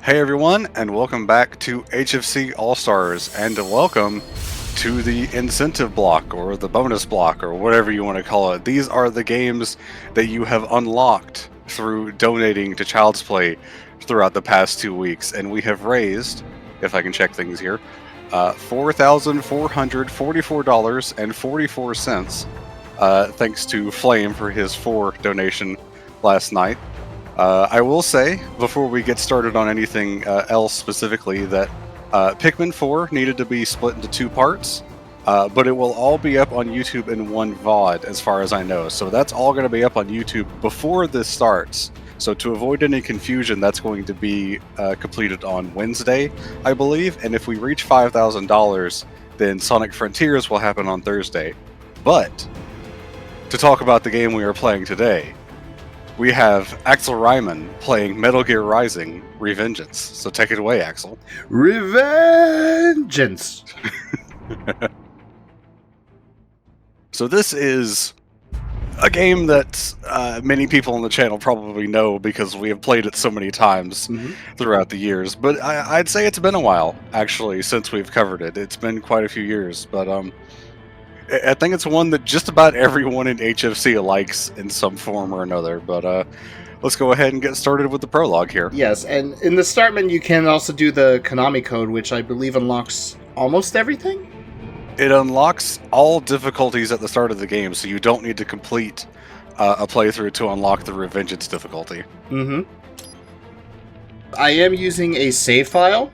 Hey everyone, and welcome back to HFC All-Stars, and welcome to the incentive block, or the bonus block, or whatever you want to call it. These are the games that you have unlocked through donating to Child's Play throughout the past 2 weeks, and we have raised, if I can check things here, $4,444.44, thanks to Flame for his 4 donation last night. I will say, before we get started on anything else specifically, that Pikmin 4 needed to be split into 2 parts, but it will all be up on YouTube in one VOD, as far as I know. So that's all going to be up on YouTube before this starts. So to avoid any confusion, that's going to be completed on Wednesday, I believe. And if we reach $5,000, then Sonic Frontiers will happen on Thursday. But to talk about the game we are playing today, we have Axel Ryman playing Metal Gear Rising: Revengeance. So take it away, Axel. Revengeance! So this is a game that many people on the channel probably know because we have played it so many times throughout the years. But I'd say it's been a while, actually, since we've covered it. It's been quite a few years, but I think it's one that just about everyone in HFC likes in some form or another, but let's go ahead and get started with the prologue here. Yes, and in the start menu you can also do the Konami code, which I believe unlocks almost everything? It unlocks all difficulties at the start of the game, so you don't need to complete a playthrough to unlock the Revengeance difficulty. I am using a save file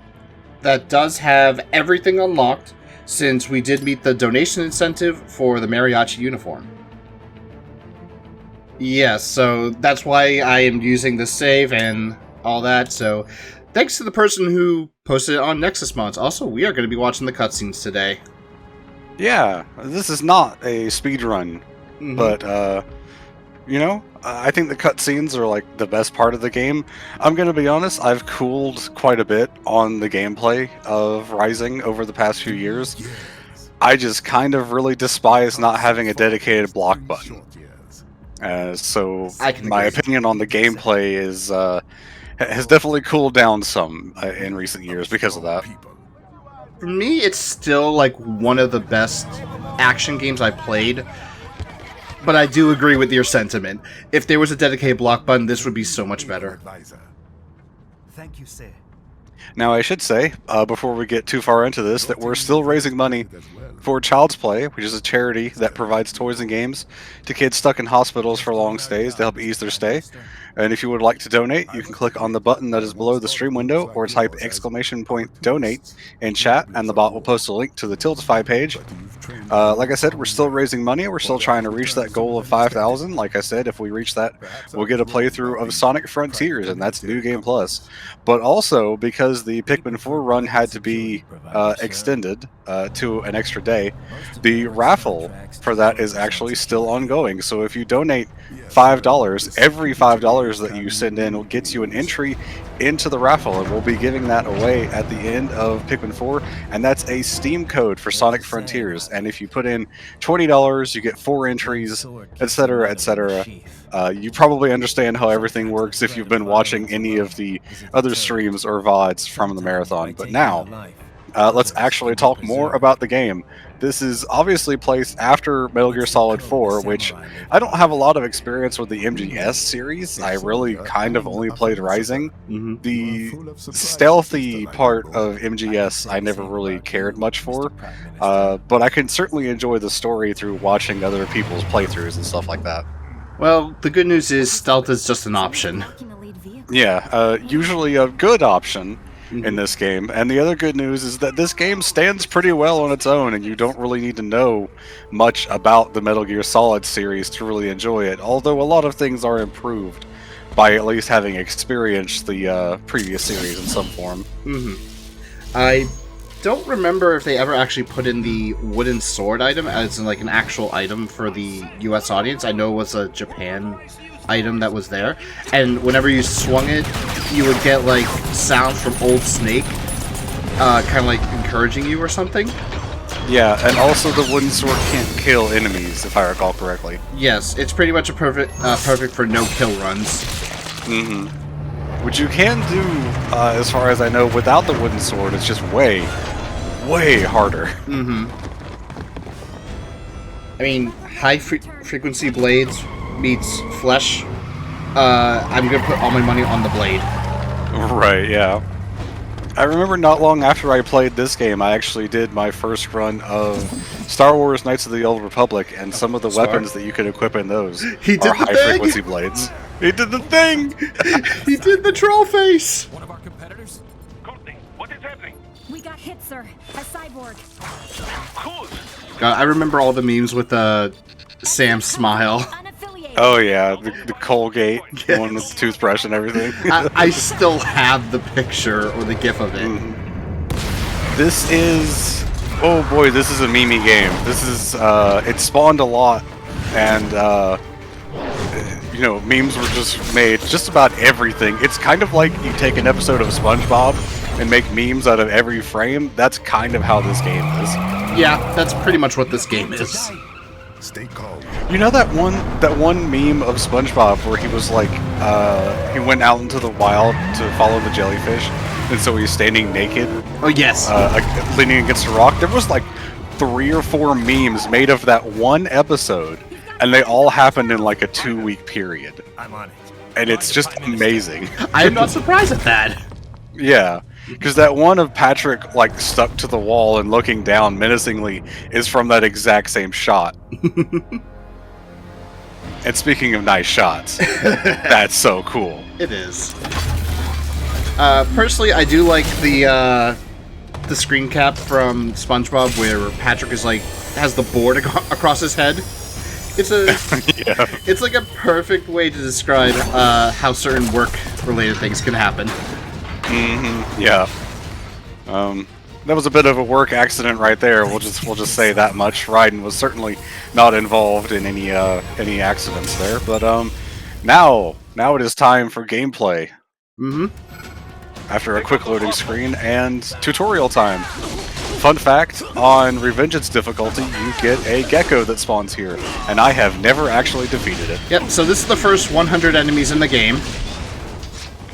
that does have everything unlocked, since we did meet the donation incentive for the mariachi uniform. Yes, so that's why I am using the save and all that, so thanks to the person who posted it on Nexus Mods. Also, we are going to be watching the cutscenes today. Yeah, this is not a speed run, but you know, I think the cutscenes are like the best part of the game. I'm gonna be honest, I've cooled quite a bit on the gameplay of Rising over the past few years. I just kind of really despise not having a dedicated block button. So my opinion on the gameplay is has definitely cooled down some in recent years because of that. For me, it's still like one of the best action games I played. But I do agree with your sentiment. If there was a dedicated block button, this would be so much better. Thank you, sir. Now, I should say, before we get too far into this, that we're still raising money for Child's Play, which is a charity that provides toys and games to kids stuck in hospitals for long stays to help ease their stay. And if you would like to donate, you can click on the button that is below the stream window or type !donate in chat, and the bot will post a link to the Tiltify page. Like I said, we're still raising money. We're still trying to reach that goal of 5,000. Like I said, if we reach that, we'll get a playthrough of Sonic Frontiers, and that's New Game Plus. But also, because the Pikmin 4 run had to be extended to an extra day, the raffle for that is actually still ongoing. So if you donate $5, every $5 that you send in will get you an entry into the raffle, and we'll be giving that away at the end of Pikmin 4, and that's a Steam code for Sonic Frontiers. And if you put in $20, you get 4 entries, etc., etc. You probably understand how everything works if you've been watching any of the other streams or VODs from the marathon. But now, let's actually talk more about the game. This is obviously placed after Metal Gear Solid 4, which I don't have a lot of experience with the MGS series. I really kind of only played Rising. The stealthy part of MGS I never really cared much for, but I can certainly enjoy the story through watching other people's playthroughs and stuff like that. Well, the good news is stealth is just an option. Yeah, usually a good option in this game. And the other good news is that this game stands pretty well on its own, and you don't really need to know much about the Metal Gear Solid series to really enjoy it, although a lot of things are improved by at least having experienced the previous series in some form. I don't remember if they ever actually put in the wooden sword item as in like an actual item for the US audience. I know it was a Japan item that was there, and whenever you swung it, you would get like sounds from Old Snake, kind of like encouraging you or something. Yeah, and also the wooden sword can't kill enemies, if I recall correctly. Yes, it's pretty much a perfect for no-kill runs. which you can do, as far as I know, without the wooden sword. It's just way, way harder. Mm-hmm. I mean, high frequency blades meets flesh. I'm gonna put all my money on the blade. Right, yeah. I remember not long after I played this game, I actually did my first run of Star Wars Knights of the Old Republic, and some of the weapons that you could equip in those are high-frequency blades. He did the thing! He did the troll face! One of our competitors? Courtney, what is happening? We got hit, sir. A cyborg. Cool. God, I remember all the memes with Sam's smile. Unaffiliated. Oh yeah, the Colgate one with the toothbrush and everything. I still have the picture or the gif of it. This is... oh boy, this is a memey game. This is... it spawned a lot, and you know, memes were just made just about everything. It's kind of like you take an episode of SpongeBob and make memes out of every frame. That's kind of how this game is. Yeah, that's pretty much what this game is. Stay calm. You know that one meme of SpongeBob where he was like, he went out into the wild to follow the jellyfish, and so he's standing naked, Oh, yes. leaning against a rock? There was like 3 or 4 memes made of that one episode, and they all happened in like a 2-week period. I'm on it. And it's just amazing. I'm not surprised at that. Yeah, because that one of Patrick like stuck to the wall and looking down menacingly is from that exact same shot. And speaking of nice shots, that's so cool. It is. Personally, I do like the screen cap from SpongeBob where Patrick is like has the board across his head. It's a Yeah. it's like a perfect way to describe how certain work-related things can happen. Yeah. That was a bit of a work accident right there. We'll just say that much. Raiden was certainly not involved in any accidents there. But now it is time for gameplay. After a quick loading screen and tutorial time. Fun fact, on Revengeance difficulty, you get a gecko that spawns here, and I have never actually defeated it. Yep. So this is the first 100 enemies in the game.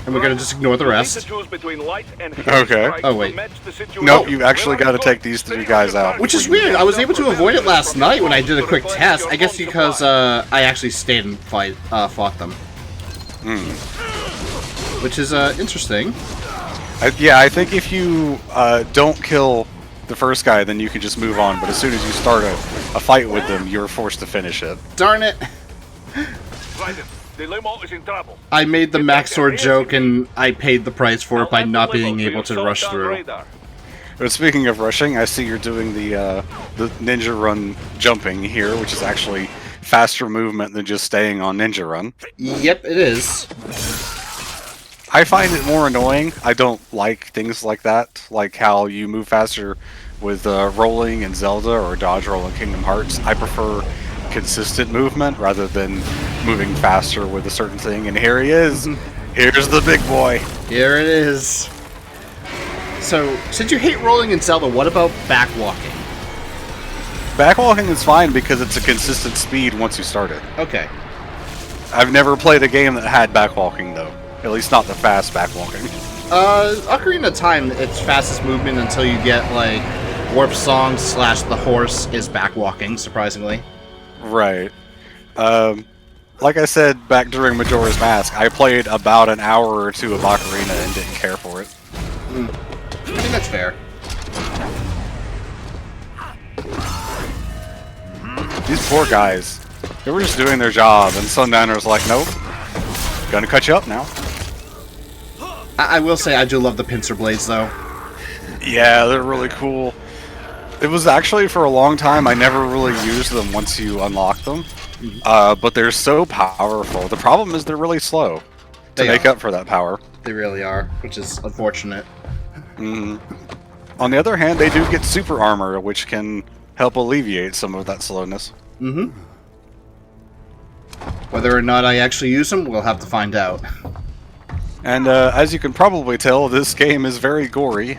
And we're gonna just ignore the rest. Okay. Oh, wait. Nope, you actually got to take these 3 guys out. Which is weird. I was able to avoid it last night when I did a quick test. I guess because I actually stayed and fought them. Which is interesting. Yeah, I think if you don't kill the first guy, then you can just move on. But as soon as you start a fight with them, you're forced to finish it. Darn it. The limo is in trouble. I made the max sword joke and I paid the price for it by not being able to rush through. But speaking of rushing, I see you're doing the ninja run jumping here, which is actually faster movement than just staying on ninja run. Yep, it is. I find it more annoying. I don't like things like that, like how you move faster with rolling in Zelda or dodge roll in Kingdom Hearts. I prefer consistent movement rather than moving faster with a certain thing. And here he is. Here's the big boy. Here it is. So, since you hate rolling in Zelda, what about backwalking? Backwalking is fine because it's a consistent speed once you start it. Okay. I've never played a game that had backwalking though. At least not the fast backwalking. Ocarina of Time, its fastest movement until you get, like, Warp Song / the horse is backwalking, surprisingly. Right. Like I said back during Majora's Mask, I played about an hour or 2 of Ocarina and didn't care for it. I think that's fair. These poor guys, they were just doing their job, and Sundowner's like, nope, gonna cut you up now. I will say I do love the pincer blades, though. Yeah, they're really cool. It was actually for a long time I never really used them once you unlock them, but they're so powerful. The problem is they're really slow to make up for that power. They really are, which is unfortunate. On the other hand, they do get super armor, which can help alleviate some of that slowness. Whether or not I actually use them, we'll have to find out. And as you can probably tell, this game is very gory.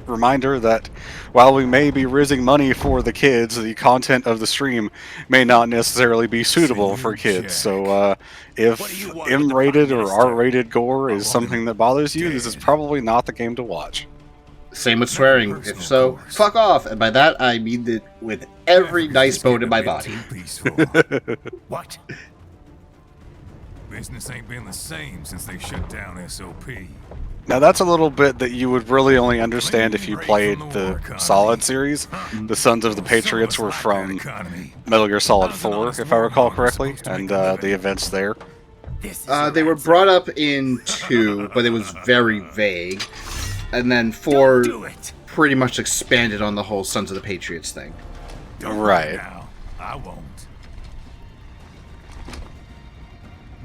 reminder that while we may be raising money for the kids, the content of the stream may not necessarily be suitable for kids. So if M-rated or R-rated gore is something that bothers you, this is probably not the game to watch. Same with swearing. If so, fuck off. And by that, I mean it with every nice bone in my body. What? Business ain't been the same since they shut down SOP. Now that's a little bit that you would really only understand if you played the Solid series. The Sons of the Patriots were from Metal Gear Solid 4, if I recall correctly, and the events there. They were brought up in 2, but it was very vague. And then 4 pretty much expanded on the whole Sons of the Patriots thing. Right. Now, I won't.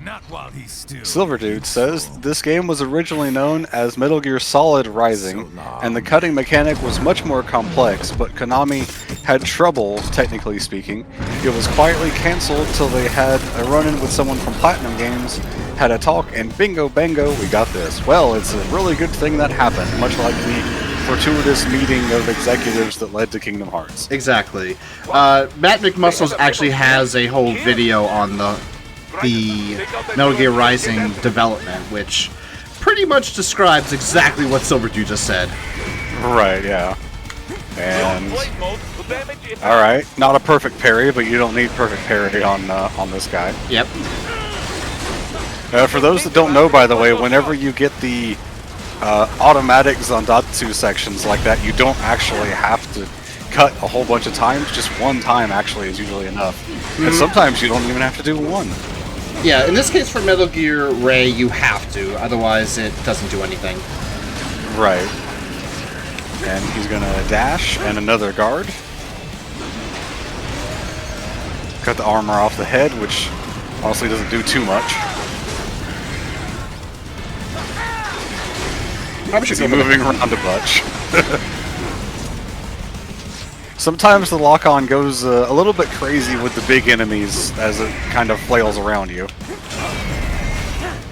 Not while he's still Silver Dude says this game was originally known as Metal Gear Solid Rising, and the cutting mechanic was much more complex, but Konami had trouble, technically speaking. It was quietly cancelled till they had a run-in with someone from Platinum Games, had a talk, and bingo bango, we got this. Well, it's a really good thing that happened, much like the fortuitous meeting of executives that led to Kingdom Hearts. Exactly. Matt McMuscles actually has a whole video on the Metal Gear Rising development, which pretty much describes exactly what Silver Dude just said. Right, yeah. And alright, not a perfect parry, but you don't need perfect parry on this guy. Yep. For those that don't know, by the way, whenever you get the automatic Zandatsu sections like that, you don't actually have to cut a whole bunch of times. Just one time actually is usually enough. And sometimes you don't even have to do one. Yeah, in this case for Metal Gear Ray, you have to, otherwise it doesn't do anything. Right. And he's gonna dash, and another guard. Cut the armor off the head, which honestly doesn't do too much. Probably should He's go moving around a bunch. Sometimes the lock-on goes a little bit crazy with the big enemies as it kind of flails around you.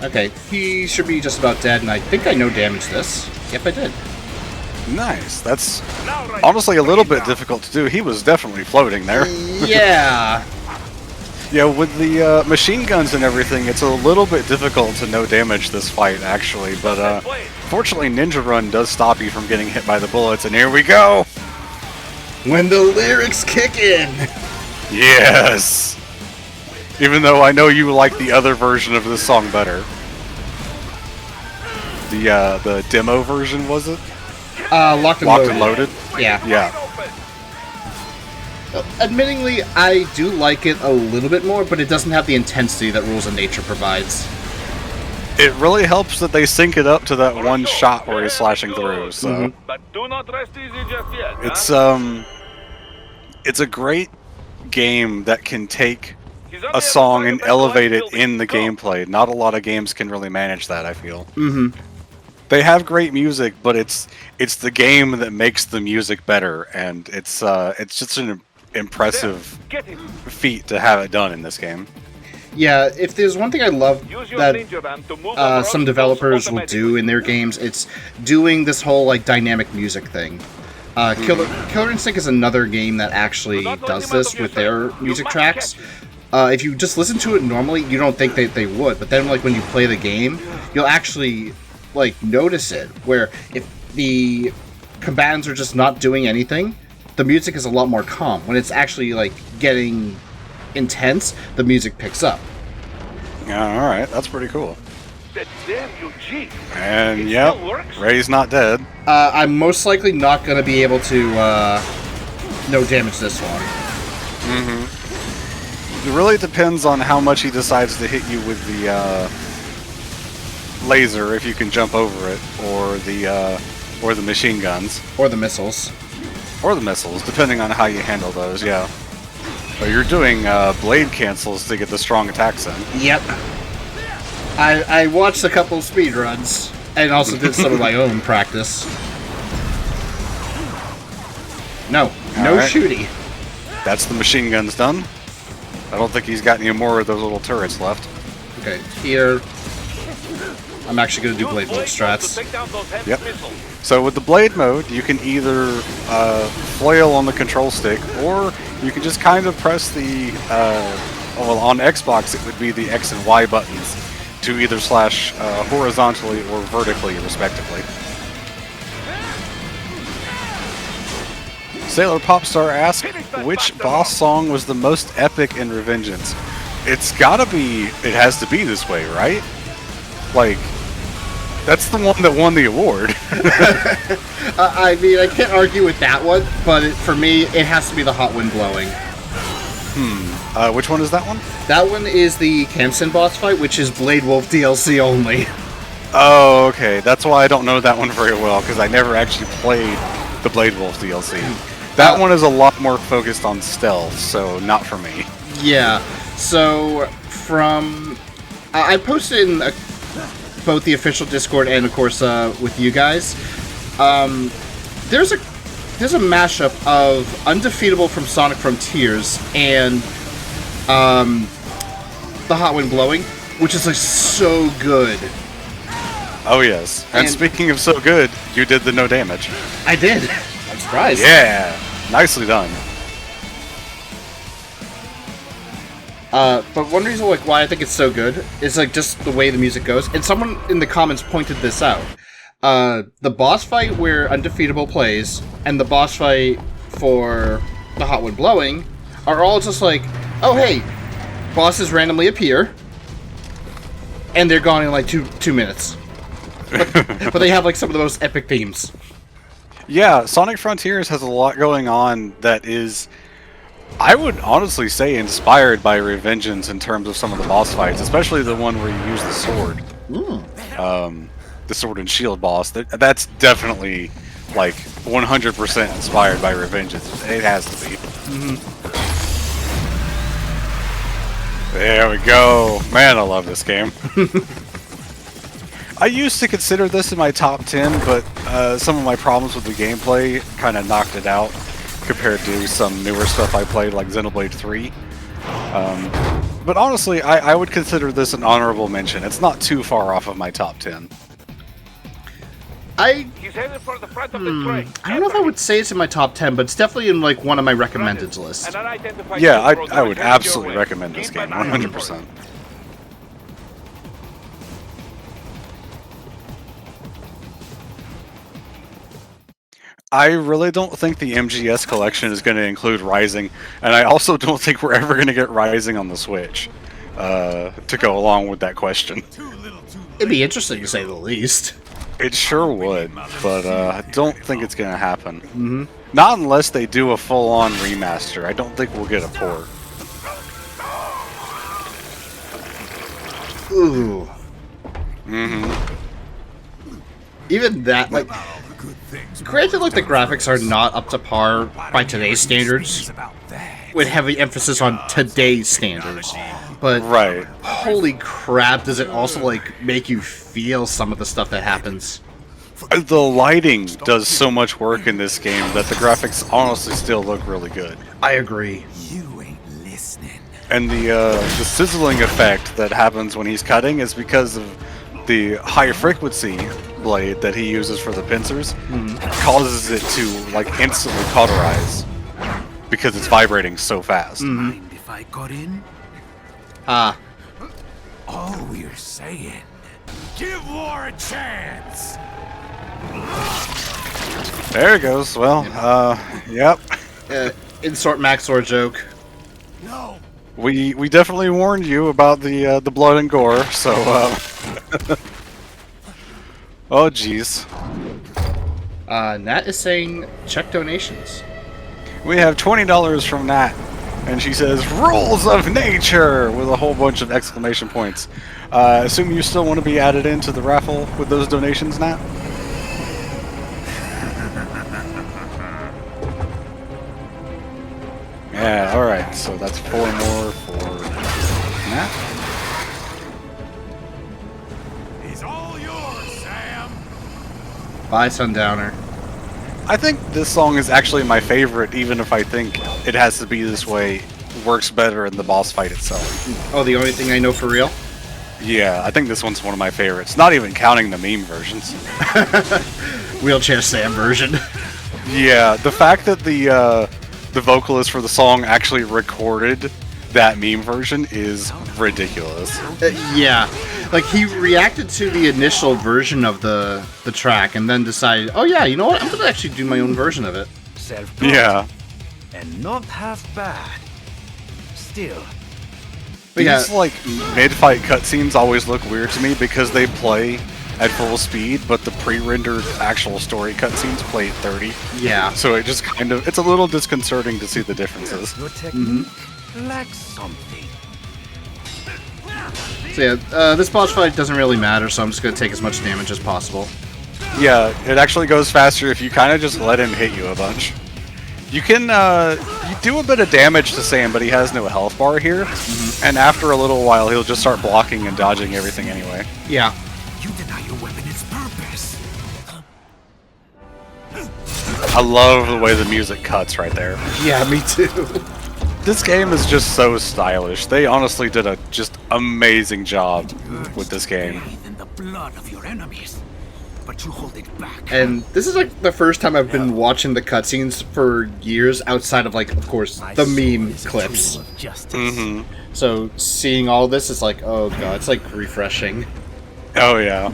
Okay, he should be just about dead, and I think I no-damage this. Yep, I did. Nice. That's honestly a little bit difficult to do. He was definitely floating there. Yeah. Yeah, with the machine guns and everything, it's a little bit difficult to no damage this fight, actually. But fortunately, Ninja Run does stop you from getting hit by the bullets, and here we go! When the lyrics kick in! Yes! Even though I know you like the other version of this song better. The demo version, was it? Locked and Loaded? Yeah. Yeah. Admittingly, I do like it a little bit more, but it doesn't have the intensity that Rules of Nature provides. It really helps that they sync it up to that one shot where he's slashing through, so... But do not rest easy just yet. It's a great game that can take a song and elevate it in the gameplay. Not a lot of games can really manage that, I feel. Mm-hmm. They have great music, but it's the game that makes the music better, and it's just an impressive feat to have it done in this game. Yeah, if there's one thing I love that some developers will do in their games, it's doing this whole like dynamic music thing. Killer Instinct is another game that actually does this with their music tracks. If you just listen to it normally, you don't think that they would, but then like when you play the game, you'll actually like notice it. Where if the combatants are just not doing anything, the music is a lot more calm. When it's actually like getting intense, the music picks up. Yeah, alright, that's pretty cool. That damn Eugene. And yep, Ray's not dead. I'm most likely not going to be able to no damage this one. It really depends on how much he decides to hit you with the laser, if you can jump over it, or the machine guns. Or the missiles. Or the missiles, depending on how you handle those, yeah. But you're doing blade cancels to get the strong attacks in. Yep. I watched a couple of speedruns, and also did some of my own practice. No Alright. shooty. That's the machine guns done. I don't think he's got any more of those little turrets left. Okay, here. I'm actually going to do Blade Wolf strats. Yep. So with the blade mode, you can either flail on the control stick, or you can just kind of press the, well, on Xbox it would be the X and Y buttons to either slash horizontally or vertically, respectively. Sailor Popstar asks, which boss song was the most epic in Revengeance? It's gotta be, it has to be this way, right? Like, that's the one that won the award. I mean, I can't argue with that one, but for me, it has to be the Hot Wind Blowing. Which one is that one? That one is the Kamsen boss fight, which is Blade Wolf DLC only. Oh, okay. That's why I don't know that one very well, because I never actually played the Blade Wolf DLC. That one is a lot more focused on stealth, so not for me. Yeah, so from... I posted in both the official Discord and, of course, with you guys. There's a mashup of Undefeatable from Sonic Frontiers and the Hot Wind Blowing, which is like so good. Oh yes, and speaking of so good, you did the no damage. I did. I'm surprised. Yeah, nicely done. But one reason like why I think it's so good is like just the way the music goes. And someone in the comments pointed this out. The boss fight where Undefeatable plays and the boss fight for the Hot Wind Blowing are all just like, oh hey, bosses randomly appear and they're gone in like two minutes. But they have like some of the most epic themes. Yeah, Sonic Frontiers has a lot going on that is, I would honestly say, inspired by Revengeance in terms of some of the boss fights, especially the one where you use the sword. The sword and shield boss. That's definitely, like, 100% inspired by Revengeance. It has to be. There we go. Man, I love this game. I used to consider this in my top 10, but some of my problems with the gameplay kind of knocked it out compared to some newer stuff I played, like Xenoblade 3. But honestly, I would consider this an honorable mention. It's not too far off of my top 10. He's headed for the front of the train. I don't know if I would say it's in my top 10, but it's definitely in like one of my recommended lists. Yeah, I would absolutely recommend this game, 100%. I really don't think the MGS collection is going to include Rising, and I also don't think we're ever going to get Rising on the Switch to go along with that question. It'd be interesting to say the least. It sure would, but I don't think it's going to happen. Not unless they do a full-on remaster. I don't think we'll get a port. Ooh. Even that, like... Granted, like, the graphics are not up to par by today's standards, with heavy emphasis on today's standards, but Right. holy crap, does it also, like, make you feel some of the stuff that happens. The lighting does so much work in this game that the graphics honestly still look really good. I agree. You ain't listening. And the sizzling effect that happens when he's cutting is because of the high frequency blade that he uses for the pincers. Causes it to like instantly cauterize because it's vibrating so fast. Mind if I got in? Ah, All we're saying. Give war a chance! There it goes. Well, yep. insert Maxor joke. No! We definitely warned you about the blood and gore. So, oh jeez. Nat is saying check donations. We have $20 from Nat, and she says "Rules of Nature" with a whole bunch of exclamation points. Assume you still want to be added into the raffle with those donations, Nat? Yeah, alright, so that's 4 more for Nat. He's all yours, Sam! Bye, Sundowner. I think this song is actually my favorite, even if I think it has to be this way. Works better in the boss fight itself. Oh, the only thing I know for real? Yeah, I think this one's one of my favorites. Not even counting the meme versions. Wheelchair Sam version. Yeah, the fact that the vocalist for the song actually recorded that meme version is ridiculous. Yeah, like he reacted to the initial version of the track and then decided, oh yeah, you know what? I'm gonna actually do my own version of it. Self-taught. Yeah. And not half bad. Still, But yeah, These like mid-fight cutscenes always look weird to me because they play at full speed, but the pre-rendered actual story cutscenes play at 30. yeah. So it just kind of, it's a little disconcerting to see the differences. your technique lacks something. So yeah, this boss fight doesn't really matter, so I'm just gonna take as much damage as possible. Yeah, it actually goes faster if you kind of just let him hit you a bunch. You can, you do a bit of damage to Sam, but he has no health bar here, and after a little while he'll just start blocking and dodging everything anyway. Yeah. You deny your weapon its purpose. I love the way the music cuts right there. Yeah, me too. This game is just so stylish. They honestly did a just amazing job with this game. Bathe in the blood of your enemies, but you hold it back. And this is like the first time I've been watching the cutscenes for years outside of, like, of course, the meme clips. Of justice. Mm-hmm. So seeing all this is like, oh god, it's like refreshing. Oh yeah.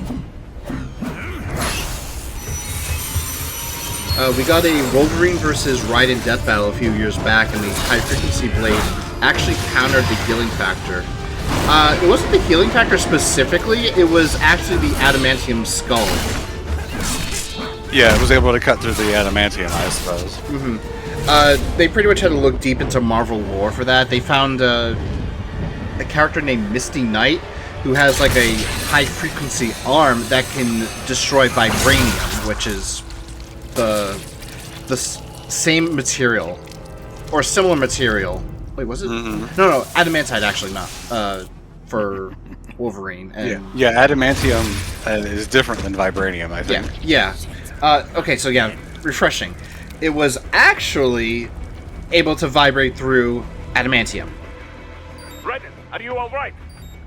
We got a Wolverine versus Raiden death battle a few years back, and the high-frequency blade actually countered the healing factor. It wasn't the healing factor specifically, it was actually the adamantium skull. Yeah, it was able to cut through the adamantium, I suppose. They pretty much had to look deep into Marvel lore for that. They found a character named Misty Knight, who has like a high-frequency arm that can destroy vibranium, which is the same material or similar material. Wait, was it? No, adamantite actually, not for Wolverine. And Yeah, adamantium is different than vibranium, I think. yeah. Okay, so yeah, refreshing. It was actually able to vibrate through adamantium. Raiden, are you all right?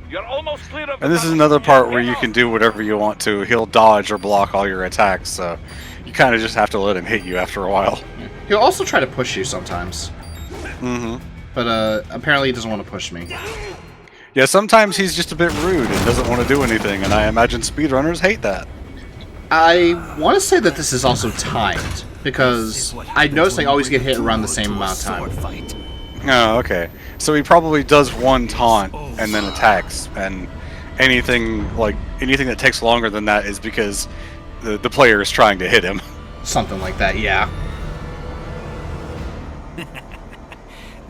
You're almost clear of. And this is another part where you can do whatever you want to. He'll dodge or block all your attacks, so you kind of just have to let him hit you after a while. He'll also try to push you sometimes. Mm-hmm. But apparently he doesn't want to push me. Yeah, sometimes he's just a bit rude and doesn't want to do anything, and I imagine speedrunners hate that. I want to say that this is also timed, because I noticed I always get hit around the same amount of time. Fight. Oh, okay. So he probably does one taunt and then attacks, and anything that takes longer than that is because the player is trying to hit him. Something like that, yeah.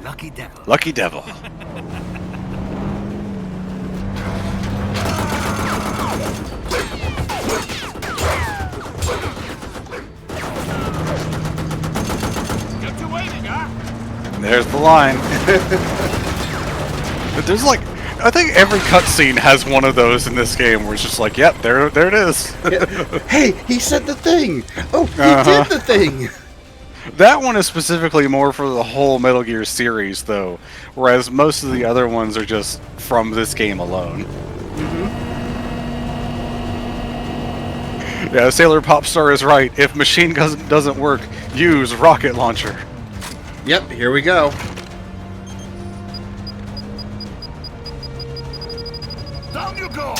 Lucky devil. Lucky devil. Get you waiting, huh? There's the line. But there's like, I think every cutscene has one of those in this game where it's just like, yep, there it is. Hey, he said the thing! Oh, he did the thing! That one is specifically more for the whole Metal Gear series, though, whereas most of the other ones are just from this game alone. Yeah, Sailor Popstar is right. If machine gun doesn't work, use rocket launcher. Yep, here we go. Down you go!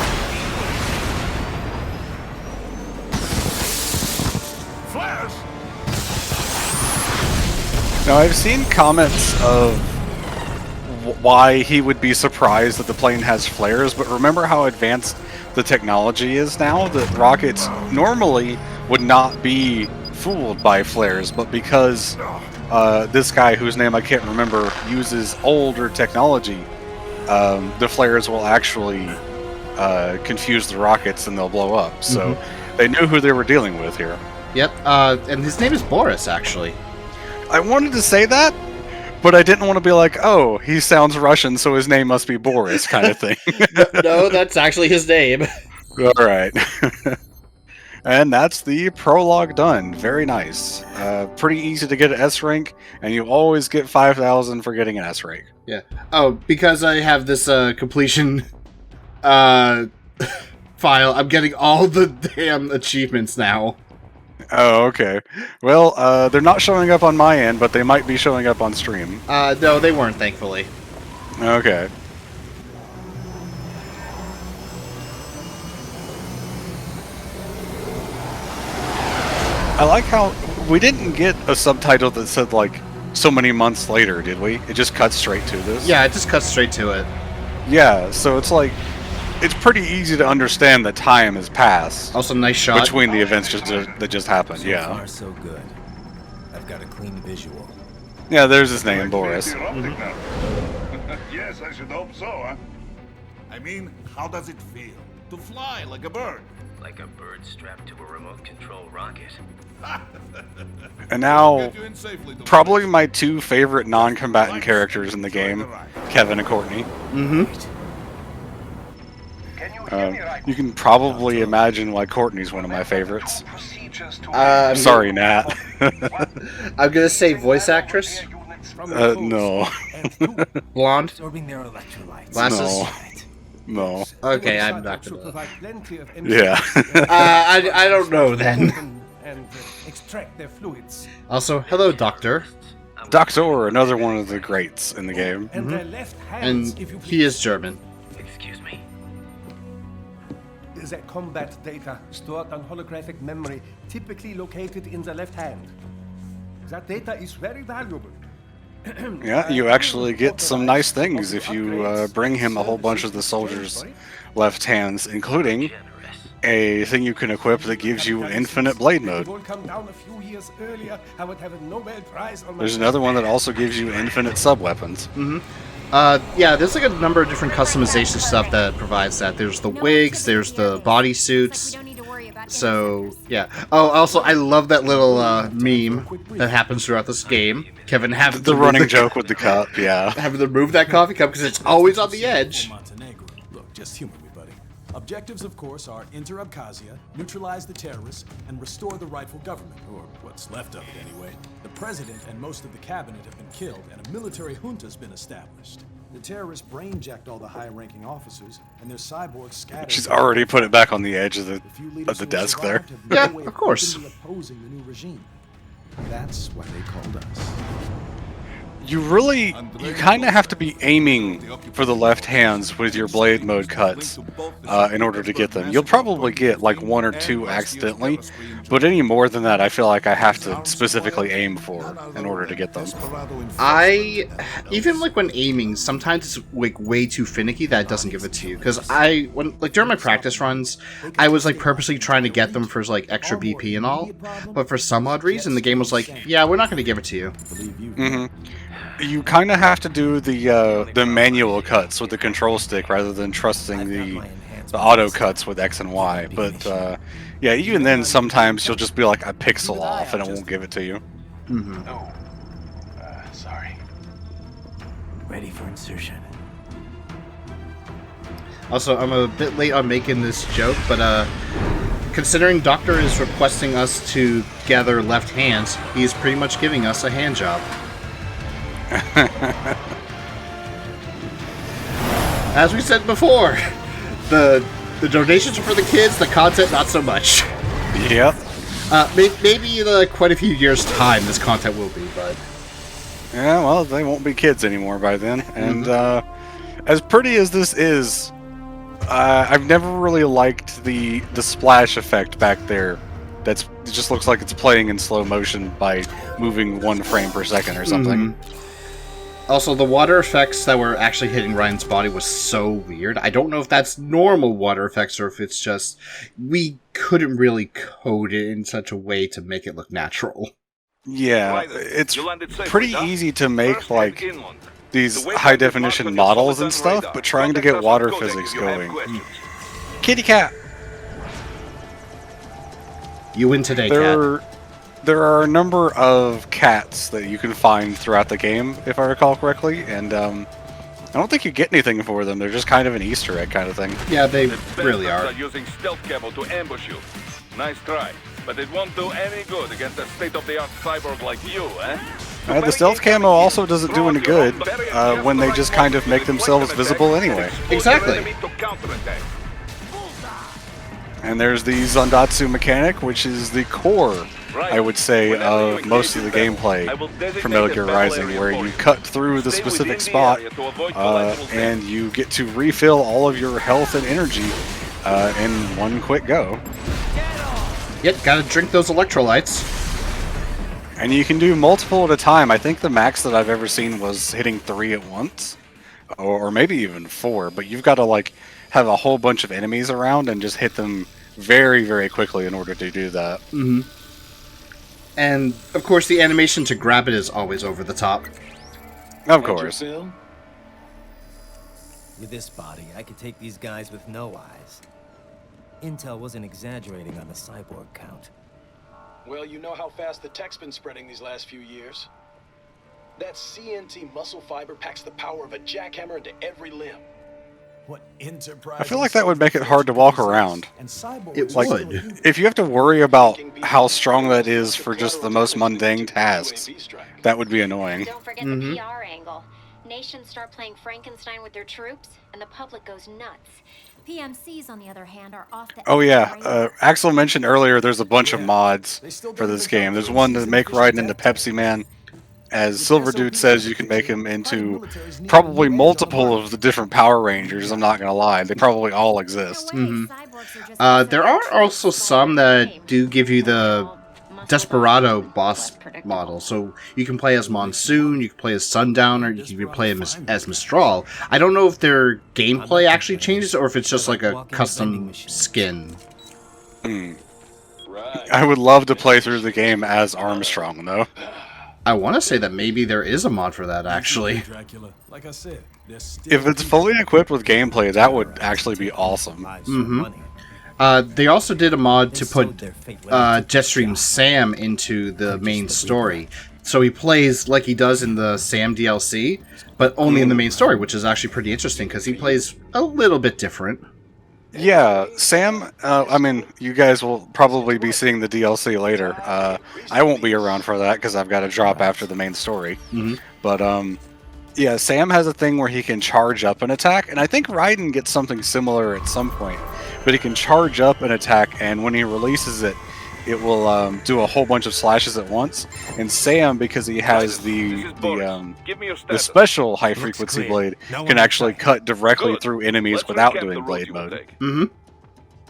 Flares! Now, I've seen comments of why he would be surprised that the plane has flares, but remember how advanced the technology is now? That rockets normally would not be fooled by flares, but because this guy, whose name I can't remember, uses older technology, the flares will actually confuse the rockets and they'll blow up. So they knew who they were dealing with here. Yep, and his name is Boris, actually. I wanted to say that, but I didn't want to be like, oh, he sounds Russian, so his name must be Boris, kind of thing. No, that's actually his name. All right. And that's the prologue done. Very nice. Pretty easy to get an S rank, and you always get 5,000 for getting an S rank. Yeah. Oh, because I have this completion File, I'm getting all the damn achievements now. Oh, okay. Well, they're not showing up on my end, but they might be showing up on stream. No, they weren't, thankfully. Okay. I like how we didn't get a subtitle that said, like, so many months later, did we? It just cuts straight to this? Yeah, it just cuts straight to it. Yeah, so it's like, it's pretty easy to understand that time has passed Also, nice shot. between the events that just happened, So yeah. far, so good. I've got a clean visual. Yeah, there's his name, Boris. Yes, I should hope so, huh? I mean, how does it feel to fly like a bird? Like a bird strapped to a remote control rocket. And now, Get you in safely to probably my two favorite non-combatant characters in the game, Kevin and Courtney. You can probably imagine why Courtney's one of my favorites. Sorry, Nat. I'm gonna say voice actress. No. Blonde. Absorbing their electrolytes. Glasses. No. No. Okay, I'm not gonna. Yeah. I don't know then. And extract their fluids. Also, hello, Doctor. Doctor, another one of the greats in the game. And their left hands, And if you he is German. Excuse me. is a combat data stored on holographic memory, typically located in the left hand. That data is very valuable. Yeah, you actually get some nice things if you bring him a whole bunch of the soldiers' left hands, including a thing you can equip that gives you infinite blade mode. There's another one that also gives you infinite sub-weapons. Yeah, there's like a number of different customization stuff that provides that. There's the wigs, there's the bodysuits. So, yeah. Oh, also, I love that little meme that happens throughout this game. Kevin having The running joke with the cup, yeah. having to move that coffee cup because it's always on the edge. Montenegro. Look, just humor me, buddy. Objectives, of course, are enter Abkhazia, neutralize the terrorists, and restore the rightful government, or what's left of it anyway. The president and most of the cabinet have been killed, and a military junta's been established. The terrorists brainjacked all the high-ranking officers, and their cyborgs scattered. She's already put it back on the edge of The few leaders the who desk there. survived have no Yeah, way of course. openly opposing the new regime. That's why they called us. You kind of have to be aiming for the left hands with your blade mode cuts in order to get them. You'll probably get like one or two accidentally, but any more than that, I feel like I have to specifically aim for in order to get them. Even like when aiming, sometimes it's like way too finicky that it doesn't give it to you. Because during my practice runs, I was like purposely trying to get them for like extra BP and all, but for some odd reason, the game was like, yeah, we're not going to give it to you. You kind of have to do the manual cuts with the control stick rather than trusting the auto cuts with X and Y. But yeah, even then, sometimes you'll just be like a pixel off and it won't give it to you. Sorry. Ready for insertion. Also, I'm a bit late on making this joke, but considering Doctor is requesting us to gather left hands, he is pretty much giving us a hand job. As we said before, the donations are for the kids, the content not so much. Yep. Maybe in quite a few years' time, this content will be, but Yeah, well, they won't be kids anymore by then. And as pretty as this is, I've never really liked the splash effect back there. It just looks like it's playing in slow motion by moving 1 frame per second or something. Also, the water effects that were actually hitting Ryan's body was so weird. I don't know if that's normal water effects or if it's just we couldn't really code it in such a way to make it look natural. Yeah, it's pretty easy to make like these high definition models and stuff, but trying to get water physics going. Kitty cat! You win today, Cat. There are a number of cats that you can find throughout the game, if I recall correctly, and I don't think you get anything for them. They're just kind of an Easter egg kind of thing. Yeah, they really are. Using stealth camo to ambush you. Nice try, but it won't do any good against a state-of-the-art cyborg like you, eh? The stealth camo also doesn't do any good when they just kind of make themselves visible anyway. Exactly. counterattack. And there's the Zandatsu mechanic, which is the core, I would say, of most of the gameplay from Metal Gear Rising, where you cut through the specific spot and you get to refill all of your health and energy in one quick go. Yep, gotta drink those electrolytes. And you can do multiple at a time. I think the max that I've ever seen was hitting 3 at once, or maybe even 4, but you've got to like have a whole bunch of enemies around and just hit them very, very quickly in order to do that. Mm-hmm. And, of course, the animation to grab it is always over the top. Of course. With this body, I could take these guys with no eyes. Intel wasn't exaggerating on the cyborg count. Well, you know how fast the tech's been spreading these last few years. That CNT muscle fiber packs the power of a jackhammer into every limb. What enterprise? I feel like that would make it hard to walk around. It Like, would. if you have to worry about how strong that is for just the most mundane tasks, that would be annoying. Don't forget the PR angle. Nations start playing Frankenstein with their troops, and the public goes nuts. PMCs, on the other hand, are off the... Oh yeah, Axel mentioned earlier there's a bunch of mods for this game. There's one to make Raiden into Pepsi Man. As Silver Dude says, you can make him into probably multiple of the different Power Rangers, I'm not going to lie. They probably all exist. There are also some that do give you the Desperado boss model. So you can play as Monsoon, you can play as Sundowner, you can even play as Mistral. I don't know if their gameplay actually changes or if it's just like a custom skin. I would love to play through the game as Armstrong, though. I want to say that maybe there is a mod for that, actually. Like I said, If it's fully equipped with gameplay, that would actually be awesome. They also did a mod to put Jetstream Sam into the main story. So he plays like he does in the Sam DLC, but only in the main story, which is actually pretty interesting because he plays a little bit different. Yeah, Sam, I mean, you guys will probably be seeing the DLC later. I won't be around for that because I've got to drop after the main story. But, yeah, Sam has a thing where he can charge up an attack, and I think Raiden gets something similar at some point. But he can charge up an attack, and when he releases it, it will do a whole bunch of slashes at once. And Sam, because he has the special high-frequency blade, can actually cut directly through enemies without doing blade mode.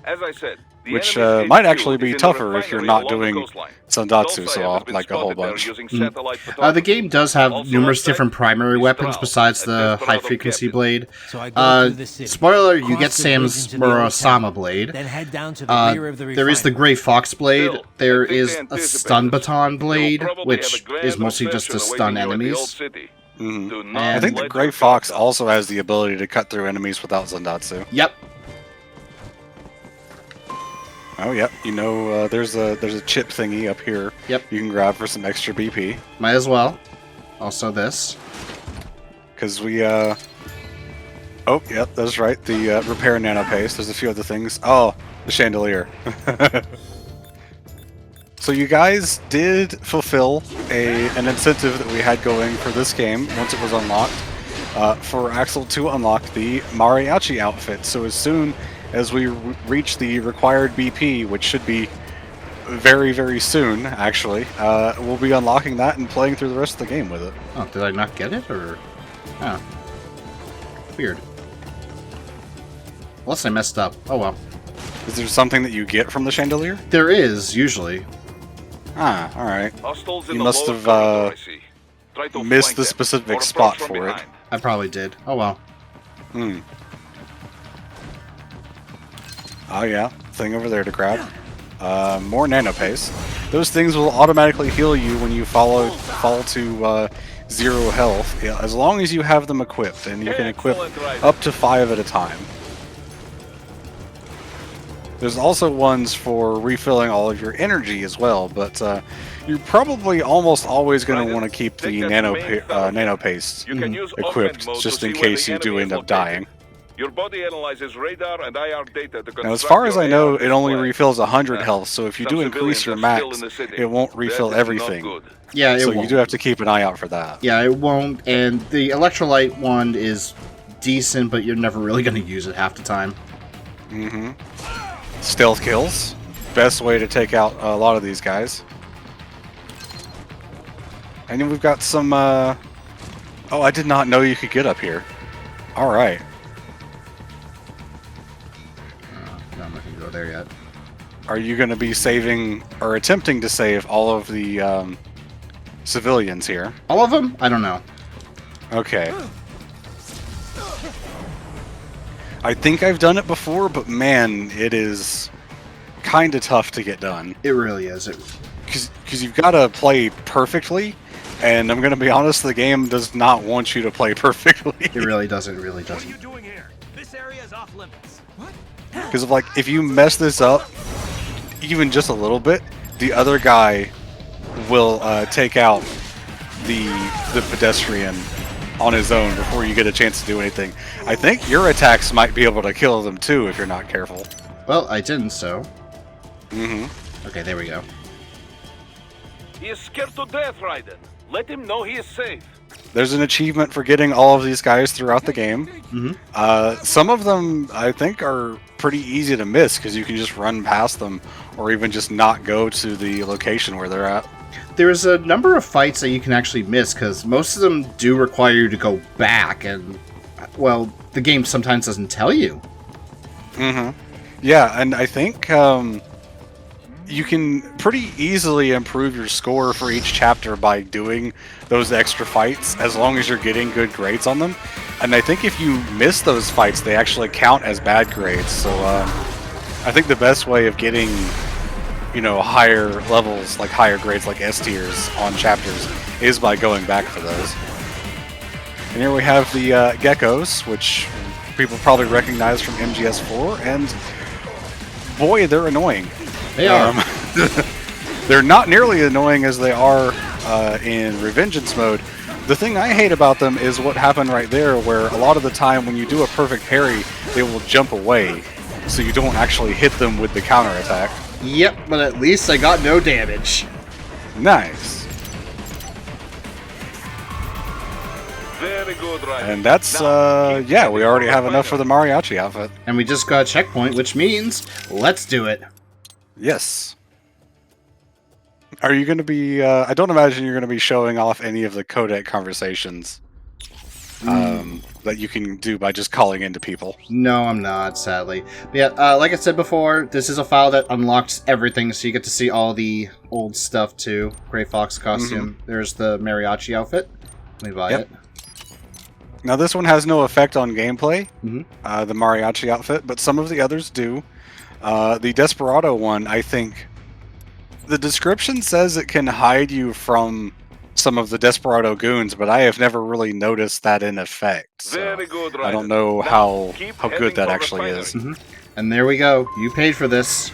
As I said, Which might actually be tougher if you're not doing Sandatsu like a whole bunch. The game does have numerous different primary weapons besides the high-frequency blade. Spoiler, you get Sam's Murasama blade. There is the Grey Fox blade. There is a Stun Baton blade, which is mostly just to stun enemies. I think the Grey Fox also has the ability to cut through enemies without Zandatsu. Yep. Oh, yep. You know, there's a chip thingy up here. Yep. You can grab for some extra BP. Might as well. Also this. Because we, Oh, yep, that's right. The repair nano paste. There's a few other things. Oh, the chandelier. So you guys did fulfill an incentive that we had going for this game once it was unlocked. For Axel to unlock the Mariachi outfit. So as soon as we reach the required BP, which should be very, very soon, actually, we'll be unlocking that and playing through the rest of the game with it. Oh, did I not get it, or...? Oh. Weird. Unless I messed up. Oh well. Is there something that you get from the chandelier? There is, usually. Ah, alright. You must have missed the specific spot for it. I probably did. Oh well. Oh yeah, thing over there to grab. More nano paste. Those things will automatically heal you when you fall to 0 health, yeah, as long as you have them equipped, and you can equip up to 5 at a time. There's also ones for refilling all of your energy as well, but you're probably almost always going to want to keep the nano paste equipped, just in case you do end up dying. Your body analyzes radar and IR data to now, as far as I know, it only refills 100 health, so if you do increase your max, it won't refill everything. Yeah, it so won't. You do have to keep an eye out for that. Yeah, it won't, and the electrolyte one is decent, but you're never really going to use it half the time. Mm-hmm. Stealth kills. Best way to take out a lot of these guys. And then we've got some... Oh, I did not know you could get up here. Alright. No, I'm not going to go there yet. Are you going to be saving, or attempting to save, all of the civilians here? All of them? I don't know. Okay. I think I've done it before, but man, it is kind of tough to get done. It really is. Because you've got to play perfectly, and I'm going to be honest, the game does not want you to play perfectly. It really doesn't. It really doesn't. What are you doing here? This area is off limits. What? Because like, if you mess this up, even just a little bit, the other guy will take out the pedestrian on his own before you get a chance to do anything. I think your attacks might be able to kill them too if you're not careful. Well, I didn't, so. Mm-hmm. Okay, there we go. He is scared to death, Raiden. Let him know he is safe. There's an achievement for getting all of these guys throughout the game. Mm-hmm. Some of them, I think, are pretty easy to miss because you can just run past them or even just not go to the location where they're at. There's a number of fights that you can actually miss because most of them do require you to go back, and, well, the game sometimes doesn't tell you. Mm-hmm. Yeah, and I think you can pretty easily improve your score for each chapter by doing those extra fights as long as you're getting good grades on them. And I think if you miss those fights, they actually count as bad grades. So I think the best way of getting, you know, higher levels, like higher grades like S tiers on chapters is by going back for those. And here we have the geckos, which people probably recognize from MGS4, and boy, they're annoying. They are. They're not nearly annoying as they are in Revengeance mode. The thing I hate about them is what happened right there, where a lot of the time when you do a perfect parry, they will jump away, so you don't actually hit them with the counterattack. Yep, but at least I got no damage. Nice. Very good, Raiden. And that's, yeah, we already have enough for the mariachi outfit. And we just got a checkpoint, which means, let's do it. Yes. Are you going to be, I don't imagine you're going to be showing off any of the codec conversations that you can do by just calling into people. No, I'm not, sadly. But yeah, like I said before, this is a file that unlocks everything, so you get to see all the old stuff too. Gray Fox costume. There's the mariachi outfit. Let me buy it. Now this one has no effect on gameplay, the mariachi outfit, but some of the others do. The Desperado one, I think, the description says it can hide you from some of the Desperado goons, but I have never really noticed that in effect. So Very good, I don't know how good that actually is. And there we go. You paid for this.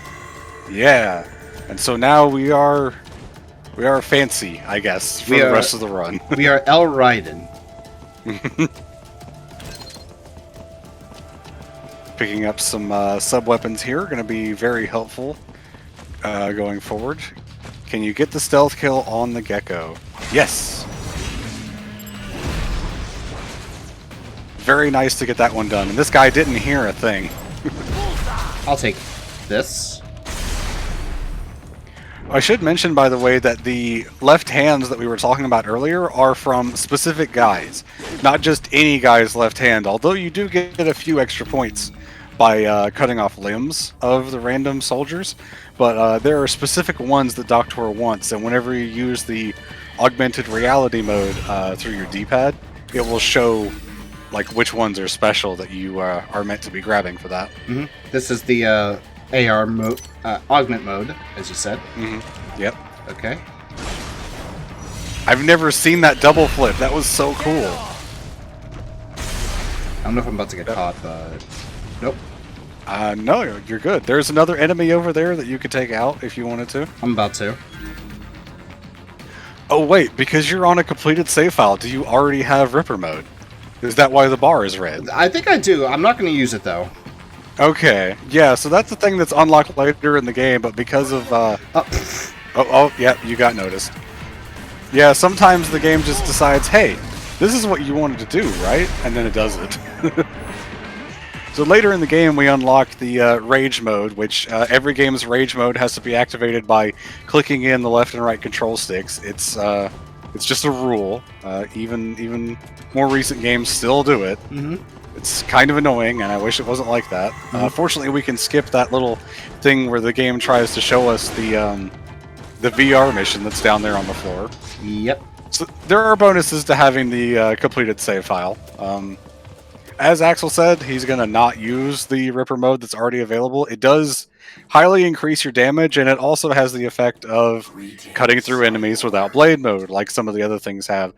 Yeah, and so now we are fancy, I guess, for the rest of the run. We are El Raiden. Picking up some sub-weapons here, going to be very helpful going forward. Can you get the stealth kill on the gecko? Yes! Very nice to get that one done. And this guy didn't hear a thing. I'll take this. I should mention, by the way, that the left hands that we were talking about earlier are from specific guys. Not just any guy's left hand, although you do get a few extra points by cutting off limbs of the random soldiers. But there are specific ones that Doctor wants, and whenever you use the augmented reality mode through your D-pad, it will show like which ones are special that you are meant to be grabbing for that. This is the AR mode, augment mode, as you said. Yep. Okay. I've never seen that double flip. That was so cool. I don't know if I'm about to get caught, but nope. No, you're good. There's another enemy over there that you could take out if you wanted to. I'm about to. Oh wait, because you're on a completed save file, do you already have Ripper mode? Is that why the bar is red? I think I do. I'm not going to use it though. Okay, yeah, so that's the thing that's unlocked later in the game, but because of, oh, yeah, you got noticed. Yeah, sometimes the game just decides, hey, this is what you wanted to do, right? And then it does it. So later in the game, we unlock the Rage mode, which every game's Rage mode has to be activated by clicking in the left and right control sticks. It's just a rule. Even more recent games still do it. It's kind of annoying, and I wish it wasn't like that. Fortunately, we can skip that little thing where the game tries to show us the VR mission that's down there on the floor. Yep. So there are bonuses to having the completed save file. As Axel said, he's going to not use the Ripper mode that's already available. It does highly increase your damage, and it also has the effect of cutting through enemies without blade mode, like some of the other things have.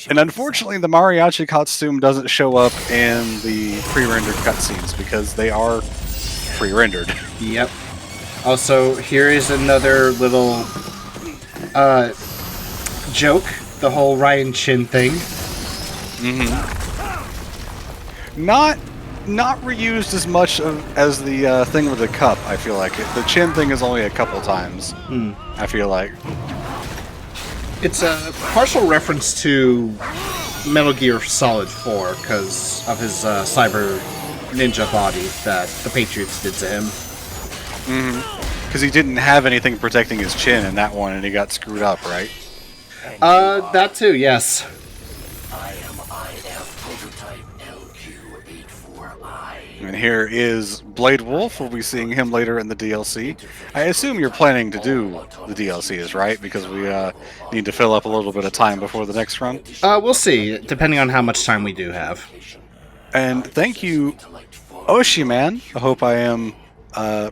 And unfortunately, the mariachi costume doesn't show up in the pre-rendered cutscenes because they are pre-rendered. Yep. Also, here is another little joke, the whole Ryan Chin thing. Not reused as much as the thing with the cup, I feel like. The chin thing is only a couple times, I feel like. It's a partial reference to Metal Gear Solid 4 because of his cyber ninja body that the Patriots did to him. Because he didn't have anything protecting his chin in that one, and he got screwed up, right? That too, yes. And here is Blade Wolf. We'll be seeing him later in the DLC. I assume you're planning to do the DLCs, right? Because we need to fill up a little bit of time before the next run. We'll see, depending on how much time we do have. And thank you, Oshiman. I hope I am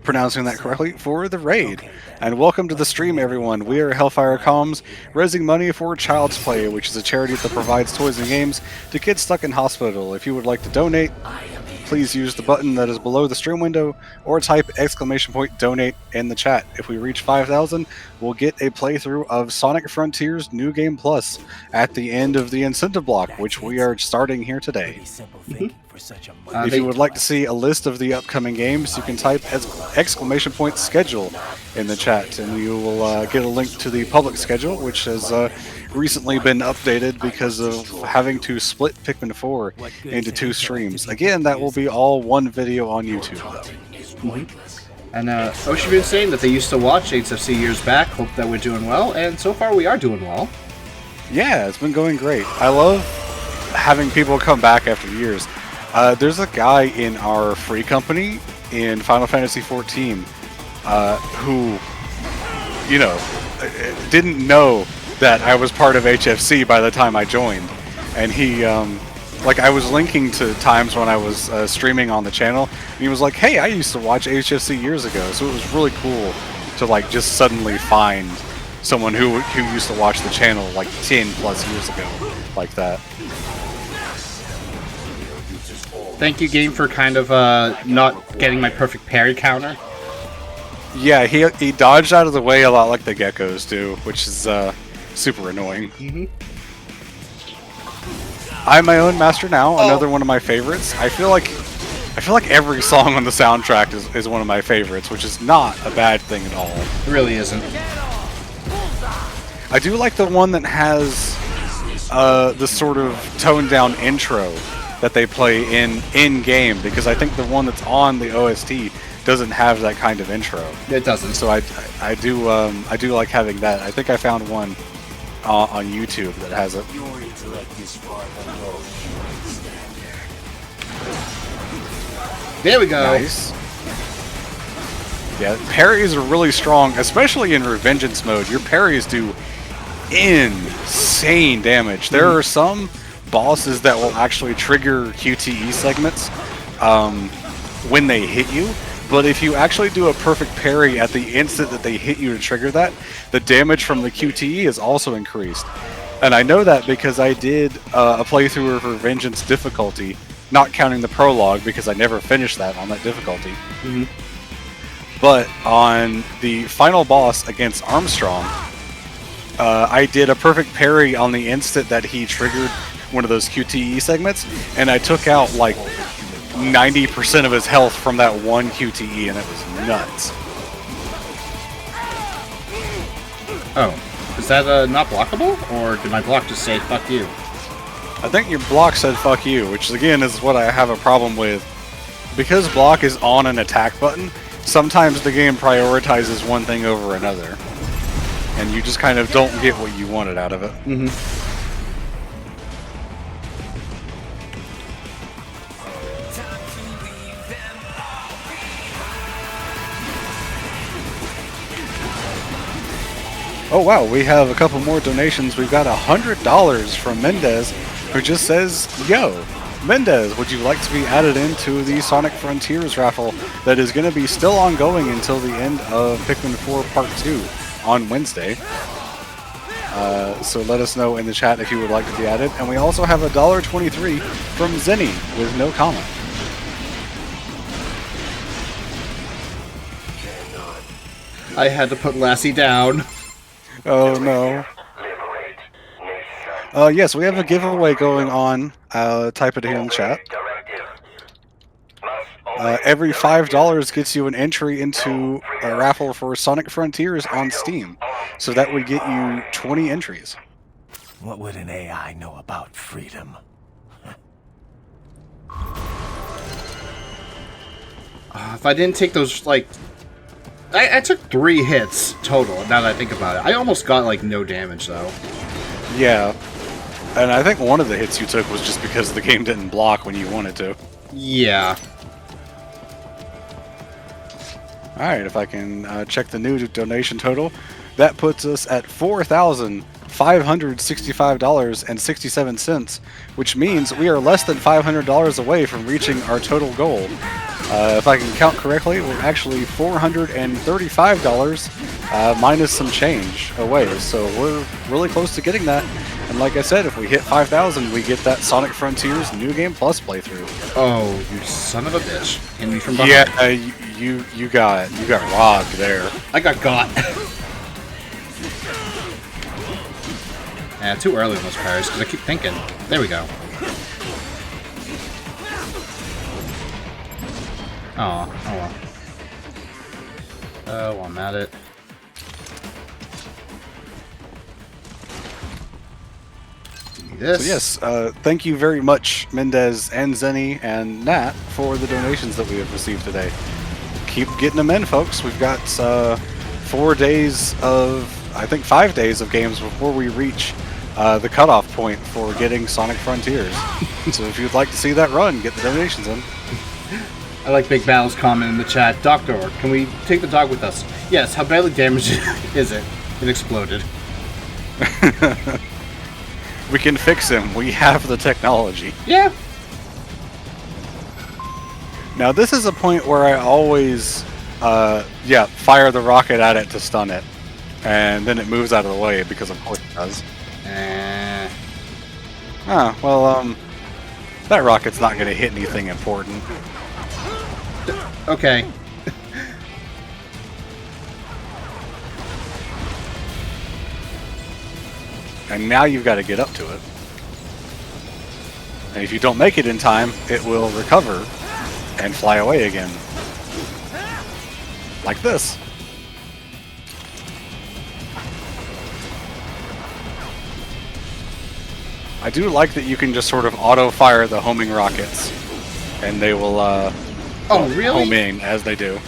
pronouncing that correctly, for the raid. And welcome to the stream, everyone. We are HellfireComms, raising money for Child's Play, which is a charity that provides toys and games to kids stuck in hospital. If you would like to donate, please use the button that is below the stream window or type !donate in the chat. If we reach 5,000, we'll get a playthrough of Sonic Frontiers New Game Plus at the end of the incentive block, which we are starting here today. If you would like to see a list of the upcoming games, you can type !schedule in the chat, and you will get a link to the public schedule, which has recently been updated because of having to split Pikmin 4 into 2 streams. Again, that will be all one video on YouTube, though. And Oshiman's saying that they used to watch HFC years back, hope that we're doing well, and so far we are doing well. Yeah, it's been going great. I love having people come back after years. There's a guy in our free company in Final Fantasy XIV who, you know, didn't know that I was part of HFC by the time I joined. And he, like, I was linking to times when I was streaming on the channel, and he was like, hey, I used to watch HFC years ago. So it was really cool to, like, just suddenly find someone who used to watch the channel, like, 10 plus years ago, like that. Thank you, game, for kind of not getting my perfect parry counter. Yeah, he dodged out of the way a lot like the geckos do, which is super annoying. I'm my own master now, another one of my favorites. I feel like every song on the soundtrack is one of my favorites, which is not a bad thing at all. It really isn't. I do like the one that has the sort of toned down intro that they play in game, because I think the one that's on the OST doesn't have that kind of intro. It doesn't. So I do like having that. I think I found one on YouTube that has it. There we go. Nice. Yeah, parries are really strong, especially in Revengeance mode. Your parries do insane damage. There are some bosses that will actually trigger QTE segments when they hit you, but if you actually do a perfect parry at the instant that they hit you to trigger that, the damage from the QTE is also increased. And I know that because I did a playthrough of Revengeance difficulty, not counting the prologue because I never finished that on that difficulty. But on the final boss against Armstrong, I did a perfect parry on the instant that he triggered one of those QTE segments, and I took out like 90% of his health from that one QTE, and it was nuts. Oh, is that not blockable, or did my block just say "fuck you"? I think your block said fuck you, which again is what I have a problem with. Because block is on an attack button, sometimes the game prioritizes one thing over another. And you just kind of don't get what you wanted out of it. Mm-hmm. Oh wow, we have a couple more donations. We've got $100 from Mendez, who just says, yo, Mendez, would you like to be added into the Sonic Frontiers raffle that is going to be still ongoing until the end of Pikmin 4 Part 2 on Wednesday? So let us know in the chat if you would like to be added. And we also have $1.23 from Zenny with no comment. I had to put Lassie down. Oh no. Yes, we have a giveaway going on. Type it here in the chat. Every $5 gets you an entry into a raffle for Sonic Frontiers on Steam. So that would get you 20 entries. What would an AI know about freedom? If I didn't take those, like... I took 3 hits total, now that I think about it. I almost got, like, no damage, though. Yeah. And I think one of the hits you took was just because the game didn't block when you wanted to. Yeah. Alright, if I can check the new donation total, that puts us at $4,565.67, which means we are less than $500 away from reaching our total goal. If I can count correctly, we're actually $435 minus some change away, so we're really close to getting that. And like I said, if we hit 5,000, we get that Sonic Frontiers New Game Plus playthrough. Oh, you son of a bitch! Hit me from behind. Yeah, you got robbed there. I got. Yeah, too early on those parries because I keep thinking. There we go. Oh well. Oh, I'm at it. This. So yes, thank you very much, Mendez and Zenny and Nat, for the donations that we have received today. Keep getting them in, folks. We've got 4 days of, I think 5 days of games before we reach the cutoff point for getting Sonic Frontiers. So if you'd like to see that run, get the donations in. I like Big Battle's comment in the chat. Doctor, can we take the dog with us? Yes, how badly damaged is it? It exploded. We can fix him. We have the technology. Yeah. Now this is a point where I always, fire the rocket at it to stun it. And then it moves out of the way, because of course it does. That rocket's not going to hit anything important. Okay. And now you've got to get up to it. And if you don't make it in time, it will recover and fly away again. Like this. I do like that you can just sort of auto-fire the homing rockets. And they will, oh, really? home in as they do.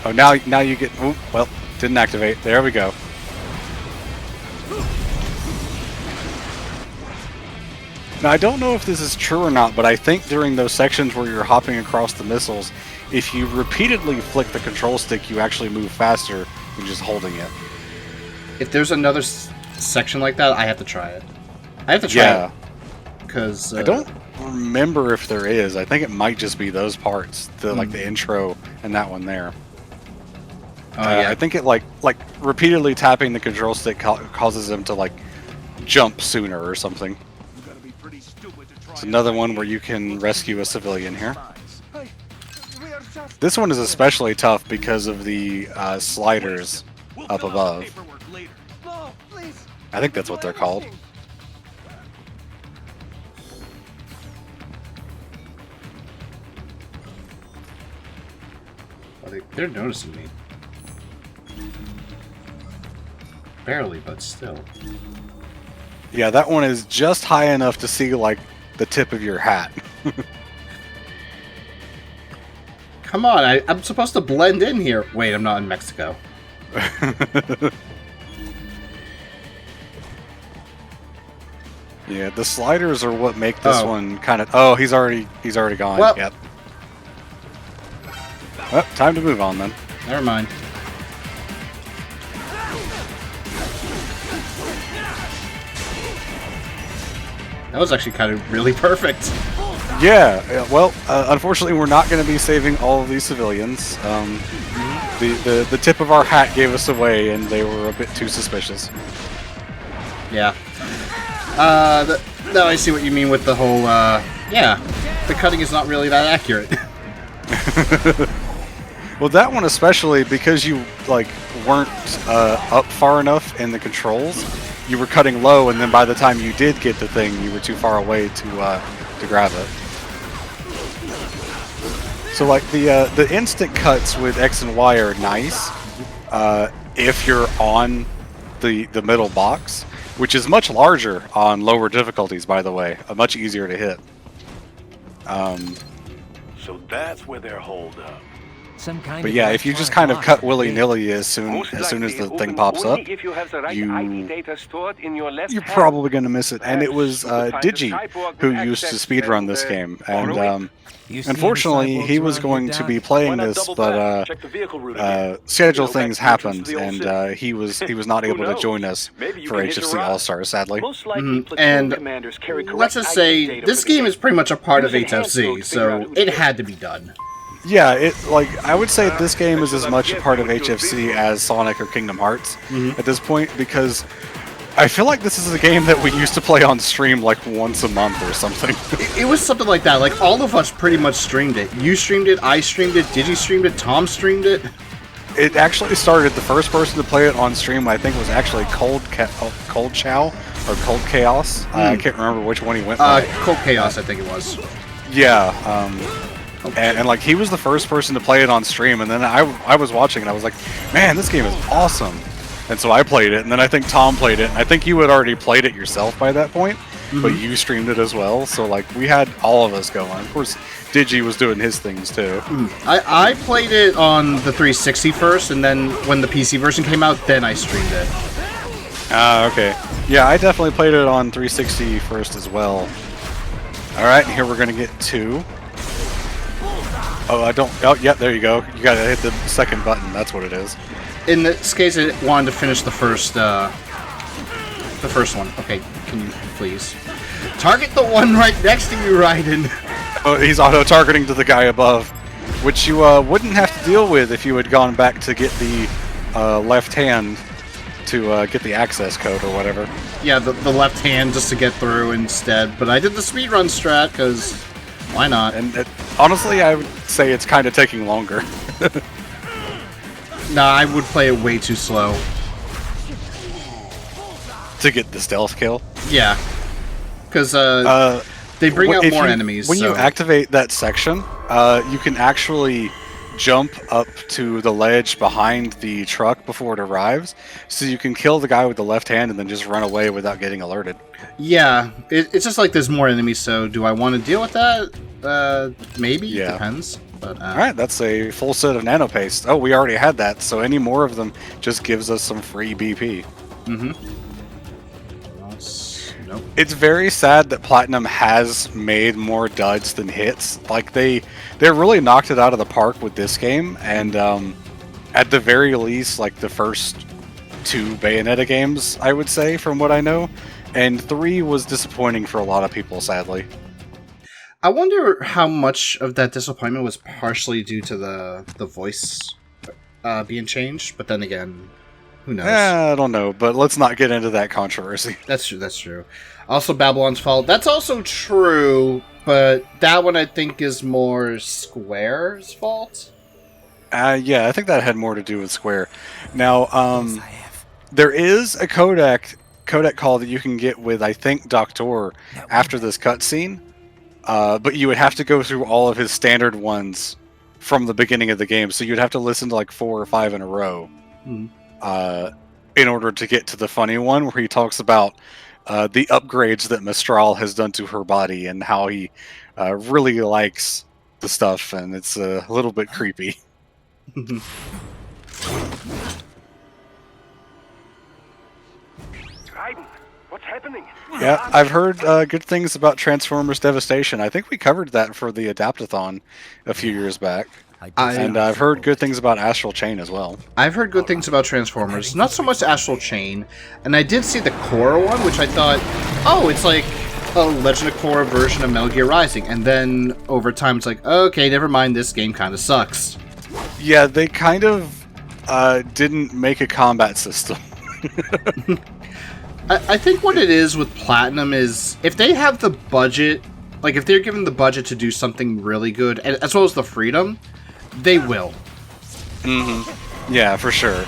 Oh, now you get... Ooh, well, didn't activate. There we go. Now, I don't know if this is true or not, but I think during those sections where you're hopping across the missiles, if you repeatedly flick the control stick, you actually move faster than just holding it. If there's another section like that, I have to try it. I have to try it. Because... I don't remember if there is. I think it might just be those parts. Like the intro and that one there. Oh, yeah. I think it like repeatedly tapping the control stick causes them to like jump sooner or something. It's another one where you can rescue a civilian here. This one is especially tough because of the sliders up above. I think that's what they're called. They're noticing me. Barely, but still. Yeah, that one is just high enough to see, like, the tip of your hat. Come on, I'm supposed to blend in here. Wait, I'm not in Mexico. Yeah, the sliders are what make this one kind of... Oh, he's already gone. Well, yep. Well, time to move on then. Never mind. That was actually kind of really perfect. Yeah, well, unfortunately, we're not going to be saving all of these civilians. The tip of our hat gave us away, and they were a bit too suspicious. Yeah. Now I see what you mean with the whole, yeah, the cutting is not really that accurate. Well, that one especially, because you, like, weren't up far enough in the controls, you were cutting low, and then by the time you did get the thing, you were too far away to grab it. So, like, the instant cuts with X and Y are nice if you're on the middle box, which is much larger on lower difficulties, by the way. Much easier to hit. So that's where they're holed up. Some kind But yeah, if you just kind of cut willy-nilly as soon as the thing pops up, you're probably going to miss it. And it was Digi who used to speedrun this game, and unfortunately he was going to be playing this, but schedule things happened, and he was not able to join us for HFC All-Stars, sadly. And let's just say this game is pretty much a part of HFC, so it had to be done. Yeah, I would say this game is as much a part of HFC as Sonic or Kingdom Hearts at this point, because I feel like this is a game that we used to play on stream like once a month or something. It was something like that. Like, all of us pretty much streamed it. You streamed it, I streamed it, Digi streamed it, Tom streamed it. It actually started, the first person to play it on stream, I think, was actually Cold Chow or Cold Chaos. I can't remember which one he went by. Cold Chaos, I think it was. Yeah, and like, he was the first person to play it on stream, and then I was watching, and I was like, man, this game is awesome. And so I played it, and then I think Tom played it, and I think you had already played it yourself by that point, but you streamed it as well, so like, we had all of us going. Of course, Digi was doing his things too. I played it on the 360 first, and then when the PC version came out, then I streamed it. Okay. Yeah, I definitely played it on 360 first as well. Alright, here we're gonna get 2. Oh, I don't... Oh, yeah, there you go. You gotta hit the second button. That's what it is. In this case, I wanted to finish the first one. Okay, can you please target the one right next to you, Raiden? Oh, he's auto-targeting to the guy above, which you wouldn't have to deal with if you had gone back to get the left hand to get the access code or whatever. Yeah, the left hand just to get through instead. But I did the speedrun strat, because why not? And honestly, I would say it's kind of taking longer. Nah, I would play it way too slow. To get the stealth kill? Yeah. Because they bring out more enemies. When you activate that section, you can actually jump up to the ledge behind the truck before it arrives, so you can kill the guy with the left hand and then just run away without getting alerted. Yeah, it's just like there's more enemies, so do I want to deal with that? Maybe, yeah. Depends. But, alright, that's a full set of nano paste. Oh, we already had that, so any more of them just gives us some free BP. Nope. It's very sad that Platinum has made more duds than hits. Like, they really knocked it out of the park with this game, and at the very least, like, the first 2 Bayonetta games, I would say, from what I know, and 3 was disappointing for a lot of people, sadly. I wonder how much of that disappointment was partially due to the voice being changed, but then again, who knows? I don't know, but let's not get into that controversy. That's true. Also, Babylon's Fall. That's also true, but that one I think is more Square's fault. Yeah, I think that had more to do with Square. Now, there is a codec call that you can get with, I think, Doctor after this cutscene. But you would have to go through all of his standard ones from the beginning of the game, so you'd have to listen to like 4 or 5 in a row in order to get to the funny one where he talks about the upgrades that Mistral has done to her body and how he really likes the stuff, and it's a little bit creepy. What's happening? Yeah, I've heard good things about Transformers Devastation. I think we covered that for the Adaptathon a few years back. And I've heard good things about Astral Chain as well. I've heard good things about Transformers, not so much Astral Chain, and I did see the Korra one, which I thought, oh, it's like a Legend of Korra version of Metal Gear Rising, and then over time it's like, okay, never mind, this game kind of sucks. Yeah, they kind of didn't make a combat system. I think what it is with Platinum is, if they have the budget, like if they're given the budget to do something really good, and as well as the freedom, they will. Mm-hmm. Yeah, for sure.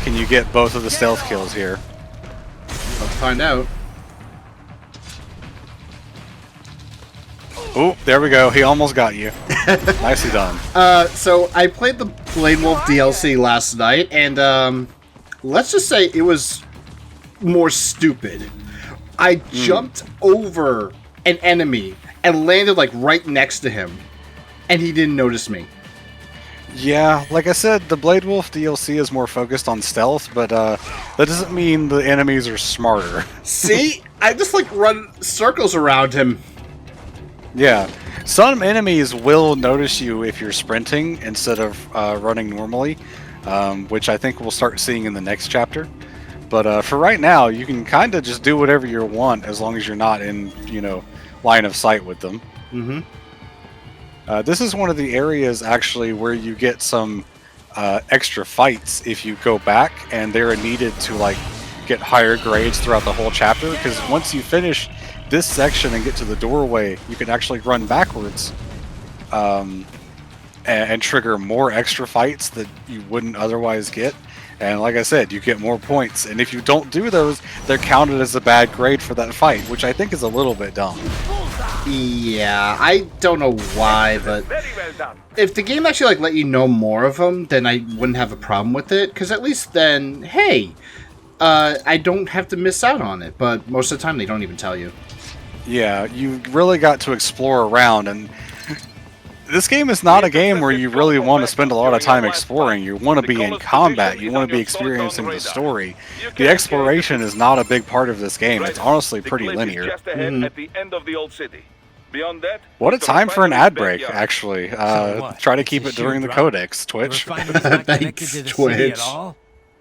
Can you get both of the stealth kills here? Let's find out. Oh, there we go. He almost got you. Nicely done. So I played the Blade Wolf DLC last night, and let's just say it was more stupid. I jumped over an enemy and landed like right next to him, and he didn't notice me. Yeah, like I said, the Blade Wolf DLC is more focused on stealth, but that doesn't mean the enemies are smarter. See? I just like run circles around him. Yeah. Some enemies will notice you if you're sprinting instead of running normally, which I think we'll start seeing in the next chapter. But for right now, you can kind of just do whatever you want as long as you're not in, line of sight with them. Mm-hmm. This is one of the areas, actually, where you get some extra fights if you go back, and they're needed to, get higher grades throughout the whole chapter, because once you finish this section and get to the doorway, you can actually run backwards and trigger more extra fights that you wouldn't otherwise get. And like I said, you get more points, and if you don't do those, they're counted as a bad grade for that fight, which I think is a little bit dumb. Yeah, I don't know why, but if the game actually let you know more of them, then I wouldn't have a problem with it, because at least then, hey, I don't have to miss out on it, but most of the time they don't even tell you. Yeah, you really got to explore around, and this game is not a game where you really want to spend a lot of time exploring. You want to be in combat. You want to be experiencing the story. The exploration is not a big part of this game. It's honestly pretty linear. What a time for an ad break, actually. Try to keep it during the codex, Twitch. Thanks, Twitch.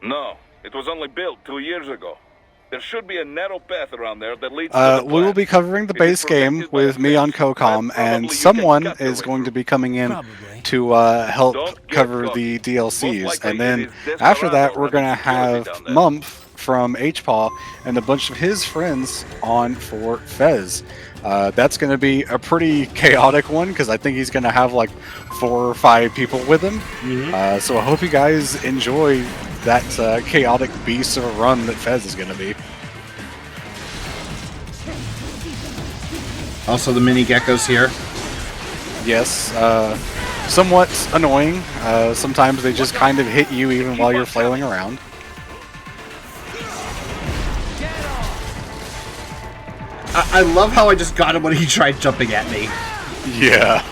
No, it was only built 2 years ago. There should be a narrow path around there that leads to we will be covering the base game with me on CoCom, and someone is going to be coming in to help cover the DLCs. And then after that, we're going to have Mump from HPaw and a bunch of his friends on for Fez. That's going to be a pretty chaotic one, because I think he's going to have 4 or 5 people with him. So I hope you guys enjoy that chaotic beast of a run that Fez is going to be. Also the mini geckos here. Yes, somewhat annoying. Sometimes they just kind of hit you even while you're flailing around. I love how I just got him when he tried jumping at me. Yeah.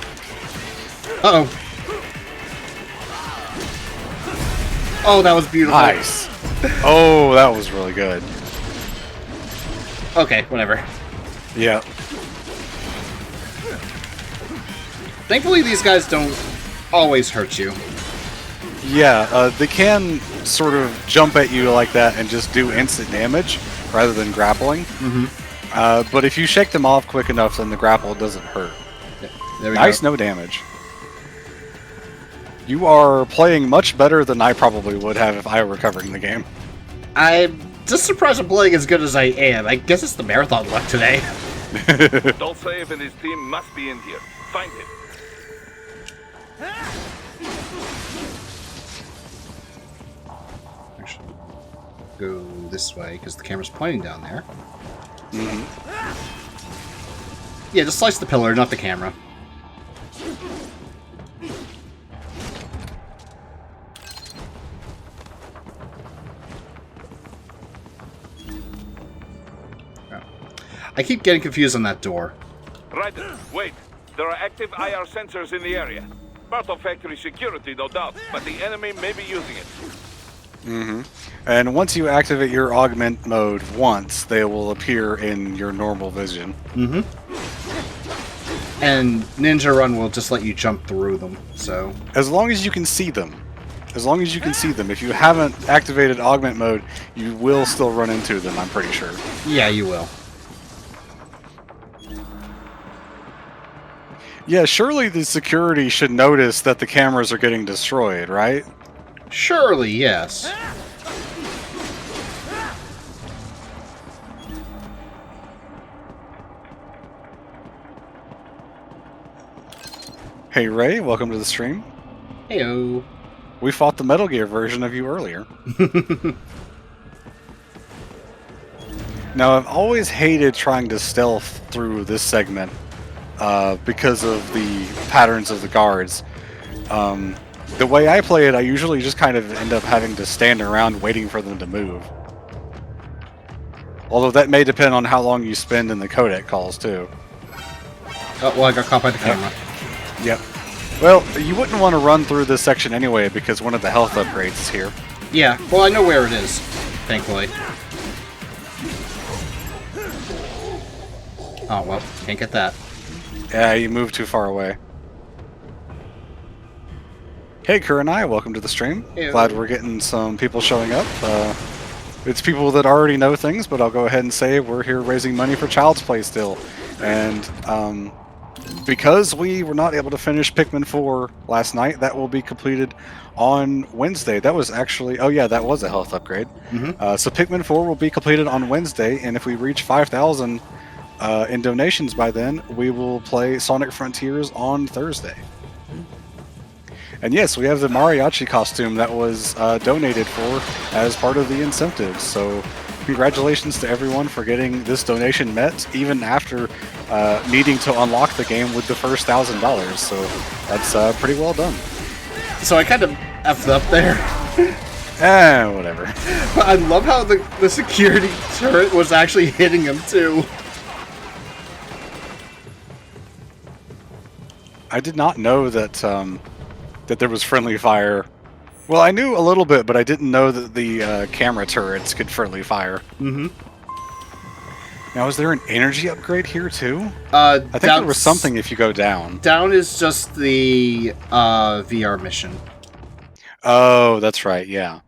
Uh-oh. Oh, that was beautiful. Nice. Oh, that was really good. Okay, whatever. Yeah. Thankfully, these guys don't always hurt you. Yeah, they can sort of jump at you like that and just do instant damage rather than grappling. But if you shake them off quick enough, then the grapple doesn't hurt. There we nice, go. no damage. You are playing much better than I probably would have if I were covering the game. I'm just surprised I'm playing as good as I am. I guess it's the marathon luck today. Dolcev and his team must be in here. Find him. Actually, go this way because the camera's pointing down there. Yeah, just slice the pillar, not the camera. I keep getting confused on that door. Right, wait. There are active IR sensors in the area. Part of factory security, no doubt, but the enemy may be using it. Mm-hmm. And once you activate your augment mode once, they will appear in your normal vision. Mm-hmm. And Ninja Run will just let you jump through them, so... As long as you can see them. As long as you can see them. If you haven't activated augment mode, you will still run into them, I'm pretty sure. Yeah, you will. Yeah, surely the security should notice that the cameras are getting destroyed, right? Surely, yes. Hey Ray, welcome to the stream. Heyo. We fought the Metal Gear version of you earlier. Now, I've always hated trying to stealth through this segment because of the patterns of the guards. The way I play it, I usually just kind of end up having to stand around waiting for them to move. Although that may depend on how long you spend in the codec calls, too. Oh, well, I got caught by the camera. Yep. Well, you wouldn't want to run through this section anyway because one of the health upgrades is here. Yeah, well, I know where it is, thankfully. Oh, well, can't get that. Yeah, you moved too far away. Hey, Kurenai, welcome to the stream. Hey. Glad we're getting some people showing up. It's people that already know things, but I'll go ahead and say we're here raising money for Child's Play still. And because we were not able to finish Pikmin 4 last night, that will be completed on Wednesday. That was actually... Oh yeah, that was a health upgrade. Mm-hmm. So Pikmin 4 will be completed on Wednesday, and if we reach 5,000 in donations by then, we will play Sonic Frontiers on Thursday. And yes, we have the mariachi costume that was donated for as part of the incentives. So congratulations to everyone for getting this donation met, even after needing to unlock the game with the first $1,000. So that's pretty well done. So I kind of effed up there. Whatever. But I love how the security turret was actually hitting him, too. I did not know that that there was friendly fire. Well, I knew a little bit, but I didn't know that the camera turrets could friendly fire. Mm-hmm. Now, is there an energy upgrade here, too? I think there was something if you go down. Down is just the VR mission. Oh, that's right, yeah.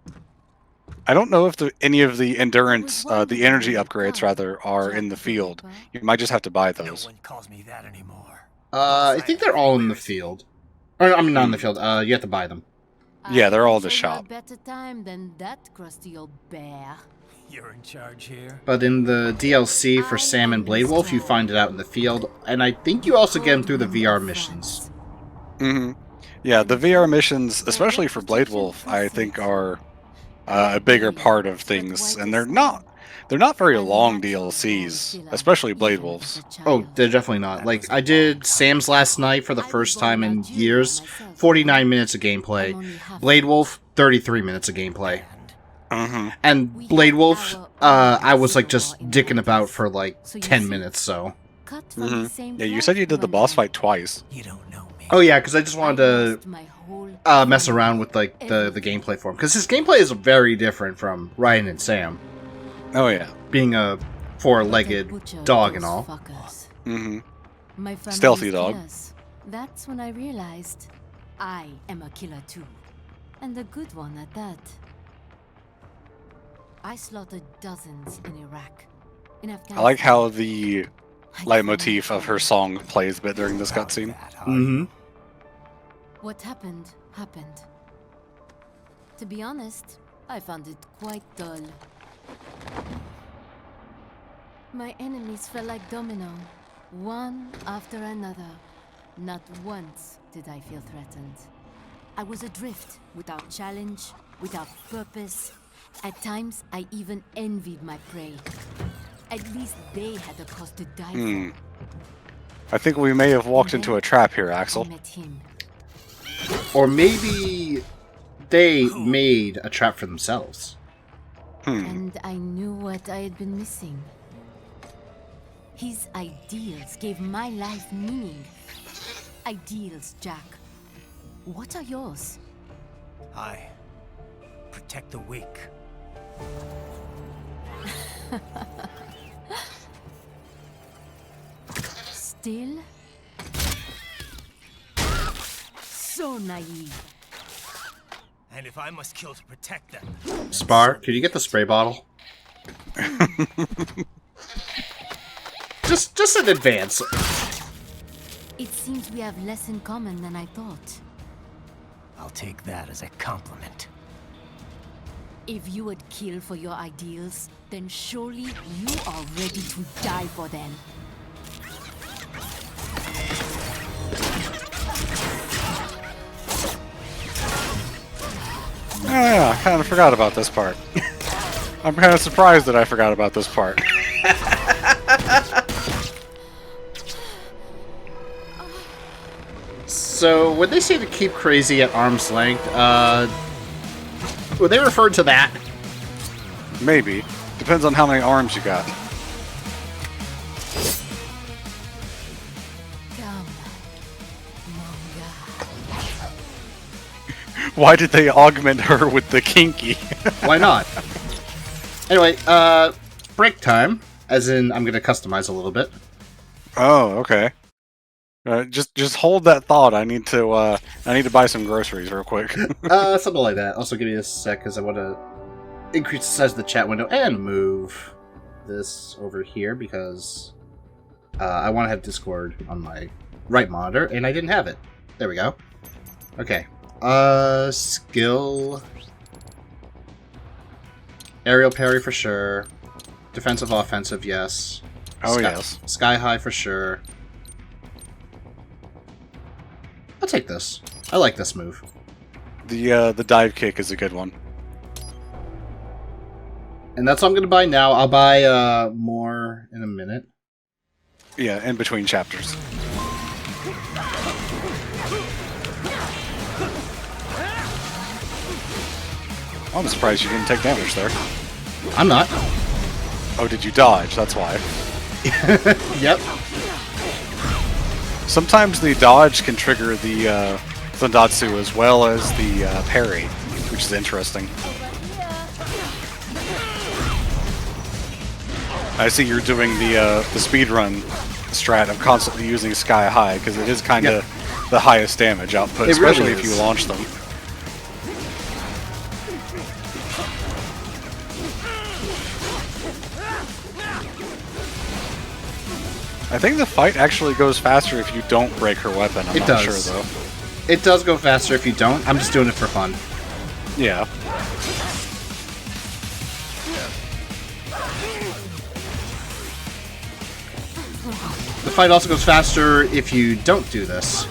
I don't know if any of the endurance, the energy upgrades, rather, are in the field. You might just have to buy those. No one calls me that anymore. I think they're all in the field. Or, I mean, not in the field. You have to buy them. Yeah, they're all in the shop. Better time than that crusty old bear. You're in charge here. But in the DLC for Sam and Blade Wolf, you find it out in the field, and I think you also get them through the VR missions. Mm-hmm. Yeah, the VR missions, especially for Blade Wolf, I think are a bigger part of things, and they're not very long DLCs, especially Blade Wolf's. Oh, they're definitely not. Like, I did Sam's last night for the first time in years, 49 minutes of gameplay. Blade Wolf, 33 minutes of gameplay. Mm-hmm. And Blade Wolf, I was like just dicking about for like 10 minutes, so. Mm-hmm. Yeah, you said you did the boss fight twice. You don't know me. Oh yeah, because I just wanted to mess around with like the gameplay for him. Because his gameplay is very different from Ryan and Sam. Oh yeah. Being a four-legged dog and all. Mm-hmm. Stealthy dog. That's when I realized I am a killer too. And a good one at that. I slaughtered dozens in Iraq. In Afghanistan. I like how the leitmotif of her song plays a bit during this cutscene. Mm-hmm. What happened, happened. To be honest, I found it quite dull. My enemies fell like domino, one after another. Not once did I feel threatened. I was adrift, without challenge, without purpose. At times, I even envied my prey. At least they had a cause to die for. I think we may have walked into a trap here, Axel. I met him. Or maybe they made a trap for themselves. And I knew what I had been missing. His ideals gave my life meaning. Ideals, Jack. What are yours? I protect the weak. Still? So naive. And if I must kill to protect them... Spar, could you get the spray bottle? just in advance. It seems we have less in common than I thought. I'll take that as a compliment. If you would kill for your ideals, then surely you are ready to die for them. Oh yeah, I kind of forgot about this part. I'm kind of surprised that I forgot about this part. So, when they say to keep crazy at arm's length, were they referred to that? Maybe. Depends on how many arms you got. Come, Why did they augment her with the kinky? Why not? Anyway, break time. As in, I'm gonna customize a little bit. Oh, okay. Just hold that thought. I need to buy some groceries real quick. Something like that. Also, give me a sec, because I want to increase the size of the chat window and move this over here, because I want to have Discord on my right monitor, and I didn't have it. There we go. Okay. Skill. Aerial parry for sure. Defensive, offensive, yes. Oh, yes. Sky high for sure. I'll take this. I like this move. The dive kick is a good one. And that's what I'm going to buy now. I'll buy more in a minute. Yeah, in between chapters. I'm surprised you didn't take damage there. I'm not. Oh, did you dodge? That's why. Yep. Sometimes the dodge can trigger the Zandatsu as well as the parry, which is interesting. I see you're doing the speedrun strat of constantly using Sky High, because it is kind of the highest damage output, especially if you launch them. I think the fight actually goes faster if you don't break her weapon. I'm not sure, though. It does go faster if you don't. I'm just doing it for fun. Yeah. The fight also goes faster if you don't do this.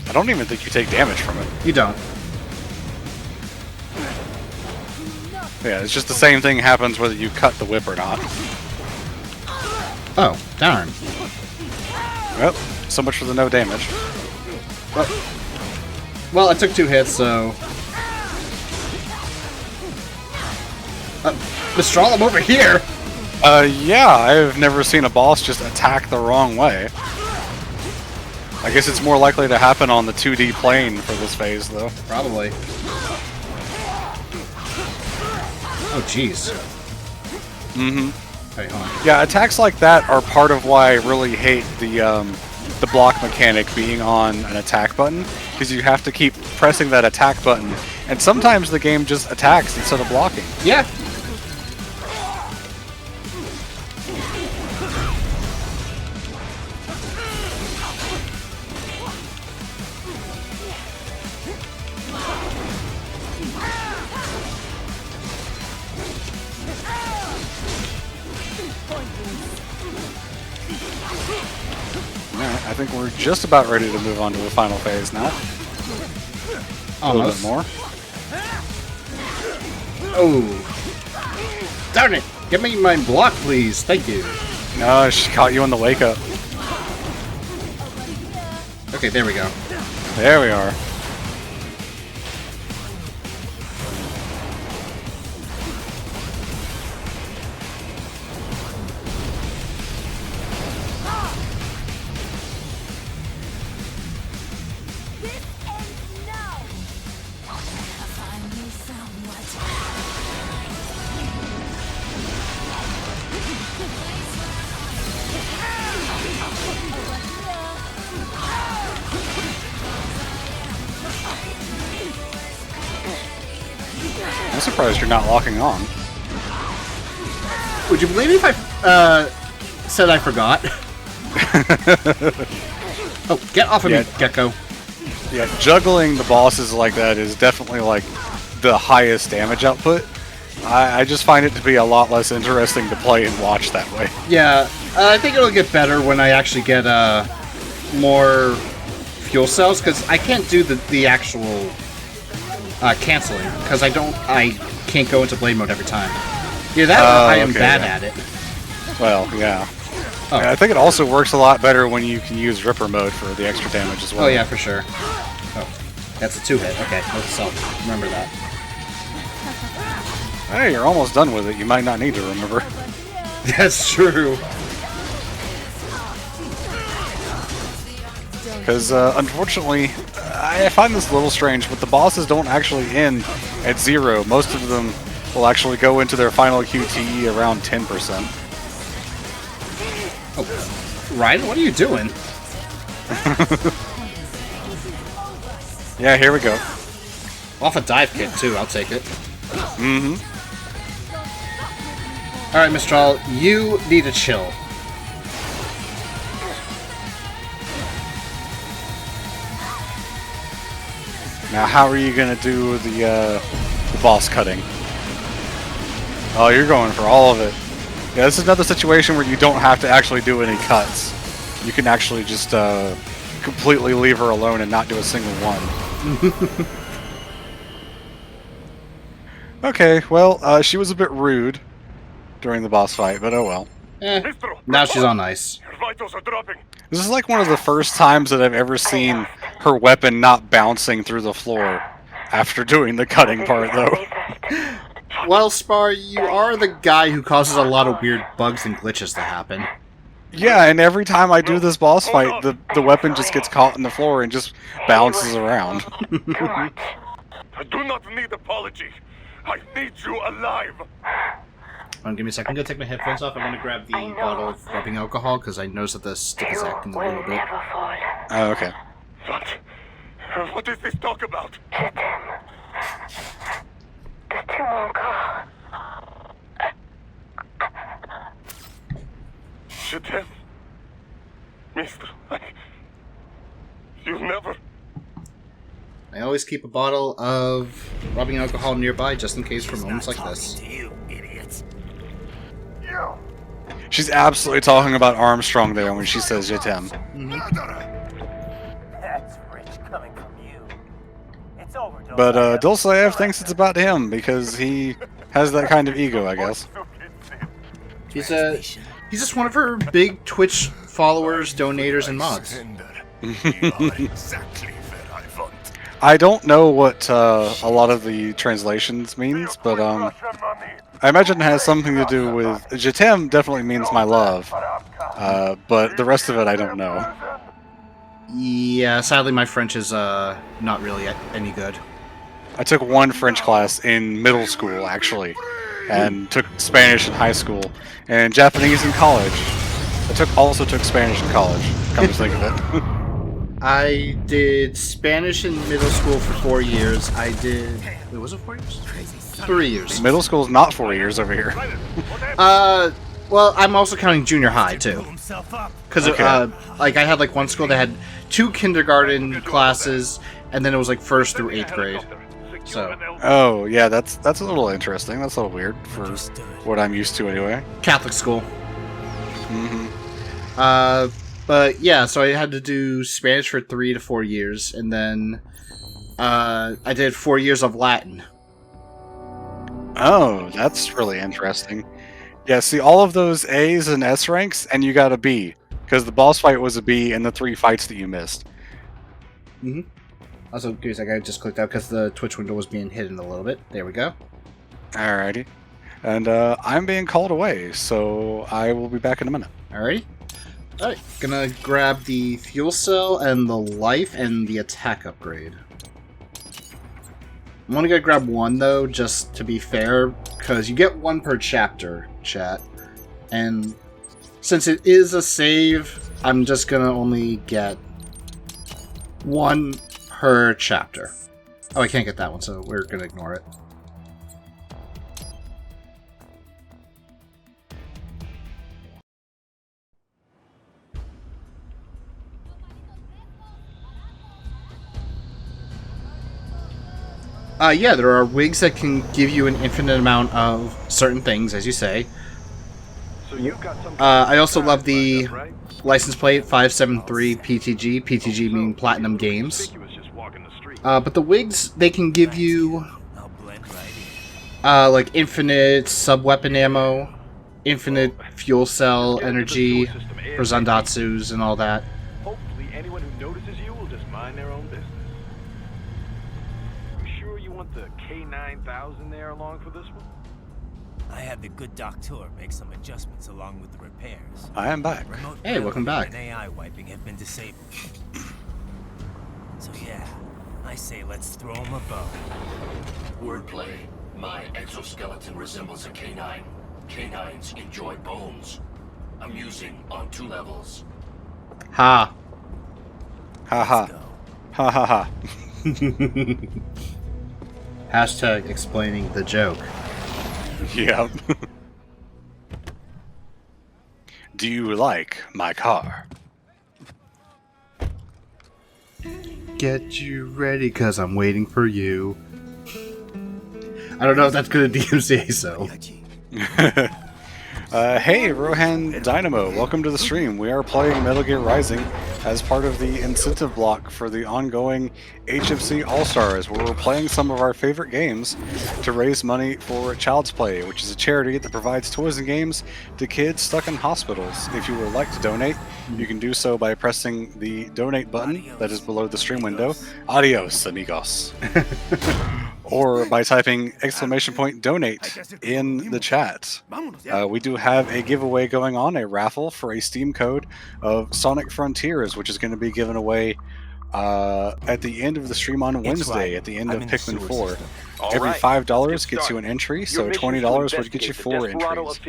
I don't even think you take damage from it. You don't. Yeah, it's just the same thing happens whether you cut the whip or not. Oh, darn. Well, so much for the no damage. Well, I took 2 hits, so... Mistral, I'm over here! Yeah, I've never seen a boss just attack the wrong way. I guess it's more likely to happen on the 2D plane for this phase, though. Probably. Oh, jeez. Mm-hmm. Hey, hold on. Yeah, attacks like that are part of why I really hate the block mechanic being on an attack button, because you have to keep pressing that attack button, and sometimes the game just attacks instead of blocking. Yeah. I think we're just about ready to move on to the final phase now. A little bit more. Oh. Darn it! Give me my block, please. Thank you. No, she caught you on the wake up. Okay, there we go. There we are. surprised you're not locking on. Would you believe me if I said I forgot? Oh, get off of me, Gecko. Yeah, juggling the bosses like that is definitely like the highest damage output. I just find it to be a lot less interesting to play and watch that way. Yeah, I think it'll get better when I actually get more fuel cells, because I can't do the actual canceling, because I can't go into blade mode every time. Yeah, that I am bad at it. Well, yeah. Oh. Yeah. I think it also works a lot better when you can use Ripper mode for the extra damage as well. Oh yeah, for sure. Oh, that's a 2-hit. Okay, I'll remember that. Hey, you're almost done with it. You might not need to remember. That's true. Because, unfortunately, I find this a little strange, but the bosses don't actually end at 0. Most of them will actually go into their final QTE around 10%. Oh, Ryan, what are you doing? Yeah, here we go. Off a dive kit, too. I'll take it. Mm-hmm. Alright, Mistral, you need to chill. Now, how are you going to do the boss cutting? Oh, you're going for all of it. Yeah, this is another situation where you don't have to actually do any cuts. You can actually just completely leave her alone and not do a single one. Okay, well, she was a bit rude during the boss fight, but oh well. Now she's on ice. This is like one of the first times that I've ever seen her weapon not bouncing through the floor after doing the cutting part, though. Well, Spar, you are the guy who causes a lot of weird bugs and glitches to happen. Yeah, and every time I do this boss fight, the weapon just gets caught in the floor and just bounces around. I do not need apology. I need you alive. Give me a second. I'm going to take my headphones off. I want to grab the bottle of rubbing alcohol, because I noticed that the stick is acting a little bit. Oh, okay. What is this talk about? Jetem? Mister, you never... I always keep a bottle of rubbing alcohol nearby, just in case for moments like this. She's absolutely talking about Armstrong there when she says Jetem. That's rich coming from you. It's over, But Dulceev thinks it's about him because he has that kind of ego, I guess. He's just one of her big Twitch followers, donators, and mods. I don't know what a lot of the translations means, but I imagine it has something to do with... Jetem definitely means my love, but the rest of it I don't know. Yeah, sadly my French is not really any good. I took one French class in middle school, actually, and took Spanish in high school, and Japanese in college. I also took Spanish in college, come to think of it. I did Spanish in middle school for 4 years. I did... Wait, was it 4 years? 3 years. Middle school's not 4 years over here. Well, I'm also counting junior high, too. Because, like, I had, like, one school that had 2 kindergarten classes, and then it was, like, 1st through 8th grade. So. Oh, yeah, that's a little interesting. That's a little weird for what I'm used to, anyway. Catholic school. Mm-hmm. But, yeah, so I had to do Spanish for 3 to 4 years, and then, I did 4 years of Latin. Oh, that's really interesting. Yeah, see, all of those A's and S ranks, and you got a B. Because the boss fight was a B in the 3 fights that you missed. Mm-hmm. Also, give me a second, I just clicked out because the Twitch window was being hidden a little bit. There we go. Alrighty. And I'm being called away, so I will be back in a minute. Alrighty. Alright, gonna grab the fuel cell and the life and the attack upgrade. I'm only gonna grab one, though, just to be fair, because you get 1 per chapter, chat. And since it is a save, I'm just gonna only get 1 per chapter. Oh, I can't get that one, so we're gonna ignore it. Yeah, there are wigs that can give you an infinite amount of certain things, as you say. I also love the license plate 573 PTG, PTG meaning Platinum Games. But the wigs, they can give you like infinite sub-weapon ammo, infinite fuel cell energy for Zandatsus and all that. Hopefully anyone who notices you will just mind their own business. You sure you want the K9000 there along for this one? I had the good doctor make some adjustments along with the repairs. I am back. Hey, welcome back. And AI wiping have been disabled. So yeah, I say let's throw him a bone. Wordplay. My exoskeleton resembles a canine. Canines enjoy bones. Amusing on 2 levels. Ha. Ha ha. Ha ha ha. Hashtag explaining the joke. Yep. Do you like my car? Get you ready, cause I'm waiting for you. I don't know if that's gonna DMCA so. Hey, Rohan Dynamo, welcome to the stream. We are playing Metal Gear Rising as part of the incentive block for the ongoing HFC All-Stars, where we're playing some of our favorite games to raise money for Child's Play, which is a charity that provides toys and games to kids stuck in hospitals. If you would like to donate, you can do so by pressing the donate button that is below the stream window. Adios, amigos. Or by typing !donate in the chat. We do have a giveaway going on, a raffle for a Steam code of Sonic Frontiers, which is going to be given away at the end of the stream on Wednesday, at the end of Pikmin 4. Every $5 gets you an entry, so $20 would get you 4 entries. To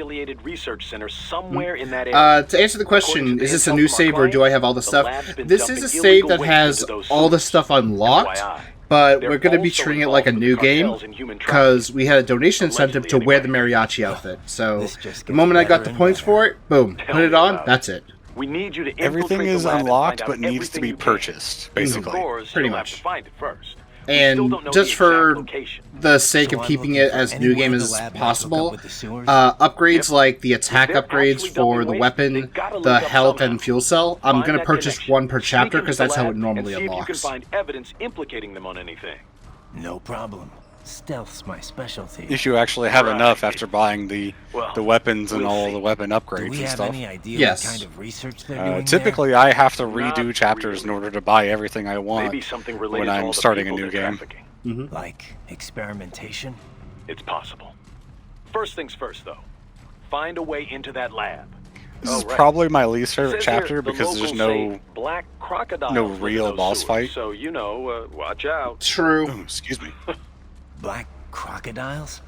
answer the question, is this a new save or do I have all the stuff? This is a save that has all the stuff unlocked. But we're going to be treating it like a new game, because we had a donation incentive to wear the mariachi outfit. So, the moment I got the points for it, boom, put it on, that's it. We need you to Everything is unlocked, but needs to be purchased, basically. Pretty much. And just for the sake of keeping it as new game as possible, upgrades like the attack upgrades for the weapon, the health, and fuel cell, I'm going to purchase 1 per chapter because that's how it normally unlocks. No problem. Stealth's my specialty. If you actually have enough after buying the weapons and all the weapon upgrades and stuff. Yes. What kind of research they're doing typically, there? I have to redo chapters in order to buy everything I want when I'm starting a new game. Like experimentation? It's possible. First things first, though. Find a way into that lab. This is probably my least favorite chapter because there's no real boss fight. So, you know, watch out. True. Oh, excuse me. Black crocodiles?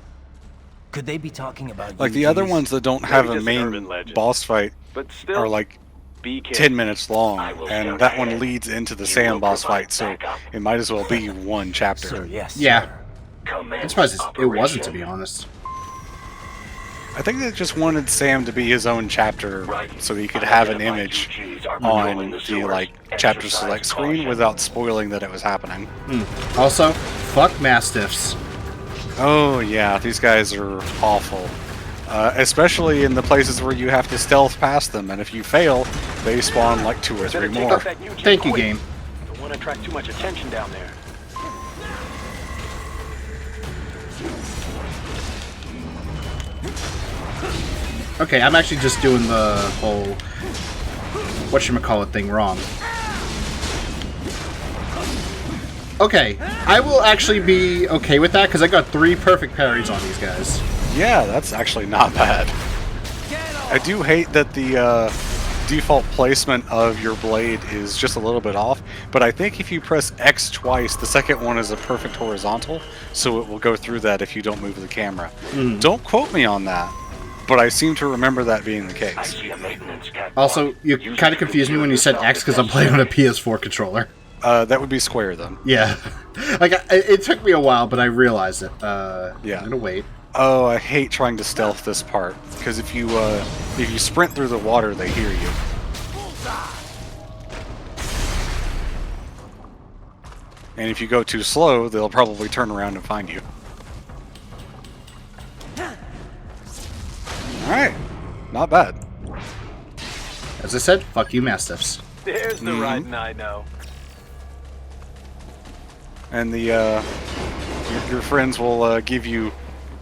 Could they be talking about like the other ones that don't have a main boss fight are like 10 minutes long, and that one leads into the Sam boss fight, so it might as well be 1 chapter. Sir, yes, yeah. I'm surprised it wasn't, to be honest. I think they just wanted Sam to be his own chapter so he could have an image on the chapter select screen without spoiling that it was happening. Also, fuck Mastiffs. Oh yeah, these guys are awful. Especially in the places where you have to stealth past them, and if you fail, they spawn like 2 or 3 more. Thank you, game. Don't want to attract too much attention down there. Okay, I'm actually just doing the whole whatchamacallit thing wrong. Okay, I will actually be okay with that because I got 3 perfect parries on these guys. Yeah, that's actually not bad. I do hate that the default placement of your blade is just a little bit off, but I think if you press X twice, the second one is a perfect horizontal, so it will go through that if you don't move the camera. Don't quote me on that, but I seem to remember that being the case. Also, you kind of confused me when you said X because I'm playing on a PS4 controller. That would be square then. Yeah. It took me a while, but I realized it. Yeah. I'm gonna wait. Oh, I hate trying to stealth this part, because if you sprint through the water, they hear you. And if you go too slow, they'll probably turn around and find you. Alright. Not bad. As I said, fuck you, Mastiffs. There's the riding I know. And the your friends will give you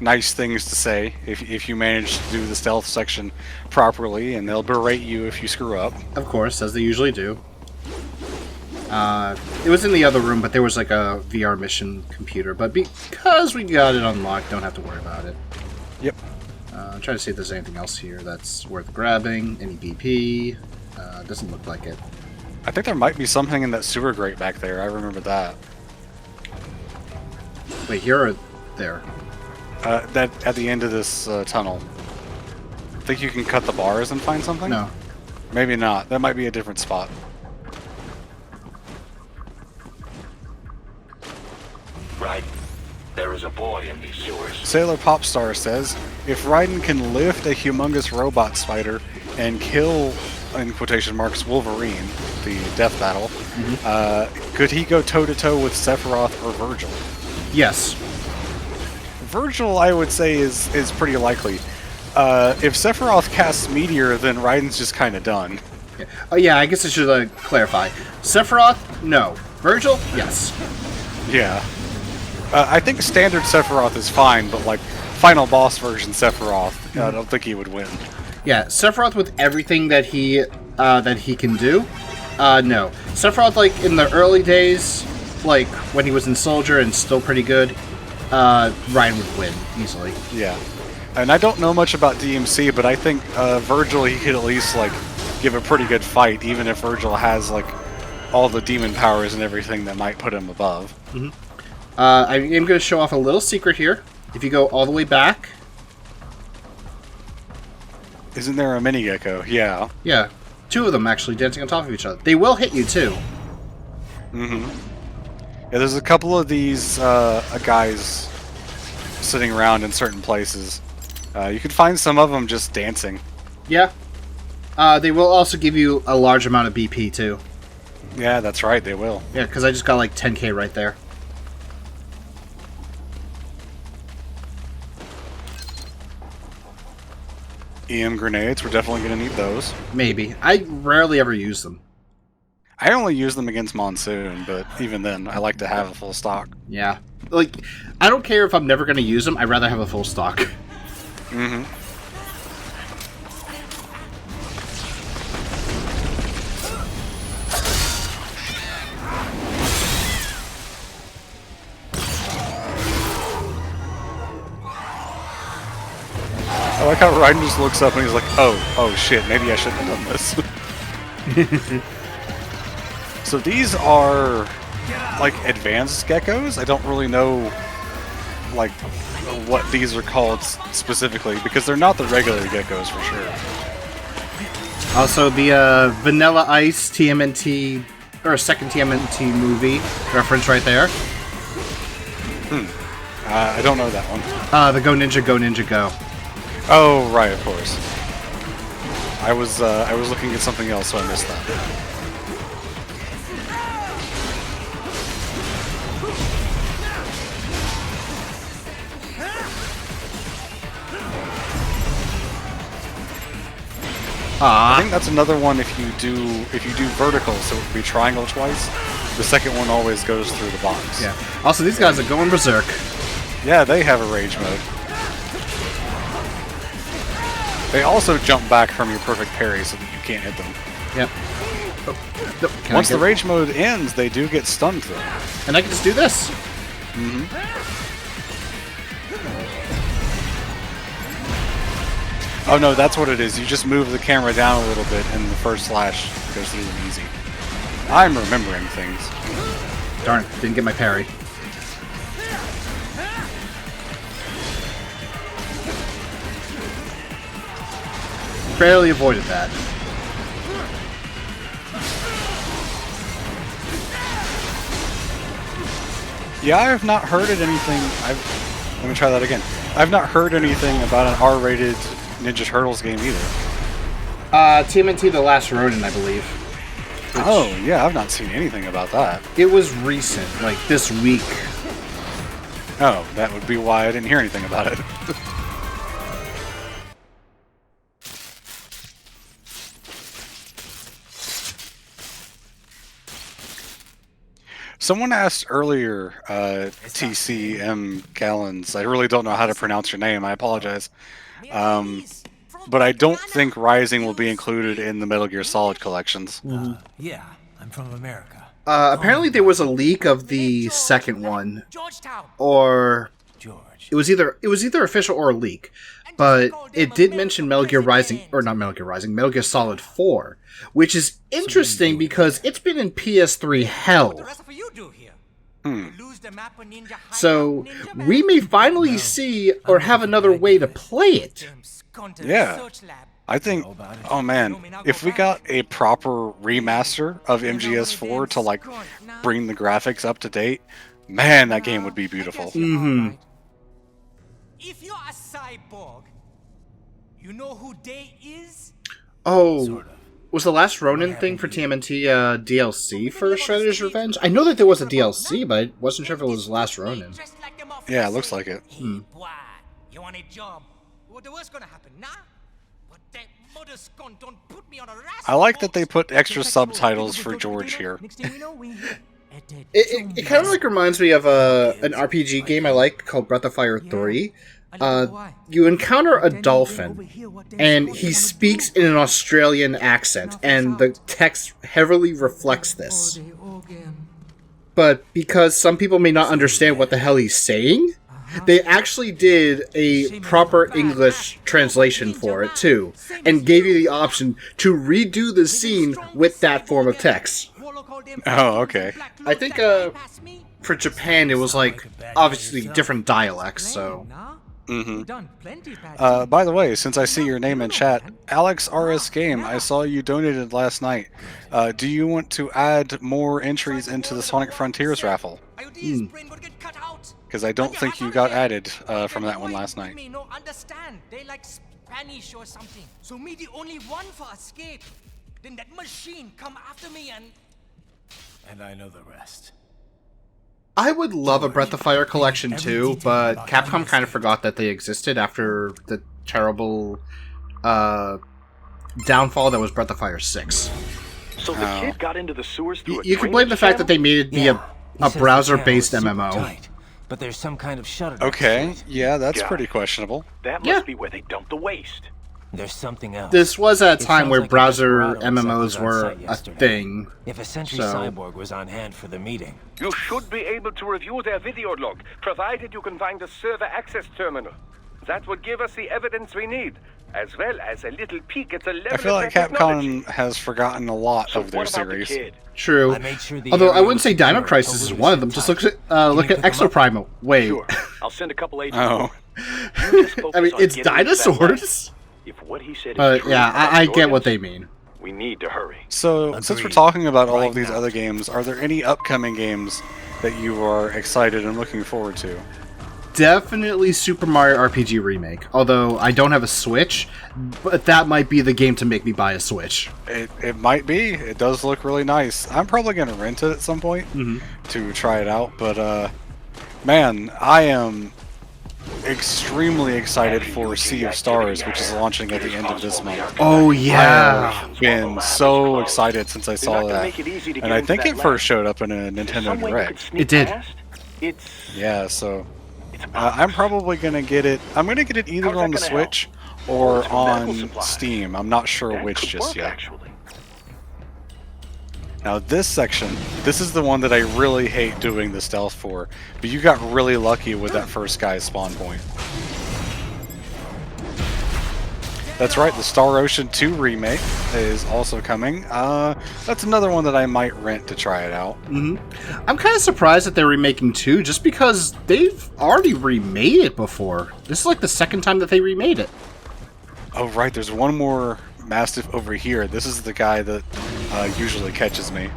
nice things to say if you manage to do the stealth section properly, and they'll berate you if you screw up. Of course, as they usually do. It was in the other room, but there was like a VR mission computer. But because we got it unlocked, don't have to worry about it. Yep. I'm trying to see if there's anything else here that's worth grabbing. Any BP? Doesn't look like it. I think there might be something in that sewer grate back there. I remember that. Wait, here or there? That at the end of this tunnel. Think you can cut the bars and find something? No. Maybe not. That might be a different spot. Right. There is a boy in these sewers. Sailor Popstar says, if Raiden can lift a humongous robot spider and kill, in quotation marks, Wolverine, the death battle, could he go toe-to-toe with Sephiroth or Virgil? Yes. Virgil, I would say, is pretty likely. If Sephiroth casts Meteor, then Raiden's just kind of done. Yeah. Oh yeah, I guess I should clarify. Sephiroth, no. Virgil, yes. Yeah. I think standard Sephiroth is fine, but like final boss version Sephiroth, I don't think he would win. Yeah, Sephiroth with everything that he can do, no. Sephiroth, like in the early days, like when he was in Soldier and still pretty good, Ryan would win easily. Yeah, and I don't know much about DMC, but I think Virgil, he could at least like give a pretty good fight, even if Virgil has like all the demon powers and everything that might put him above. I am going to show off a little secret here. If you go all the way back... Isn't there a mini gecko? Yeah. Yeah. Two of them actually dancing on top of each other. They will hit you too. Yeah, there's a couple of these guys sitting around in certain places. You can find some of them just dancing. Yeah. They will also give you a large amount of BP too. Yeah, that's right, they will. Yeah, because I just got like 10k right there. EM grenades, we're definitely going to need those. Maybe. I rarely ever use them. I only use them against Monsoon, but even then, I like to have a full stock. Yeah. Like, I don't care if I'm never going to use them, I'd rather have a full stock. I like how Raiden just looks up and he's like, oh shit, maybe I shouldn't have done this. So these are like advanced geckos. I don't really know like what these are called specifically because they're not the regular geckos for sure. Also, the Vanilla Ice TMNT, or a second TMNT movie reference right there. I don't know that one. The Go Ninja, Go Ninja, Go. Oh, right, of course. I was looking at something else, so I missed that. I think that's another one if you do vertical, so it would be triangle twice. The second one always goes through the box. Yeah. Also, these guys are going berserk. Yeah, they have a rage mode. They also jump back from your perfect parry so that you can't hit them. Yep. Oh, no, once the rage mode ends, they do get stunned though. And I can just do this. Oh no, that's what it is. You just move the camera down a little bit and the first slash goes through them easy. I'm remembering things. Darn it, didn't get my parry. Barely avoided that. Yeah, I have not heard of anything. Let me try that again. I've not heard anything about an R-rated Ninja Turtles game either. TMNT The Last Ronin, I believe. Oh, yeah, I've not seen anything about that. It was recent, like this week. Oh, that would be why I didn't hear anything about it. Someone asked earlier, TCM Gallons, I really don't know how to pronounce your name, I apologize. But I don't think Rising will be included in the Metal Gear Solid collections. Yeah, I'm from America. Apparently there was a leak of the second one, or it was either official or a leak, but it did mention Metal Gear Rising, or not Metal Gear Rising, Metal Gear Solid 4, which is interesting because it's been in PS3 hell. So we may finally see or have another way to play it. Yeah. I think, oh man, if we got a proper remaster of MGS4 to like bring the graphics up to date, man, that game would be beautiful. Mm-hmm. If you're a cyborg, you know who Day is? Oh, was the Last Ronin thing for TMNT DLC for Shredder's Revenge? I know that there was a DLC, but I wasn't sure if it was Last Ronin. Yeah, it looks like it. You want a job? What the worst gonna happen, nah? But that mother scum don't put me on a I like that they put extra subtitles for George here. It kind of like reminds me of an RPG game I like called Breath of Fire 3. You encounter a dolphin, and he speaks in an Australian accent, and the text heavily reflects this. But because some people may not understand what the hell he's saying, they actually did a proper English translation for it, too, and gave you the option to redo the scene with that form of text. Oh, okay. I think for Japan, it was like, obviously, different dialects, so... Mm-hmm. By the way, since I see your name in chat, Alex RS Game, I saw you donated last night. Do you want to add more entries into the Sonic Frontiers raffle? Because I don't think you got added from that one last night. Understand? They like Spanish or something. So me the only one for escape. Then that machine come after me and I know the rest. I would love a Breath of Fire collection too, but Capcom kind of forgot that they existed after the terrible downfall that was Breath of Fire 6. So the kid got into the sewers through You can blame the fact that they made it be a browser-based MMO. But there's some kind of shutter. Okay, yeah, that's pretty questionable. That must be where they dumped the waste. There's something else. This was at a time where browser MMOs were a thing. If a Sentry Cyborg was on hand for the meeting. You should be able to review their video log, provided you can find the server access terminal. That would give us the evidence we need, as well as a little peek at the level I feel like of their technology. Capcom has forgotten a lot of their series. True. Although I wouldn't say Dino Crisis is one of them. Just look at Exoprimal. Wait. Sure. I'll send a couple agents. Oh. I mean, it's dinosaurs. If what he said is But true, yeah, I get what they mean. We need to hurry. So, since we're talking about all of these other games, are there any upcoming games that you are excited and looking forward to? Definitely Super Mario RPG Remake. Although I don't have a Switch, but that might be the game to make me buy a Switch. It might be. It does look really nice. I'm probably going to rent it at some point to try it out. But, man, I am extremely excited for Sea of Stars, which is launching at the end of this month. Oh, yeah. I've been so excited since I saw that. And I think it first showed up in a Nintendo Direct. It did. Yeah, so... I'm probably going to get it... I'm going to get it either on the Switch or on Steam. I'm not sure which just yet. Now this section, this is the one that I really hate doing the stealth for, but you got really lucky with that first guy's spawn point. That's right, the Star Ocean 2 remake is also coming. That's another one that I might rent to try it out. I'm kind of surprised that they're remaking 2, just because they've already remade it before. This is like the second time that they remade it. Oh right, there's one more Mastiff over here. This is the guy that usually catches me.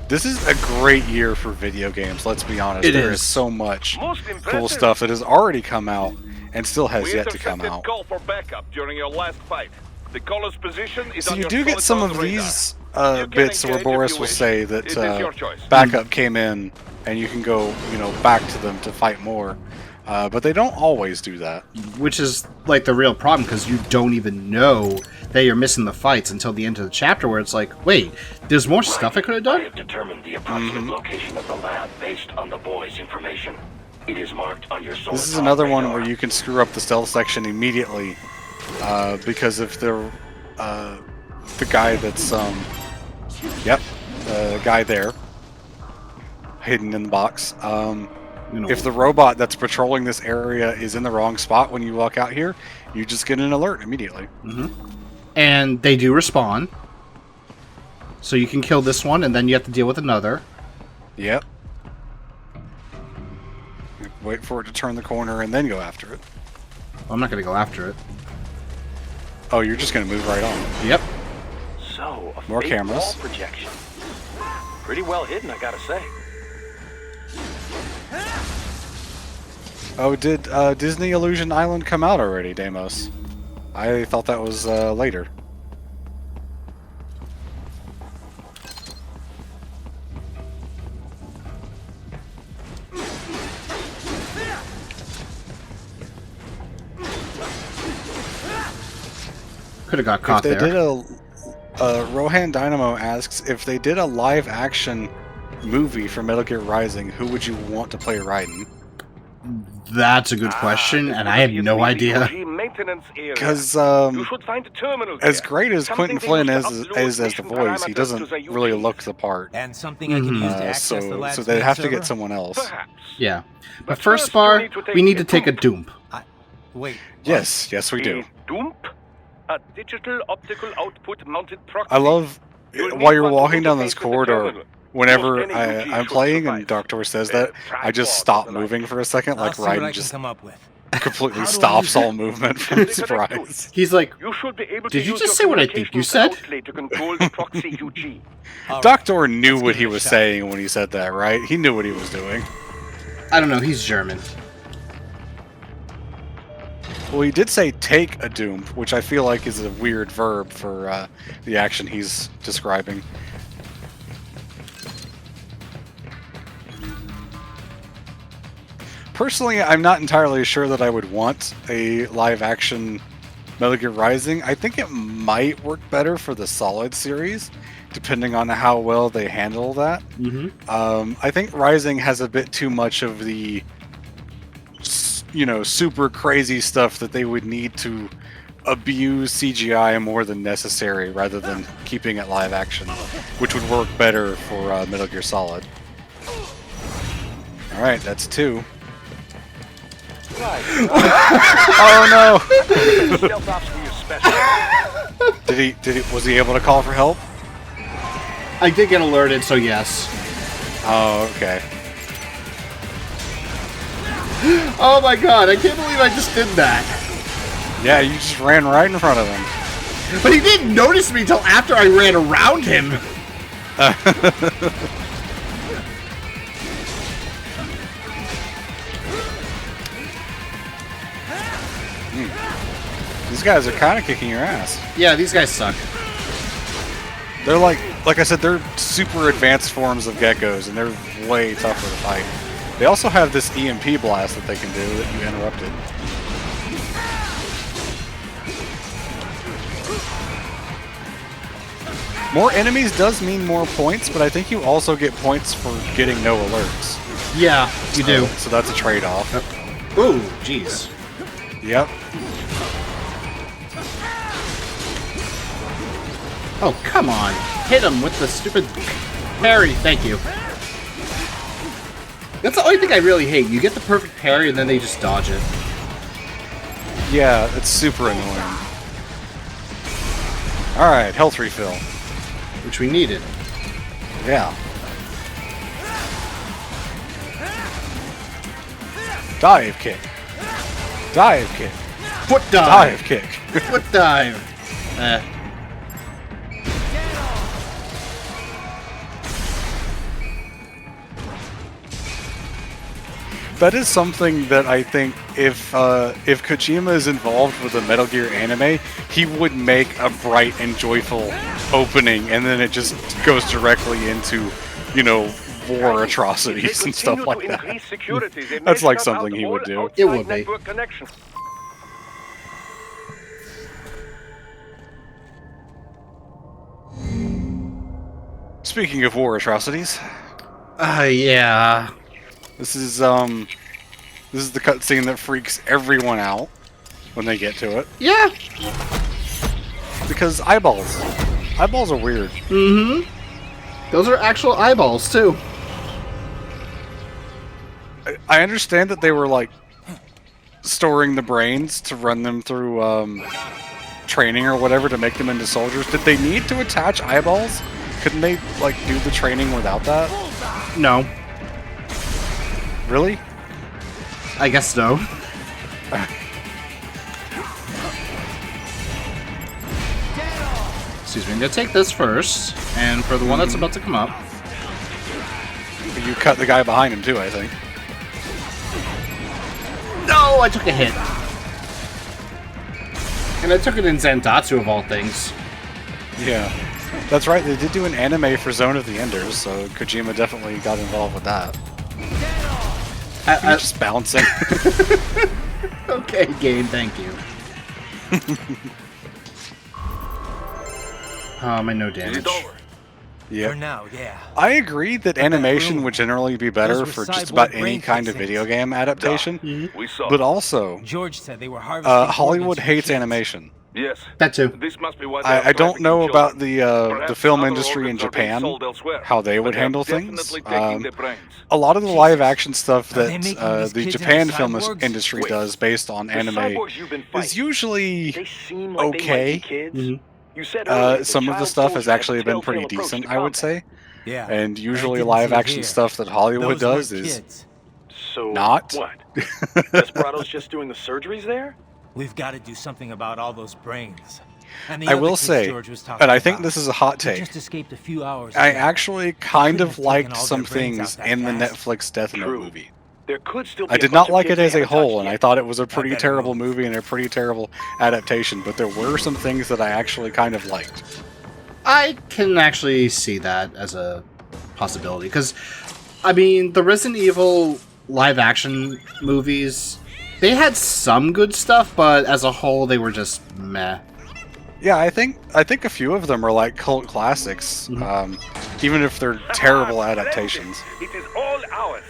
This is a great year for video games, let's be honest. There is so much cool stuff that has already come out and still has yet to come out. Call for backup during your last fight. The color's position is So on you your do get some solid of radar. these You can bits where engage if Boris you will wish. say It that is your choice. backup came in and you can go, back to them to fight more. But they don't always do that. Which is like the real problem, because you don't even know that you're missing the fights until the end of the chapter, where it's like, wait, there's more stuff I could have I done? have determined the approximate location of the lab based on the boy's information. It is marked on your solar This is another one radar. where you can screw up the stealth section immediately because if the guy that's the guy there hidden in the box. If the robot that's patrolling this area is in the wrong spot when you walk out here, you just get an alert immediately. And they do respawn. So you can kill this one, and then you have to deal with another. Yep. Wait for it to turn the corner and then go after it. I'm not going to go after it. Oh, you're just going to move right on. Yep. So, a More fake cameras. wall projection. Pretty well hidden, I gotta say. Oh, did Disney Illusion Island come out already, Deimos? I thought that was later. Could have got caught If they there. did Rohan Dynamo asks, if they did a live action movie for Metal Gear Rising, who would you want to play Raiden? That's a good question, and I have no idea. Because You should find a terminal as there. great as Something Quentin they Flynn use is to upload as the mission voice, he parameters doesn't to the really UG. look the part. And something I can use to access the So lab's they'd main have to server? get someone else. Yeah. But first, Spar, we need to take a dump. Wait. Yes, yes we do. Dump? A digital optical output mounted proxy. I love You'll while need you're one to walking down interface this with the corridor. terminal. Whenever Almost any UG I'm should playing and survive. Doctor says that, I just stop moving for a second, I'll like see what I Raiden can just come up with. completely How do I stops use all it? movement from surprise. He's like, You should be able did to you use just your say what I think you communications said? outlay to control the proxy UG. Doctor knew let's what give he it a was shot. saying when he said that, right? He knew what he was doing. I don't know, he's German. Well, he did say take a doom, which I feel like is a weird verb for the action he's describing. Personally, I'm not entirely sure that I would want a live-action Metal Gear Rising. I think it might work better for the Solid series, depending on how well they handle that. I think Rising has a bit too much of the, super crazy stuff that they would need to abuse CGI more than necessary, rather than keeping it live action, which would work better for Metal Gear Solid. All right, that's 2. Oh no! Stealth ops for your special. Was he able to call for help? I did get alerted, so yes. Oh, okay. Oh my god, I can't believe I just did that. Yeah, you just ran right in front of him. But he didn't notice me until after I ran around him. These guys are kind of kicking your ass. Yeah, these guys suck. They're like I said, they're super advanced forms of geckos, and they're way tougher to fight. They also have this EMP blast that they can do that you interrupted. More enemies does mean more points, but I think you also get points for getting no alerts. Yeah, you do. So that's a trade-off. Ooh, jeez. Yep. Oh, come on. Hit him with the stupid parry. Thank you. That's the only thing I really hate. You get the perfect parry and then they just dodge it. Yeah, it's super annoying. Alright, health refill. Which we needed. Yeah. Dive kick. Dive kick. Foot dive. Dive kick. Foot dive. that is something that I think if Kojima is involved with a Metal Gear anime, he would make a bright and joyful opening, and then it just goes directly into, you know, war atrocities and stuff like that. That's like something he would do. It would be. Speaking of war atrocities, yeah. this is the cutscene that freaks everyone out when they get to it. Yeah. Because eyeballs are weird. Mm-hmm. Those are actual eyeballs too. I understand that they were like storing the brains to run them through training or whatever to make them into soldiers. Did they need to attach eyeballs? Couldn't they like do the training without that? No. Really? I guess no. Excuse me, I'm gonna take this first, and for the one that's about to come up. You cut the guy behind him too, I think. No, I took a hit. And I took it in Zandatsu of all things. Yeah. That's right, they did do an anime for Zone of the Enders, so Kojima definitely got involved with that. You're just bouncing. Okay, game, thank you. I know damage. Yeah. For now, yeah. I agree that animation would generally be better for just about any kind of video game adaptation, but also George said they were harvesting Hollywood hates animation. Yes. That too. This must be why I don't know about the film industry in Japan, how they would handle things. A lot of the live action stuff that the Japan film industry does based on anime is usually okay. Some of the stuff has actually been pretty decent, I would say. Yeah. And usually live action stuff that Hollywood does is not. What? Desperado's just doing the surgeries there? We've got to do something about all those brains. And the I other will kids say, George was talking and I think about. this is a hot We take, just escaped a few hours I ago. actually kind of couldn't have taken liked all some their brains things out that in the fast. Netflix Death Note movie. There could still be I a did bunch not of like kids it as they a haven't whole, touched and I yet. thought it was a pretty better terrible move. movie and a pretty terrible adaptation, but there were some things that I actually kind of liked. I can actually see that as a possibility, because, I mean, the Resident Evil live-action movies, they had some good stuff, but as a whole, they were just meh. Yeah, I think a few of them are like cult classics, even if they're terrible adaptations. It is all ours.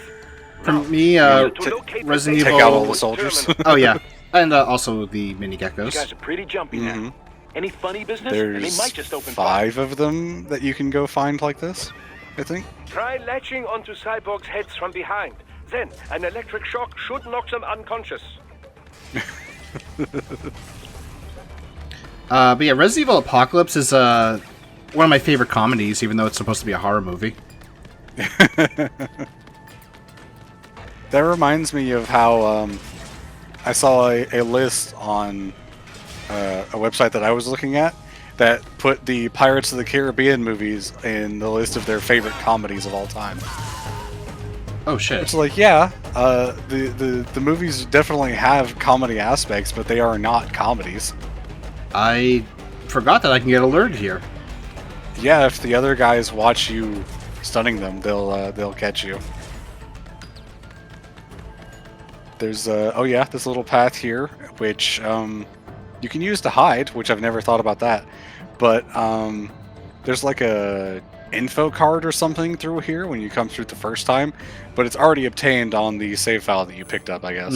For me, Resident Evil... Take out all the soldiers. Oh, yeah. And also the mini You geckos. guys are pretty jumpy now. Any funny business? And they There's might just open fire. 5 of them that you can go find like this, I think. Try latching onto cyborgs' heads from behind. Then, an electric shock should knock them unconscious. But yeah, Resident Evil Apocalypse is one of my favorite comedies, even though it's supposed to be a horror movie. That reminds me of how I saw a list on a website that I was looking at that put the Pirates of the Caribbean movies in the list of their favorite comedies of all time. Oh shit. It's like, yeah, the movies definitely have comedy aspects, but they are not comedies. I forgot that I can get alerted here. Yeah, if the other guys watch you stunning them, they'll catch you. There's oh yeah, this little path here, which you can use to hide, which I've never thought about that. But there's like a info card or something through here when you come through the first time, but it's already obtained on the save file that you picked up, I guess.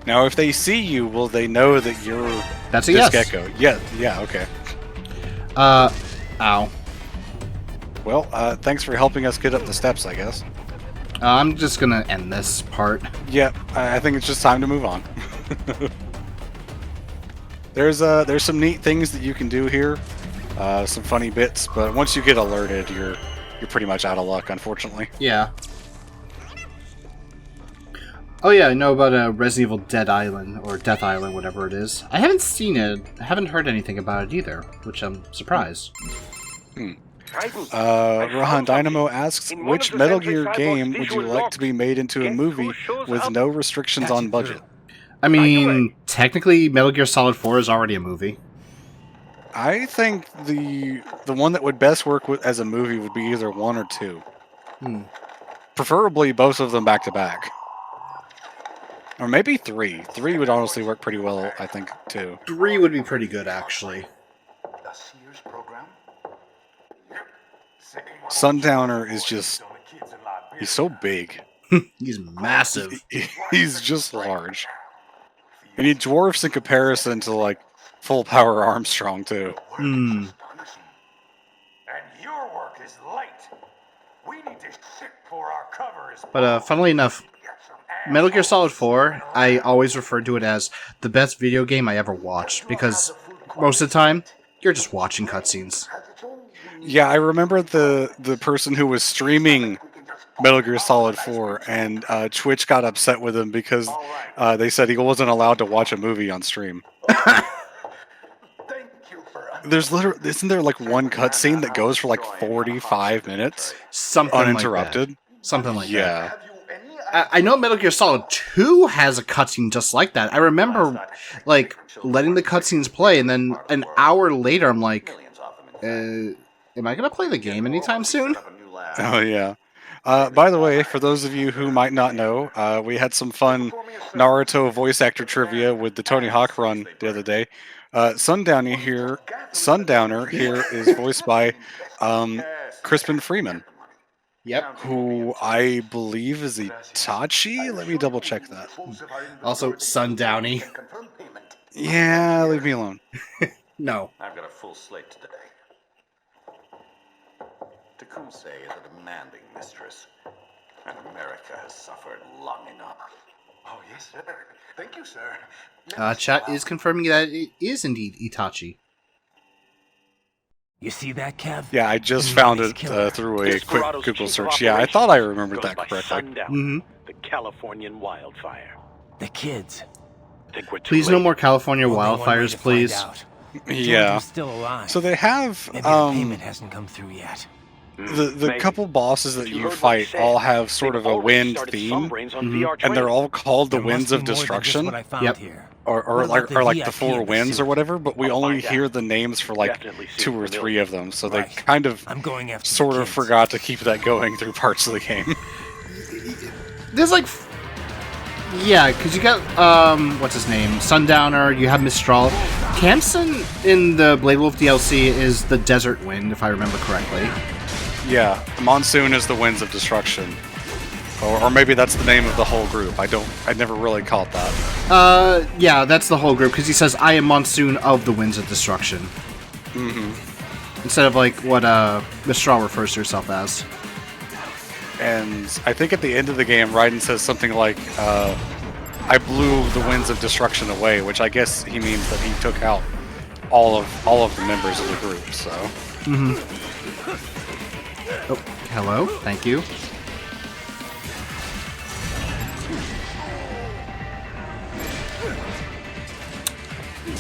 Now, if they see you, will they know that you're That's a this yes. gecko? Yeah, okay. Ow. Well, thanks for helping us get up the steps, I guess. I'm just gonna end this part. Yep, I think it's just time to move on. There's some neat things that you can do here, some funny bits, but once you get alerted, you're pretty much out of luck, unfortunately. Yeah. Oh yeah, I know about Resident Evil Dead Island, or Death Island, whatever it is. I haven't seen it. I haven't heard anything about it either, which I'm surprised. Rohan Dynamo asks, which Metal Gear game would you like to be made into a movie with no restrictions on budget? I mean, technically, Metal Gear Solid 4 is already a movie. I think the one that would best work as a movie would be either 1 or 2. Preferably both of them back to back. Or maybe 3. 3 would honestly work pretty well, I think, too. 3 would be pretty good, actually. Sundowner is just... He's so big. He's massive. He's just large. And he dwarfs in comparison to, like, full power Armstrong, too. And your work is late. We need to sit for our cover. But funnily enough, Metal Gear Solid 4, I always referred to it as the best video game I ever watched, because most of the time, you're just watching cutscenes. Yeah, I remember the person who was streaming Metal Gear Solid 4, and Twitch got upset with him because they said he wasn't allowed to watch a movie on stream. There's literally, isn't there like one cutscene that goes for like 45 minutes? Something uninterrupted? Like that. Something like that. I know Metal Gear Solid 2 has a cutscene just like that. I remember, like, letting the cutscenes play, and then an hour later, I'm like, am I going to play the game anytime soon? Oh, yeah. By the way, for those of you who might not know, we had some fun Naruto voice actor trivia with the Tony Hawk run the other day. Sundowner here is voiced by Crispin Freeman. Yep. Who I believe is Itachi? Let me double check that. Also, Sundowny. Yeah, leave me alone. No. I've got a full slate today. Tecumseh is a demanding mistress, and America has suffered long enough. Oh, yes, sir. Thank you, sir. Chat is confirming that it is indeed Itachi. You see that, Kev? Yeah, I just found it through a quick Google search. Yeah, I thought I remembered that correctly. The Californian wildfire. The kids. Please no more California wildfires, please. Yeah. Still alive. So they have Maybe the payment hasn't come through yet. The couple bosses that you fight all have sort of a wind theme, and they're all called the Winds of Destruction. Yep. Or like the Four Winds or whatever, but we only hear the names for like 2 or 3 of them, so they kind of sort of forgot to keep that going through parts of the game. There's like... Yeah, because you got, what's his name? Sundowner, you have Mistral. Kamsen in the Blade Wolf DLC is the Desert Wind, if I remember correctly. Yeah, Monsoon is the Winds of Destruction. Or maybe that's the name of the whole group. I never really caught that. Yeah, that's the whole group, because he says, I am Monsoon of the Winds of Destruction. Instead of, like, what, Mistral refers to herself as. And I think at the end of the game, Raiden says something like, I blew the Winds of Destruction away, which I guess he means that he took out all of the members of the group, so... Oh, hello, thank you.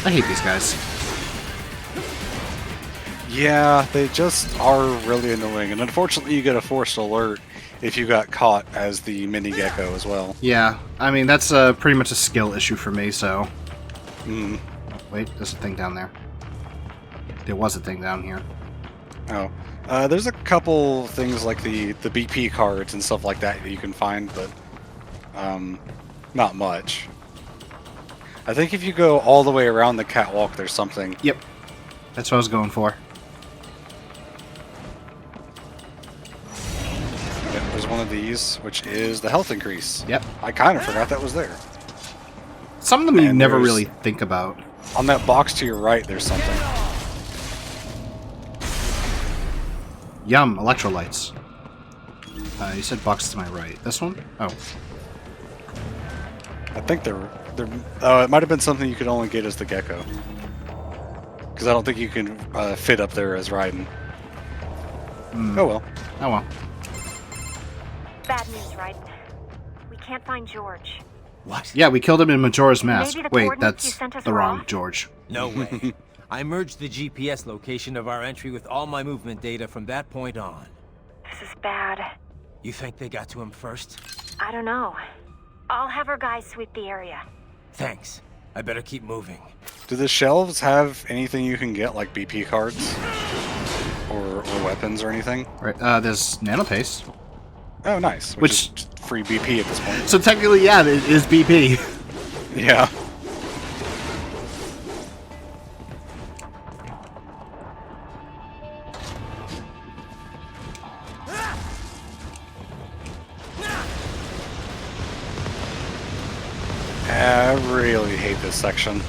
I hate these guys. Yeah, they just are really annoying, and unfortunately you get a forced alert if you got caught as the mini gecko as well. Yeah, I mean, that's pretty much a skill issue for me, so... Wait, there's a thing down there. There was a thing down here. Oh. There's a couple things like the BP cards and stuff like that you can find, but not much. I think if you go all the way around the catwalk, there's something. Yep. That's what I was going for. Yep, there's one of these, which is the health increase. Yep. I kind of forgot that was there. Some of them you never really think about. On that box to your right, there's something. Yum, electrolytes. You said box to my right. This one? Oh. I think they're it might have been something you could only get as the gecko. Because I don't think you can fit up there as Raiden. Oh well. Oh well. Bad news, Raiden. We can't find George. What? Yeah, we killed him in Majora's Mask. Maybe the Wait, coordinates you that's sent us the are wrong off? George. No way. I merged the GPS location of our entry with all my movement data from that point on. This is bad. You think they got to him first? I don't know. I'll have our guys sweep the area. Thanks. I better keep moving. Do the shelves have anything you can get, like BP cards? Or weapons or anything? Right, there's nanopaste. Oh, nice. Which is free BP at this point. So technically, yeah, it is BP. Yeah. I really hate this section.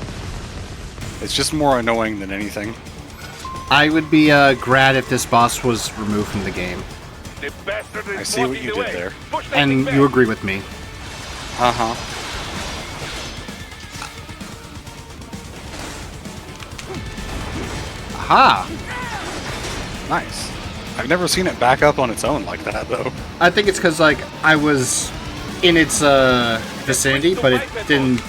It's just more annoying than anything. I would be glad if this boss was removed from the game. I see what you did there. And you agree with me. Uh-huh. Aha! Nice. I've never seen it back up on its own like that, though. I think it's because, like, I was in its vicinity, but it didn't...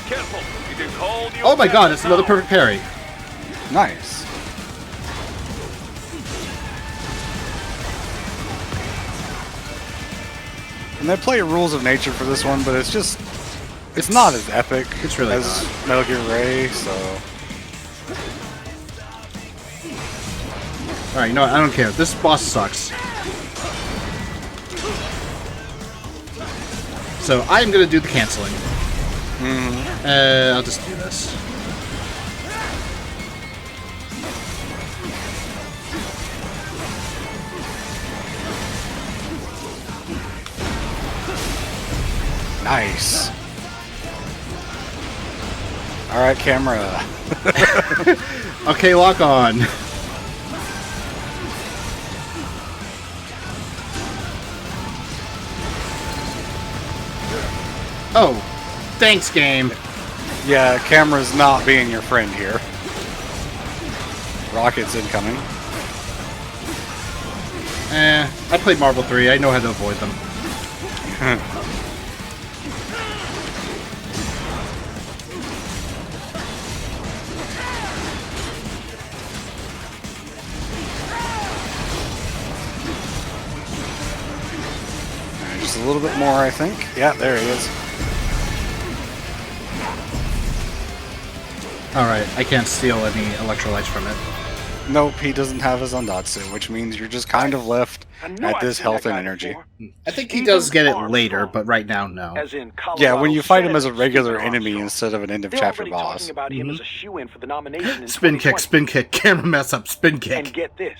Oh my god, it's another perfect parry. Nice. And they play Rules of Nature for this one, but it's just... It's not as epic it's really as not. Metal Gear Ray, so... Alright, you know what? I don't care. This boss sucks. So, I'm gonna do the canceling. I'll just do this. Nice. Alright, camera. Okay, lock on. Oh, thanks, game. Yeah, camera's not being your friend here. Rockets incoming. I played Marvel 3. I know how to avoid them. Just a little bit more, I think. Yeah, there he is. Alright, I can't steal any electrolytes from it. Nope, he doesn't have his Ondatsu, which means you're just kind of left at this health and energy. I think he does get it later, but right now, no. Yeah, when you fight him as a regular enemy instead of an end-of-chapter boss. Spin kick, camera mess up, spin kick. And get this.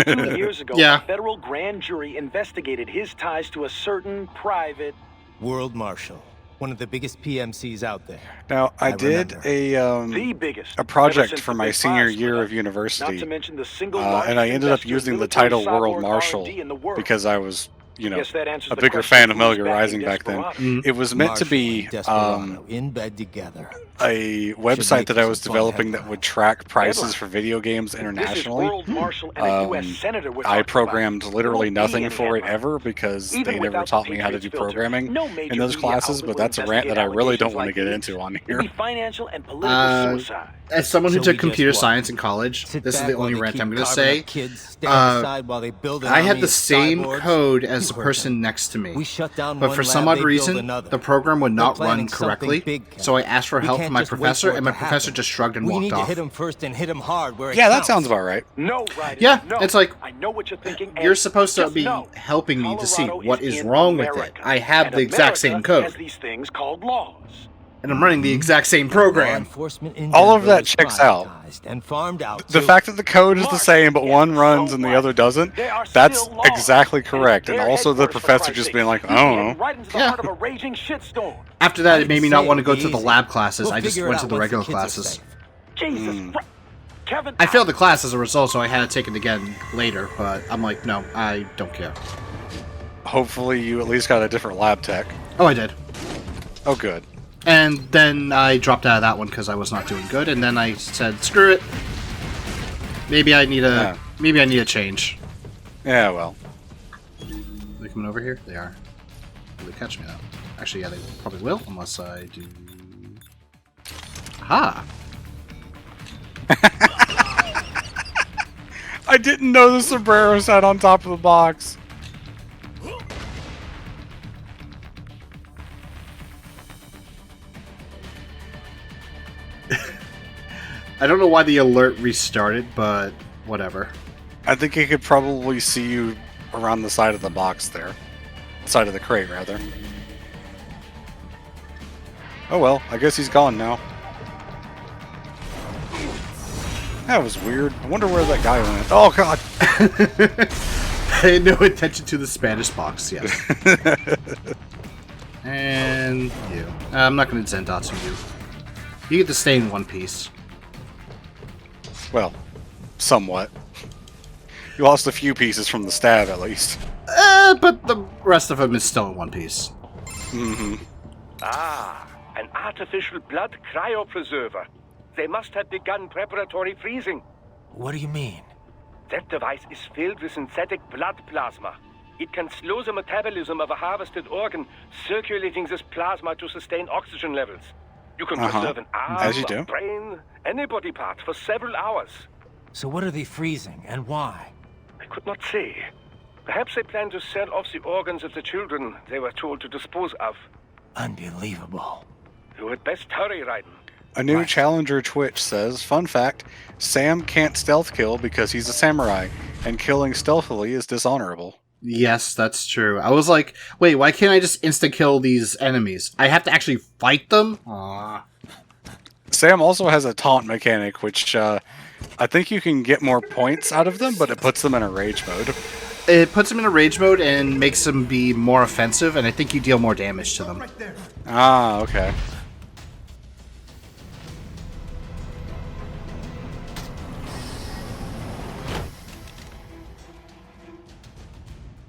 2 years ago, Yeah. a federal grand jury investigated his ties to a certain private... World Marshal. One of the biggest PMCs out there. Now, I did a project for my senior year of university, and I ended up using the title World Marshal because I was, you know, a bigger fan of Metal Gear Rising back then. It was meant to be in bed together. a website that I was developing that would track prices for video games internationally. I programmed literally nothing for it ever because they never taught me how to do programming in those classes, but that's a rant that I really don't want to get into on here. As someone who took computer science in college, this is the only rant I'm going to say. I had the same code as the person next to me, but for some odd reason, the program would not run correctly, so I asked for help from my professor, and my professor just shrugged and walked off. Hit him first and hit him hard where it Yeah, that counts. sounds about right. Yeah, it's like, I know what you're thinking. you're supposed to be helping me to see what is wrong with it. I have the exact same code, These things called laws. and I'm running the exact same program. All of that checks out. And farmed out. The fact that the code is the same, but one runs and the other doesn't, that's exactly correct. And also the professor just being like, I don't know. Yeah. After that, it made me not want to go to the lab classes. I just went to the regular classes. Kevin, I failed the class as a result, so I had to take it again later, but I'm like, no, I don't care. Hopefully you at least got a different lab tech. Oh, I did. Oh, good. And then I dropped out of that one because I was not doing good, and then I said, screw it. Maybe I need a change. Yeah, well. Are they coming over here? They are. Will they catch me though? Actually, yeah, they probably will, unless I do... Aha! I didn't know the sombrero sat on top of the box. I don't know why the alert restarted, but whatever. I think he could probably see you around the side of the box there. Side of the crate, rather. Oh well, I guess he's gone now. That was weird. I wonder where that guy went. Oh god! Pay no attention to the Spanish box, yes. And you. I'm not going to Zendatsu you. You get to stay in one piece. Well, somewhat. You lost a few pieces from the stab, at least. But the rest of them is still in one piece. Mm-hmm. Ah, an artificial blood cryopreserver. They must have begun preparatory freezing. What do you mean? That device is filled with synthetic blood plasma. It can slow the metabolism of a harvested organ, circulating this plasma to sustain oxygen levels. You can preserve an arm, As you do. a brain, any body part for several hours. So what are they freezing, and why? I could not say. Perhaps they plan to sell off the organs of the children they were told to dispose of. Unbelievable. You had best hurry, Raiden. A new challenger Twitch says, fun fact, Sam can't stealth kill because he's a samurai, and killing stealthily is dishonorable. Yes, that's true. I was like, wait, why can't I just insta-kill these enemies? I have to actually fight them? Aww. Sam also has a taunt mechanic, which I think you can get more points out of them, but it puts them in a rage mode. It puts them in a rage mode and makes them be more offensive, and I think you deal more damage to them. Ah, okay.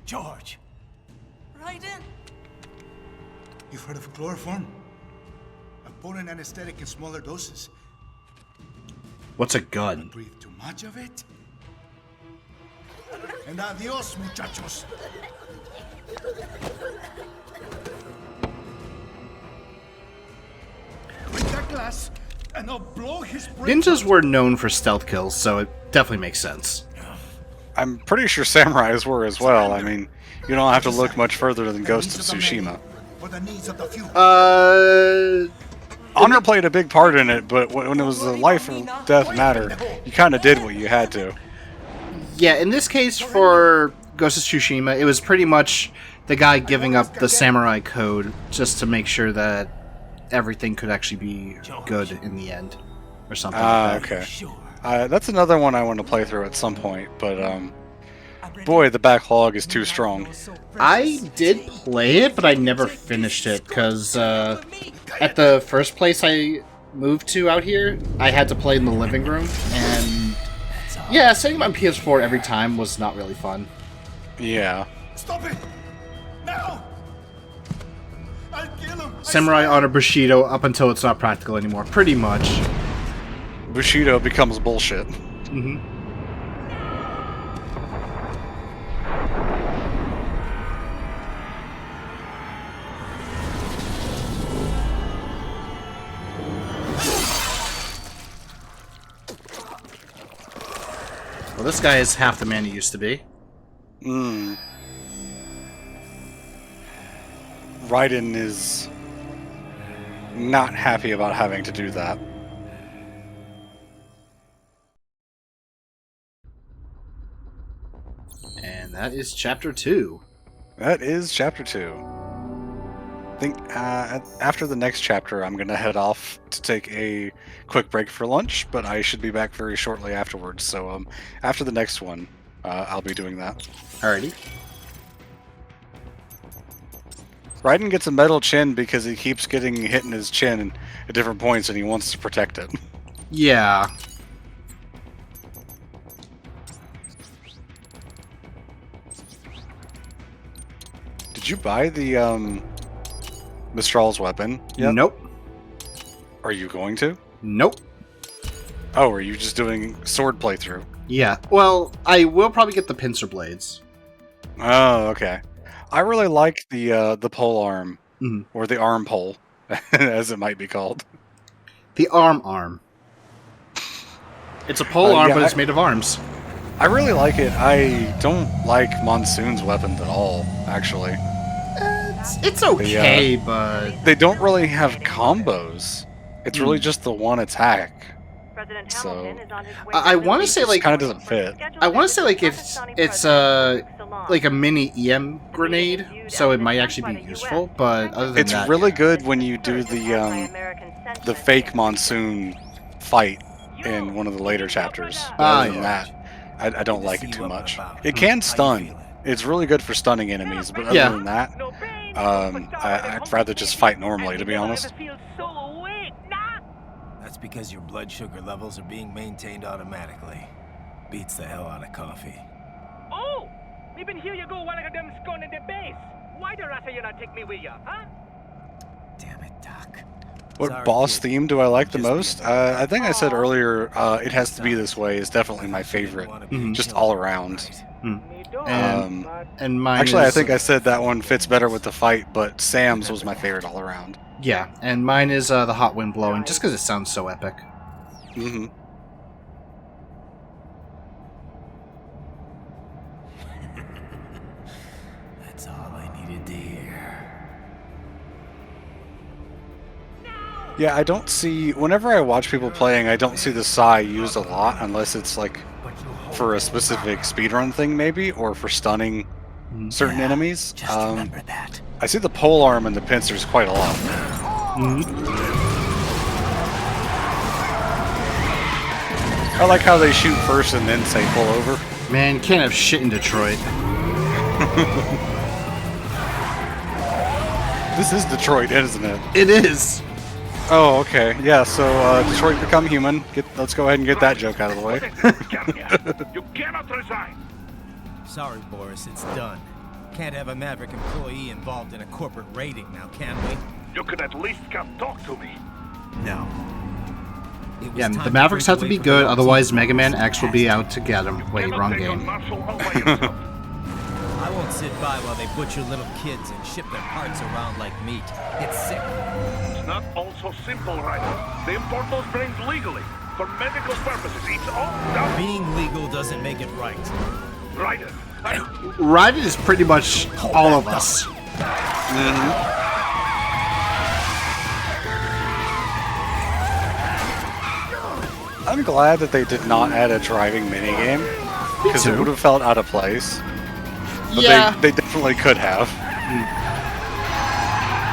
George! Raiden! You've heard of chloroform? A potent anesthetic in smaller doses. What's a gun? Breathe too much of it? And adios, muchachos! Break that glass, and I'll blow his brains Ninjas were known for stealth kills, so it definitely makes sense. I'm pretty sure samurais were as well. I mean, you don't have to look much further than Ghost of Tsushima. for the needs of the few. Honor played a big part in it, but when it was a life or death matter, you kind of did what you had to. Yeah, in this case for Ghost of Tsushima, it was pretty much the guy giving up the samurai code just to make sure that everything could actually be good in the end, or something like that. Okay. That's another one I want to play through at some point, but boy, the backlog is too strong. I did play it, but I never finished it, because at the first place I moved to out here, I had to play in the living room, and yeah, setting on PS4 every time was not really fun. Yeah. Stop it! Now! I'll kill him! Samurai honor Bushido up until it's not practical anymore, pretty much. Bushido becomes bullshit. Mm-hmm. Well, this guy is half the man he used to be. Raiden is not happy about having to do that. And that is Chapter 2. That is Chapter 2. I think after the next chapter, I'm going to head off to take a quick break for lunch, but I should be back very shortly afterwards. So after the next one, I'll be doing that. Alrighty. Raiden gets a metal chin because he keeps getting hit in his chin at different points and he wants to protect it. Yeah. Did you buy the Mistral's weapon yet? Nope. Are you going to? Nope. Oh, are you just doing sword playthrough? Yeah. Well, I will probably get the pincer blades. Oh, okay. I really like the pole arm, or the arm pole, as it might be called. The arm. It's a pole arm, but it's made of arms. I really like it. I don't like Monsoon's weapons at all, actually. It's okay, but they don't really have combos. It's really just the one attack. So I want to say like kind of doesn't fit. I want to say like it's like a mini EM grenade, so it might actually be useful. But other than It's that, really good when you do the fake Monsoon fight in one of the later chapters. But other than that, I don't like it too much. It can stun. It's really good for stunning enemies, but other than that, I'd rather just fight normally, to be honest. That's because your blood sugar levels are being maintained automatically. Beats the hell out of coffee. Oh! Even here you go while I got them scone in the base. Why the rest of you not take me with you, huh? Damn it, Doc. What boss theme do I like the most? I think I said earlier, It Has to Be This Way is definitely my favorite, just all around. And mine actually, is, I think I said that one fits better with the fight, but Sam's was my favorite all around. Yeah, and mine is the hot wind blowing, just because it sounds so epic. Mm-hmm. That's all I needed to hear. Yeah, I don't see... Whenever I watch people playing, I don't see the Psy used a lot, unless it's like for a specific speedrun thing, maybe, or for stunning certain enemies. Remember that. I see the polearm and the pincers quite a lot. I like how they shoot first and then say pull over. Man, can't have shit in Detroit. This is Detroit, isn't it? It is. Oh, okay. Yeah, so Detroit Become Human. Let's go ahead and get that joke out of the way. You cannot resign. Sorry, Boris, it's done. Can't have a Maverick employee involved in a corporate raiding now, can we? You could at least come talk to me. No. Yeah, the Mavericks have to be good, otherwise Mega Man X will be out to get them. Wait, wrong game. I won't sit by while they butcher little kids and ship their parts around like meat. It's sick. It's not all so simple, Ryder. They import those brains legally, for medical purposes. It's all done. Being legal doesn't make it right. Ryder, Ryder is pretty much all of us. I'm glad that they did not add a driving minigame, because it would have felt out of place. But they definitely could have.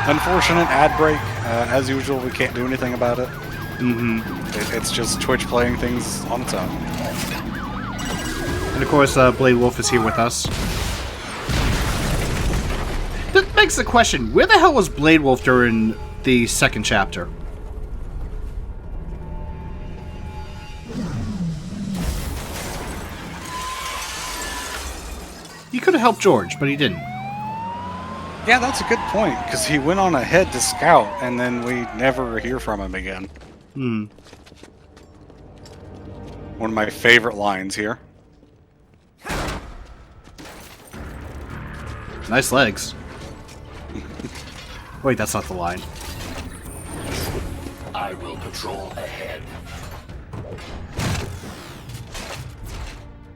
Unfortunate ad break. As usual, we can't do anything about it. It's just Twitch playing things on its own. And of course, Blade Wolf is here with us. That begs the question, where the hell was Blade Wolf during the second chapter? He could have helped George, but he didn't. Yeah, that's a good point, because he went on ahead to scout, and then we never hear from him again. One of my favorite lines here. Nice legs. Wait, that's not the line. I will patrol ahead.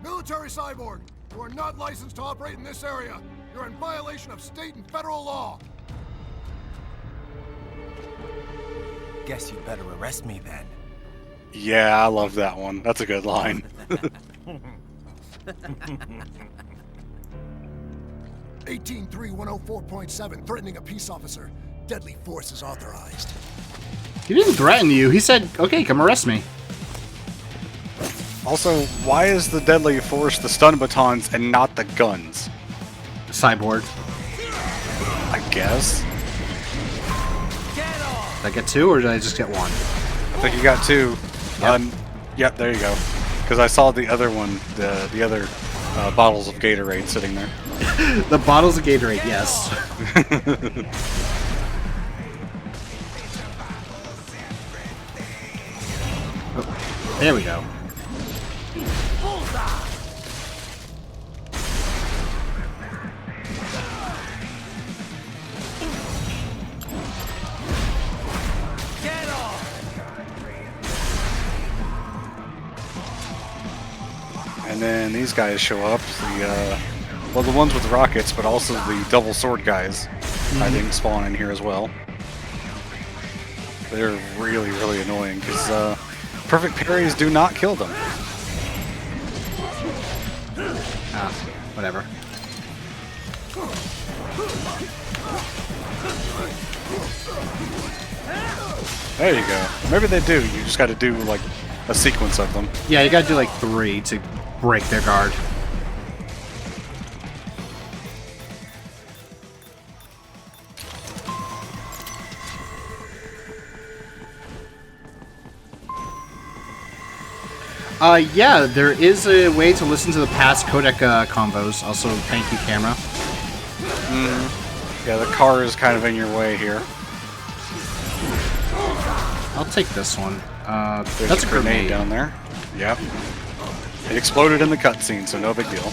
Military cyborg, you are not licensed to operate in this area. You're in violation of state and federal law. Guess you'd better arrest me then. Yeah, I love that one. That's a good line. 183-104.7, threatening a peace officer. Deadly force is authorized. He didn't threaten you. He said, okay, come arrest me. Also, why is the deadly force the stun batons and not the guns? Cyborg. I guess. Did I get two, or did I just get one? I think you got two. Yep, there you go. Because I saw the other one, the other bottles of Gatorade sitting there. The bottles of Gatorade, yes. Oh, there we go. And then these guys show up. The well, the ones with rockets, but also the double sword guys, I think, spawn in here as well. They're really, really annoying because perfect parries do not kill them. Ah, whatever. There you go. Maybe they do. You just got to do like a sequence of them. Yeah, you gotta do like 3 to break their guard. Yeah, there is a way to listen to the past codec combos. Also, thank you, camera. Yeah, the car is kind of in your way here. I'll take this one. There's That's a a grenade down there. Yep. It exploded in the cutscene, so no big deal.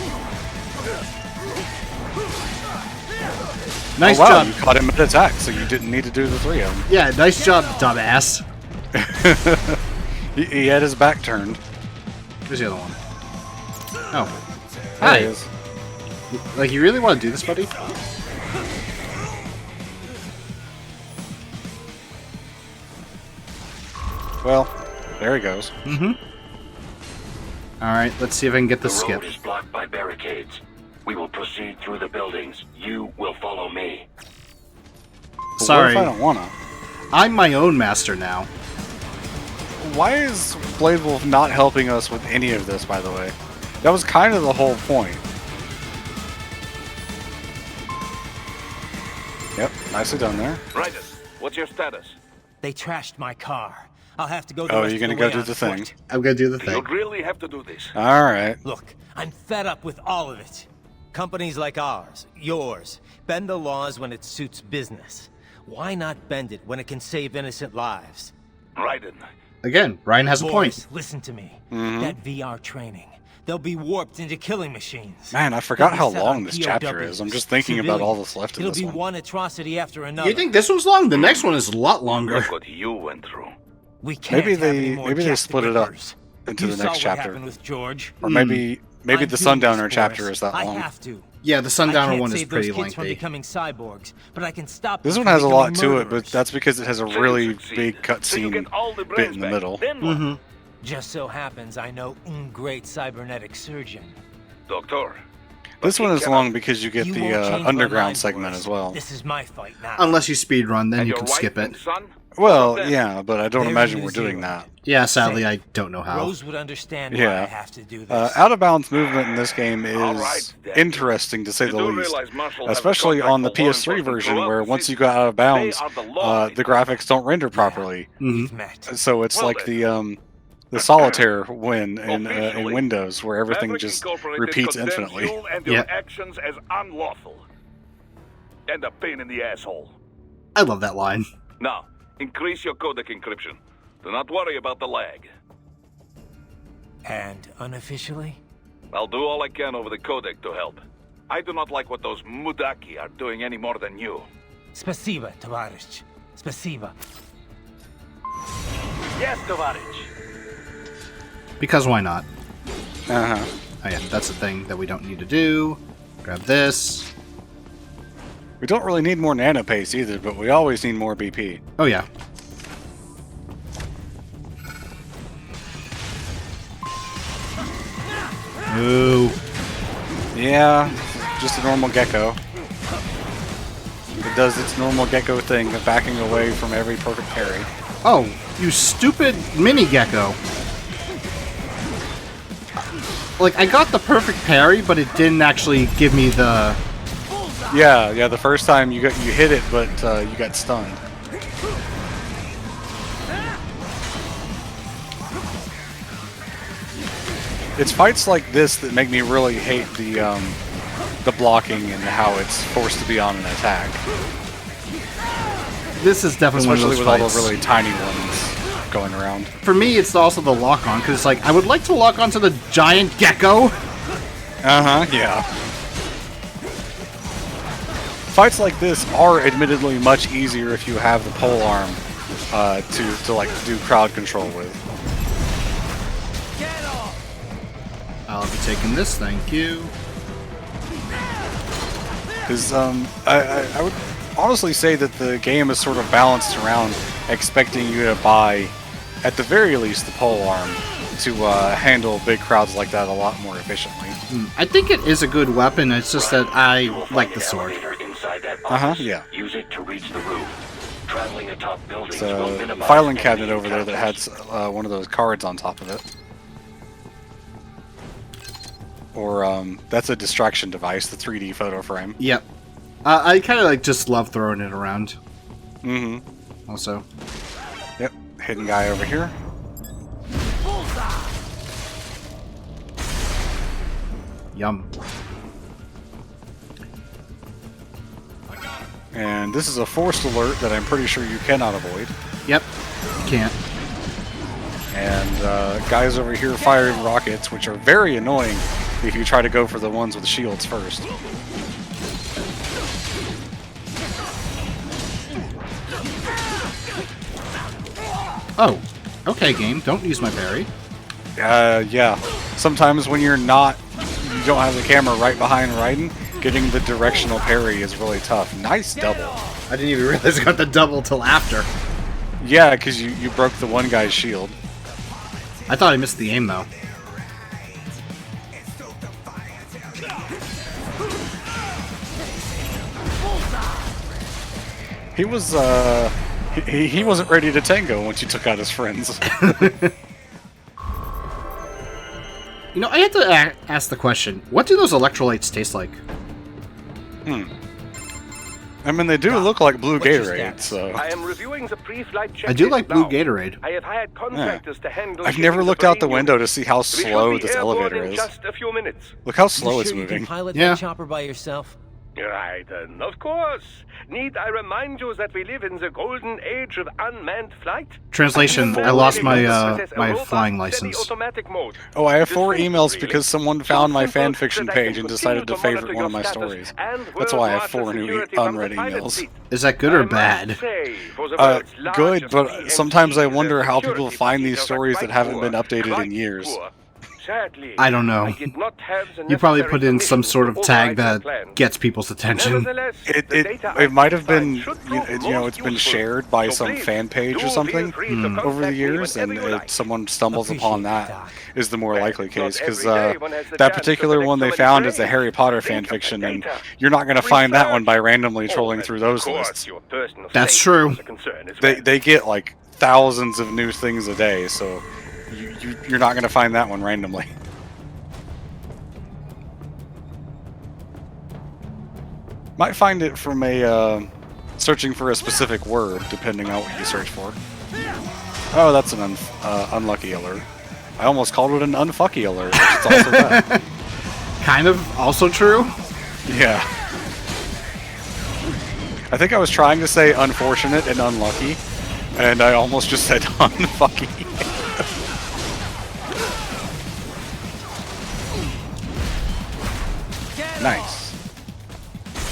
Nice wow, job. You caught him at attack, so you didn't need to do the 3 of them. Yeah, nice job, dumbass. He had his back turned. Where's the other one? Oh. There Hi. he is. Like, you really want to do this, buddy? Well, there he goes. Mm-hmm. Alright, let's see if I can get the skip. The road is blocked by barricades. We will proceed through the buildings. You will follow me. Sorry. What if I don't wanna? I'm my own master now. Why is Blade Wolf not helping us with any of this, by the way? That was kind of the whole point. Yep, nicely done there. Ryder, what's your status? They trashed my car. I'll have to go. Oh, you're gonna go do the thing. I'm gonna do the You thing. really have to do this. Alright. Look, I'm fed up with all of it. Companies like ours, yours, bend the laws when it suits business. Why not bend it when it can save innocent lives? Raiden. Again, Ryan has a point. Boys, listen to me. That VR training, they'll be warped into killing machines. Man, I forgot They'll how be set long on this chapter is. I'm just thinking civilians. about all that's left in It'll this be one. one atrocity after another. You think this one's long? The next one is a lot longer. Look what you went through. We can't have any more Maybe they Jack split the it up Rippers. into You the saw next what chapter. happened with George. Or maybe the I'm doing Sundowner this, chapter Boris. is that I long. have to. Yeah, the I Sundowner can't one is save pretty those kids from lengthy. becoming cyborgs, but I can stop This them one from has a lot becoming to it, but murderers. that's because it has a really big cutscene bit in the middle. Mm-hmm. Just so happens I know un great cybernetic surgeon. Doctor. This one is long because you get You the won't change my underground mind, segment Boris. as well. This is my fight now. Unless you speedrun, then And you your can wife skip it. and son? Well, yeah, but I don't They're imagine in we're New doing Zealand. that. Yeah, sadly, I don't know how. Rose would understand why Yeah. I have to do this. Out of bounds movement in this game is Alright, then. interesting to say You the do least. realize Marshall has a Especially contract on the for law PS3 enforcement version, throughout where the once you city. go out of bounds, They are the law the graphics don't render properly. We've met. So it's Well like then. the solitaire win in Officially, Windows, where everything Maverick just Incorporated repeats condemns infinitely. You and your Yep. actions as unlawful. And a pain in the asshole. I love that line. Now, increase your codec encryption. Do not worry about the lag. And unofficially? I'll do all I can over the codec to help. I do not like what those Mudaki are doing any more than you. Spasiba, Tavarish. Spasiba. Yes, Tovarich. Because why not? Uh-huh. Oh yeah, that's the thing that we don't need to do. Grab this. We don't really need more nano pace either, but we always need more BP. Oh yeah. Ooh. Yeah, just a normal gecko. It does its normal gecko thing of backing away from every perfect parry. Oh, you stupid mini gecko. Like, I got the perfect parry, but it didn't actually give me the... Yeah, the first time you hit it, but you got stunned. It's fights like this that make me really hate the blocking and how it's forced to be on an attack. This is definitely Especially one of with those all the fights. really tiny ones going around. For me, it's also the lock-on, because it's like, I would like to lock onto the giant gecko. Uh-huh, yeah. Fights like this are admittedly much easier if you have the pole arm to like do crowd control with. I'll be taking this, thank you. Because I would honestly say that the game is sort of balanced around expecting you to buy, at the very least, the pole arm to handle big crowds like that a lot more efficiently. I think it is a good weapon, it's just that I like the sword. Yeah. Use it to reach the roof. Traveling atop buildings It's will a minimize filing cabinet enemy over there that has one of those cards on top of it. Or that's a distraction device, the 3D photo frame. Yep. I kind of like just love throwing it around. Mm-hmm. Also. Yep. Hidden guy over here. Yum. And this is a forced alert that I'm pretty sure you cannot avoid. Yep. You can't. And guys over here firing rockets, which are very annoying if you try to go for the ones with shields first. Oh. Okay, game. Don't use my berry. Yeah. Sometimes when you don't have the camera right behind Raiden, getting the directional parry is really tough. Nice double. I didn't even realize I got the double till after. Yeah, because you broke the one guy's shield. I thought I missed the aim, though. He was, he wasn't ready to tango once you took out his friends. You know, I had to ask the question, what do those electrolytes taste like? I mean, they do look like blue Gatorade, so... I am reviewing the pre-flight checklist I do like blue now. Gatorade. I have hired contractors to handle... I've never looked out the window to see how We shall slow be this airborne elevator in is. just a few minutes. Look how slow You it's sure you can moving. pilot that chopper by yourself? Raiden, of course. Need I remind you that we live in the golden age of unmanned flight? Translation, I lost my my flying license. Automatic mode. Oh, I have 4 emails because someone found my fanfiction page and decided to favorite one of my stories. That's why I have 4 new unread emails. Is that good or bad? Good, but sometimes I wonder how people find these stories that haven't been updated in years. I don't know. You probably put in some sort of tag that gets people's attention. It might have been, it's been shared by some fan page or something over the years, and someone stumbles upon that is the more likely case, because that particular one they found is a Harry Potter fanfiction, and you're not going to find that one by randomly trolling through those lists. That's true. They get like thousands of new things a day, so you're not going to find that one randomly. Might find it from a searching for a specific word, depending on what you search for. Oh, that's an unlucky alert. I almost called it an unfucky alert, which is also that. Kind of also true? Yeah. I think I was trying to say unfortunate and unlucky, and I almost just said unfucky. Nice.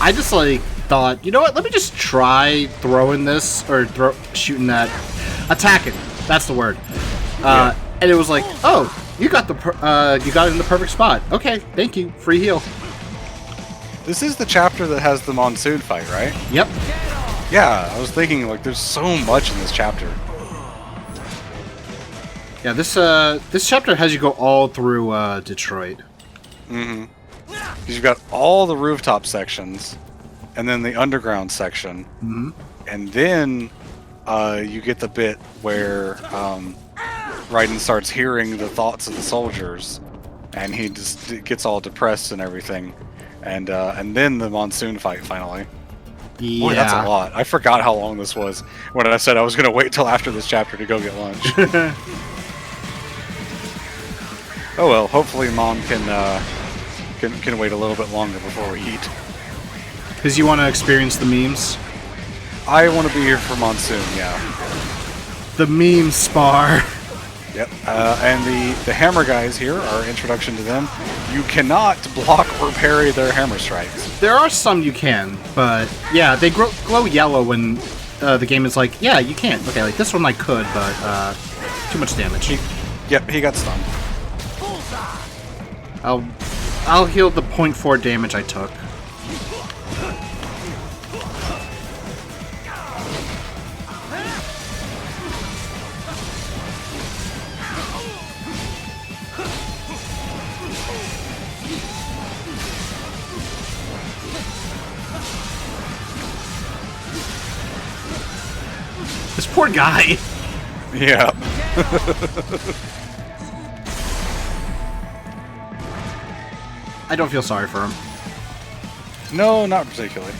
I just thought, you know what? Let me just try throwing this or shooting that, attacking. That's the word. And it was like, oh, you got it in the perfect spot. Okay, thank you. Free heal. This is the chapter that has the monsoon fight, right? Yep. Yeah, I was thinking like there's so much in this chapter. Yeah, this chapter has you go all through Detroit. Mm-hmm. Because you've got all the rooftop sections, and then the underground section, and then you get the bit where Raiden starts hearing the thoughts of the soldiers, and he just gets all depressed and everything, and then the monsoon fight finally. Yeah. Boy, that's a lot. I forgot how long this was when I said I was going to wait till after this chapter to go get lunch. Oh well, hopefully Mom can wait a little bit longer before we eat. Because you want to experience the memes? I want to be here for monsoon, yeah. The meme spar. Yep. And the hammer guys here, our introduction to them, you cannot block or parry their hammer strikes. There are some you can, but yeah, they glow yellow when the game is like, yeah, you can't. Okay, like this one I could, but too much damage. Yep, he got stunned. I'll heal the 0.4 damage I took. This poor guy. Yeah. I don't feel sorry for him. No, not particularly.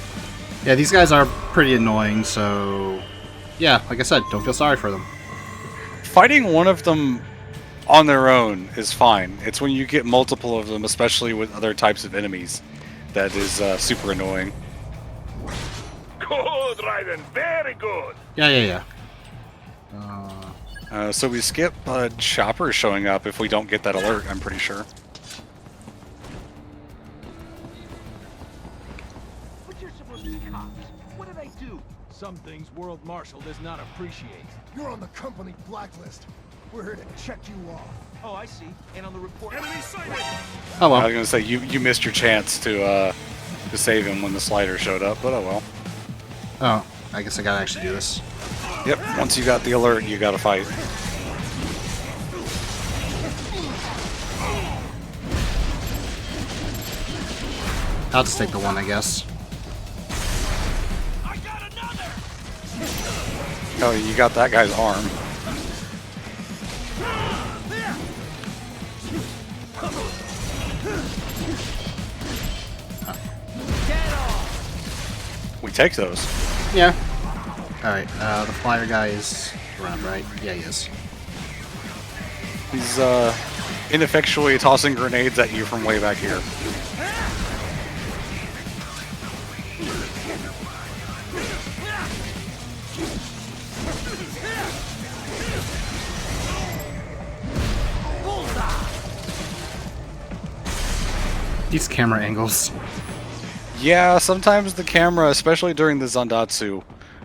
Yeah, these guys are pretty annoying, so... Yeah, like I said, don't feel sorry for them. Fighting one of them on their own is fine. It's when you get multiple of them, especially with other types of enemies, that is super annoying. Good, Raiden. Very good. Yeah. So we skip Chopper showing up if we don't get that alert, I'm pretty sure. But you're supposed to be cops. What did I do? Some things World Marshal does not appreciate. You're on the company blacklist. We're here to check you off. Oh, I see. And on the report... Enemy sighted! Oh well. I was gonna say you missed your chance to save him when the slider showed up, but oh well. Oh, I guess I gotta actually do this. Yep, once you got the alert, you gotta fight. I'll just take the one, I guess. Oh, you got that guy's arm. We take those. Yeah. Alright, the flyer guy is around, right? Yeah, he is. He's ineffectually tossing grenades at you from way back here. These camera angles. Yeah, sometimes the camera, especially during the Zandatsu,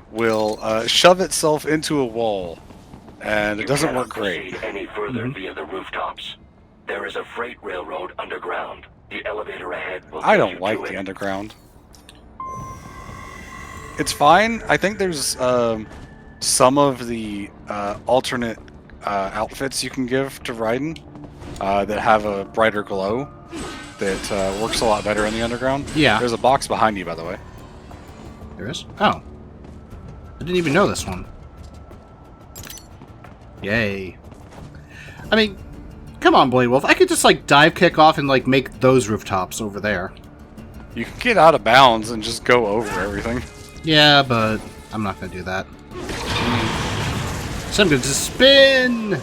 will shove itself into a wall, and it doesn't work great. Any further via the rooftops. There is a freight railroad underground. The elevator ahead will I don't like the underground. It's fine. I think there's some of the alternate outfits you can give to Raiden that have a brighter glow that works a lot better in the underground. Yeah. There's a box behind you, by the way. There is? Oh. I didn't even know this one. Yay. I mean, come on, Blade Wolf. I could just, like, dive kick off and, like, make those rooftops over there. You can get out of bounds and just go over everything. Yeah, but I'm not going to do that. So I'm going to spin!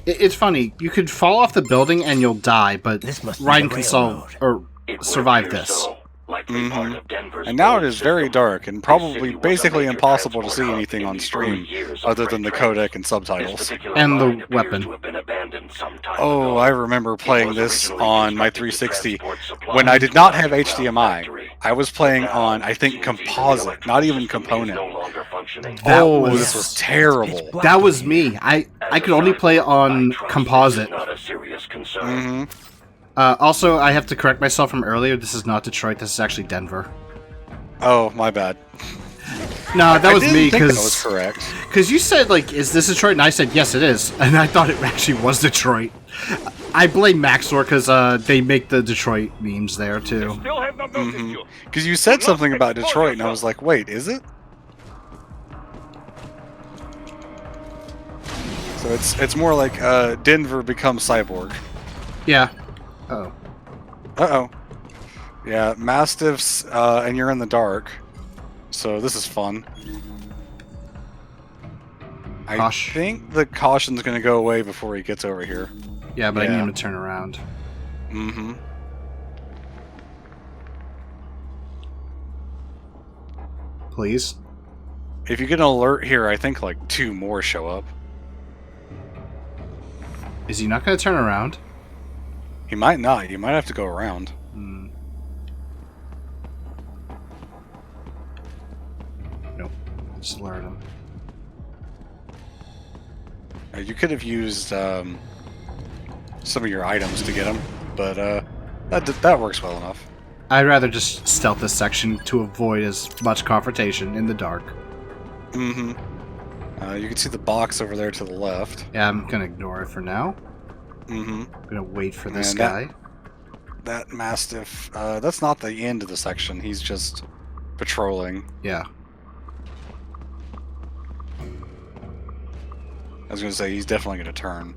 It's funny. You could fall off the building and you'll die, but Raiden can solve or survive this. And now it is very dark and probably basically impossible to see anything on stream other than the codec and subtitles. And the weapon. Oh, I remember playing this on my 360 when I did not have HDMI. I was playing on, I think, composite, not even component. This was terrible. That was me. I could only play on composite. Also, I have to correct myself from earlier. This is not Detroit. This is actually Denver. Oh, my bad. No, that was me because that was correct. Because you said like, "Is this Detroit?" And I said, "Yes, it is." And I thought it actually was Detroit. I blame Maxor because they make the Detroit memes there too. Because you said something about Detroit, and I was like, "Wait, is it?" So it's more like Denver becomes Cyborg. Yeah. Uh-oh. Uh-oh. Yeah, Mastiffs, and you're in the dark. So this is fun. I think the caution's going to go away before he gets over here. Yeah, but I need him to turn around. Mm-hmm. Please? If you get an alert here, I think like 2 more show up. Is he not going to turn around? He might not. You might have to go around. Nope. Just alert him. You could have used some of your items to get them, but that works well enough. I'd rather just stealth this section to avoid as much confrontation in the dark. Mm-hmm. You can see the box over there to the left. Yeah, I'm gonna ignore it for now. Mm-hmm. I'm gonna wait for this And guy. That Mastiff, that's not the end of the section. He's just patrolling. Yeah. I was gonna say, he's definitely gonna turn.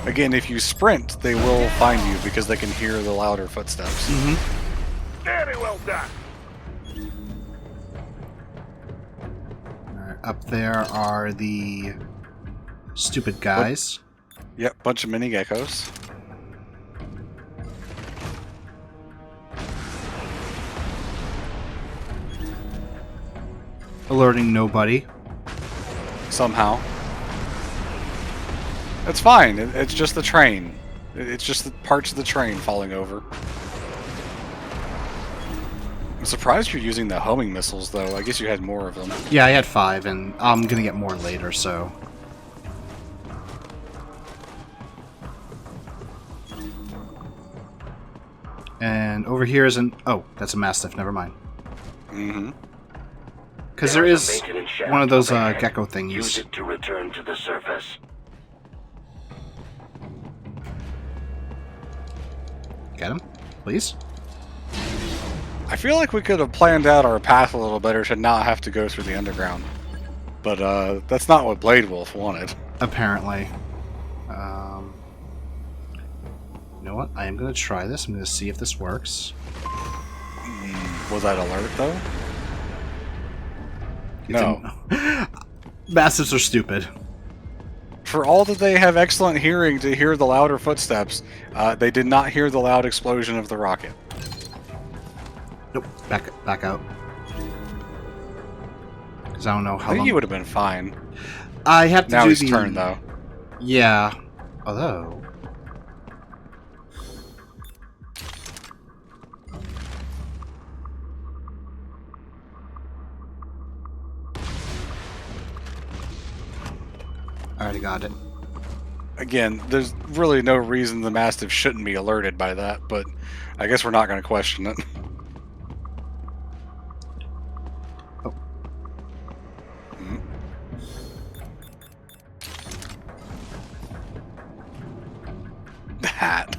Again, if you sprint, they will find you because they can hear the louder footsteps. Mm-hmm. Very well done. Alright, up there are the stupid guys. Yep, bunch of mini geckos. Alerting nobody. Somehow. It's fine. It's just the train. It's just the parts of the train falling over. I'm surprised you're using the homing missiles, though. I guess you had more of them. Yeah, I had 5, and I'm gonna get more later, so... And over here is an... Oh, that's a Mastiff, never mind. Mm-hmm. Because there is one of those gecko thingies. Use it to return to the surface. Get him, please. I feel like we could have planned out our path a little better to not have to go through the underground. But that's not what Blade Wolf wanted. Apparently. You know what? I am going to try this. I'm going to see if this works. Was that alert, though? No. Mastiffs are stupid. For all that they have excellent hearing to hear the louder footsteps, they did not hear the loud explosion of the rocket. Nope. Back out. Because I don't know how I think long... he would have been fine. I have to now do he's the... turned, though. Yeah. Although... I already got it. Again, there's really no reason the Mastiff shouldn't be alerted by that, but I guess we're not going to question it. Oh. The hat.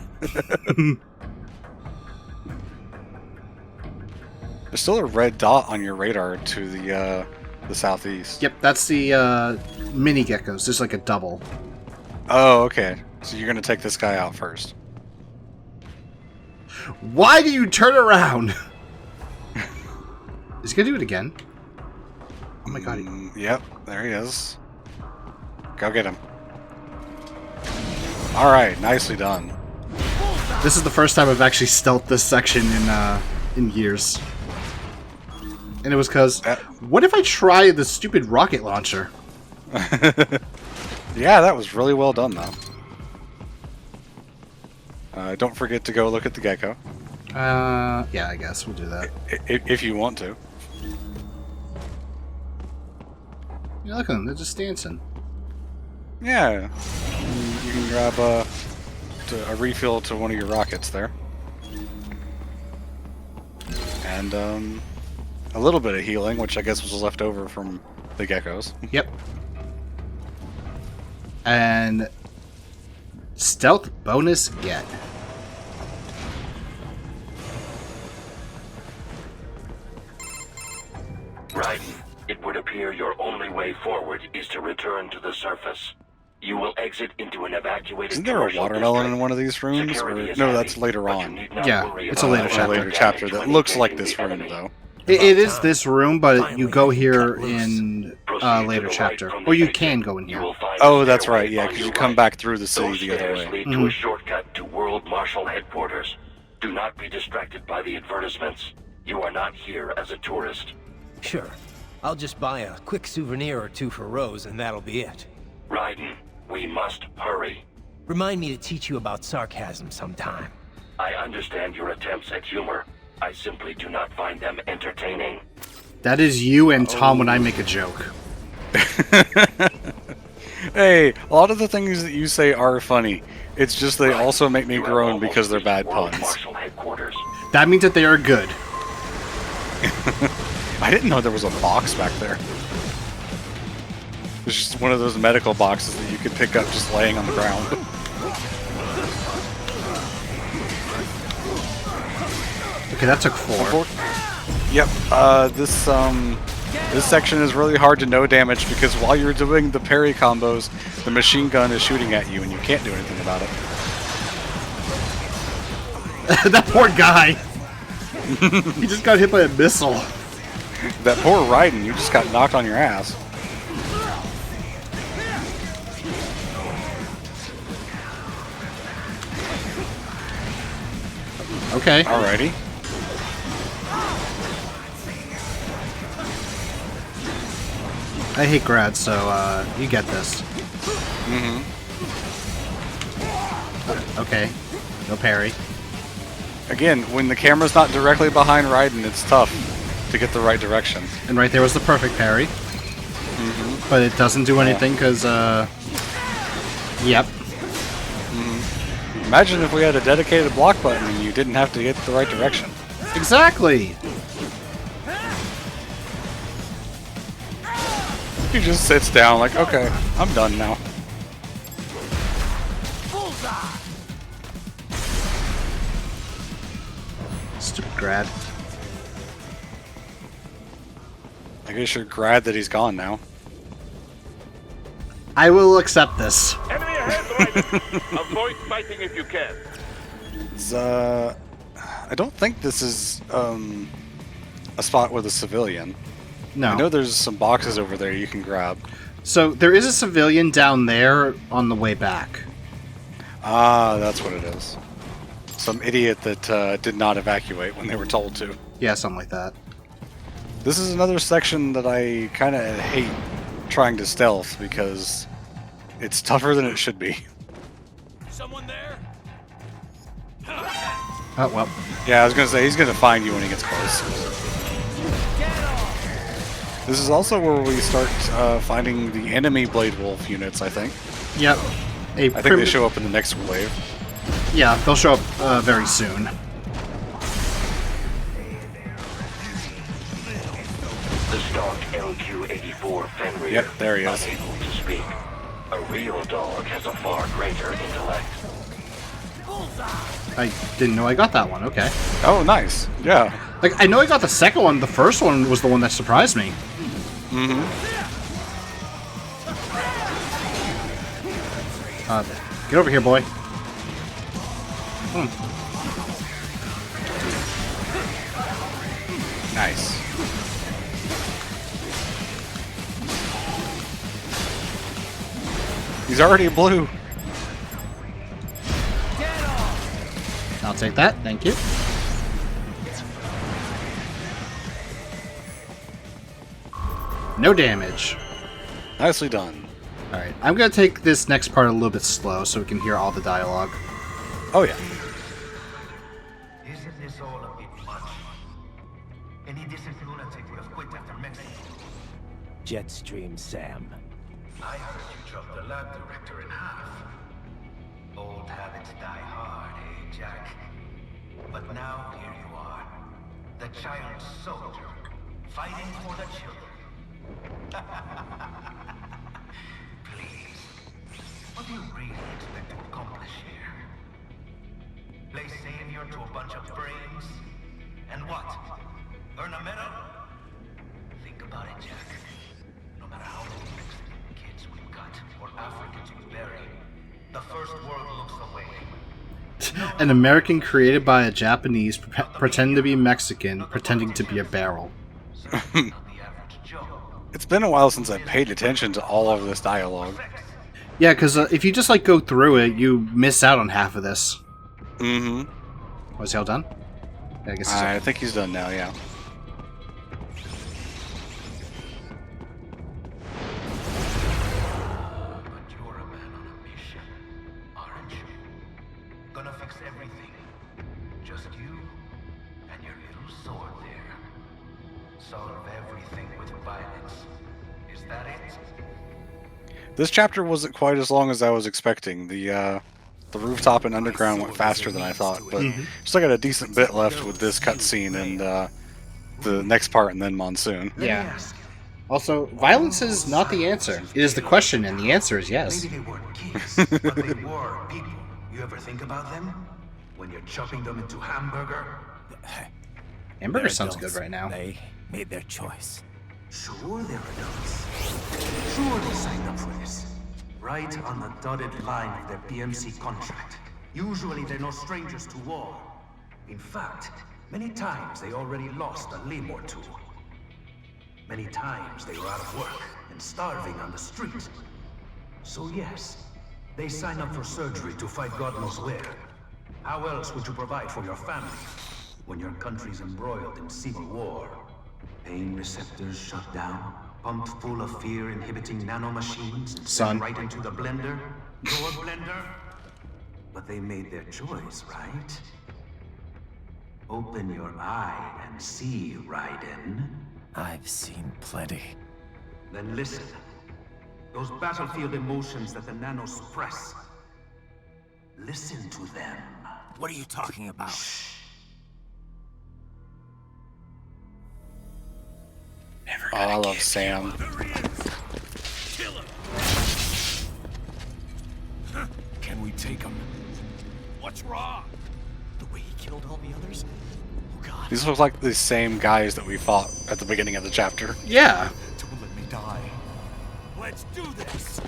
There's still a red dot on your radar to the southeast. Yep, that's the mini geckos. There's like a double. Oh, okay. So you're going to take this guy out first. Why do you turn around? Is he going to do it again? Oh my god. Yep, there he is. Go get him. Alright, nicely done. This is the first time I've actually stealthed this section in years. And it was because, what if I try the stupid rocket launcher? Yeah, that was really well done, though. Don't forget to go look at the gecko. Yeah, I guess we'll do that. If you want to. Yeah, look at them, they're just dancing. Yeah. You can grab a refill to one of your rockets there. And, a little bit of healing, which I guess was left over from the geckos. Yep. And stealth bonus get. Right. It would appear your only way forward is to return to the surface. You will exit into an evacuated. Isn't there a watermelon in one of these rooms? Or, no, that's later on. Yeah, it's a later chapter. A later chapter that looks like this room, though. It is this room, but you go here in a later chapter. Or you can go in here. Oh, that's right, yeah, because you come back through the city the other way. Lead to a shortcut to World Marshal headquarters. Do not be distracted by the advertisements. You are not here as a tourist. Sure. I'll just buy a quick souvenir or two for Rose, and that'll be it. Raiden, we must hurry. Remind me to teach you about sarcasm sometime. I understand your attempts at humor. I simply do not find them entertaining. That is you and Tom when I make a joke. Hey, a lot of the things that you say are funny. It's just they also make me groan because they're bad puns. That means that they are good. I didn't know there was a box back there. It's just one of those medical boxes that you could pick up just laying on the ground. Okay, that took 4. Yep, this section is really hard to no damage because while you're doing the parry combos, the machine gun is shooting at you and you can't do anything about it. That poor guy! He just got hit by a missile. That poor Raiden, you just got knocked on your ass. Okay. Alrighty. I hate grad, so you get this. Mm-hmm. Okay. No parry. Again, when the camera's not directly behind Raiden, it's tough to get the right direction. And right there was the perfect parry. Mm-hmm. But it doesn't do anything because, yep. Mm-hmm. Imagine if we had a dedicated block button and you didn't have to get the right direction. Exactly! He just sits down like, okay, I'm done now. Stupid grad. I guess you're glad that he's gone now. I will accept this. Enemy ahead, Raiden. Avoid fighting if you can. I don't think this is a spot with a civilian. No. I know there's some boxes over there you can grab. So there is a civilian down there on the way back. Ah, that's what it is. Some idiot that did not evacuate when they were told to. Yeah, something like that. This is another section that I kind of hate trying to stealth because it's tougher than it should be. Someone there? Oh, well. Yeah, I was going to say, he's going to find you when he gets close. This is also where we start finding the enemy Blade Wolf units, I think. Yep. I think they show up in the next wave. Yeah, they'll show up very soon. The stock LQ-84 Fenrir. Yep, there he is. Not able to speak. A real dog has a far greater intellect. I didn't know I got that one, okay. Oh, nice. Yeah. Like, I know I got the second one, the first one was the one that surprised me. Mm-hmm. Get over here, boy. Nice. He's already blue. I'll take that, thank you. No damage. Nicely done. Alright, I'm gonna take this next part a little bit slow so we can hear all the dialogue. Oh yeah. Isn't this all a bit much? Any decent lunatic would have quit after Mexico. Jetstream, Sam. I heard you dropped the lab director in half. Old habits die hard, eh, Jack? But now here you are, the child soldier, fighting for the children. Please, what do you really expect to accomplish here? Play savior to a bunch of brains? And what? Earn a medal? Think about it, Jack. No matter how many Mexican kids we've got, or Africans we bury, the first world looks away. An American created by a Japanese pretending to be Mexican, pretending to be a barrel. It's been a while since I paid attention to all of this dialogue. Yeah, because if you just like go through it, you miss out on half of this. Mm-hmm. Was he all done? Yeah, I guess I think he's done now, yeah. But you're a man on a mission, aren't you? Gonna fix everything. Just you and your little sword there. Solve every everything with violence. Is that it? This chapter wasn't quite as long as I was expecting. The rooftop and underground went faster than I thought, but still got a decent bit left with this cutscene and the next part, and then Monsoon. Yeah. Also, violence is not the answer. It is the question, and the answer is yes. Maybe they weren't kids, but they were people. You ever think about them? When you're chopping them into hamburger? Hamburger sounds good right now. They made their choice. Sure they're adults. Sure they signed up for this. Right on the dotted line of their BMC contract. Usually they're no strangers to war. In fact, many times they already lost a limb or two. Many times they were out of work and starving on the street. So yes, they sign up for surgery to fight God knows where. How else would you provide for your family when your country's embroiled in civil war? Pain receptors shut down, pumped full of fear-inhibiting nanomachines, and sent right into the blender? Your blender? But they made their choice, right? Open your eye and see, Raiden. I've seen plenty. Then listen. Those battlefield emotions that the nanos suppress. Listen to them. What are you talking about? Shh. Oh, I love Sam. Can we take him? What's wrong? The way he killed all the others? Oh god. These look like the same guys that we fought at the beginning of the chapter. Yeah. Don't let me die. Let's do this.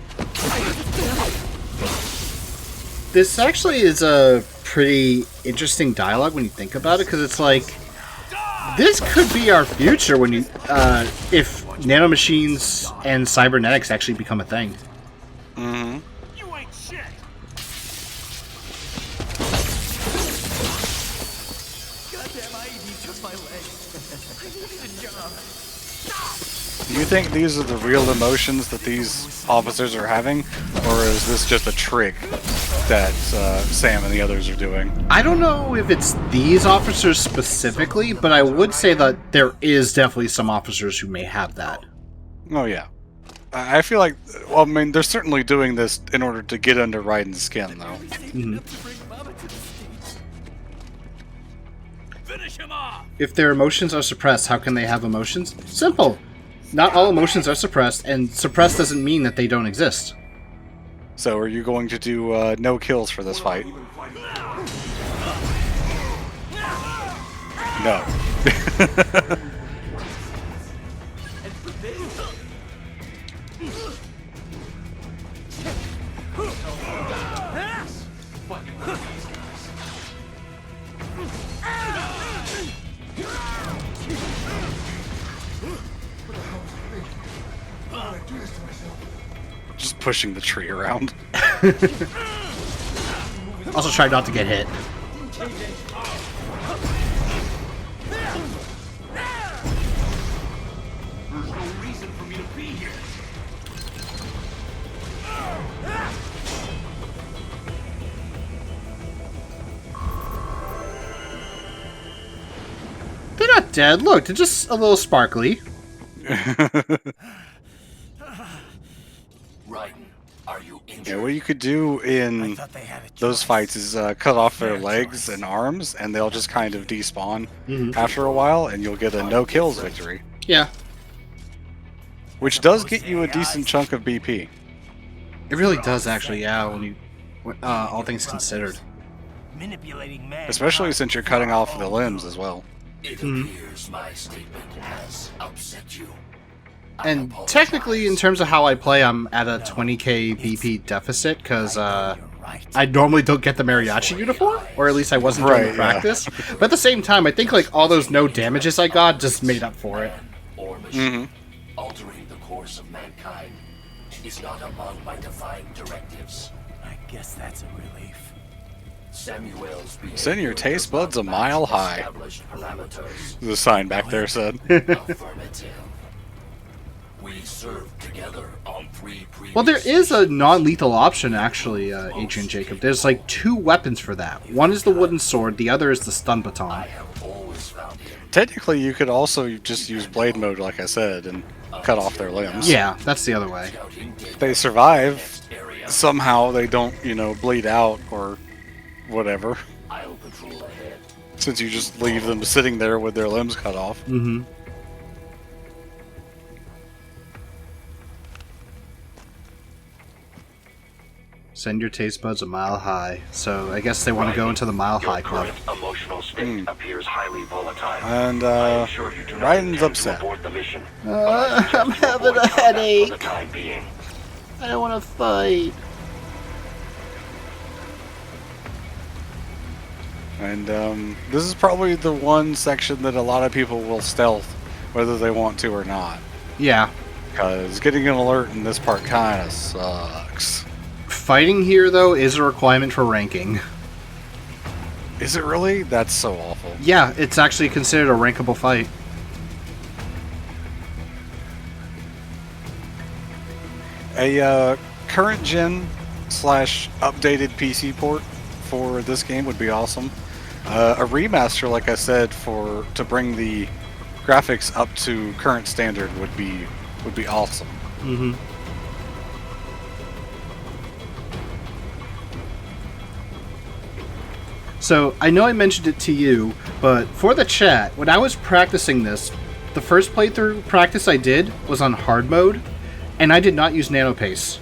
This actually is a pretty interesting dialogue when you think about it, because it's like, this could be our future when you, if nanomachines and cybernetics actually become a thing. Mm-hmm. You ain't shit. Goddamn, I took my leg. I needed a job. Do you think these are the real emotions that these officers are having, or is this just a trick that Sam and the others are doing? I don't know if it's these officers specifically, but I would say that there is definitely some officers who may have that. Oh yeah. I feel like, well, I mean, they're certainly doing this in order to get under Raiden's skin, though. Mm-hmm. Finish him off. If their emotions are suppressed, how can they have emotions? Simple. Not all emotions are suppressed, and suppressed doesn't mean that they don't exist. So are you going to do no kills for this fight? No. Just pushing the tree around. Also try not to get hit. There's no reason for me to be here. They're not dead. Look, they're just a little sparkly. Raiden, are you injured? Yeah, what you could do in those fights is cut off their legs and arms, and they'll just kind of despawn after a while, and you'll get a no kills victory. Yeah. Which does get you a decent chunk of BP. It really does, actually, yeah, when you, all things considered. Manipulating man. Especially since you're cutting off the limbs as well. It appears my statement has upset you. And technically, in terms of how I play, I'm at a 20k BP deficit, because I normally don't get the mariachi uniform, or at least I wasn't during the practice. But at the same time, I think like all those no damages I got just made up for it. Or machine, altering the course of mankind is not among my defined directives. I guess that's a relief. Samuel's Send your taste buds a mile high. established parameters. The sign back there said. Affirmative. We served together on 3 previous. Well, there is a non-lethal option, actually, Adrian Jacob. There's like 2 weapons for that. One is the wooden sword, the other is the stun baton. I have always found Technically, you could also just use blade mode, like I said, and cut off their limbs. Yeah, that's the other way. If they survive, somehow they don't, bleed out or whatever. Since you just leave them sitting there with their limbs cut off. Mm-hmm. Send your taste buds a mile high. So I guess they want to go into the Mile High Club. Emotional state appears highly volatile. And Ryan's upset. I'm having a headache. I don't want to fight. And this is probably the one section that a lot of people will stealth, whether they want to or not. Yeah. Because getting an alert in this part kind of sucks. Fighting here, though, is a requirement for ranking. Is it really? That's so awful. Yeah, it's actually considered a rankable fight. A current gen / updated PC port for this game would be awesome. A remaster, like I said, to bring the graphics up to current standard would be awesome. Mm-hmm. So, I know I mentioned it to you, but for the chat, when I was practicing this, the first playthrough practice I did was on hard mode, and I did not use nanopace.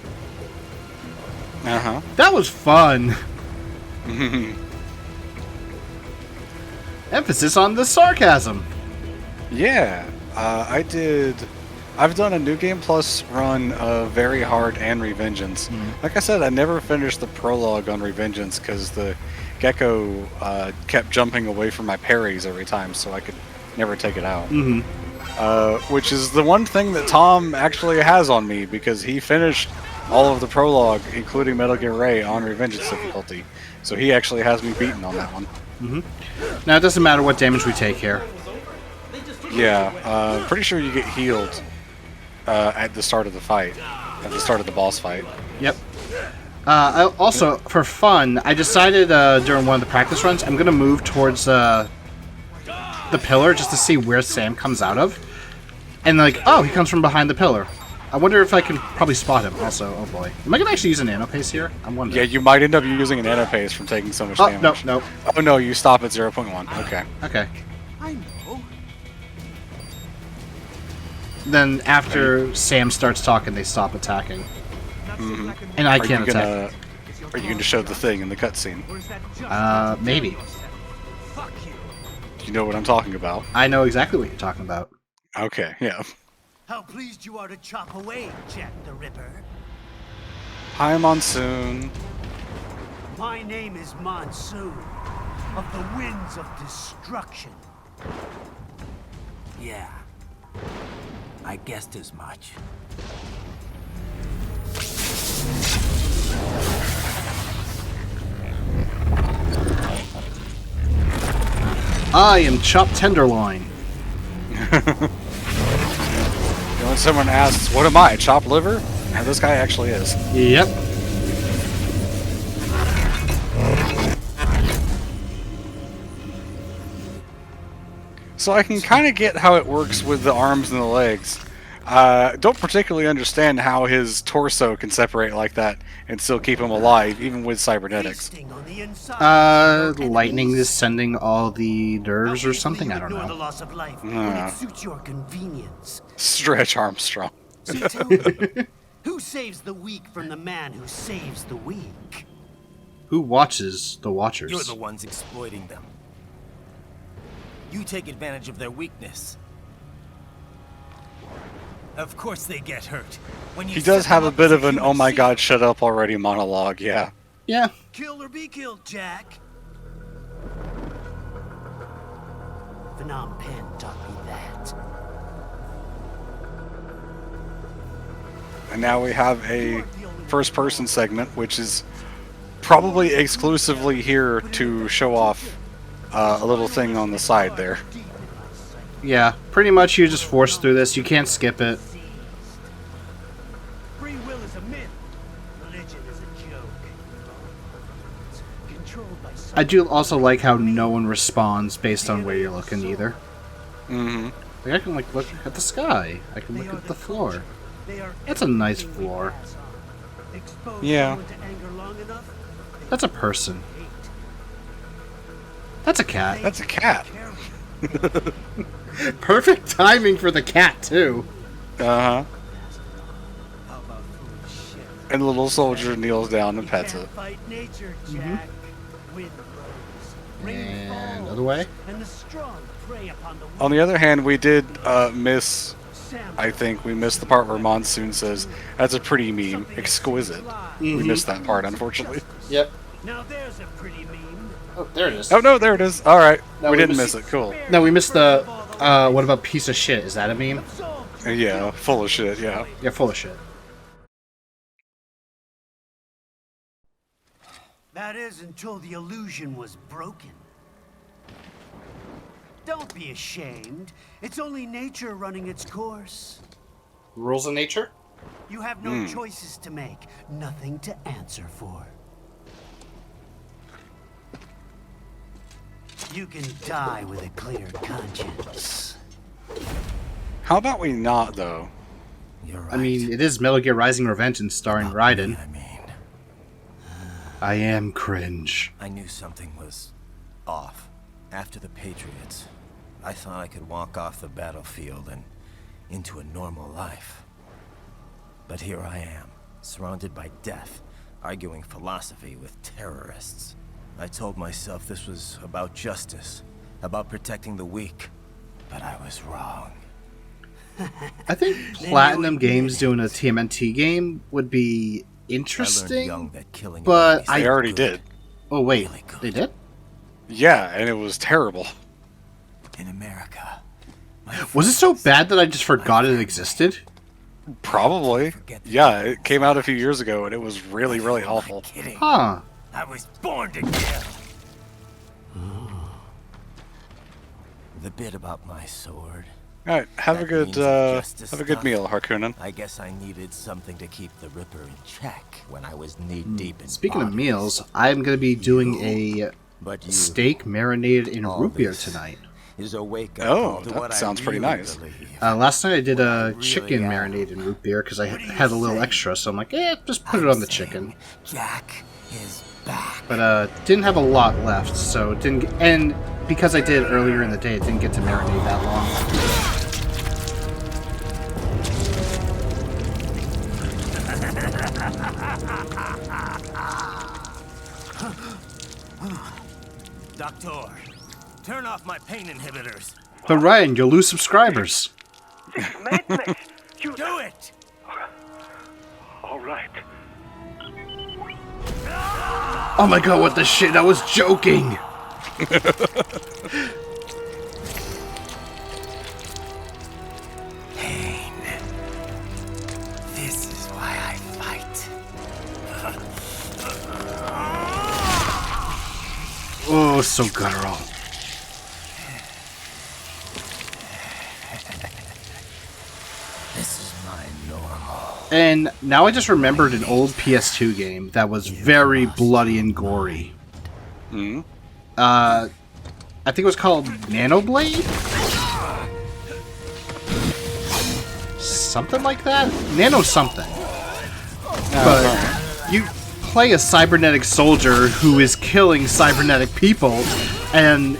Uh-huh. That was fun! Emphasis on the sarcasm! Yeah, I've done a New Game Plus run of Very Hard and Revengeance. Like I said, I never finished the prologue on Revengeance because the Gecko kept jumping away from my parries every time, so I could never take it out. Which is the one thing that Tom actually has on me, because he finished all of the prologue, including Metal Gear Ray, on Revengeance difficulty. So he actually has me beaten on that one. Now, it doesn't matter what damage we take here. Yeah, pretty sure you get healed at the start of the fight, at the start of the boss fight. Yep. Also, for fun, I decided during one of the practice runs, I'm going to move towards the pillar just to see where Sam comes out of. And like, oh, he comes from behind the pillar. I wonder if I can probably spot him also. Oh boy. Am I going to actually use a nanopace here? I'm wondering. Yeah, you might end up using a nanopace from taking so much damage. No. Oh no, you stop at 0.1. Okay. Okay. Then after Sam starts talking, they stop attacking. And I can't attack. Are you going to show the thing in the cutscene? Maybe. Do you know what I'm talking about? I know exactly what you're talking about. Okay, yeah. How pleased you are to chop away, Jack the Ripper. Hi, Monsoon. My name is Monsoon, of the Winds of Destruction. Yeah, I guessed as much. I am chopped tenderloin. When someone asks, what am I, chopped liver? Now this guy actually is. Yep. So I can kind of get how it works with the arms and the legs. Don't particularly understand how his torso can separate like that and still keep him alive, even with cybernetics. Lightning is sending all the nerves or something? I don't know. The loss of life when it suits your convenience. Stretch Armstrong. So tell me, who saves the weak from the man who saves the weak? Who watches the watchers? You're the ones exploiting them. You take advantage of their weakness. Of course they get hurt. When you He does have a bit of an "oh my god, shut up already" monologue, yeah. Yeah. Kill or be killed, Jack. Phnom Penh taught me that. And now we have a first-person segment, which is probably exclusively here to show off a little thing on the side there. Yeah, pretty much you just force through this. You can't skip it. Free will is a myth. Religion is a joke. Controlled by I do also like how no one responds based on where you're looking either. Mm-hmm. Like, I can like look at the sky. I can look at the floor. That's a nice floor. Yeah. That's a person. That's a cat. That's a cat. Perfect timing for the cat, too. Uh-huh. And the little soldier kneels down and pets it. And other way. On the other hand, we did miss... I think we missed the part where Monsoon says, "That's a pretty meme. Exquisite." We missed that part, unfortunately. Yep. Now there's a pretty meme. Oh, there it is. Oh, no, there it is. Alright. No, we didn't miss it. Cool. No, we missed the... what about piece of shit? Is that a meme? Yeah, full of shit, yeah. Yeah, full of shit. That is until the illusion was broken. Don't be ashamed. It's only nature running its course. Rules of nature? You have no choices to make, nothing to answer for. You can die with a clear conscience. How about we not, though? You're right. I mean, it is Metal Gear Rising Revengeance starring Raiden. I am cringe. I knew something was off. After the Patriots, I thought I could walk off the battlefield and into a normal life. But here I am, surrounded by death, arguing philosophy with terrorists. I told myself this was about justice, about protecting the weak, but I was wrong. I think Platinum Games doing a TMNT game would be interesting, but They already did. Oh wait, they did? Yeah, and it was terrible. In America. Was it so bad that I just forgot it existed? Probably. Yeah, it came out a few years ago, and it was really, really awful. Huh. I was born to kill. The bit about my sword. All right, have a good meal, Harkonnen. I guess I needed something to keep the Ripper in check when I was knee-deep in Speaking of bodies. meals, I'm going to be doing a steak marinated in root beer tonight. Is a wake-up Oh, call to that what I sounds pretty really nice. believe. Last night I did a chicken marinated in root beer because I had a little extra, so I'm like, just put it on the chicken. Jack is back. But didn't have a lot left, so didn't. And because I did it earlier in the day, it didn't get to marinate that long. Doctor, turn off my pain inhibitors. But Ryan, you'll lose subscribers. Madness! You do it! All right. Oh my god, what the shit? I was joking! Pain. This is why I fight. Oh, so guttural. This is my normal. And now I just remembered an old PS2 game that was very bloody and gory. Hmm? I think it was called Nanoblade? Something like that? Nano something. But you play a cybernetic soldier who is killing cybernetic people, and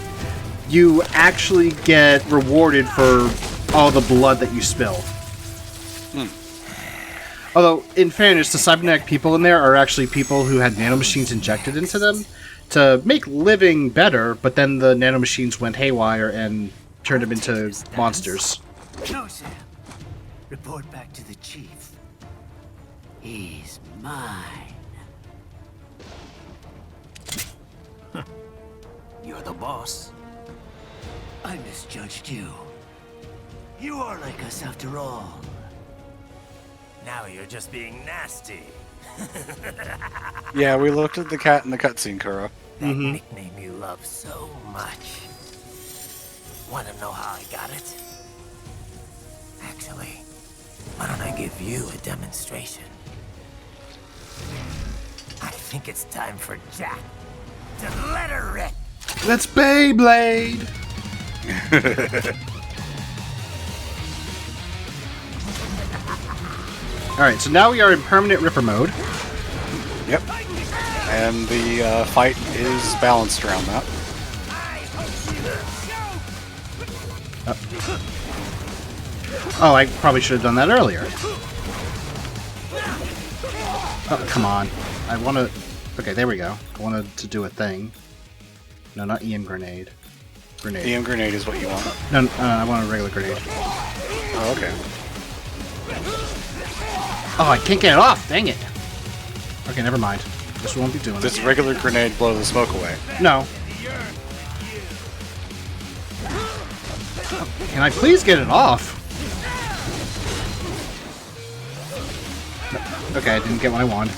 you actually get rewarded for all the blood that you spill. Although, in fairness, the cybernetic people in there are actually people who had nanomachines injected into them to make living better, but then the nanomachines went haywire and turned them into monsters. No, Sam. Report back to the chief. He's mine. You're the boss. I misjudged you. You are like us after all. Now you're just being nasty. Yeah, we looked at the cat in the cutscene, Kuro. That nickname you love so much. Want to know how I got it? Actually, why don't I give you a demonstration? I think it's time for Jack and let her rip. Let's Beyblade! Alright, so now we are in permanent Ripper mode. Yep. And the fight is balanced around that. Oh, I probably should have done that earlier. Oh, come on. I want to... Okay, there we go. I wanted to do a thing. No, not EM grenade. Grenade. EM grenade is what you want. No, I want a regular grenade. Oh, okay. Oh, I can't get it off. Dang it. Okay, never mind. This won't be doing Does it. regular grenade blow the smoke away? No. Can I please get it off? Okay, I didn't get what I wanted.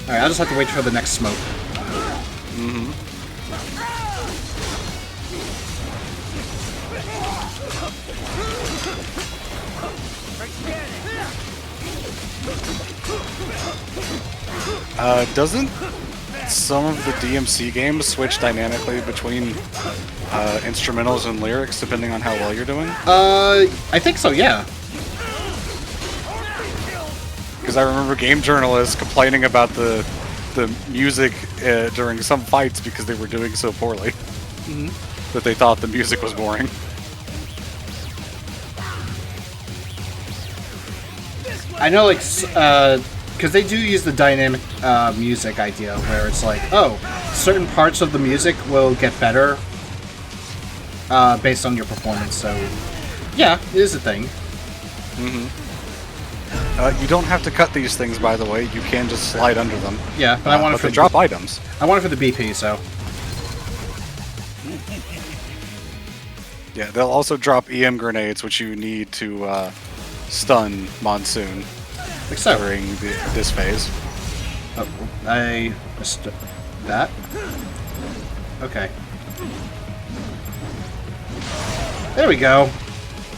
Alright, I'll just have to wait for the next smoke. Mm-hmm. Doesn't some of the DMC games switch dynamically between instrumentals and lyrics depending on how well you're doing? I think so, yeah. Because I remember game journalists complaining about the music during some fights because they were doing so poorly. Mm-hmm. That they thought the music was boring. I know, like, because they do use the dynamic music idea, where it's like, oh, certain parts of the music will get better based on your performance, so yeah, it is a thing. Mm-hmm. You don't have to cut these things, by the way. You can just slide under them. Yeah, but I want it for they drop items. I want it for the BP, so. Yeah, they'll also drop EM grenades, which you need to stun Monsoon during this phase. Oh, I missed that. Okay. There we go.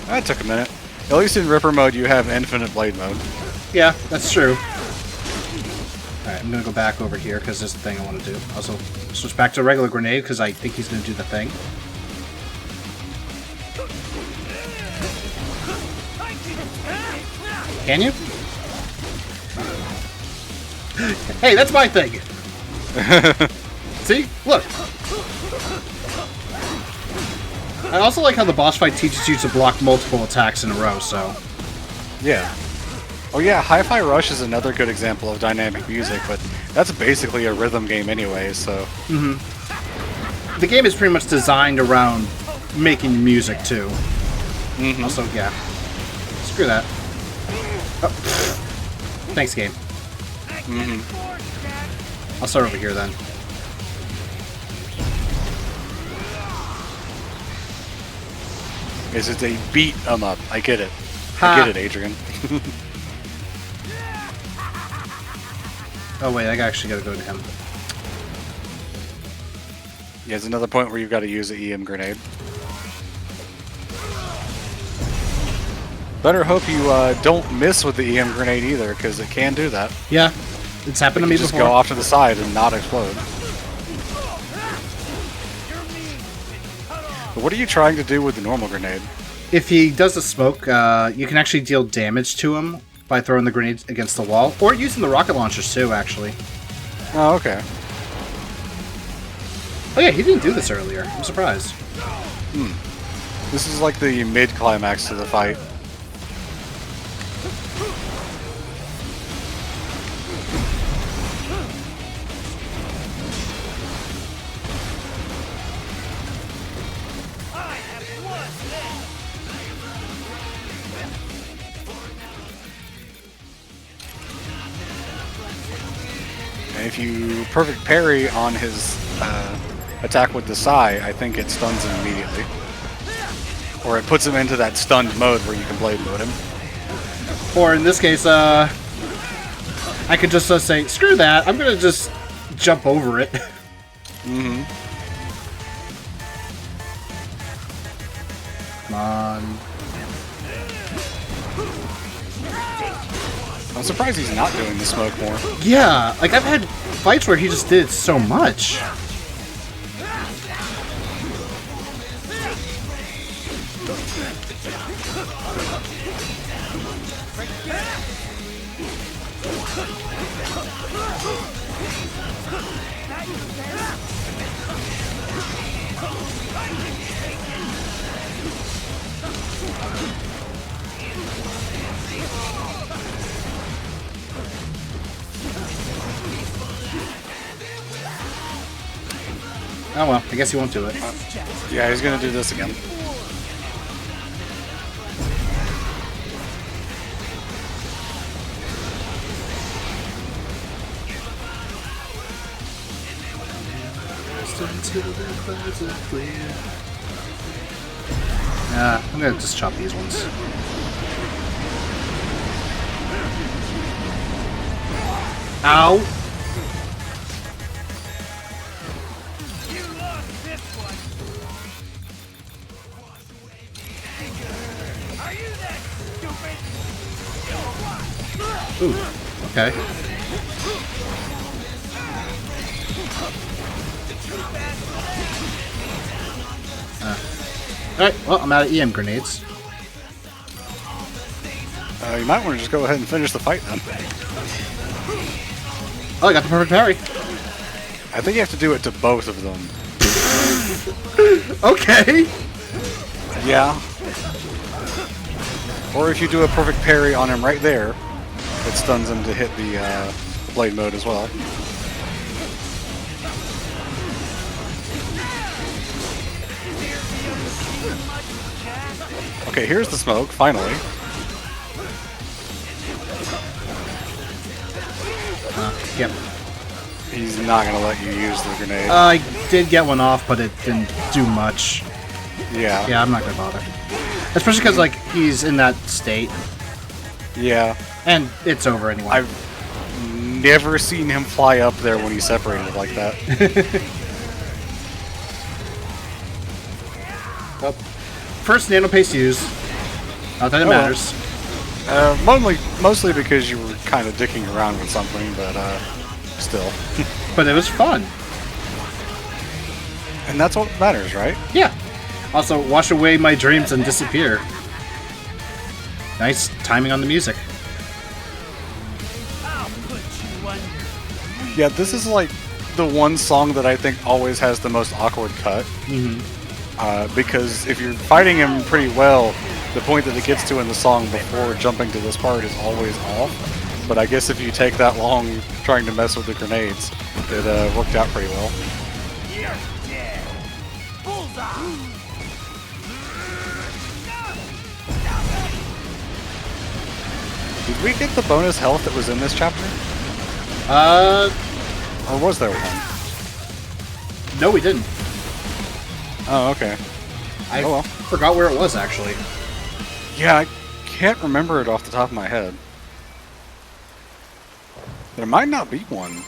That took a minute. At least in Ripper mode, you have infinite blade mode. Yeah, that's true. Alright, I'm gonna go back over here because there's the thing I want to do. Also, switch back to a regular grenade because I think he's gonna do the thing. Can you? Hey, that's my thing! See? Look! I also like how the boss fight teaches you to block multiple attacks in a row, so... Yeah. Oh yeah, Hi-Fi Rush is another good example of dynamic music, but that's basically a rhythm game anyway, so... Mm-hmm. The game is pretty much designed around making music, too. Mm-hmm. Also, yeah. Screw that. Oh. Thanks, game. Mm-hmm. I'll start over here, then. Is it a beat 'em up? I get it. Ha. I get it, Adrian. Oh, wait, I actually gotta go to him. Yeah, there's another point where you've got to use the EM grenade. Better hope you don't miss with the EM grenade either, because it can do that. Yeah, it's happened to me just before. go off to the side and not explode. But what are you trying to do with the normal grenade? If he does the smoke, you can actually deal damage to him by throwing the grenades against the wall, or using the rocket launchers too, actually. Oh, okay. Oh yeah, he didn't do this earlier. I'm surprised. This is like the mid-climax to the fight. And if you perfect parry on his attack with the Sai, I think it stuns him immediately. Or it puts him into that stunned mode where you can blade mode him. Or in this case, I could just say, screw that, I'm gonna just jump over it. Mm-hmm. Come on. I'm surprised he's not doing the smoke more. Yeah, like I've had fights where he just did it so much. Oh well, I guess he won't do it. Yeah, he's gonna do this again. I'm gonna just chop these ones. Ow! Ooh, okay. Alright, well, I'm out of EM grenades. You might want to just go ahead and finish the fight then. Oh, I got the perfect parry. I think you have to do it to both of them. Okay. Yeah. Or if you do a perfect parry on him right there, it stuns him to hit the blade mode as well. Okay, here's the smoke, finally. Yep. He's not going to let you use the grenade. I did get one off, but it didn't do much. Yeah. Yeah, I'm not going to bother. Especially because, like, he's in that state. Yeah. And it's over anyway. I've never seen him fly up there when he's separated like that. Well, first nano paste used. Not that it matters. Mostly because you were kind of dicking around with something, but still. But it was fun. And that's what matters, right? Yeah. Also, wash away my dreams and disappear. Nice timing on the music. Yeah, this is like the one song that I think always has the most awkward cut. Because if you're fighting him pretty well, the point that it gets to in the song before jumping to this part is always off. But I guess if you take that long trying to mess with the grenades, it worked out pretty well. Did we get the bonus health that was in this chapter? Or was there one? No, we didn't. Oh, okay. I forgot where it was, actually. Yeah, I can't remember it off the top of my head. There might not be one.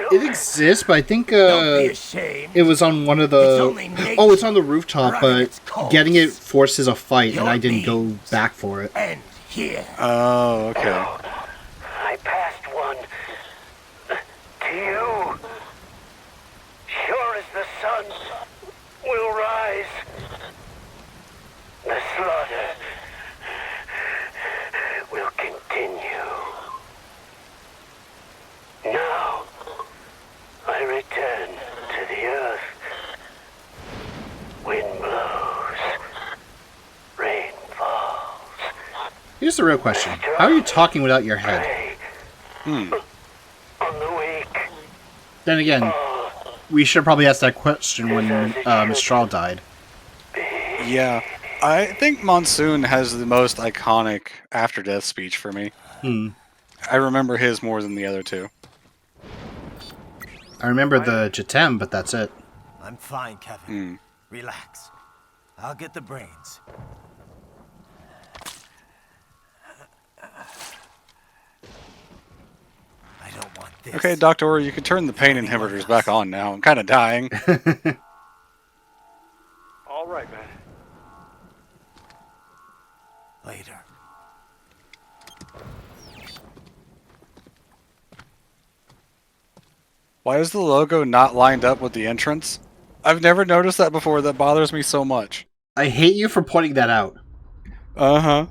It exists, but I think it was on one of the... Oh, it's on the rooftop, but getting it forces a fight, and I didn't go back for it. Oh, okay. I passed one. To you. Sure as the sun will rise. The slaughter will continue. Now, I return to the earth. Wind blows. Rain falls. Here's the real question. How are you talking without your head? On the weak. Then again, we should probably ask that question when Mistral died. Yeah. I think Monsoon has the most iconic after-death speech for me. I remember his more than the other two. I remember the Jatem, but that's it. I'm fine, Kevin. Relax. I'll get the brains. I don't want this. Okay, Doctor, you can turn the pain inhibitors back on now. I'm kind of dying. All right, man. Later. Why is the logo not lined up with the entrance? I've never noticed that before. That bothers me so much. I hate you for pointing that out. Uh-huh.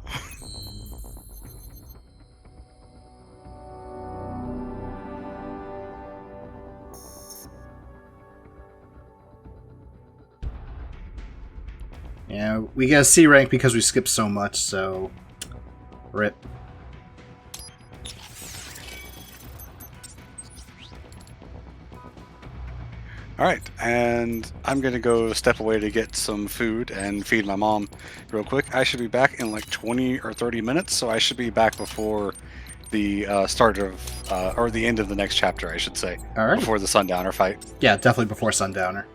Yeah, we get a C rank because we skipped so much, so... Rip. Alright, and I'm gonna go step away to get some food and feed my mom real quick. I should be back in like 20 or 30 minutes, so I should be back before the start of, or the end of the next chapter, I should say. Alright. Before the Sundowner fight. Yeah, definitely before Sundowner.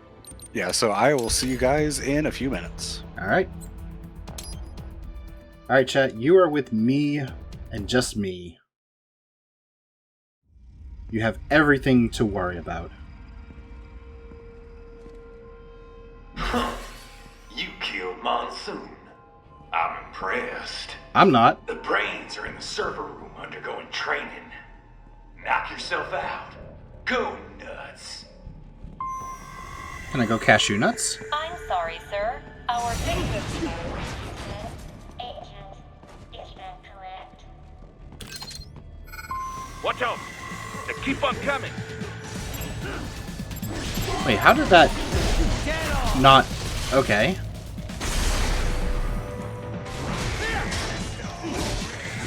Yeah, so I will see you guys in a few minutes. Alright. Alright, chat, you are with me and just me. You have everything to worry about. You killed Monsoon. I'm impressed. I'm not. The brains are in the server room undergoing training. Knock yourself out. Go nuts. Can I go cashew nuts? I'm sorry, sir. Our victim agent is incorrect. Watch out! They keep on coming. Wait, how did that not... Okay.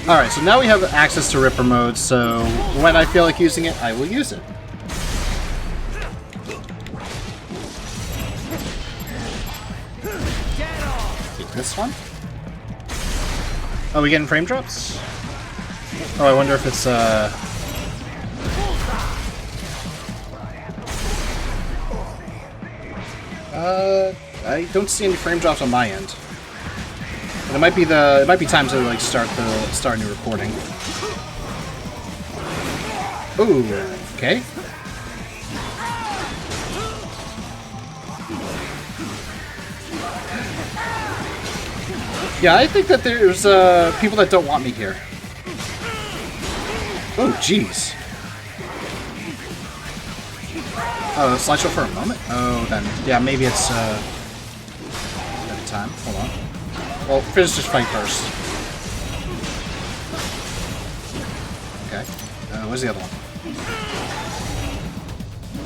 Alright, so now we have access to Ripper mode, so when I feel like using it, I will use it. Take this one. Oh, we getting frame drops? Oh, I wonder if it's, I don't see any frame drops on my end. But it might be time to like start a new recording. Ooh, okay. Yeah, I think that there's people that don't want me here. Oh, jeez. Oh, slideshow for a moment? Oh, then. Yeah, maybe it's, at a time. Hold on. Well, finish this fight first. Okay. Where's the other one?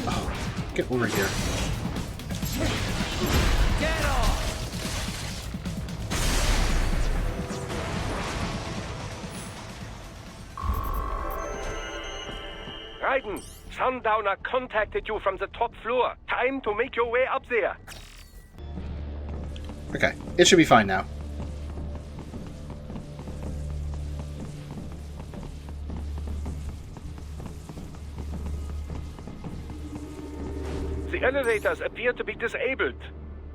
Oh, get over here. Raiden, Sundowner contacted you from the top floor. Time to make your way up there. Okay, it should be fine now. The elevators appear to be disabled,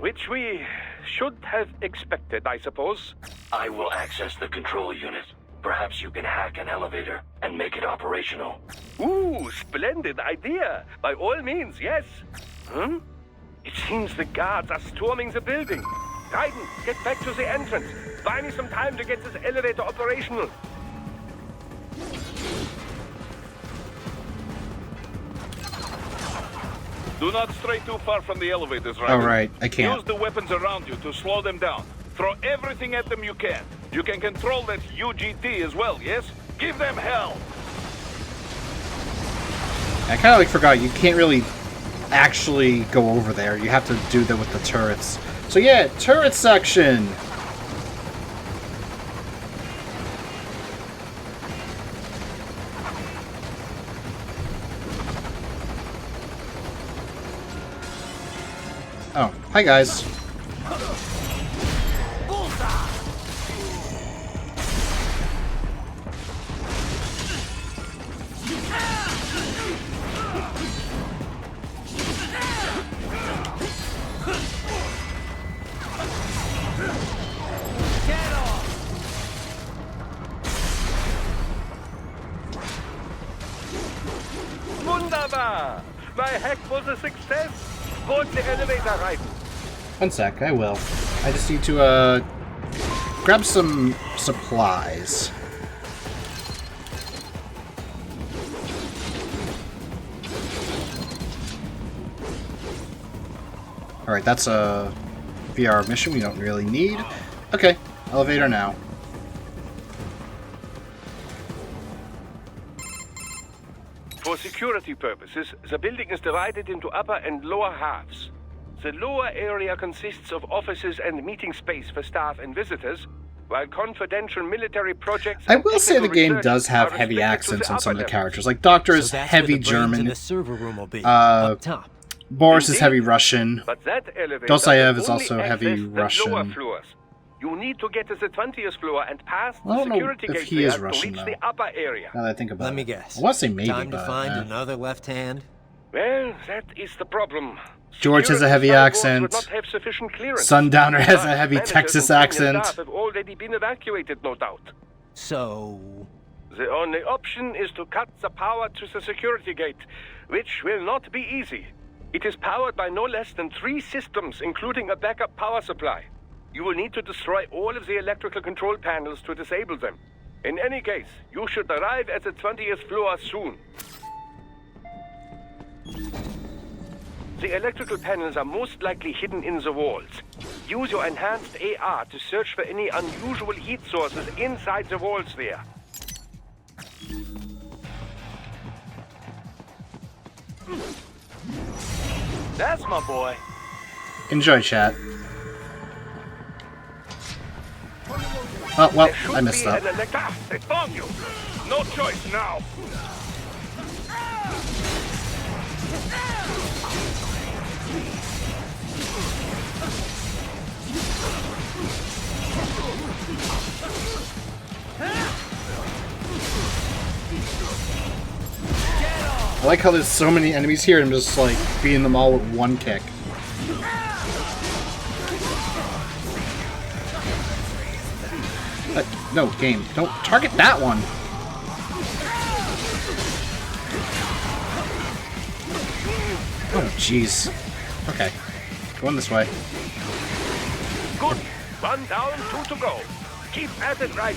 which we should have expected, I suppose. I will access the control unit. Perhaps you can hack an elevator and make it operational. Ooh, splendid idea. By all means, yes. Hmm? It seems the guards are storming the building. Raiden, get back to the entrance. Buy me some time to get this elevator operational. Do not stray too far from the elevators, right? Alright, I can't. Use the weapons around you to slow them down. Throw everything at them you can. You can control that UGT as well, yes? Give them hell! I kind of like forgot, you can't really actually go over there. You have to do that with the turrets. So yeah, turret section! Oh, hi guys. Wunderbar! My hack was a success. Board the elevator, Raiden. One sec, I will. I just need to, grab some supplies. Alright, that's a VR mission we don't really need. Okay, elevator now. For security purposes, the building is divided into upper and lower halves. The lower area consists of offices and meeting space for staff and visitors, while confidential military projects... I will say the game does have heavy accents on some of the characters. Like, Doctor is heavy German. Boris is heavy Russian. Dostoyev is also heavy Russian. You need to get to the 20th floor and pass I don't the know security if gate he is there Russian, to reach though. the upper area. Now that I think about it. Let me guess. I want to say maybe, Time to but, find another left hand? Well, that is the problem. George has a heavy accent. Sundowner has a heavy Texas accent. Have already been evacuated, no doubt. So... The only option is to cut the power to the security gate, which will not be easy. It is powered by no less than 3 systems, including a backup power supply. You will need to destroy all of the electrical control panels to disable them. In any case, you should arrive at the 20th floor soon. The electrical panels are most likely hidden in the walls. Use your enhanced AR to search for any unusual heat sources inside the walls there. That's my boy. Enjoy, chat. Oh, well, I messed up. They found you. No choice now. I like how there's so many enemies here and I'm just like beating them all with one kick. No, game. Don't target that one. Oh, jeez. Okay. Going this way. Good. 1 down, 2 to go. Keep at it right.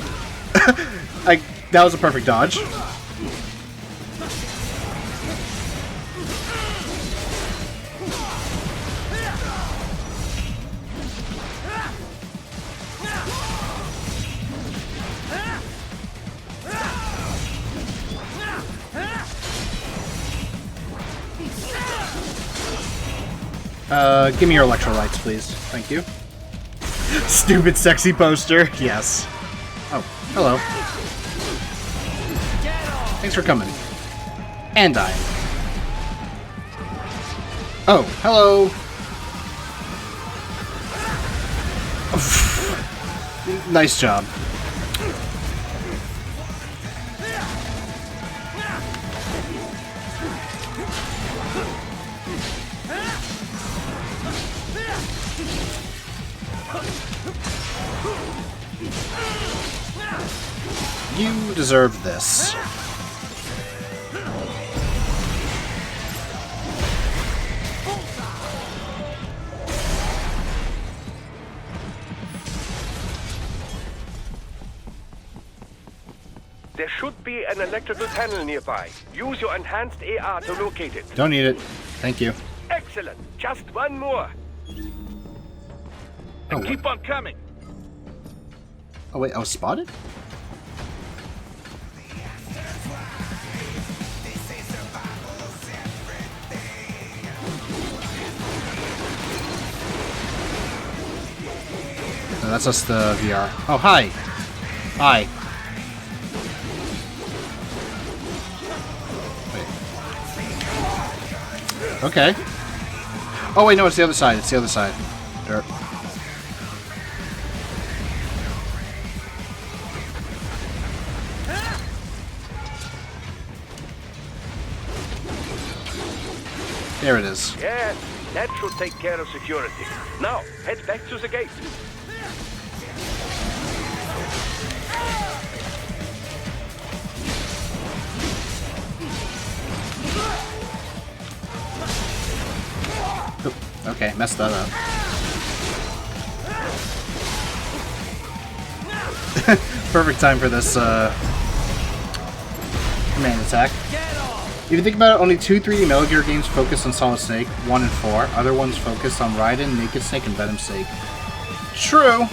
That was a perfect dodge. Give me your electrolytes, please. Thank you. Stupid sexy poster. Yes. Oh, hello. Thanks for coming. And dying. Oh, hello. Nice job. You deserve this. There should be an electrical panel nearby. Use your enhanced AR to locate it. Don't need it. Thank you. Excellent. Just one more. Oh, Keep on coming. Oh wait, I was spotted? No, that's just the VR. Oh, hi. Hi. Wait. Okay. Oh wait, no, it's the other side. It's the other side. Dirt. There it is. Yes, that should take care of security. Now, head back to the gate. Okay, messed that up. Perfect time for this command attack. If you think about it, only 2 3D Metal Gear games focus on Solid Snake, 1 and 4. Other ones focus on Raiden, Naked Snake, and Venom Snake. True!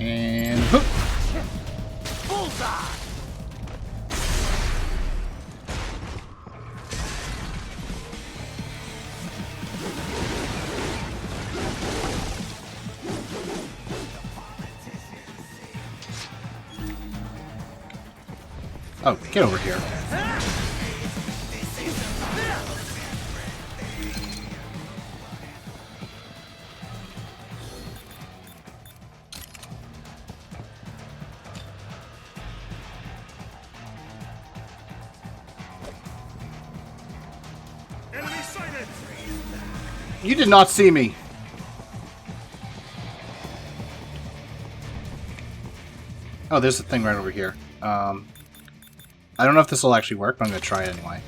And hook. Bullseye! Oh, get over here. You did not see me. Oh, there's a thing right over here. I don't know if this will actually work, but I'm going to try it anyway.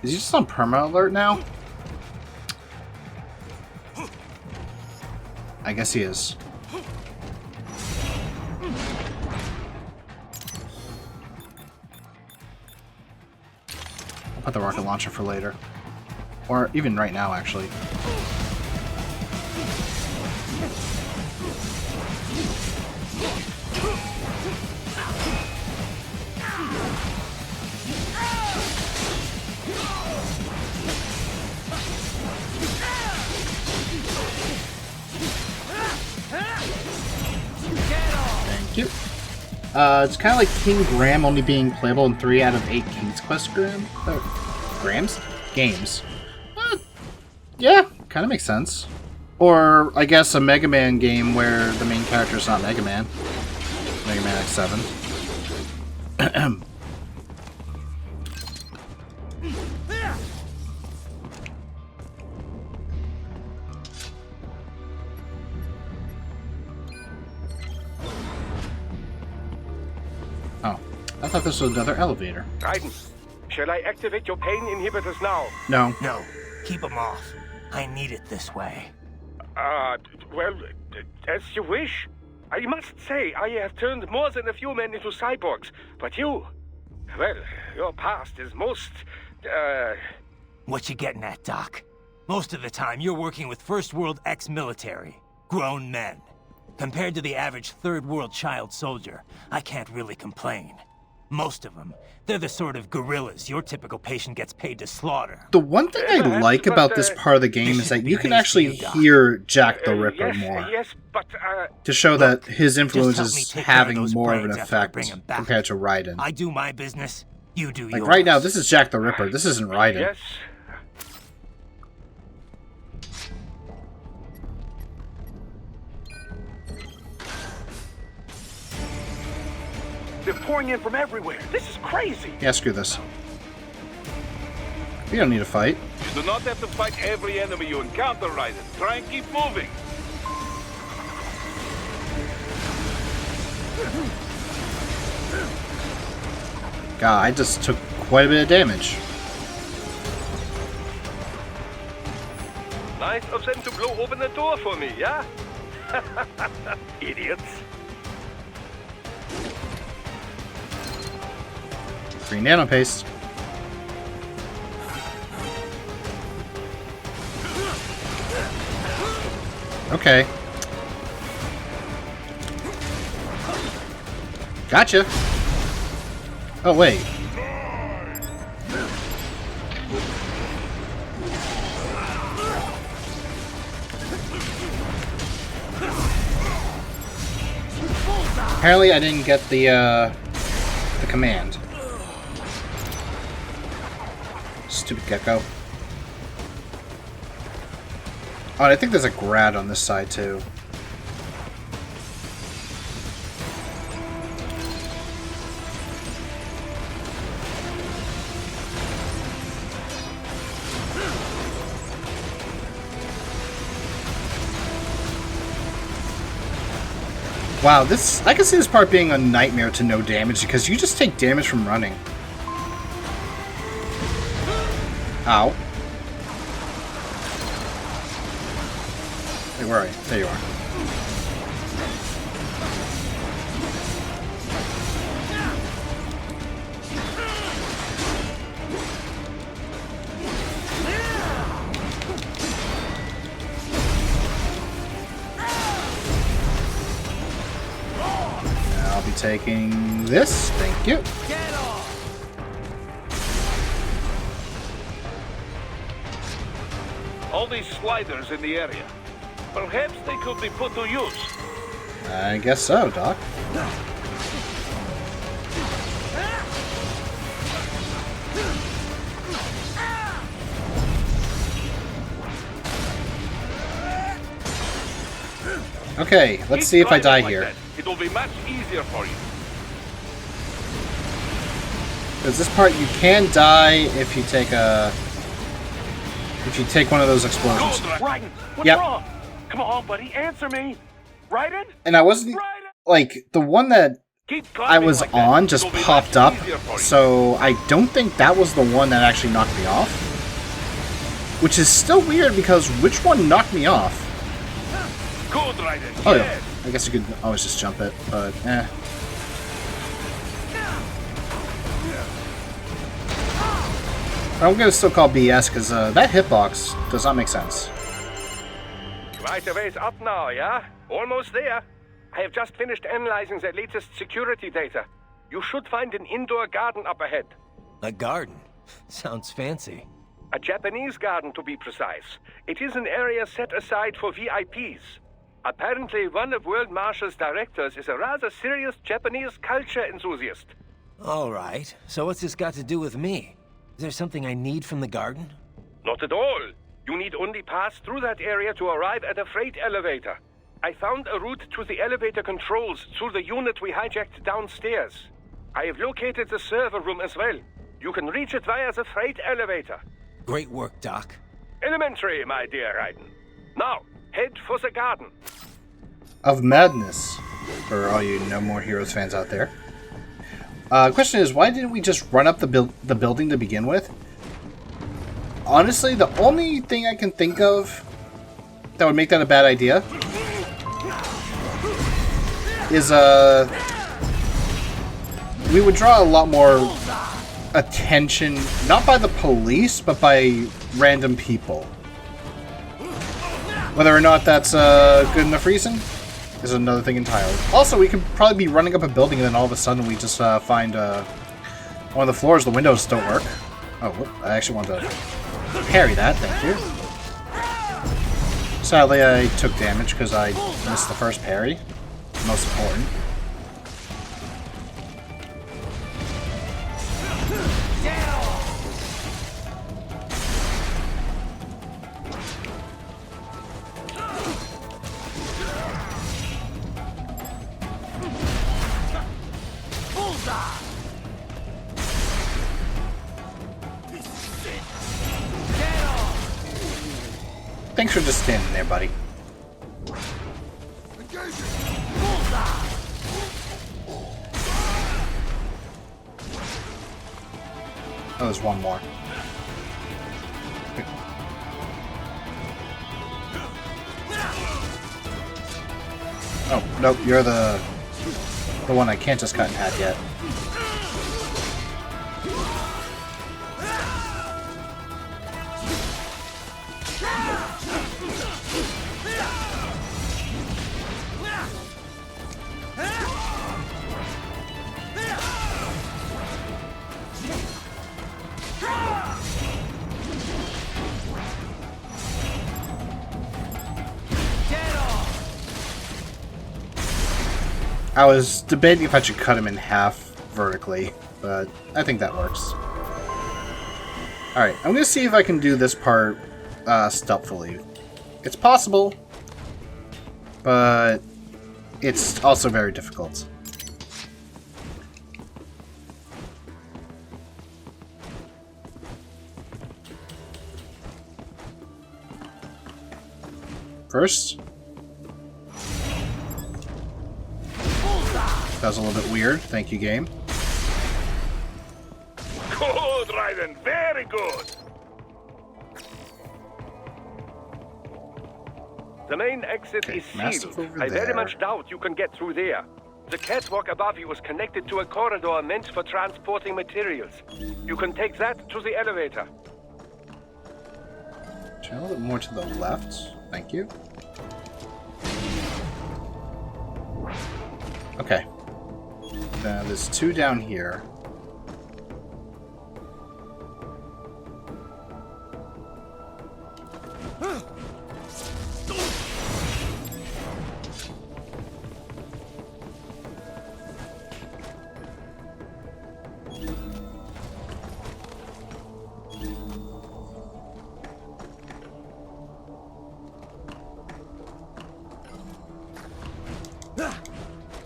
Is he just on perma alert now? I guess he is. I'll put the rocket launcher for later. Or even right now, actually. Thank you. It's kind of like King Graham only being playable in 3 out of 8 King's Quest games. Yeah, kind of makes sense. Or, I guess, a Mega Man game where the main character is not Mega Man. Mega Man X7. Oh, I thought this was another elevator. Raiden, shall I activate your pain inhibitors now? No. No, keep them off. I need it this way. Well, as you wish. I must say, I have turned more than a few men into cyborgs, but you... Well, your past is most, What you getting at, Doc? Most of the time, you're working with First World ex-military. Grown men. Compared to the average Third World child soldier, I can't really complain. Most of them, they're the sort of guerrillas your typical patient gets paid to slaughter. The one thing I like about this part of the game is that you can actually hear Jack the Ripper more. Yes, but, to show that his influence Just help me is take care of having those more of an brains after I effect bring 'em back. compared to Raiden. I do my business, you do yours. Like right now, this is Jack the Ripper. This isn't Raiden. Yes. They're pouring in from everywhere. This is crazy. Yeah, screw this. We don't need to fight. You do not have to fight every enemy you encounter, Raiden. Try and keep moving. God, I just took quite a bit of damage. Nice of them to blow open the door for me, yeah? Idiots. Free nano paste. Okay. Gotcha. Oh, wait. Apparently I didn't get the command. Stupid gecko. Oh, and I think there's a grad on this side too. Wow, I can see this part being a nightmare to no damage because you just take damage from running. Ow. Hey, where are you? There you are. I'll be taking this. Thank you. All these sliders in the area. Perhaps they could be put to use. I guess so, Doc. Okay, let's see if I die here. It will be much easier for you. Because this part you can die if you take one of those explosions. Raiden, what's Yep. wrong? Come on, buddy, answer me. Raiden? And I wasn't like the one that I was on just popped up, so I don't think that was the one that actually knocked me off. Which is still weird because which one knocked me off? Good, Raiden. Oh yeah, I guess you could always just jump it, but eh. I'm gonna still call BS because that hitbox does not make sense. Right a ways up now, yeah? Almost there. I have just finished analyzing the latest security data. You should find an indoor garden up ahead. A garden? Sounds fancy. A Japanese garden, to be precise. It is an area set aside for VIPs. Apparently, one of World Marshal's directors is a rather serious Japanese culture enthusiast. All right. So what's this got to do with me? Is there something I need from the garden? Not at all. You need only pass through that area to arrive at a freight elevator. I found a route to the elevator controls through the unit we hijacked downstairs. I have located the server room as well. You can reach it via the freight elevator. Great work, Doc. Elementary, my dear Raiden. Now, head for the garden. Of Madness, for all you No More Heroes fans out there. Question is, why didn't we just run up the building to begin with? Honestly, the only thing I can think of that would make that a bad idea is, we would draw a lot more attention, not by the police, but by random people. Whether or not that's a good enough reason is another thing entirely. Also, we could probably be running up a building and then all of a sudden we just find one of the floors, the windows don't work. Oh, whoop, I actually want to parry that, thank you. Sadly, I took damage because I missed the first parry. Most important. Thanks for just standing there, buddy. Oh, there's one more. Oh, nope, you're the one I can't just cut in half yet. I was debating if I should cut him in half vertically, but I think that works. Alright, I'm gonna see if I can do this part stealthily. It's possible, but it's also very difficult. First, that was a little bit weird. Thank you, game. Good, Raiden. Very good. The main exit is massive sealed. over I very there. much doubt you can get through there. The catwalk above you is connected to a corridor meant for transporting materials. You can take that to the elevator. Turn a little bit more to the left. Thank you. Okay. Now there's 2 down here.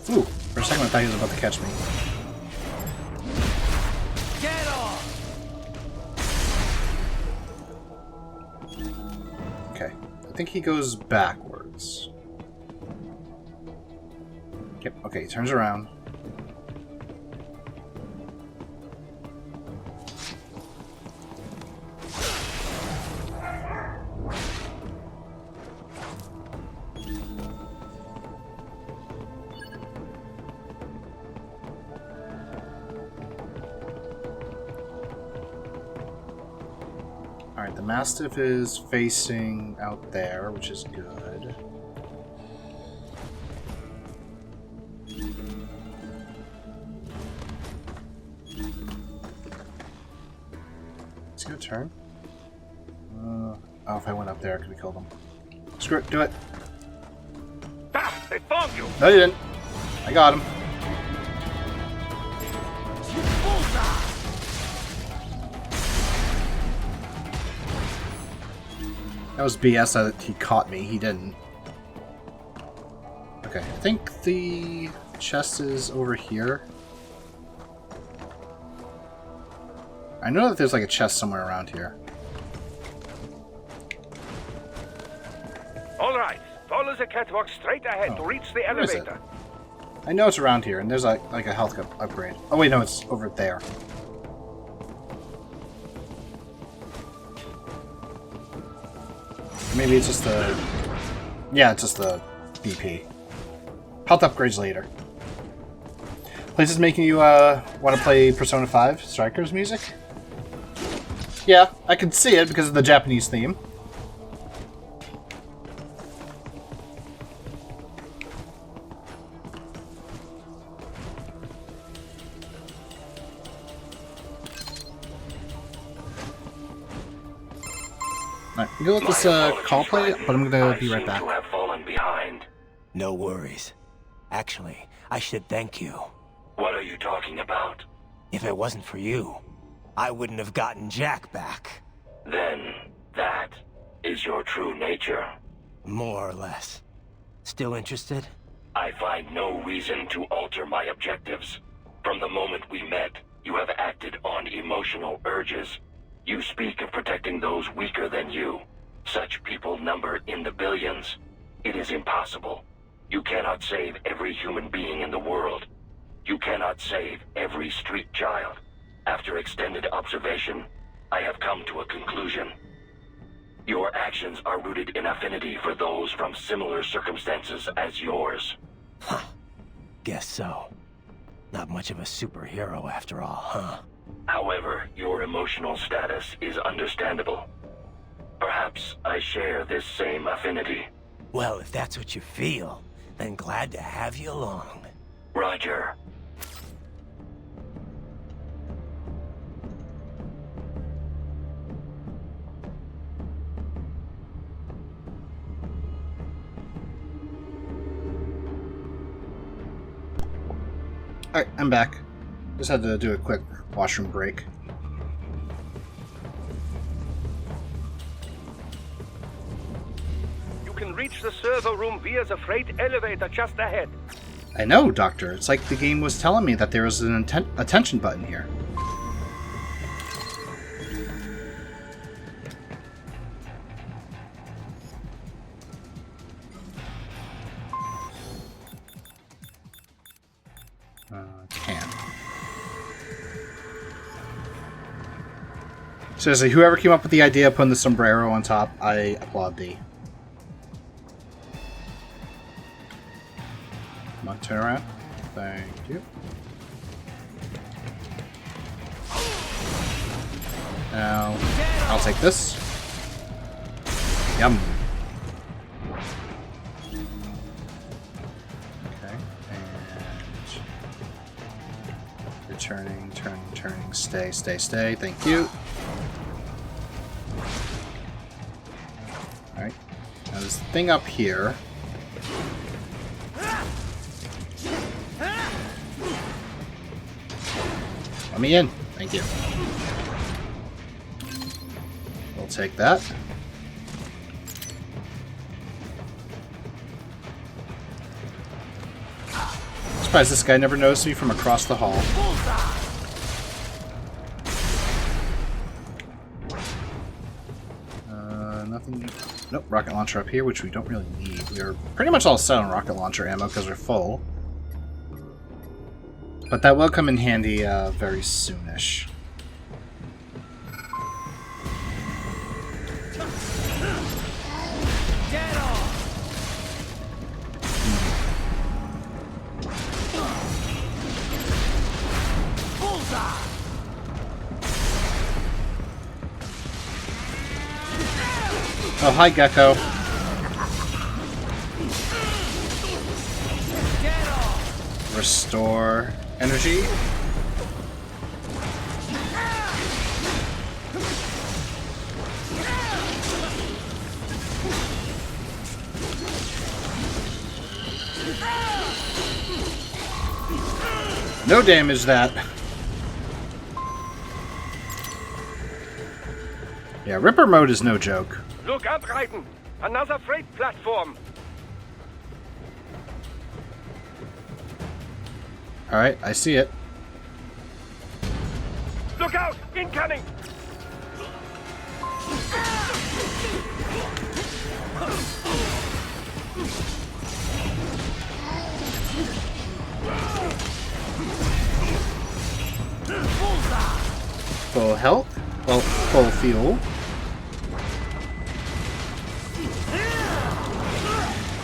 Ooh, for a second I thought he was about to catch me. Get off! Okay, I think he goes backwards. Yep, okay, he turns around. Alright, the Mastiff is facing out there, which is good. Is he gonna turn? Oh, if I went up there, I could have killed him. Screw it, do it. Ah, they found you. No, you didn't. I got him. That was BS that he caught me. He didn't. Okay, I think the chest is over here. I know that there's like a chest somewhere around here. All right, follow the catwalk straight ahead to reach the where is it? elevator. I know it's around here, and there's like a health upgrade. Oh wait, no, it's over there. Maybe it's just the... Yeah, it's just the BP. Health upgrades later. Place is making you want to play Persona 5 Strikers music? Yeah, I can see it because of the Japanese theme. Alright, I'm gonna let this call play, but I'm gonna be right back. You have fallen behind. No worries. Actually, I should thank you. What are you talking about? If it wasn't for you, I wouldn't have gotten Jack back. Then, that is your true nature. More or less. Still interested? I find no reason to alter my objectives. From the moment we met, you have acted on emotional urges. You speak of protecting those weaker than you. Such people number in the billions. It is impossible. You cannot save every human being in the world. You cannot save every street child. After extended observation, I have come to a conclusion. Your actions are rooted in affinity for those from similar circumstances as yours. Huh. Guess so. Not much of a superhero after all, huh? However, your emotional status is understandable. Perhaps I share this same affinity. Well, if that's what you feel, then glad to have you along. Roger. Alright, I'm back. Just had to do a quick washroom break. can reach the server room via the freight elevator just ahead. I know, Doctor. It's like the game was telling me that there was an attention button here. Can't. Seriously, whoever came up with the idea of putting the sombrero on top, I applaud thee. Come on, turn around. Thank you. Now, I'll take this. Yum. Okay, and returning, turning, stay. Thank you. Alright. Now this thing up here. Let me in. Thank you. We'll take that. Surprised this guy never noticed me from across the hall. Nothing. Nope, rocket launcher up here, which we don't really need. We are pretty much all set on rocket launcher ammo because we're full. But that will come in handy very soonish. Oh, hi, Gecko. Restore energy. No damage that. Yeah, Ripper mode is no joke. Look up, Raiden! Another freight platform! Alright, I see it. Look out! Incoming! Full health? Well, full fuel.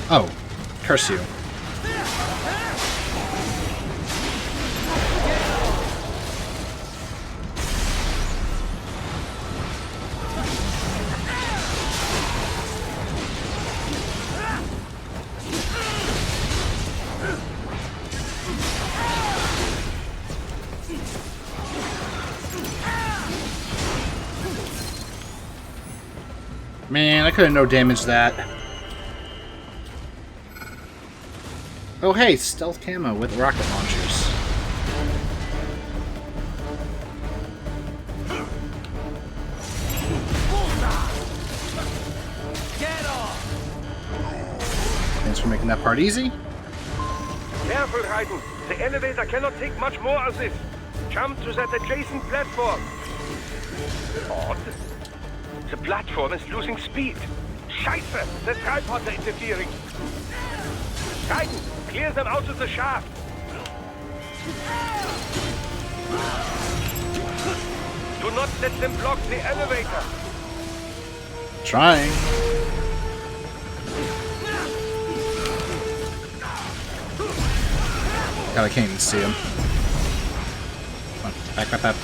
Oh, curse you. Man, I could have no damaged that. Oh hey, stealth camo with rocket launchers. Thanks for making that part easy. Careful, Raiden. The elevator cannot take much more of this. Jump to that adjacent platform. Odd. The platform is losing speed. Scheiße! The tripods are interfering. Raiden, clear them out of the shaft. Do not let them block the elevator. Trying. God, I can't even see him. Come on, back.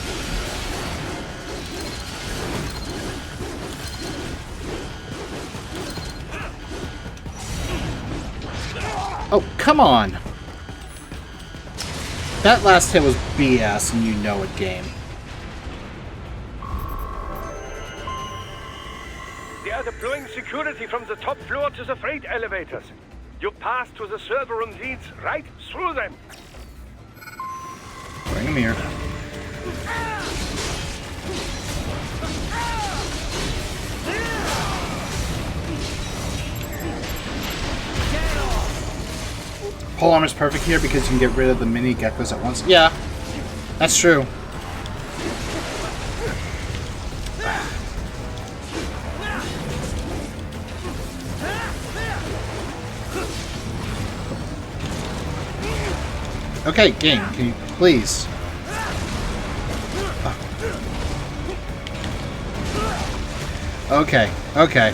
Oh, come on! That last hit was BS, and you know it, game. They are deploying security from the top floor to the freight elevators. Your path to the server room leads right through them. Bring him here. Pole armor is perfect here because you can get rid of the mini geckos at once. Yeah, that's true. Okay, game, can you please? Okay, okay.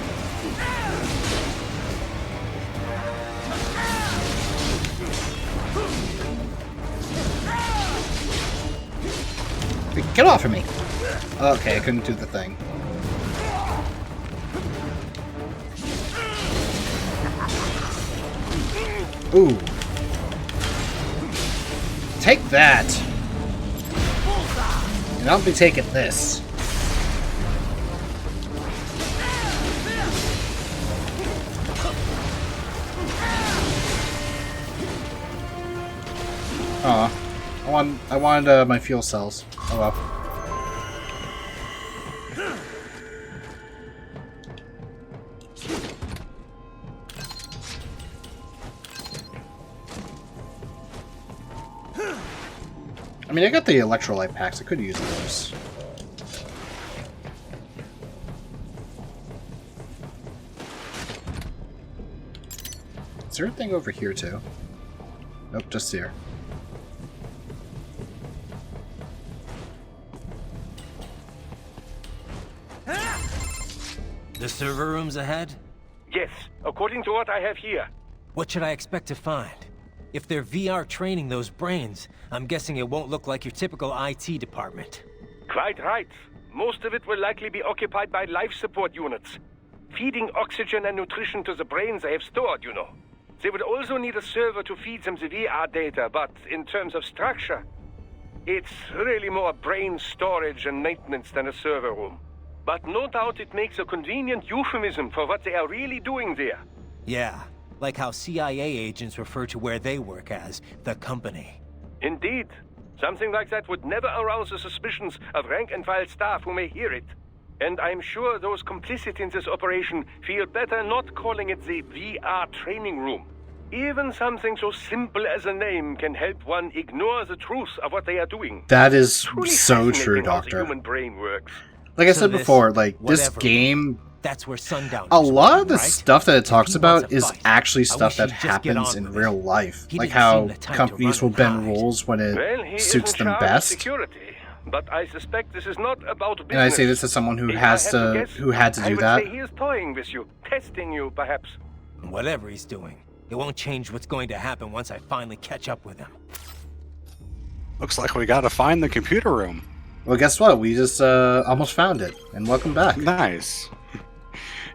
Get off of me! Okay, I couldn't do the thing. Ooh. Take that! And I'll be taking this. Aw. I wanted my fuel cells. Oh well. I mean, I got the electrolyte packs. I could use those. Is there a thing over here too? Nope, just here. The server room's ahead? Yes, according to what I have here. What should I expect to find? If they're VR training those brains, I'm guessing it won't look like your typical IT department. Quite right. Most of it will likely be occupied by life support units. Feeding oxygen and nutrition to the brains they have stored, you know. They would also need a server to feed them the VR data, but in terms of structure, it's really more brain storage and maintenance than a server room. But no doubt it makes a convenient euphemism for what they are really doing there. Yeah, like how CIA agents refer to where they work as the company. Indeed. Something like that would never arouse the suspicions of rank-and-file staff who may hear it. And I'm sure those complicit in this operation feel better not calling it the VR training room. Even something so simple as a name can help one ignore the truth of what they are doing. That is Truly so true, fascinating how the Doctor. human brain works. Like I said before, like this whatever, game, that's where Sundown a is lot working, of the right? stuff that it talks about is fight, actually I stuff wish that he'd just get happens on in with it. real life. He Like didn't how seem the type to companies run will bend and rules when it Well, he suits is in them charge of best. security, but I suspect this is not about business. And I say this as someone who If has I had to, guess, who had to I do would that. say he is toying with you, testing you, perhaps. Whatever he's doing, it won't change what's going to happen once I finally catch up with him. Looks like we gotta find the computer room. Well, guess what? We just almost found it, and welcome back. Nice.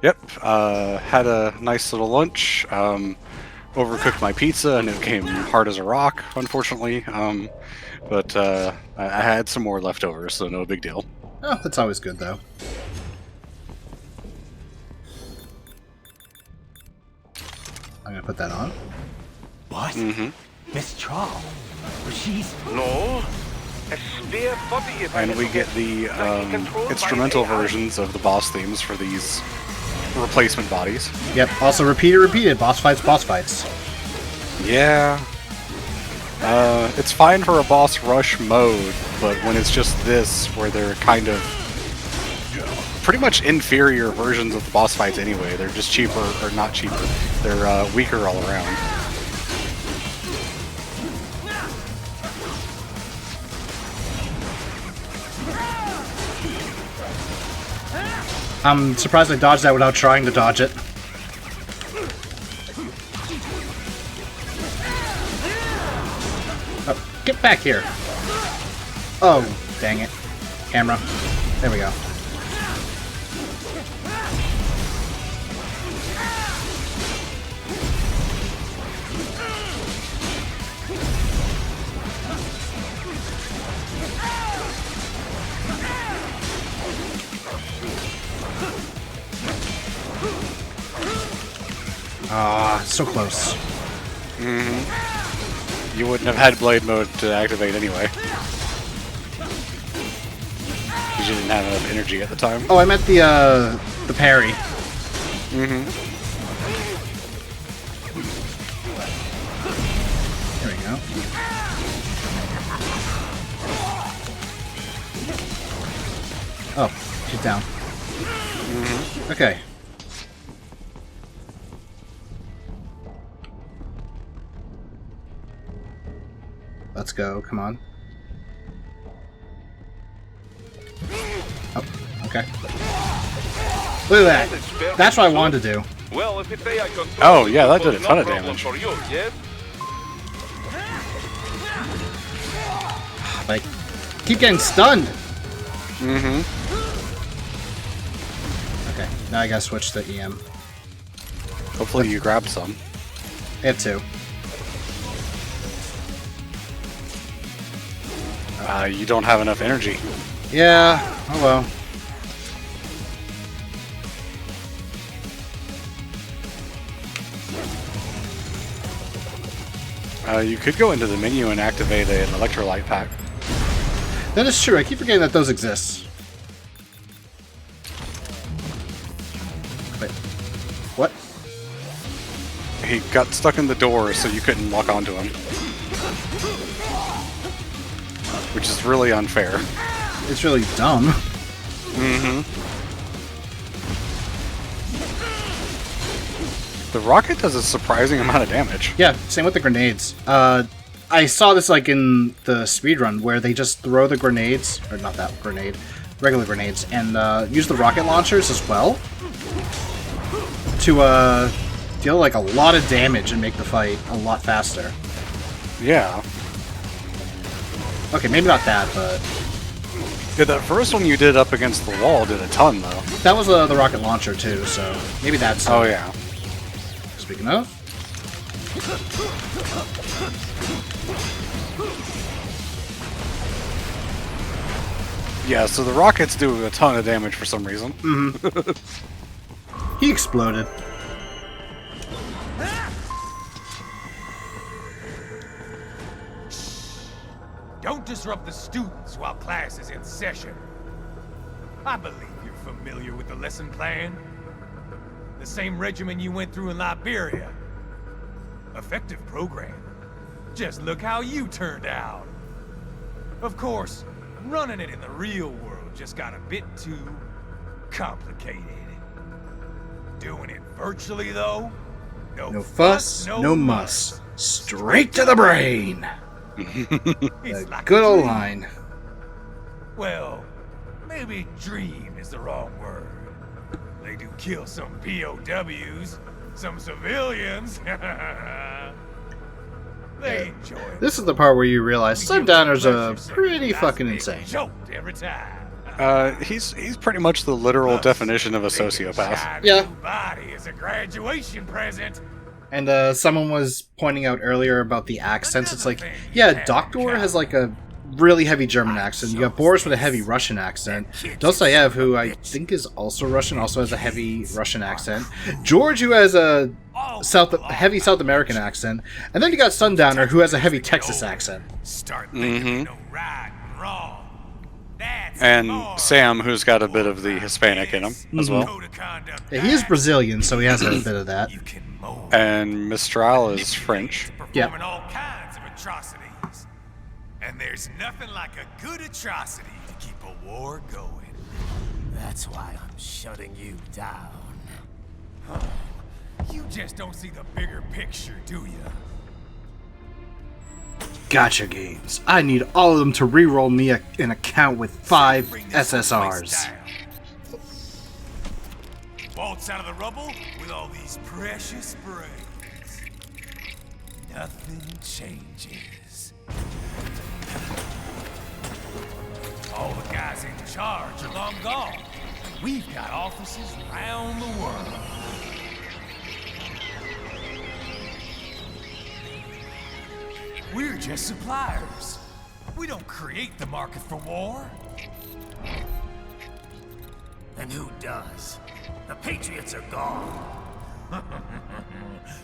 Yep, had a nice little lunch. Overcooked my pizza and it came hard as a rock, unfortunately. But I had some more left over, so no big deal. Oh, that's always good, though. I'm gonna put that on. What? Mm-hmm. Miss Troll? She's... No. A spare body if I And had we to get guess. the Likely controlled by instrumental AI. versions of the boss themes for these replacement bodies. Yep. Also, repeated. Boss fights. Yeah. It's fine for a boss rush mode, but when it's just this, where they're kind of pretty much inferior versions of the boss fights anyway, they're just cheaper, or not cheaper, they're weaker all around. I'm surprised I dodged that without trying to dodge it. Oh, get back here. Oh, dang it. Camera. There we go. Ah, so close. Mm-hmm. You wouldn't have had blade mode to activate anyway. Because you didn't have enough energy at the time. Oh, I meant the parry. Mm-hmm. Oh, she's down. Okay. Let's go, come on. Oh, okay. Look at that. That's what I wanted to do. Well, if it's AI control, Oh, yeah, that did a no ton of problem damage. For you, yes? Like, keep getting stunned. Okay, now I gotta switch to EM. Hopefully you grab some. I have two. You don't have enough energy. Yeah, oh well. You could go into the menu and activate an electrolyte pack. That is true, I keep forgetting that those exist. Wait. What? He got stuck in the door, so you couldn't lock onto him. Which is really unfair. It's really dumb. The rocket does a surprising amount of damage. Yeah, same with the grenades. I saw this like in the speedrun where they just throw the grenades, or not that grenade, regular grenades, and use the rocket launchers as well to deal like a lot of damage and make the fight a lot faster. Yeah. Okay, maybe not that, but... Yeah, that first one you did up against the wall did a ton, though. That was the rocket launcher, too, so maybe that's... Oh, yeah. Speaking of... Yeah, so the rockets do a ton of damage for some reason. He exploded. Don't disrupt the students while class is in session. I believe you're familiar with the lesson plan. The same regimen you went through in Liberia. Effective program. Just look how you turned out. Of course, running it in the real world just got a bit too complicated. Doing it virtually, though? No fuss, no muss. Straight to the brain! The Like good a old dream. line. Well, maybe dream is the wrong word. They do kill some POWs, some civilians. They enjoy it. This is the part where you realize Sundowner's pretty fucking insane. Choked every time. He's pretty much the literal definition of a sociopath. Yeah. Body is a graduation present. And someone was pointing out earlier about the accents. It's like, yeah, Doctor has like a really heavy German accent. You got Boris with a heavy Russian accent. Dostoyev, who I think is also Russian, also has a heavy Russian accent. George, who has a heavy South American accent. And then you got Sundowner, who has a heavy Texas accent. And Sam, who's got a bit of the Hispanic in him as well. Yeah, he is Brazilian, so he has a bit of that. And Mistral is French. Yep. All kinds of atrocities. And there's nothing like a good atrocity to keep a war going. That's why I'm shutting you down. You just don't see the bigger picture, do you? Gotcha games. I need all of them to reroll me an account with 5 SSRs. Waltz out of the rubble with all these precious brains. Nothing changes. All the guys in charge are long gone. We've got offices around the world. We're just suppliers. We don't create the market for war. And who does? The Patriots are gone.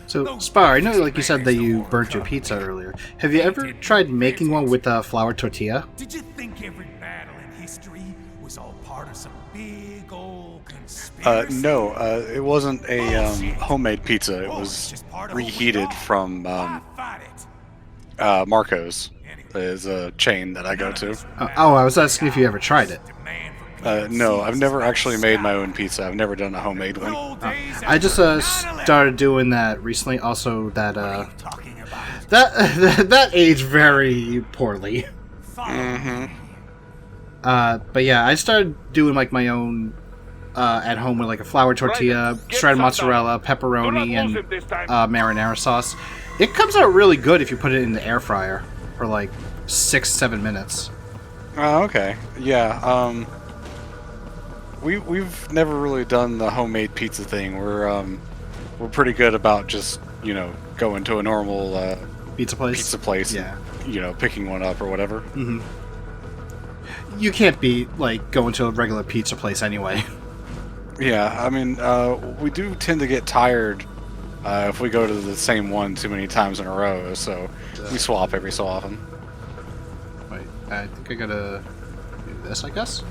So, Spar, I know like you said that you burnt your pizza earlier. Have you ever tried making one with a flour tortilla? Did you think every battle in history was all part of some big old conspiracy? No, it wasn't a homemade pizza. It was reheated from Marco's is a chain that I go to. Oh, I was asking if you ever tried it. No, I've never actually made my own pizza. I've never done a homemade one. I just started doing that recently. Also, that aged very poorly. But yeah, I started doing like my own at home with like a flour tortilla, shredded mozzarella, pepperoni, and marinara sauce. It comes out really good if you put it in the air fryer for like 6-7 minutes. Oh, okay. Yeah. We've never really done the homemade pizza thing. We're pretty good about just going to a normal pizza place. Yeah. And, picking one up or whatever. Mm-hmm. You can't beat like going to a regular pizza place anyway. Yeah, I mean, we do tend to get tired if we go to the same one too many times in a row, so we swap every so often. Wait, I think I gotta do this, I guess?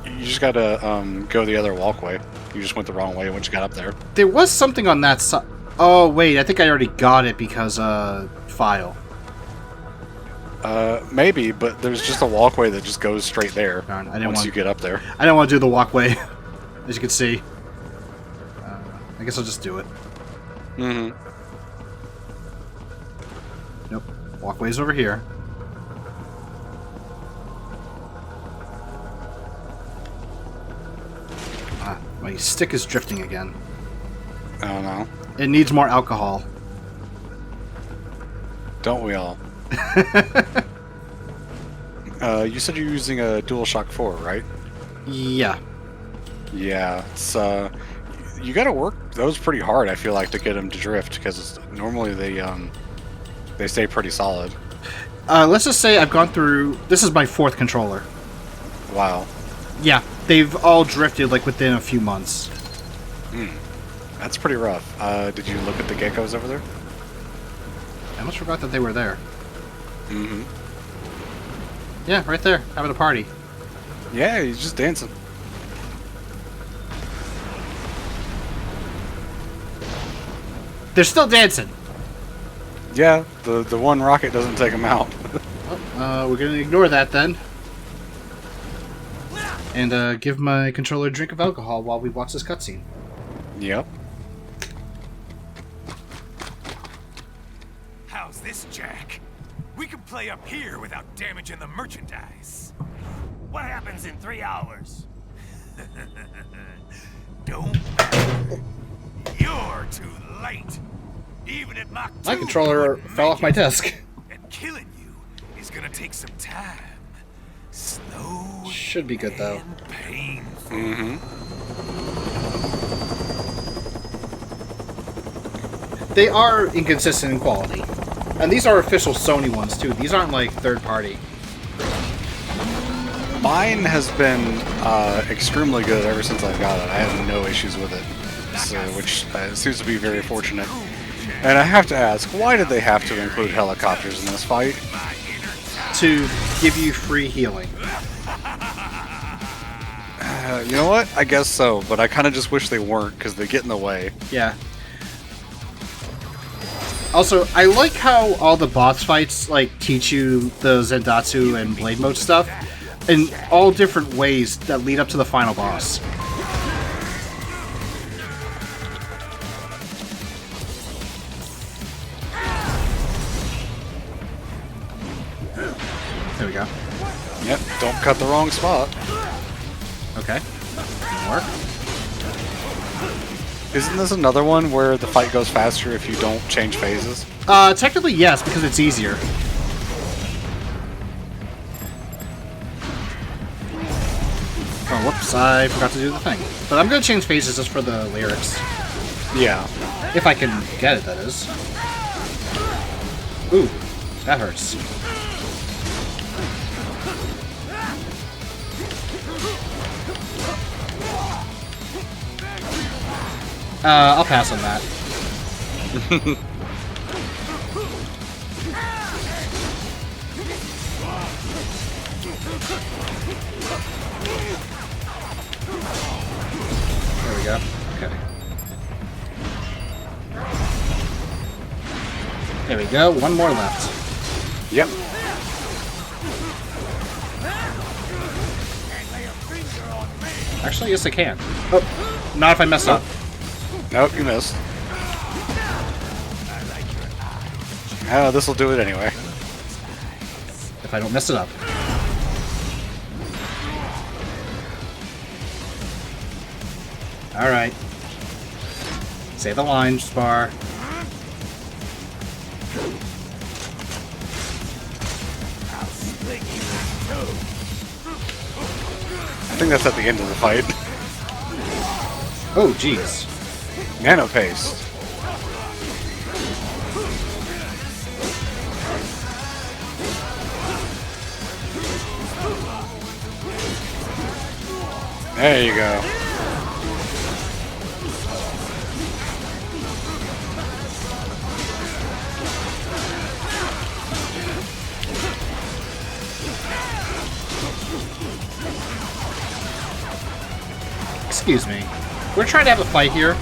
You just gotta go the other walkway. You just went the wrong way once you got up there. There was something on that side. Oh, wait, I think I already got it because, file. Maybe, but there's just a walkway that just goes straight there once you get up there. I don't want to do the walkway, as you can see. I guess I'll just do it. Mm-hmm. Nope. Walkway's over here. Ah, my stick is drifting again. I don't know. It needs more alcohol. Don't we all? You said you're using a DualShock 4, right? Yeah. Yeah, it's you gotta work those pretty hard, I feel like, to get them to drift, because normally they stay pretty solid. Let's just say I've gone through... This is my 4th controller. Wow. Yeah, they've all drifted, like, within a few months. That's pretty rough. Did you look at the geckos over there? I almost forgot that they were there. Mm-hmm. Yeah, right there, having a party. Yeah, he's just dancing. They're still dancing. Yeah, the one rocket doesn't take them out. Well, we're gonna ignore that then. And give my controller a drink of alcohol while we watch this cutscene. Yep. How's this, Jack? We can play up here without damaging the merchandise. What happens in 3 hours? Don't. You're too late. Even at Mach 2, My controller fell off my desk. And killing you is gonna take some time. Slow. Should be good though. Painful. Mm-hmm. They are inconsistent in quality. And these are official Sony ones too. These aren't like third party. Mine has been extremely good ever since I've got it. I have no issues with it, so, which seems to be very fortunate. And I have to ask, why did they have to include helicopters in this fight? To give you free healing. You know what? I guess so, but I kind of just wish they weren't, because they get in the way. Yeah. Also, I like how all the boss fights like teach you the Zendatsu and Blade Mode stuff in all different ways that lead up to the final boss. There we go. Yep, don't cut the wrong spot. Okay. Didn't work. Isn't this another one where the fight goes faster if you don't change phases? Technically yes, because it's easier. Oh, whoops, I forgot to do the thing. But I'm gonna change phases just for the lyrics. Yeah. If I can get it, that is. Ooh, that hurts. I'll pass on that. There we go. Okay. There we go. One more left. Yep. Actually, yes, I can. Oh, not if I mess up. Nope, you missed. Oh, this will do it anyway. If I don't mess it up. Alright. Say the line, Spar. I think that's at the end of the fight. Oh, jeez. Nano paste. There you go. Excuse me. We're trying to have a fight here.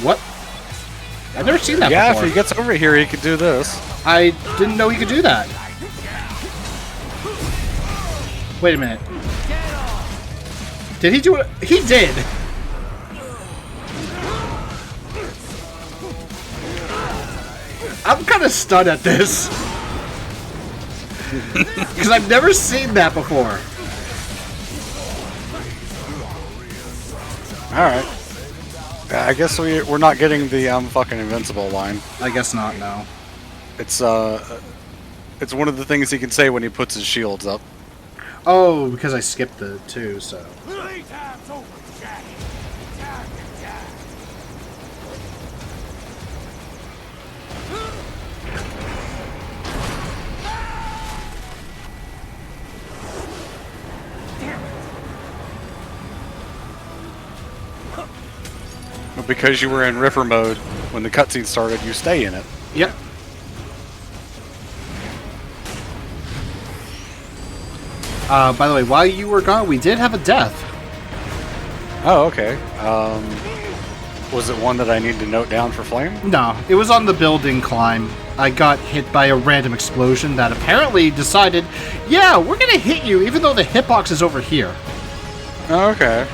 What? I've never seen that before. Yeah, if he gets over here, he could do this. I didn't know he could do that. Wait a minute. Did he do it? He did! I'm kind of stunned at this. Because I've never seen that before. Alright. I guess we're not getting the fucking invincible line. I guess not, no. It's one of the things he can say when he puts his shields up. Oh, because I skipped the two, so. But because you were in Ripper mode when the cutscene started, you stay in it. Yep. By the way, while you were gone, we did have a death. Oh, okay. Was it one that I need to note down for Flame? No, it was on the building climb. I got hit by a random explosion that apparently decided, yeah, we're gonna hit you even though the hitbox is over here. Oh, okay.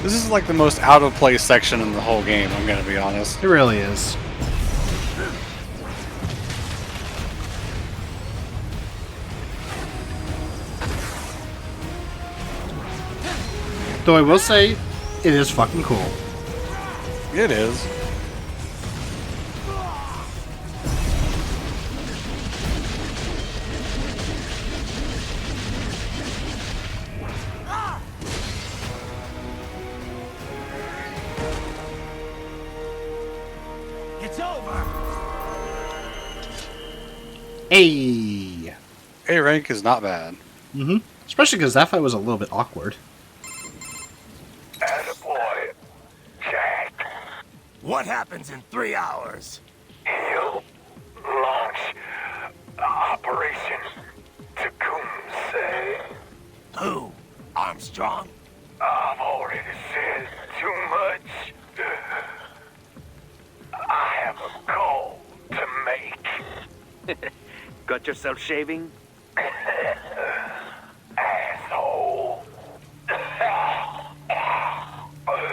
This is like the most out of place section in the whole game, I'm gonna be honest. It really is. Though I will say, it is fucking cool. It is. It's over. Hey. A rank is not bad. Mm-hmm. Especially because that fight was a little bit awkward. Attaboy, Jack. What happens in 3 hours? He'll launch Operation Tecumseh. Who? Armstrong? I've already said too much. I have a call to make. Got yourself shaving? Asshole.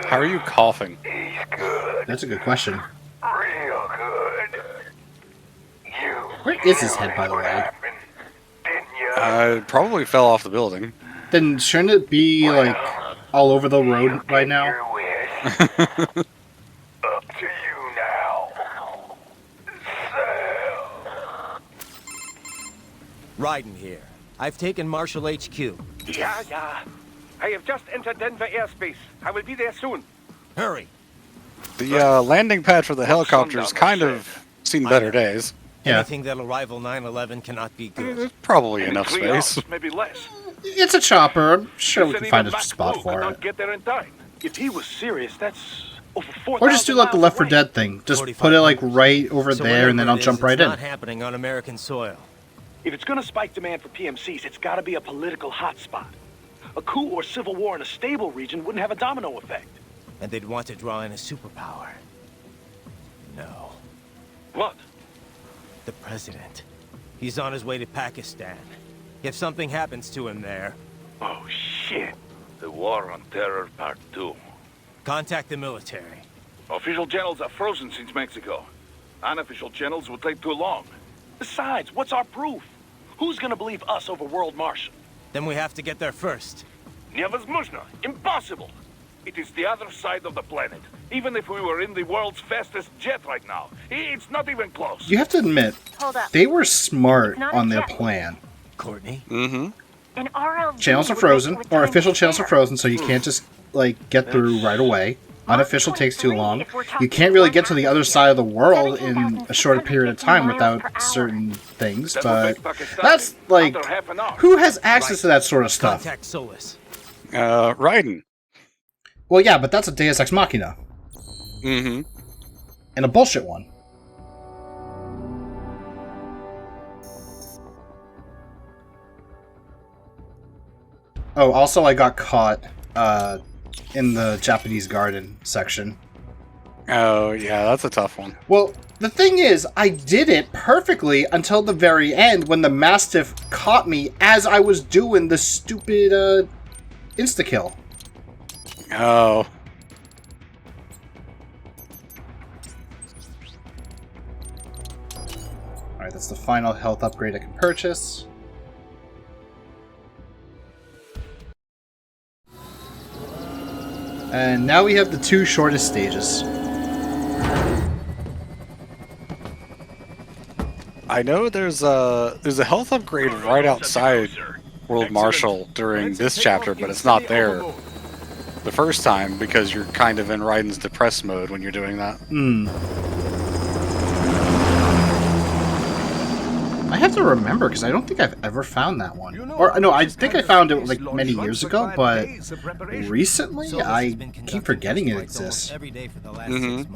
How are you coughing? He's good. That's a good question. Real good. You Where is his head, by the way? didn't you? Probably fell off the building. Then shouldn't it be, like, all over the road right now? Up to you now. Raiden here. I've taken Marshall HQ. Yeah. I have just entered Denver airspace. I will be there soon. Hurry. The landing pad for the helicopters kind of seen better days. Yeah. Anything that'll rival 9/11 cannot be good. There's probably enough 3 space. hours, maybe less. It's a chopper. I'm sure we Said can even find a Black spot Blue for could it. not get there in time. If he was serious, that's over 4,000 Or just do like the miles Left 4 away. Dead thing. Just put it like right over So there and then whatever I'll it is, jump right it's in. not happening on American soil. If it's gonna spike demand for PMCs, it's gotta be a political hotspot. A coup or civil war in a stable region wouldn't have a domino effect. And they'd want to draw in a superpower. No. What? The president. He's on his way to Pakistan. If something happens to him there... Oh, shit. The War on Terror Part 2. Contact the military. Official channels are frozen since Mexico. Unofficial channels would take too long. Besides, what's our proof? Who's gonna believe us over World Marshal? Then we have to get there first. Невозможно. Impossible. It is the other side of the planet. Even if we were in the world's fastest jet right now, it's not even close. You have to admit, they were smart on their plan. Courtney? Mm-hmm. An RLV Channels are frozen, or official channels are frozen, so you can't just, like, get through right away. Unofficial takes too long. You can't really get to the other side of the world in a short period of time without certain things, but that's, like, who has access to that sort of stuff? Contact Solus. Raiden. Well, yeah, but that's a Deus Ex Machina. Mm-hmm. And a bullshit one. Oh, also I got caught, in the Japanese garden section. Oh, yeah, that's a tough one. Well, the thing is, I did it perfectly until the very end when the Mastiff caught me as I was doing the stupid, insta-kill. Oh. Alright, that's the final health upgrade I can purchase. And now we have the two shortest stages. I know there's a health upgrade right outside World Marshal during this chapter, but it's not there the first time because you're kind of in Raiden's depressed mode when you're doing that. I have to remember because I don't think I've ever found that one. Or no, I think I found it like many years ago, but recently I keep forgetting it exists. Mm-hmm.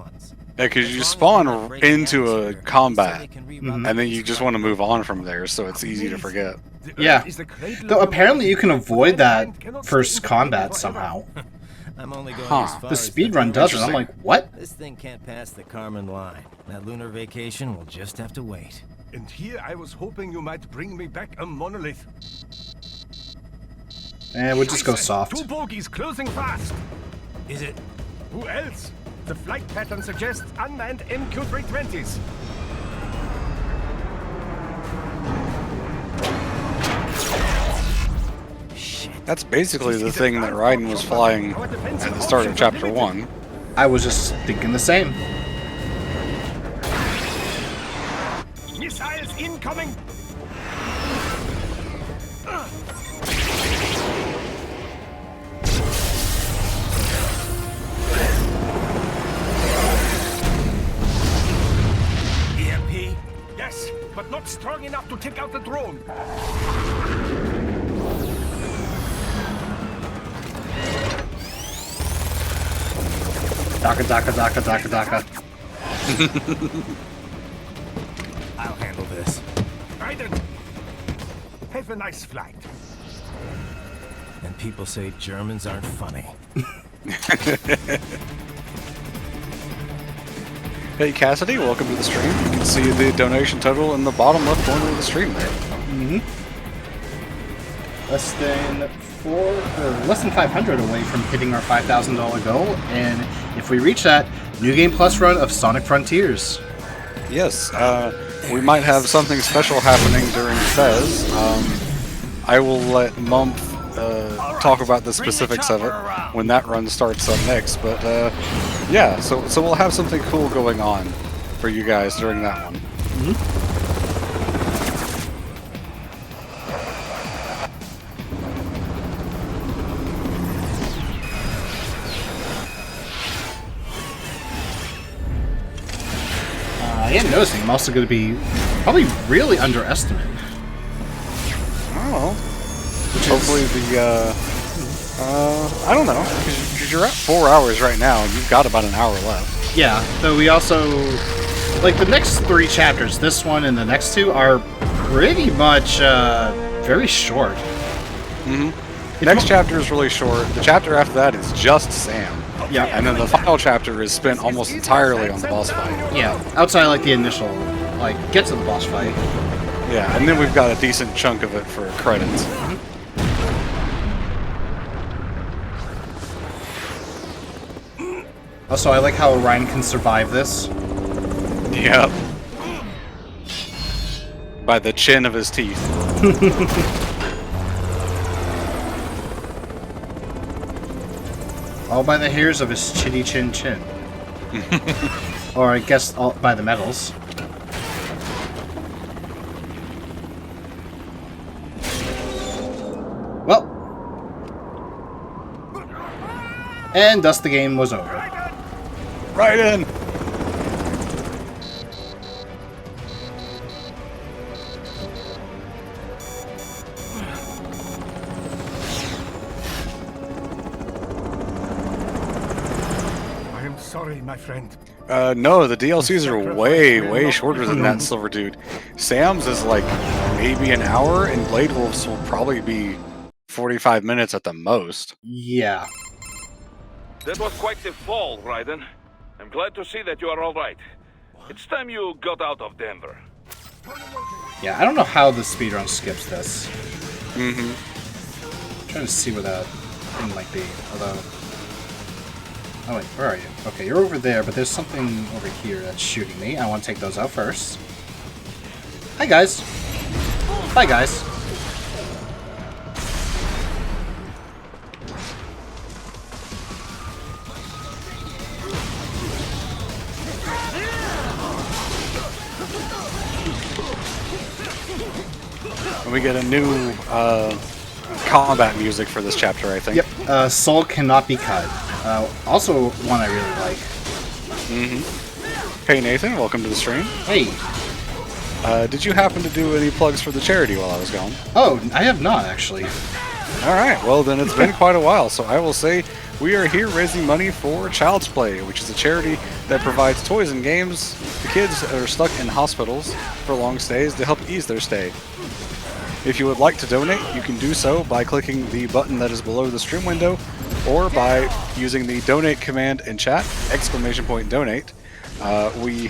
Yeah, because you spawn into a combat, and then you just want to move on from there, so it's easy to forget. Yeah. Though apparently you can avoid that first combat somehow. I'm only going Huh. as far The as speedrun does it. I'm like, what? This thing can't pass the Carmen line. That lunar vacation will just have to wait. And here I was hoping you might bring me back a monolith. And we'll just go soft. Two bogies closing fast. Is it? Who else? The flight pattern suggests unmanned MQ-320s. That's basically the thing that Raiden was flying at the start of Chapter 1. I was just thinking the same. Missiles incoming! EMP? Yes, but not strong enough to take out the drone. Daka daka daka daka daka. I'll handle this. Raiden, have a nice flight. And people say Germans aren't funny. Hey Cassidy, welcome to the stream. You can see the donation total in the bottom left corner of the stream there. Less than 500 away from hitting our $5,000 goal, and if we reach that, New Game Plus run of Sonic Frontiers. Yes, we might have something special happening during Fez. I will let Mump talk about the specifics of it when that run starts up next, but yeah, so we'll have something cool going on for you guys during that one. I am noticing I'm also going to be probably really underestimated. Oh, hopefully the I don't know, because you're at 4 hours right now, and you've got about an hour left. Yeah, though we also, like, the next 3 chapters, this one and the next 2, are pretty much very short. Next chapter is really short. The chapter after that is just Sam. Yeah. And then the final chapter is spent almost entirely on the boss fight. Yeah, outside like the initial, like get to the boss fight. Yeah, and then we've got a decent chunk of it for credits. Also, I like how Ryan can survive this. Yep. By the chin of his teeth. All by the hairs of his chinny chin chin. Or I guess all by the medals. Well. And thus the game was over. Right in! I am sorry, my friend. No, the DLCs are way shorter than that, Silver Dude. Sam's is like maybe an hour, and Blade Wolf's will probably be 45 minutes at the most. Yeah. That was quite the fall, Raiden. I'm glad to see that you are all right. It's time you got out of Denver. Yeah, I don't know how the speedrun skips this. Mm-hmm. I'm trying to see where that thing might be, although... Oh wait, where are you? Okay, you're over there, but there's something over here that's shooting me. I want to take those out first. Hi guys! Bye guys! And we get a new combat music for this chapter, I think. Yep, Soul Cannot Be Cut. Also one I really like. Hey Nathan, welcome to the stream. Hey. Did you happen to do any plugs for the charity while I was gone? Oh, I have not actually. Alright, well then it's been quite a while, so I will say we are here raising money for Child's Play, which is a charity that provides toys and games to kids that are stuck in hospitals for long stays to help ease their stay. If you would like to donate, you can do so by clicking the button that is below the stream window, or by using the donate command in chat, !donate. We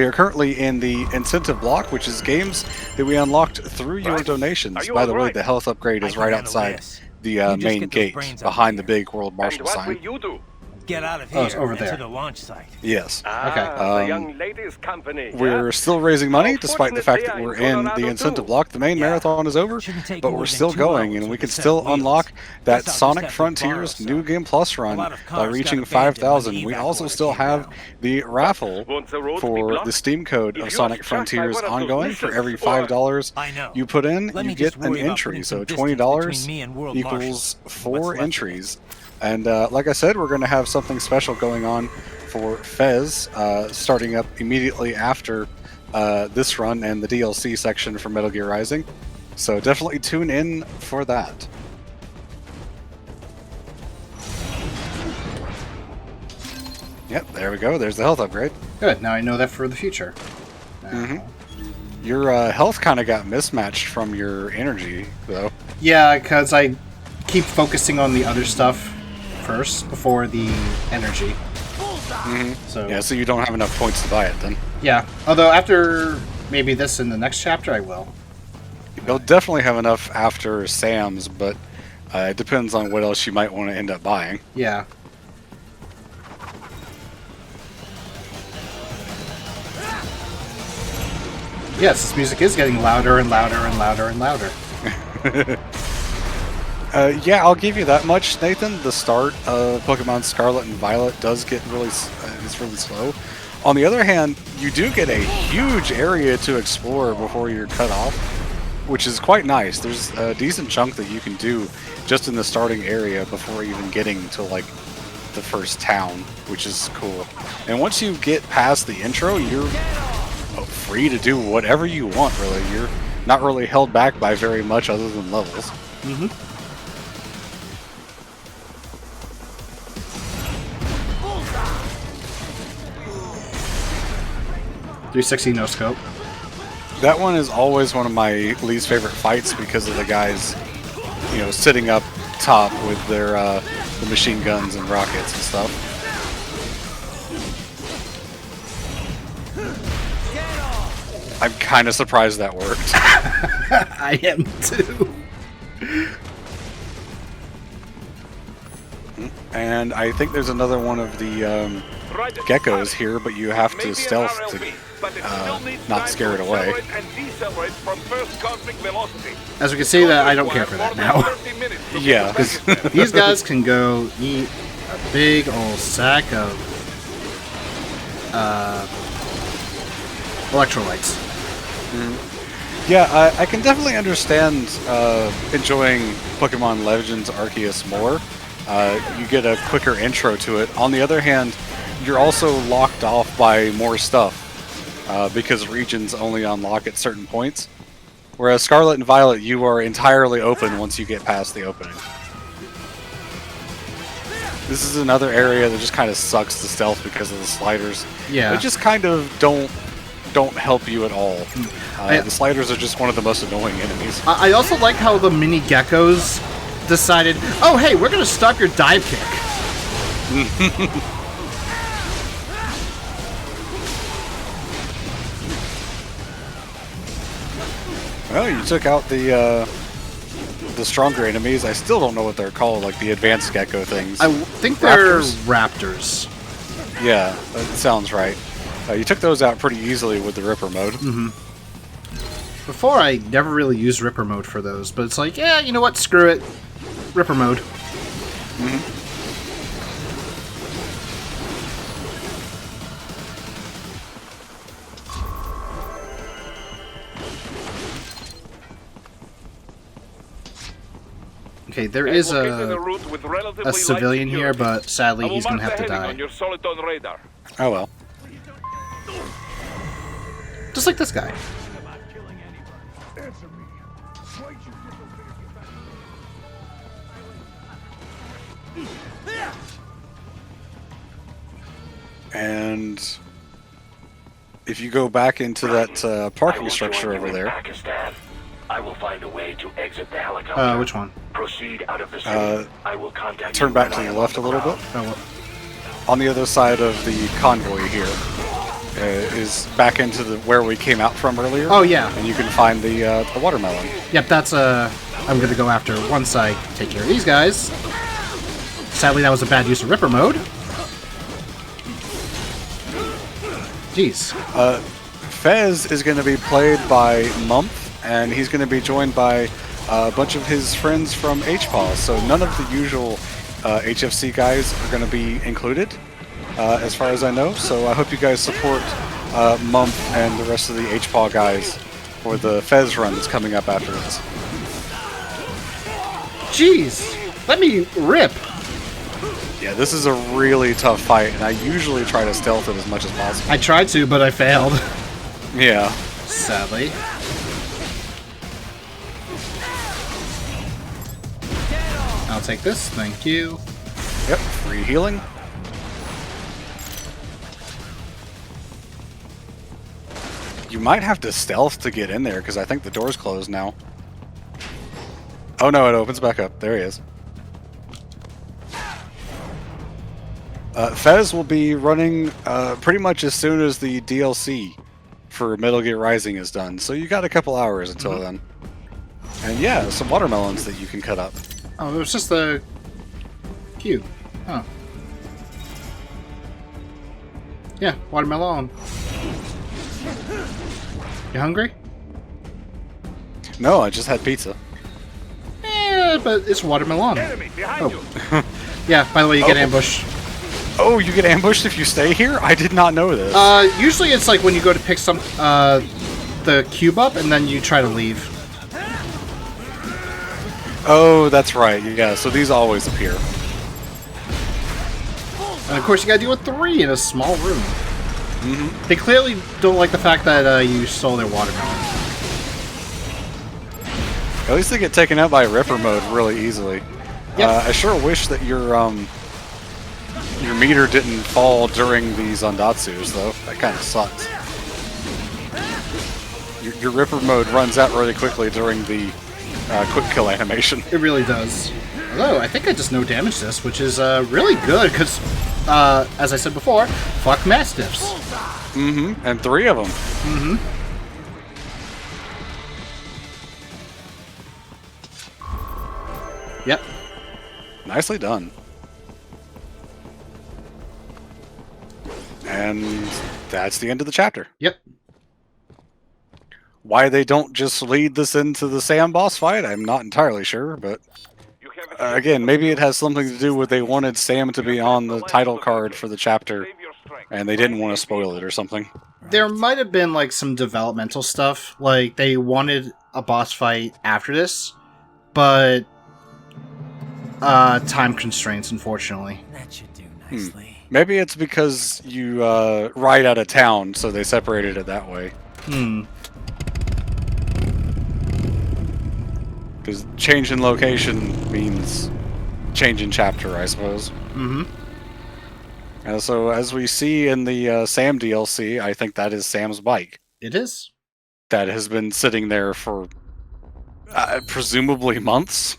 are currently in the incentive block, which is games that we unlocked through your donations. By the way, the health upgrade is right outside the main gate, behind the big World Marshal sign. What will you do? Get out of here it's over and there. to the launch site. Yes. The young ladies' company. We're still raising money, despite the fact that we're in the incentive block. The main marathon is over, but we're still going, and we can still unlock that Sonic Frontiers New Game Plus run by reaching 5,000. We also still have the raffle for the Steam code of Sonic Frontiers ongoing. For every $5 you put in, you get an entry. So $20 equals 4 entries. And like I said, we're going to have something special going on for Fez, starting up immediately after this run and the DLC section for Metal Gear Rising. So definitely tune in for that. Yep, there we go. There's the health upgrade. Good, now I know that for the future. Your health kind of got mismatched from your energy, though. Yeah, because I keep focusing on the other stuff first before the energy. So yeah, so you don't have enough points to buy it then. Yeah, although after maybe this in the next chapter I will. You'll definitely have enough after Sam's, but it depends on what else you might want to end up buying. Yeah. Yes, this music is getting louder and louder and louder and louder. Yeah, I'll give you that much, Nathan. The start of Pokemon Scarlet and Violet does get really, it's really slow. On the other hand, you do get a huge area to explore before you're cut off, which is quite nice. There's a decent chunk that you can do just in the starting area before even getting to like the first town, which is cool. And once you get past the intro, you're free to do whatever you want, really. You're not really held back by very much other than levels. 360 no scope. That one is always one of my least favorite fights because of the guys, you know, sitting up top with their the machine guns and rockets and stuff. I'm kind of surprised that worked. I am too. And I think there's another one of the geckos here, but you have to stealth to not scare it away. As we can see, that I don't care for that now. Yeah. These guys can go eat a big old sack of electrolytes. Yeah, I can definitely understand enjoying Pokemon Legends Arceus more. You get a quicker intro to it. On the other hand, you're also locked off by more stuff because regions only unlock at certain points. Whereas Scarlet and Violet, you are entirely open once you get past the opening. This is another area that just kind of sucks the stealth because of the sliders. Yeah. They just kind of don't help you at all. The sliders are just one of the most annoying enemies. I also like how the mini geckos decided, oh hey, we're gonna stop your dive kick. Well, you took out the stronger enemies. I still don't know what they're called, like the advanced gecko things. I think they're raptors. Yeah, that sounds right. You took those out pretty easily with the Ripper mode. Before, I never really used Ripper mode for those, but it's like, yeah, you know what? Screw it. Ripper mode. Okay, there is a civilian here, but sadly he's going to have to die. Oh well. Just like this guy. And if you go back into that parking structure over there. I will find a way to exit the helicopter. Which one? Proceed out of the city. I will contact turn you back when to I the am left a on the little ground. bit. Oh, On the other side of the convoy here is back into where we came out from earlier. Oh yeah. And you can find the watermelon. Yep, that's I'm gonna go after once I take care of these guys. Sadly, that was a bad use of Ripper mode. Jeez. Fez is going to be played by Mump, and he's going to be joined by a bunch of his friends from HPAW. So none of the usual HFC guys are going to be included, as far as I know. So I hope you guys support Mump and the rest of the HPAW guys for the Fez run that's coming up after this. Jeez, let me rip. Yeah, this is a really tough fight, and I usually try to stealth it as much as possible. I tried to, but I failed. Yeah. Sadly. I'll take this, thank you. Yep, free healing. You might have to stealth to get in there, because I think the door's closed now. Oh no, it opens back up. There he is. Fez will be running pretty much as soon as the DLC for Metal Gear Rising is done, so you got a couple hours until then. And yeah, some watermelons that you can cut up. Oh, it was just the cube. Oh. Yeah, watermelon. You hungry? No, I just had pizza. But it's watermelon. Oh. Yeah, by the way, you get ambushed. Oh, you get ambushed if you stay here? I did not know this. Usually it's like when you go to pick some the cube up and then you try to leave. Oh, that's right. Yeah, so these always appear. And of course you gotta deal with 3 in a small room. They clearly don't like the fact that you stole their watermelon. At least they get taken out by Ripper mode really easily. Yep. I sure wish that your meter didn't fall during these Ondatsus, though. That kind of sucks. your Ripper mode runs out really quickly during the quick kill animation. It really does. Although, I think I just no damage this, which is really good, because, as I said before, fuck Mastiffs. Mm-hmm, and 3 of them. Mm-hmm. Yep. Nicely done. And that's the end of the chapter. Yep. Why they don't just lead this into the Sam boss fight, I'm not entirely sure, but again, maybe it has something to do with they wanted Sam to be on the title card for the chapter, and they didn't want to spoil it or something. There might have been, like, some developmental stuff. Like, they wanted a boss fight after this, but time constraints, unfortunately. That should do nicely. Maybe it's because you ride out of town, so they separated it that way. Because change in location means change in chapter, I suppose. Mm-hmm. And so, as we see in the Sam DLC, I think that is Sam's bike. It is. That has been sitting there for presumably months.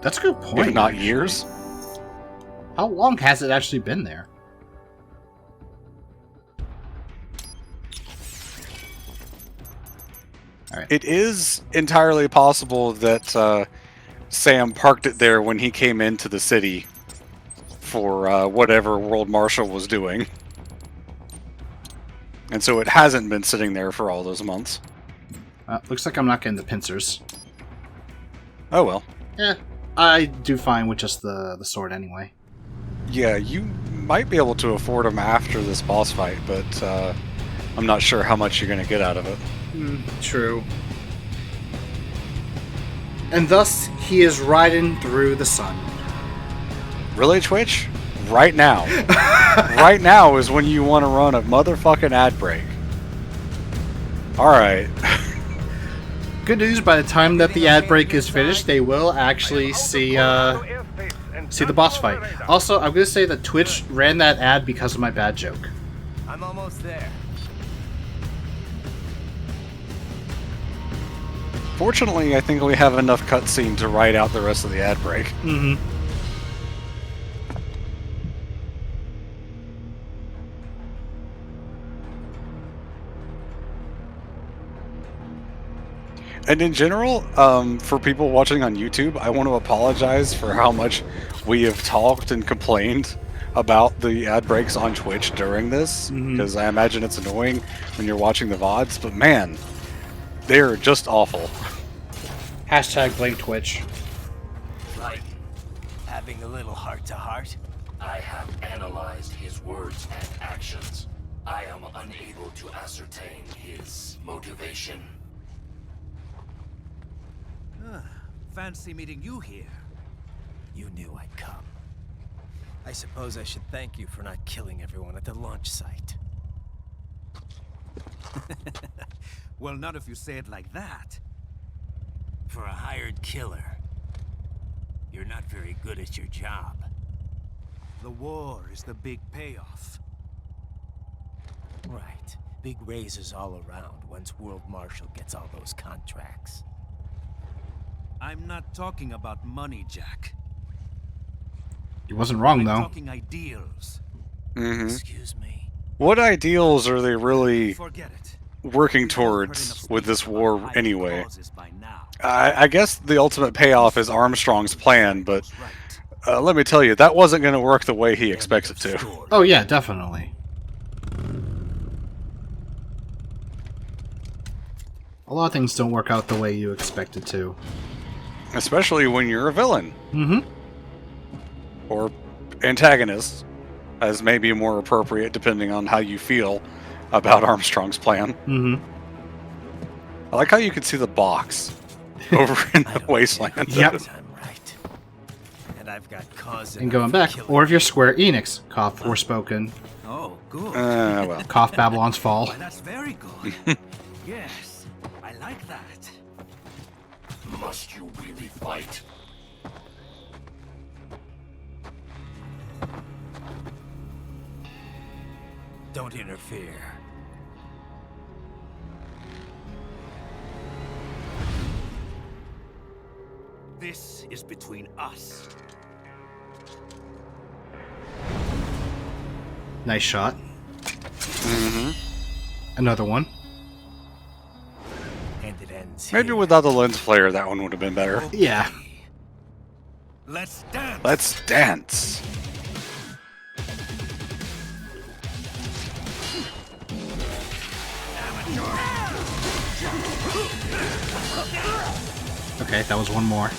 That's a good point. If not actually. years. How long has it actually been there? All right. It is entirely possible that Sam parked it there when he came into the city for whatever World Marshal was doing. And so it hasn't been sitting there for all those months. Looks like I'm not getting the pincers. Oh well. Yeah, I do fine with just the sword anyway. Yeah, you might be able to afford them after this boss fight, but I'm not sure how much you're going to get out of it. True. And thus, he is riding through the sun. Really, Twitch? Right now. Right now is when you want to run a motherfucking ad break. Alright. Good news, by the time that the ad break is finished, they will actually see the boss fight. Also, I'm going to say that Twitch ran that ad because of my bad joke. I'm almost there. Fortunately, I think we have enough cutscene to ride out the rest of the ad break. Mm-hmm. And in general, for people watching on YouTube, I want to apologize for how much we have talked and complained about the ad breaks on Twitch during this, because I imagine it's annoying when you're watching the VODs, but man, they're just awful. Hashtag blame Twitch. Like, having a little heart-to-heart? I have analyzed his words and actions. I am unable to ascertain his motivation. Fancy meeting you here. You knew I'd come. I suppose I should thank you for not killing everyone at the launch site. Well, not if you say it like that. For a hired killer, you're not very good at your job. The war is the big payoff. Right. Big raises all around once World Marshal gets all those contracts. I'm not talking about money, Jack. He wasn't wrong, though. I'm talking ideals. Excuse me. What ideals are they really Forget it. working towards with this war anyway? I guess the ultimate payoff is Armstrong's plan, but let me tell you, that wasn't going to work the way he expects it to. Oh yeah, definitely. A lot of things don't work out the way you expect it to. Especially when you're a villain. Mm-hmm. Or antagonist, as may be more appropriate depending on how you feel about Armstrong's plan. Mm-hmm. I like how you can see the box over in the wasteland. Yep. I'm right. And I've got cause And going back, or if you're Square Enix, cough Forspoken. Oh, good. Well. Cough Babylon's Fall. Why, that's very good. Yes, I like that. Must you really fight? Don't interfere. is between us. Nice shot. Mm-hmm. Another one. And it ends Maybe without the lens flare, that one would have been better. Yeah. Let's dance. Let's dance. Okay, that was one more.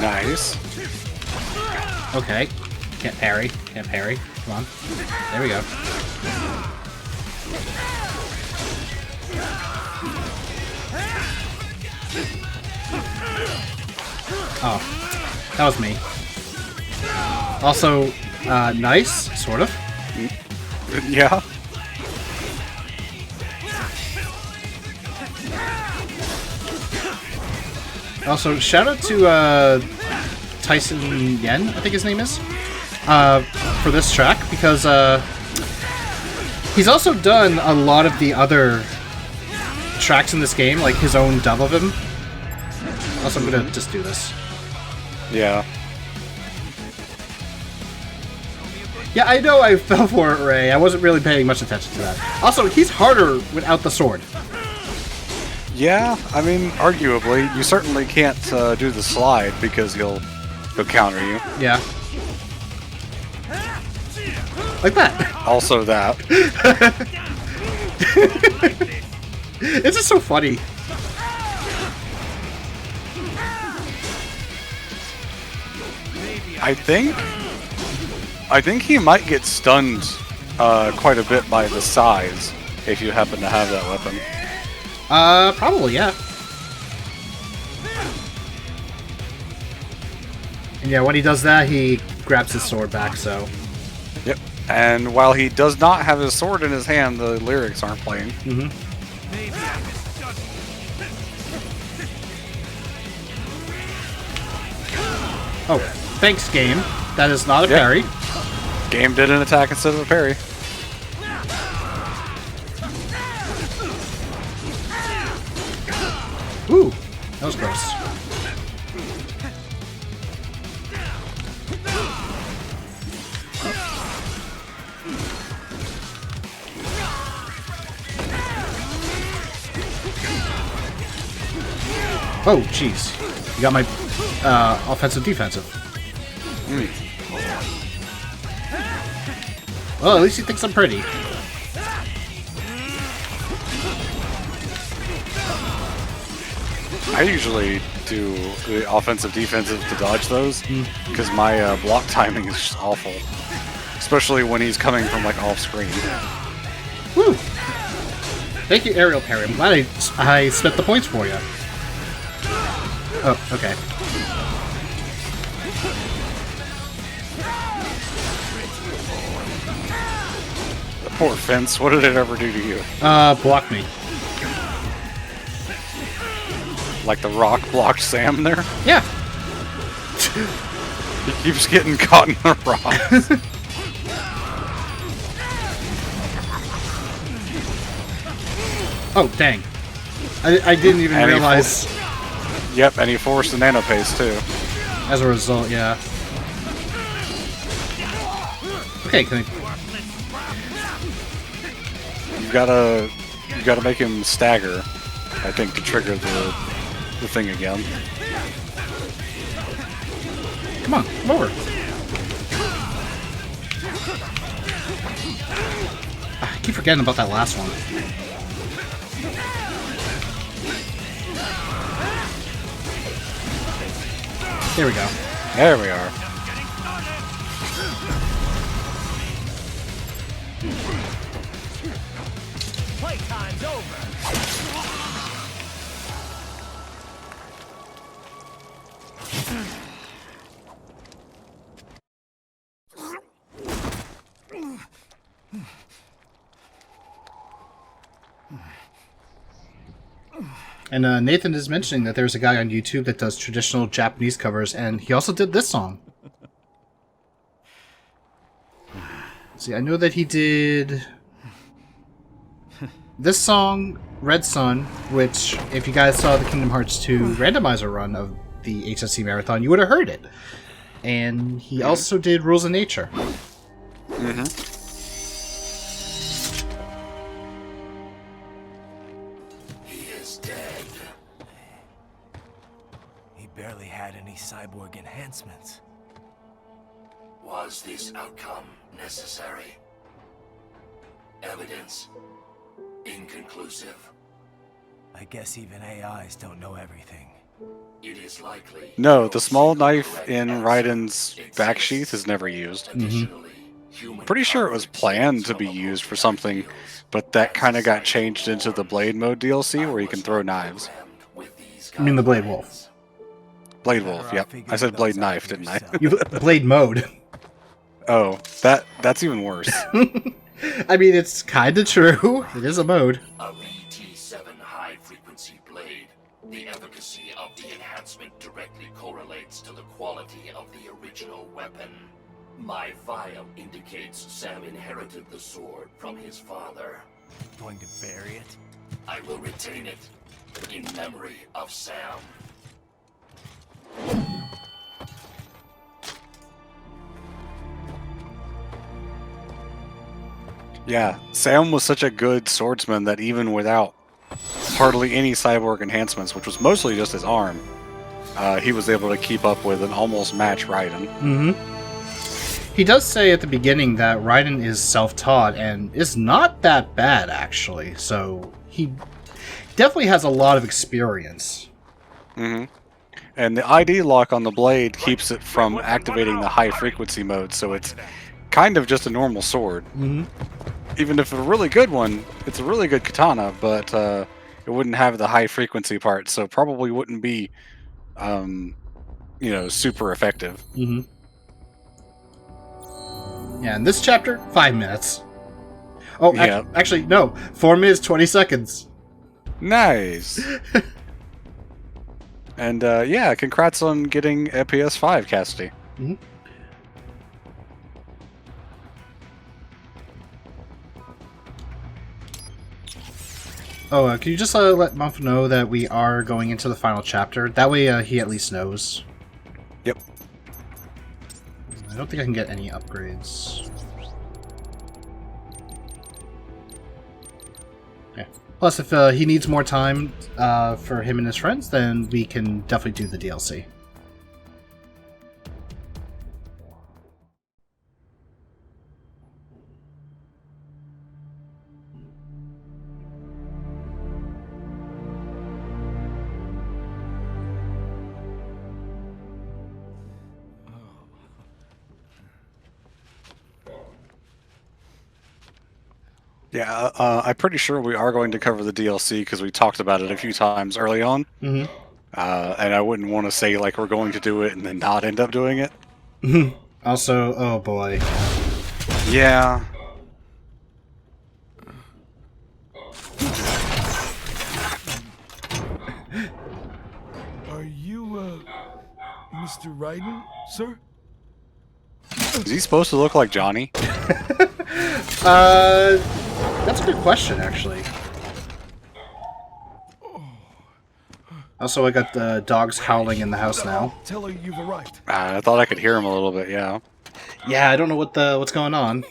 Nice. Okay. Can't parry. Can't parry. Come on. There we go. Oh. That was me. Also, nice, sort of. Yeah. Also, shout out to Tyson Yen, I think his name is, for this track, because he's also done a lot of the other tracks in this game, like his own dub of him. Also, I'm gonna just do this. Yeah. Yeah, I know I fell for it, Ray. I wasn't really paying much attention to that. Also, he's harder without the sword. Yeah, I mean, arguably, you certainly can't do the slide because he'll counter you. Yeah. Like that. Also that. It's just so funny. I think he might get stunned quite a bit by the size if you happen to have that weapon. Probably, yeah. And yeah, when he does that, he grabs his sword back, so... Yep. And while he does not have his sword in his hand, the lyrics aren't playing. Mm-hmm. Oh, thanks, game. That is not a parry. Game did an attack instead of a parry. Ooh, that was gross. Oh, jeez. You got my offensive defensive. Well, at least he thinks I'm pretty. I usually do the offensive defensive to dodge those because my block timing is just awful. Especially when he's coming from like off screen. Woo! Thank you, aerial parry. I'm glad I spent the points for you. Oh, okay. The poor fence, what did it ever do to you? Block me. Like the rock blocked Sam there? Yeah. He keeps getting caught in the rocks. Oh, dang. I didn't even realize. Yep, and he forced the nano paste too. As a result, yeah. Okay, can You gotta make him stagger, I think, to trigger the thing again. Come on, come over. I keep forgetting about that last one. There we go. There we are. Playtime's over. And Nathan is mentioning that there's a guy on YouTube that does traditional Japanese covers, and he also did this song. See, I know that he did this song, Red Sun, which, if you guys saw the Kingdom Hearts 2 randomizer run of the HFC Marathon, you would have heard it. And he also did Rules of Nature. He is dead. He barely had any cyborg enhancements. Was this outcome necessary? Evidence inconclusive. I guess even AIs don't know everything. It is likely. No, the small knife in Raiden's back sheath is never used. Pretty sure it was planned to be used for something, but that kind of got changed into the Blade Mode DLC where you can throw knives. I mean the Blade Wolf. Blade Wolf, yep. I said Blade Knife, didn't I? You Blade Mode. Oh, that's even worse. I mean, it's kind of true. It is a mode. A VT7 high-frequency blade. The efficacy of the enhancement directly correlates to the quality of the original weapon. My file indicates Sam inherited the sword from his father. Going to bury it? I will retain it in memory of Sam. Yeah, Sam was such a good swordsman that even without hardly any cyborg enhancements, which was mostly just his arm, he was able to keep up with and almost match Raiden. He does say at the beginning that Raiden is self-taught and is not that bad, actually. So he definitely has a lot of experience. And the ID lock on the blade keeps it from activating the high-frequency mode, so it's kind of just a normal sword. Even if a really good one, it's a really good katana, but it wouldn't have the high-frequency part, so probably wouldn't be, super effective. Yeah, in this chapter, 5 minutes. Oh, Yeah. actually, no. 4 minutes, 20 seconds. Nice! And, yeah, congrats on getting a PS5, Cassidy. Oh, can you just let Mumph know that we are going into the final chapter? That way he at least knows. Yep. I don't think I can get any upgrades. Yeah. Plus, if he needs more time for him and his friends, then we can definitely do the DLC. Yeah, I'm pretty sure we are going to cover the DLC because we talked about it a few times early on. And I wouldn't want to say, like, we're going to do it and then not end up doing it. Also, oh boy. Yeah. Are you, Mr. Raiden, sir? Is he supposed to look like Johnny? That's a good question, actually. Also, I got the dogs howling in the house now. Tell her you've arrived. I thought I could hear him a little bit, yeah. Yeah, I don't know what's going on.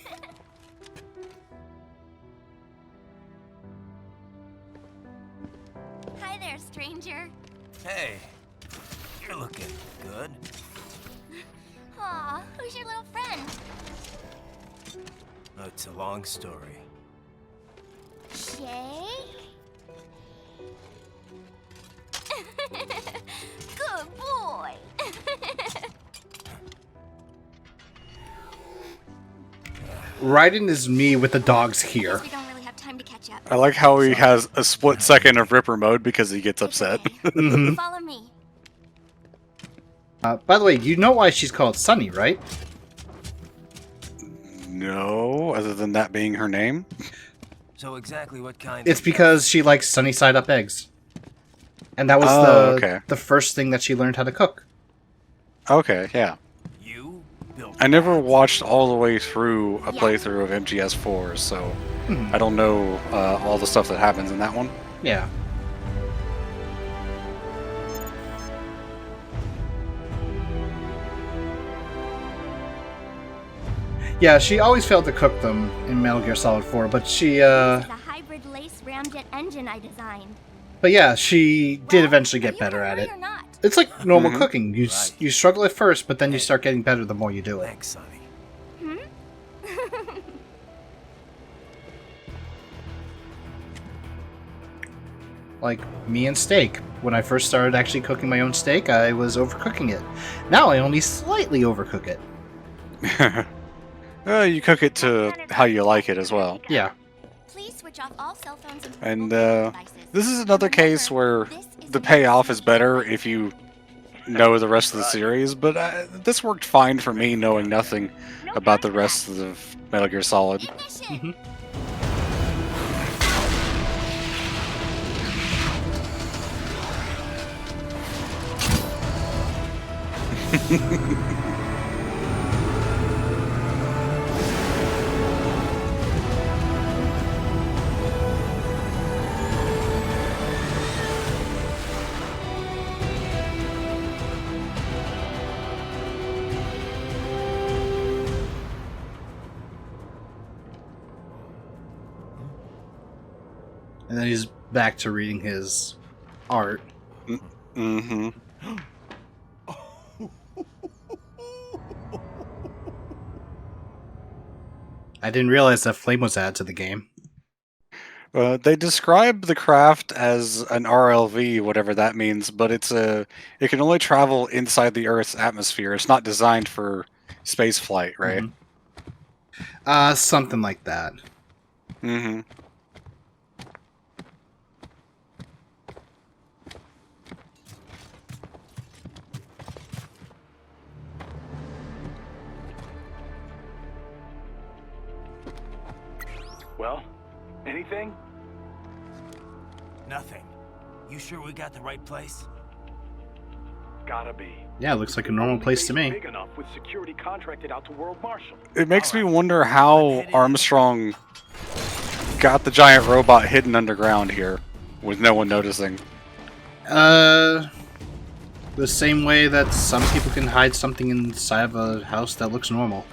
Hi there, stranger. Hey, you're looking good. Aw, who's your little friend? Oh, it's a long story. Jake? Good boy. Raiden is me with the dogs here. We don't really have time to catch up. I like how he has a split second of Ripper mode because he gets upset. Follow me. By the way, you know why she's called Sunny, right? No, other than that being her name. So exactly what kind It's of... because she likes sunny side up eggs. And that was the first thing that she learned how to cook. Okay, yeah. You I never watched all the way through a playthrough of MGS4, so I don't know all the stuff that happens in that one. Yeah. Yeah, she always failed to cook them in Metal Gear Solid 4, but she, The hybrid lace ramjet engine I designed. But yeah, she did eventually get better at it. It's like normal cooking. You struggle at first, but then you start getting better the more you do it. Thanks, Sonny. Like me and steak. When I first started actually cooking my own steak, I was overcooking it. Now I only slightly overcook it. You cook it to how you like it as well. Yeah. Please switch off all cell phones and And this is another case where the payoff is better if you know the rest of the series, but this worked fine for me knowing nothing about the rest of Metal Gear Solid. And then he's back to reading his art. Mm-hmm. I didn't realize that flame was added to the game. They describe the craft as an RLV, whatever that means, but it can only travel inside the Earth's atmosphere. It's not designed for space flight, right? Something like that. Mm-hmm. Well, anything? Nothing. You sure we got the right place? Gotta be. Yeah, it looks like a normal place to me. Big enough with security contracted out to World Marshal. It makes me wonder how Armstrong got the giant robot hidden underground here with no one noticing. The same way that some people can hide something inside of a house that looks normal.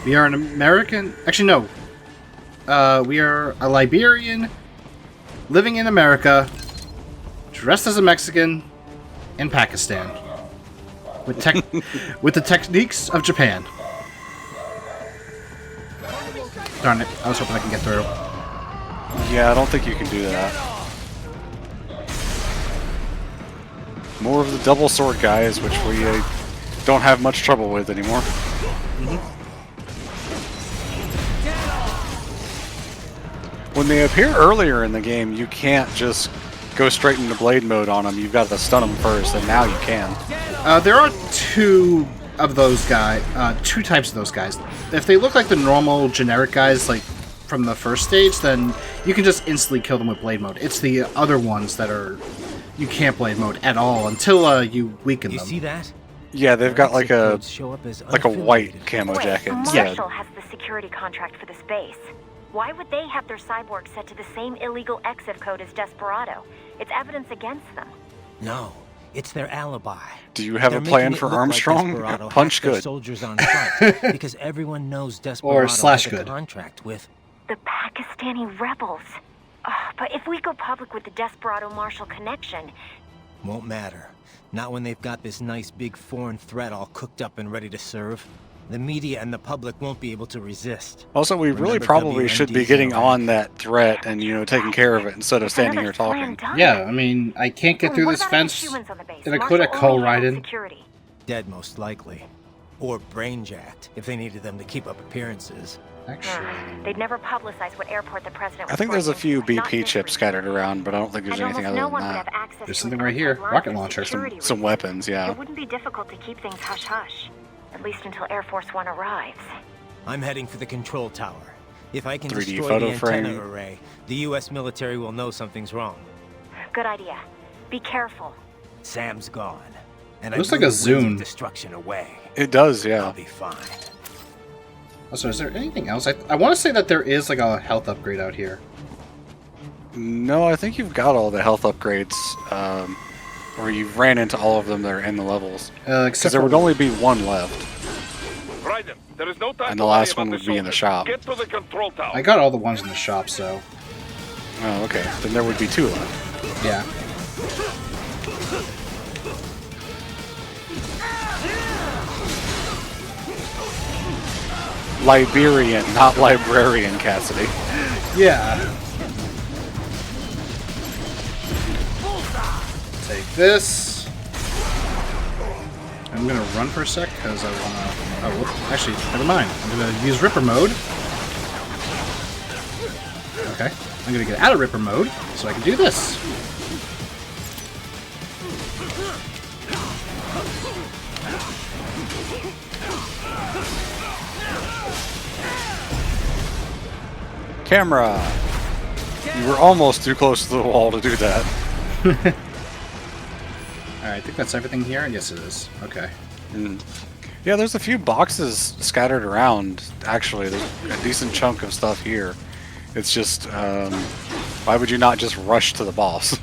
We are an American... Actually, no. We are a Liberian living in America, dressed as a Mexican in Pakistan. With the techniques of Japan. Darn it. I was hoping I can get through. Yeah, I don't think you can do that. More of the double sword guys, which we don't have much trouble with anymore. When they appear earlier in the game, you can't just go straight into blade mode on them. You've got to stun them first, and now you can. There are two of those guys, two types of those guys. If they look like the normal generic guys, like from the first stage, then you can just instantly kill them with blade mode. It's the other ones that are you can't blade mode at all until you weaken them. You see that? Yeah, they've got like a white camo Wait, jacket. Marshall has the security contract for this base. Why would they have their cyborg set to the same illegal exit code as Desperado? It's evidence against them. No, it's their alibi. Do you have They're a plan making it for look like Armstrong? Desperado Punch hacked their good. soldiers on site because everyone knows Desperado slash has a good. contract with The Pakistani rebels. But if we go public with the Desperado Marshall connection... Won't matter. Not when they've got this nice big foreign threat all cooked up and ready to serve. The media and the public won't be able to resist. Also, we really probably should be getting on that threat and, taking care of it instead of standing here talking. Yeah, I mean, I can't get through this fence, and I could have co-ridden. Dead, most likely. Or brain-jacked, if they needed them to keep up appearances. Actually... They'd never publicize what airport the president was I think there's a few flying into. BP chips scattered around, but I don't think there's anything other than that. There's something right here. Rocket launcher. Some weapons, yeah. It wouldn't be difficult to keep things hush-hush. At least until Air Force One arrives. I'm heading for the control tower. If I can 3D destroy photo the antenna frame. array, the U.S. military will know something's wrong. Good idea. Be careful. Sam's gone. And Looks I like a blew the winds of Zune. destruction away. It does, yeah. I'll be fine. Also, is there anything else? I want to say that there is like a health upgrade out here. No, I think you've got all the health upgrades, or you've ran into all of them that are in the levels. Because there would only be one left. Raiden, there is no time And to the worry last about one would the be in the soldiers. shop. Get to the control tower. I got all the ones in the shop, so Oh, okay. Then there would be 2 left. yeah. Liberian, not librarian, Cassidy. Yeah. Take this. I'm gonna run for a sec because I wanna. Oh, whoop. Actually, never mind. I'm gonna use Ripper mode. Okay. I'm gonna get out of Ripper mode so I can do this. Camera! You were almost too close to the wall to do that. Alright, I think that's everything here. Yes, it is. Okay. Yeah, there's a few boxes scattered around, actually. There's a decent chunk of stuff here. It's just, why would you not just rush to the boss?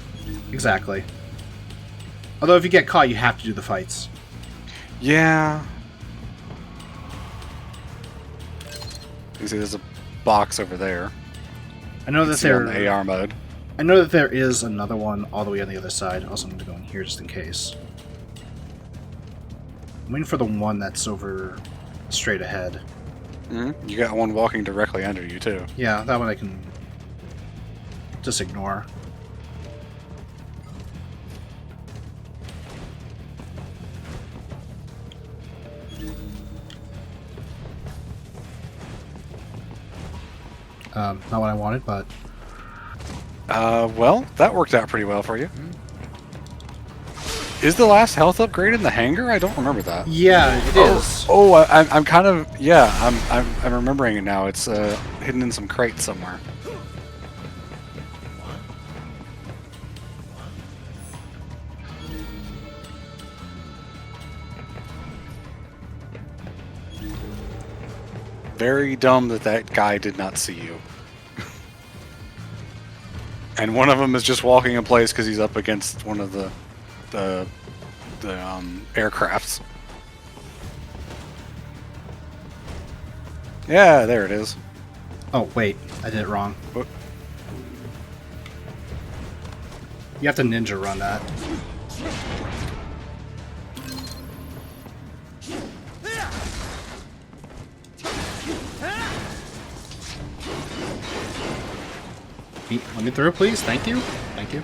Exactly. Although if you get caught, you have to do the fights. Yeah. You see there's a box over there. I know that there in the AR mode. I know that there is another one all the way on the other side. Also, I'm going to go in here just in case. I'm waiting for the one that's over straight ahead. You got one walking directly under you, too. Yeah, that one I can just ignore. Not what I wanted, but... Well, that worked out pretty well for you. Is the last health upgrade in the hangar? I don't remember that. Yeah, it is. Oh, I'm kind of... Yeah, I'm remembering it now. It's hidden in some crate somewhere. Very dumb that that guy did not see you. And one of them is just walking in place because he's up against one of the aircrafts. Yeah, there it is. Oh, wait. I did it wrong. What? You have to ninja run that. Let me through, please. Thank you. Thank you.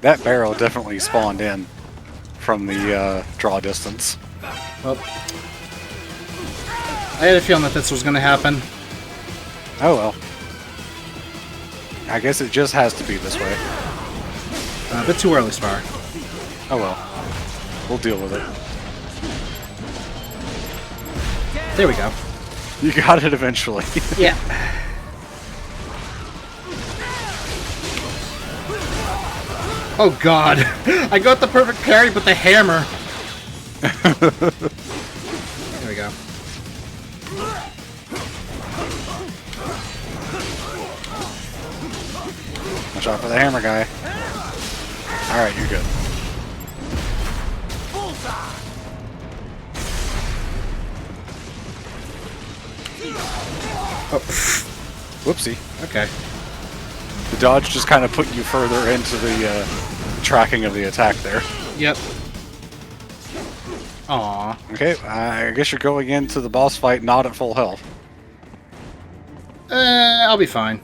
That barrel definitely spawned in from the draw distance. Well, I had a feeling that this was going to happen. Oh well. I guess it just has to be this way. A bit too early, Spar. Oh well. We'll deal with it. There we go. You got it eventually. Yeah. Oh god. I got the perfect parry, but the hammer. There we go. Watch out for the hammer guy. Alright, you're good. Oh. Whoopsie. Okay. The dodge just kind of put you further into the tracking of the attack there. Yep. Aww. Okay, I guess you're going into the boss fight not at full health. I'll be fine.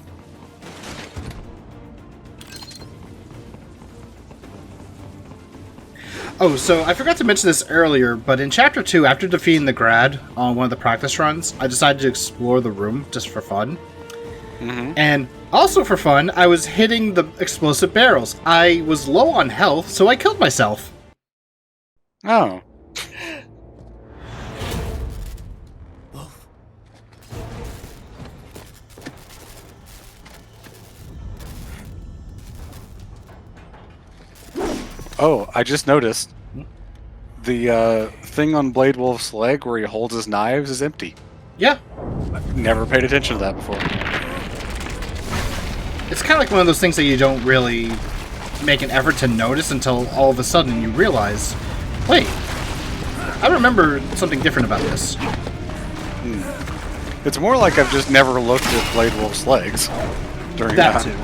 Oh, so I forgot to mention this earlier, but in Chapter 2, after defeating the Grad on one of the practice runs, I decided to explore the room just for fun. And also for fun, I was hitting the explosive barrels. I was low on health, so I killed myself. Oh. Oh, I just noticed the thing on Blade Wolf's leg where he holds his knives is empty. Yeah. Never paid attention to that before. It's kind of like one of those things that you don't really make an effort to notice until all of a sudden you realize, wait, I remember something different about this. It's more like I've just never looked at Blade Wolf's legs during That that. too.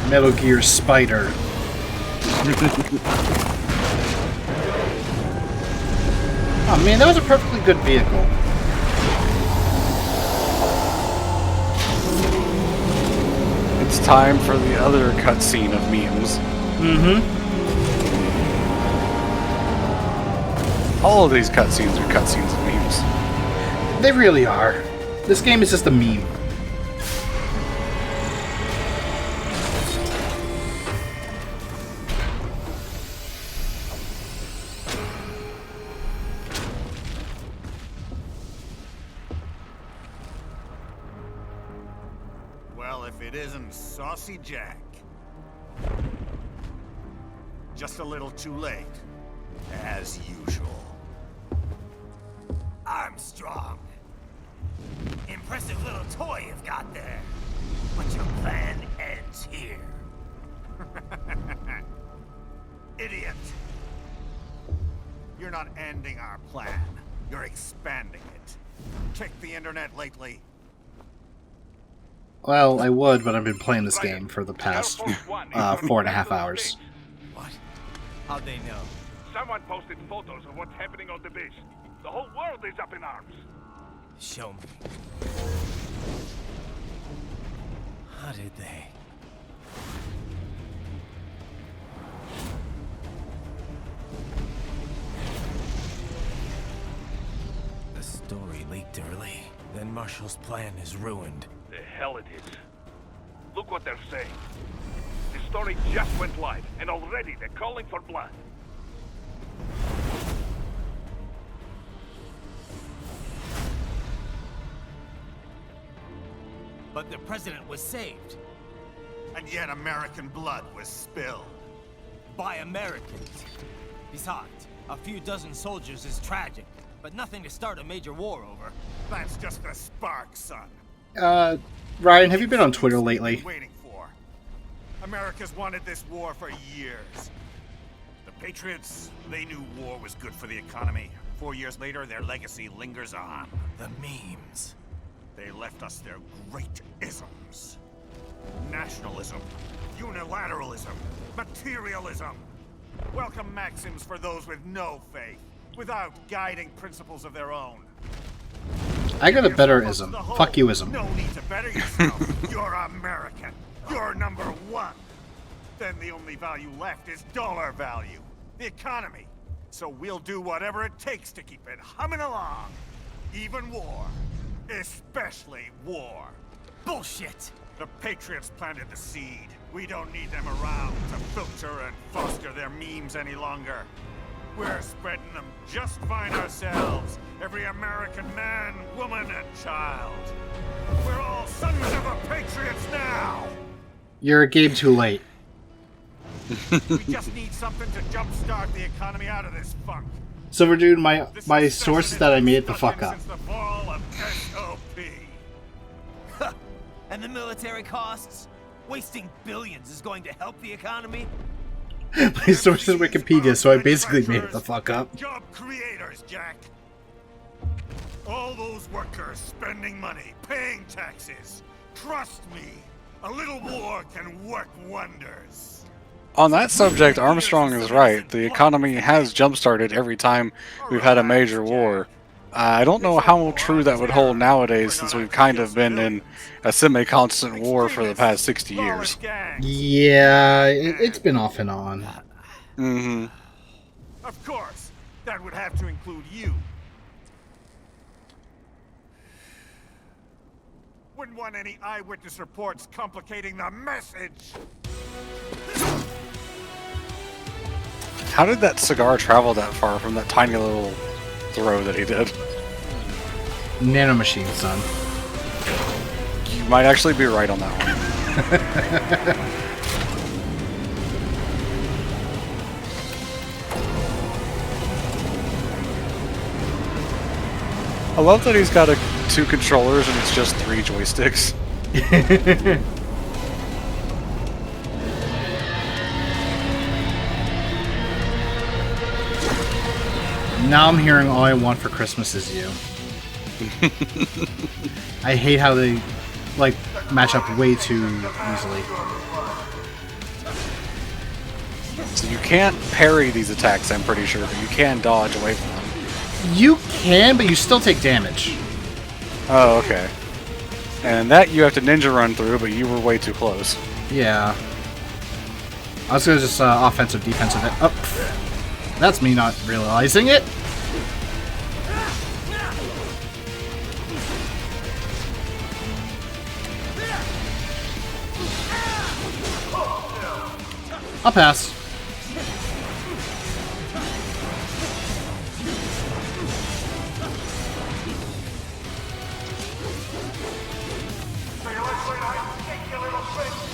Metal Gear Spider. Oh man, that was a perfectly good vehicle. It's time for the other cutscene of memes. All of these cutscenes are cutscenes of memes. They really are. This game is just a meme. Well, if it isn't Saucy Jack. Just a little too late, as usual. Armstrong. Impressive little toy you've got there. But your plan ends here. Idiot! You're not ending our plan. You're expanding it. Checked the internet lately? Well, I would, but I've been playing this game for the past 4.5 hours. What? How'd they know? Someone posted photos of what's happening on the base. The whole world is up in arms. Show me. How did they? The story leaked early. Then Marshall's plan is ruined. The hell it is. Look what they're saying. The story just went live, and already they're calling for blood. But the president was saved. And yet American blood was spilled. By Americans. Besides, a few dozen soldiers is tragic, but nothing to start a major war over. That's just a spark, son. Ryan, have you been on Twitter lately? Waiting for. America's wanted this war for years. The Patriots, they knew war was good for the economy. 4 years later, their legacy lingers on. The memes. They left us their great isms. Nationalism, unilateralism, materialism. Welcome maxims for those with no faith, without guiding principles of their own. I got a better ism. Fuck you ism. No need to better yourself. You're American. You're number one. Then the only value left is dollar value. The economy. So we'll do whatever it takes to keep it humming along. Even war. Especially war. Bullshit! The Patriots planted the seed. We don't need them around to filter and foster their memes any longer. We're spreading them just fine ourselves. Every American man, woman, and child. We're all sons of the Patriots now! You're a game too late. We just need something to jumpstart the economy out of this funk. Silver Dude, my source is that I made it the fuck up. Since the fall of SOP. And the military costs? Wasting billions is going to help the economy? My source is Wikipedia, so I basically made it the fuck up. Job creators, Jack. All those workers spending money, paying taxes. Trust me, a little war can work wonders. On that subject, Armstrong is right. The economy has jump-started every time we've had a major war. I don't know how true that would hold nowadays, since we've kind of been in a semi-constant war for the past 60 years. Yeah, it's been off and on. Mm-hmm. Of course, that would have to include you. Wouldn't want any eyewitness reports complicating the message. How did that cigar travel that far from that tiny little throw that he did? Nanomachine, son. You might actually be right on that one. I love that he's got 2 controllers and it's just 3 joysticks. Now I'm hearing all I want for Christmas is you. I hate how they like match up way too easily. So you can't parry these attacks, I'm pretty sure, but you can dodge away from them. You can, but you still take damage. Oh, okay. And that you have to ninja run through, but you were way too close. Yeah. I was gonna just offensive, defensive. Oh, that's me not realizing it. I'll pass.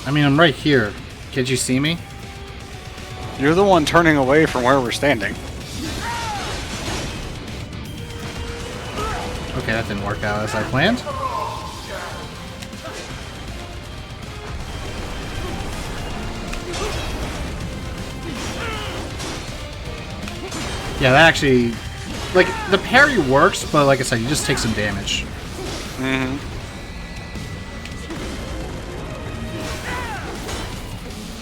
I mean, I'm right here. Can't you see me? You're the one turning away from where we're standing. Okay, that didn't work out as I planned. Yeah, that actually... Like, the parry works, but like I said, you just take some damage. Mm-hmm.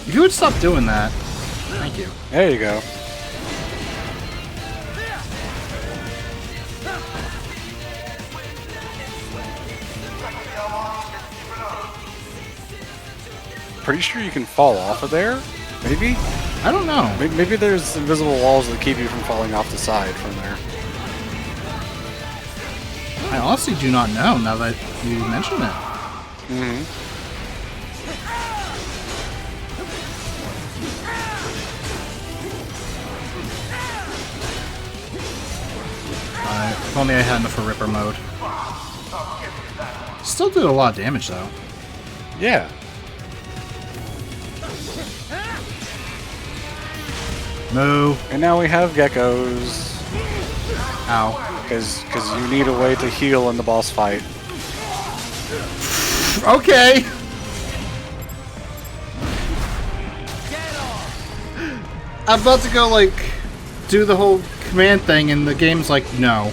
If you would stop doing that... Thank you. There you go. Pretty sure you can fall off of there? Maybe? I don't know. Maybe there's invisible walls that keep you from falling off the side from there. I honestly do not know now that you mention it. Mm-hmm. If only I had enough for Ripper mode. Still did a lot of damage though. Yeah. Moo. And now we have geckos. Ow. Because you need a way to heal in the boss fight. Okay. I'm about to go like do the whole command thing and the game's like no.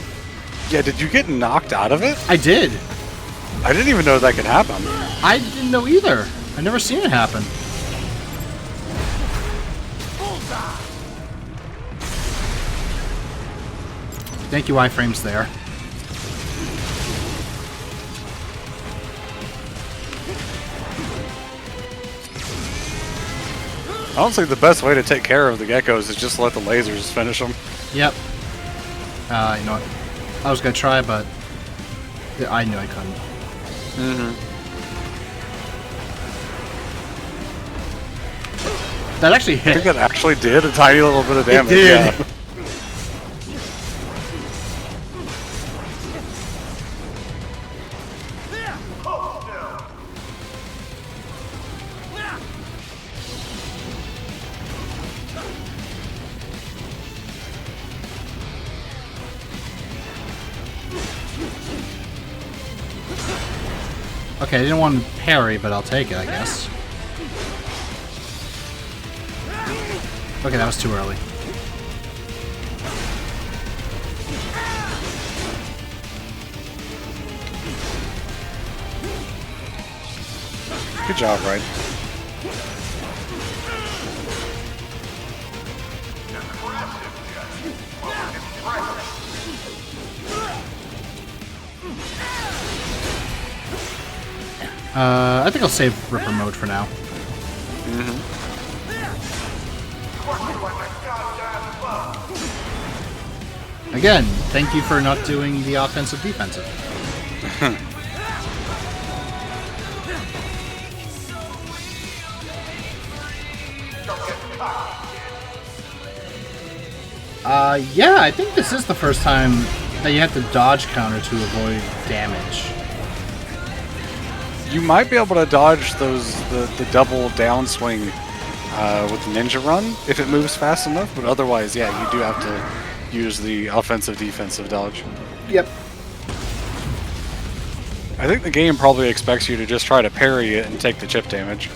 Yeah, did you get knocked out of it? I did. I didn't even know that could happen. I didn't know either. I've never seen it happen. Thank you, iframes there. Honestly, the best way to take care of the geckos is just let the lasers finish them. Yep. You know what? I was gonna try, but I knew I couldn't. Mm-hmm. That actually hit. I think that actually did a tiny little bit of damage. It did. Yeah. Okay, I didn't want to parry, but I'll take it, I guess. Okay, that was too early. Good job, Ryan. I think I'll save Ripper mode for now. Mm-hmm. Again, thank you for not doing the offensive defensive. Yeah, I think this is the first time that you have to dodge counter to avoid damage. You might be able to dodge the double downswing with Ninja Run if it moves fast enough, but otherwise, yeah, you do have to use the offensive-defensive dodge. Yep. I think the game probably expects you to just try to parry it and take the chip damage.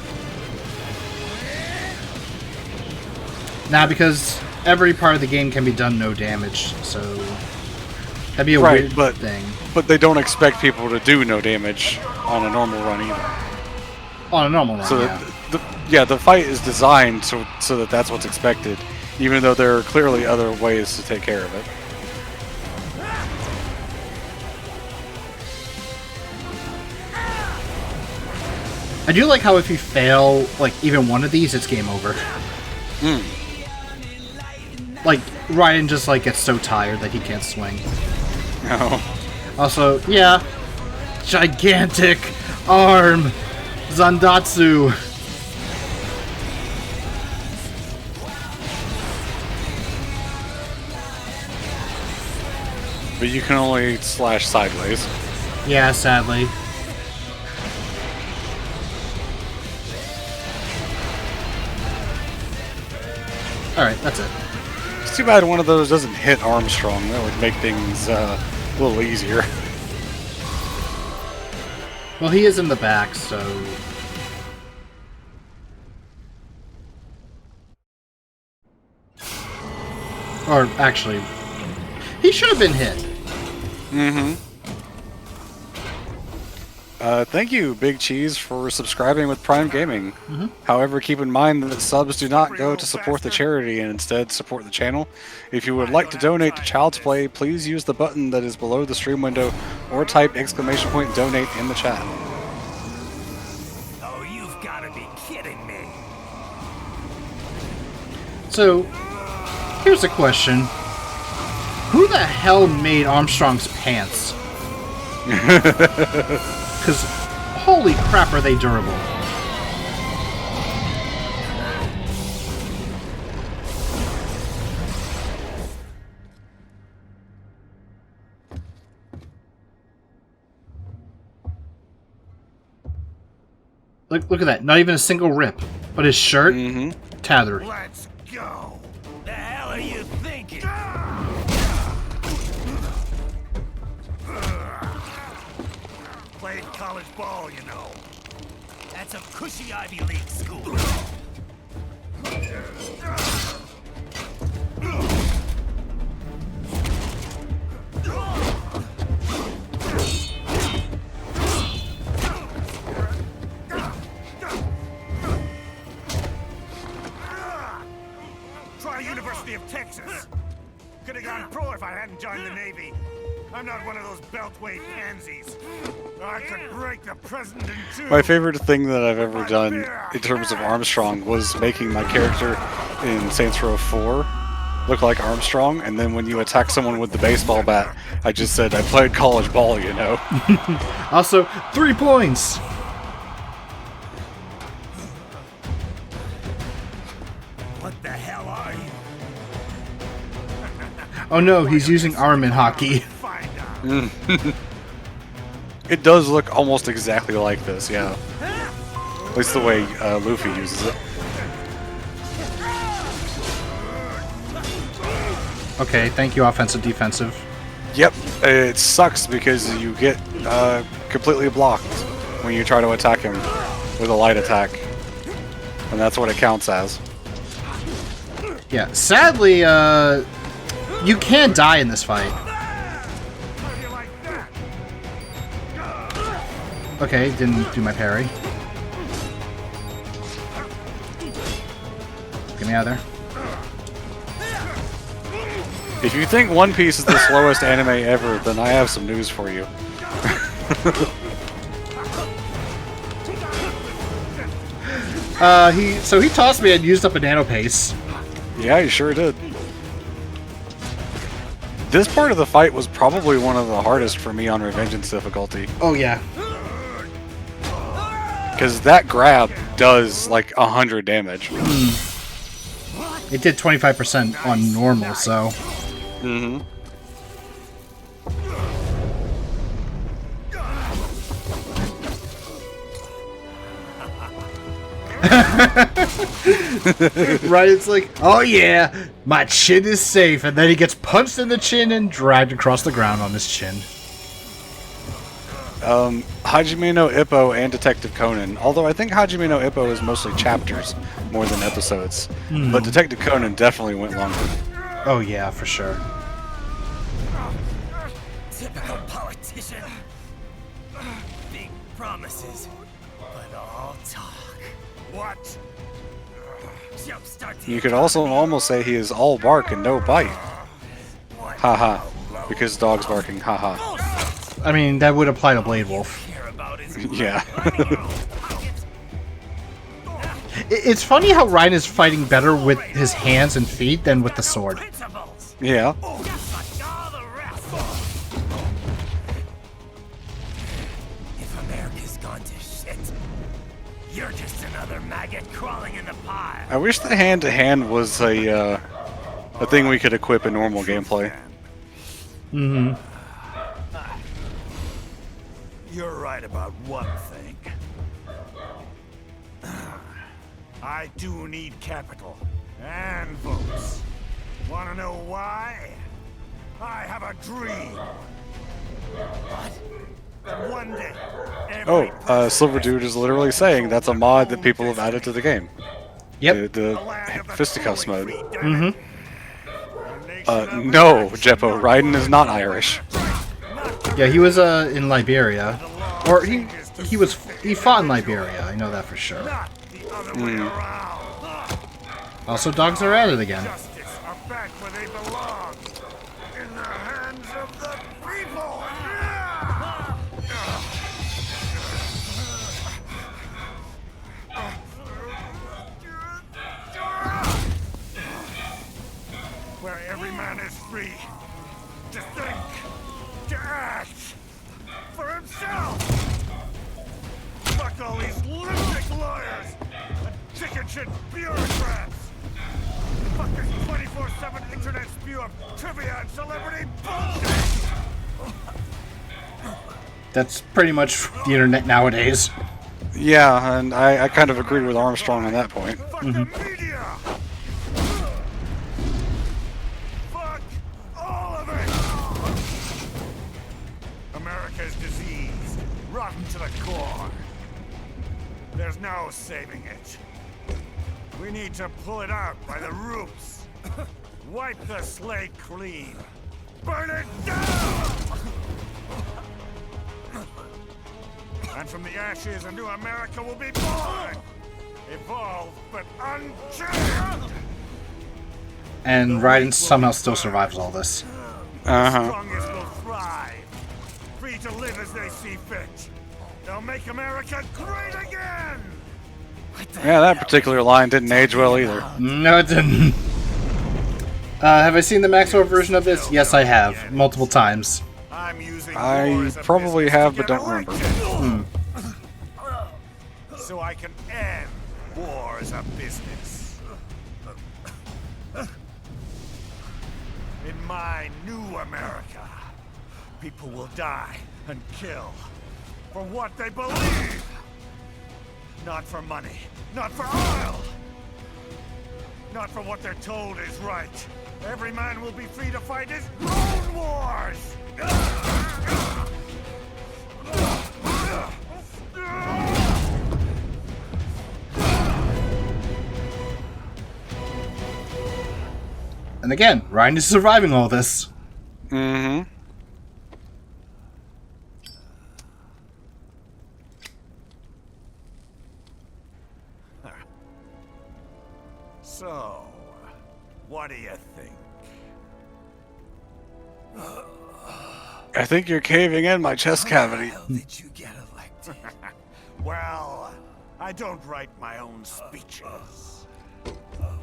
Nah, because every part of the game can be done no damage, so that'd be a Right, weird thing. but they don't expect people to do no damage on a normal run either. On a normal run, So yeah. the fight is designed so that that's what's expected, even though there are clearly other ways to take care of it. I do like how if you fail, like, even one of these, it's game over. Like, Ryan just, like, gets so tired that he can't swing. No. Also, yeah, gigantic arm, Zandatsu. But you can only slash sideways. Yeah, sadly. Alright, that's it. It's too bad one of those doesn't hit Armstrong. That would make things a little easier. Well, he is in the back, so... Or, actually, he should have been hit. Mm-hmm. Thank you, Big Cheese, for subscribing with Prime Gaming. However, keep in mind that subs do not go to support the charity and instead support the channel. If you would like to donate to Child's Play, please use the button that is below the stream window or type !donate in the chat. Oh, you've got to be kidding me. So, here's a question. Who the hell made Armstrong's pants? Because, holy crap, are they durable. Look at that. Not even a single rip. But his shirt? Tattered. Let's go. The hell are you thinking? Played college ball, you know. That's a cushy Ivy League school. Try University of Texas. Could have gone pro if I hadn't joined the Navy. I'm not one of those beltway pansies. I could break the president in two. My favorite thing that I've ever done in terms of Armstrong was making my character in Saints Row 4 look like Armstrong, and then when you attack someone with the baseball bat, I just said, I played college ball, you know. Also, 3 points! What the hell are you? Oh no, he's using arm in hockey. It does look almost exactly like this, yeah. At least the way Luffy uses it. Okay, thank you, offensive, defensive. Yep, it sucks because you get completely blocked when you try to attack him with a light attack. And that's what it counts as. Yeah, sadly, you can die in this fight. Okay, didn't do my parry. Get me out of there. If you think One Piece is the slowest anime ever, then I have some news for you. So he tossed me and used up a nano pace. Yeah, he sure did. This part of the fight was probably one of the hardest for me on Revengeance difficulty. Oh yeah. Because that grab does like 100 damage. It did 25% on normal, so. Mm-hmm. Right, it's like, oh yeah, my chin is safe, and then he gets punched in the chin and dragged across the ground on his chin. Hajime no Ippo and Detective Conan, although I think Hajime no Ippo is mostly chapters more than episodes, but Detective Conan definitely went longer. Oh yeah, for sure. Typical politician. Big promises, but all talk. What? Jumpstart. You could also almost say he is all bark and no bite. Haha. Because dog's barking, haha. I mean, that would apply to Blade Wolf. Yeah. It's funny how Ryan is fighting better with his hands and feet than with the sword. Yeah. If America's gone to shit, you're just another maggot crawling in the pile. I wish the hand-to-hand was a thing we could equip in normal gameplay. Mm-hmm. You're right about one thing. I do need capital and votes. Wanna know why? I have a dream. That one day, Oh, Silver Dude is literally saying that's a mod that people have added to the game. Yep. The fisticuffs mode. Mm-hmm. No, Jeppo, Raiden is not Irish. Yeah, he was in Liberia, or he fought in Liberia. I know that for sure. Also, dogs are at it again. are back where they belong. In the hands of the people. Where every man is free to think, to act for himself. Fuck all these lunatic lawyers and chicken shit bureaucrats. Fuck this 24/7 internet spew of trivia and celebrity bullshit. That's pretty much the internet nowadays. Yeah, and I kind of agree with Armstrong on that point. Fuck the media. Fuck all of it. America's diseased, rotten to the core. There's no saving it. We need to pull it out by the roots. Wipe the slate clean. Burn it down! And from the ashes, a new America will be born. Evolved, but unchanged. And Raiden somehow still survives all this. The strongest will thrive. Free to live as they see fit. They'll make America great again! Yeah, that particular line didn't age well either. No, it didn't. Have I seen the Maxwell version of this? Yes, I have. Multiple times. I probably have, but don't remember. So I can end war as a business. In my new America, people will die and kill for what they believe. Not for money, not for oil, not for what they're told is right. Every man will be free to fight his own wars. And again, Ryan is surviving all this. Mm-hmm. So, what do you think? I think you're caving in my chest cavity. Did you get elected? Well, I don't write my own speeches.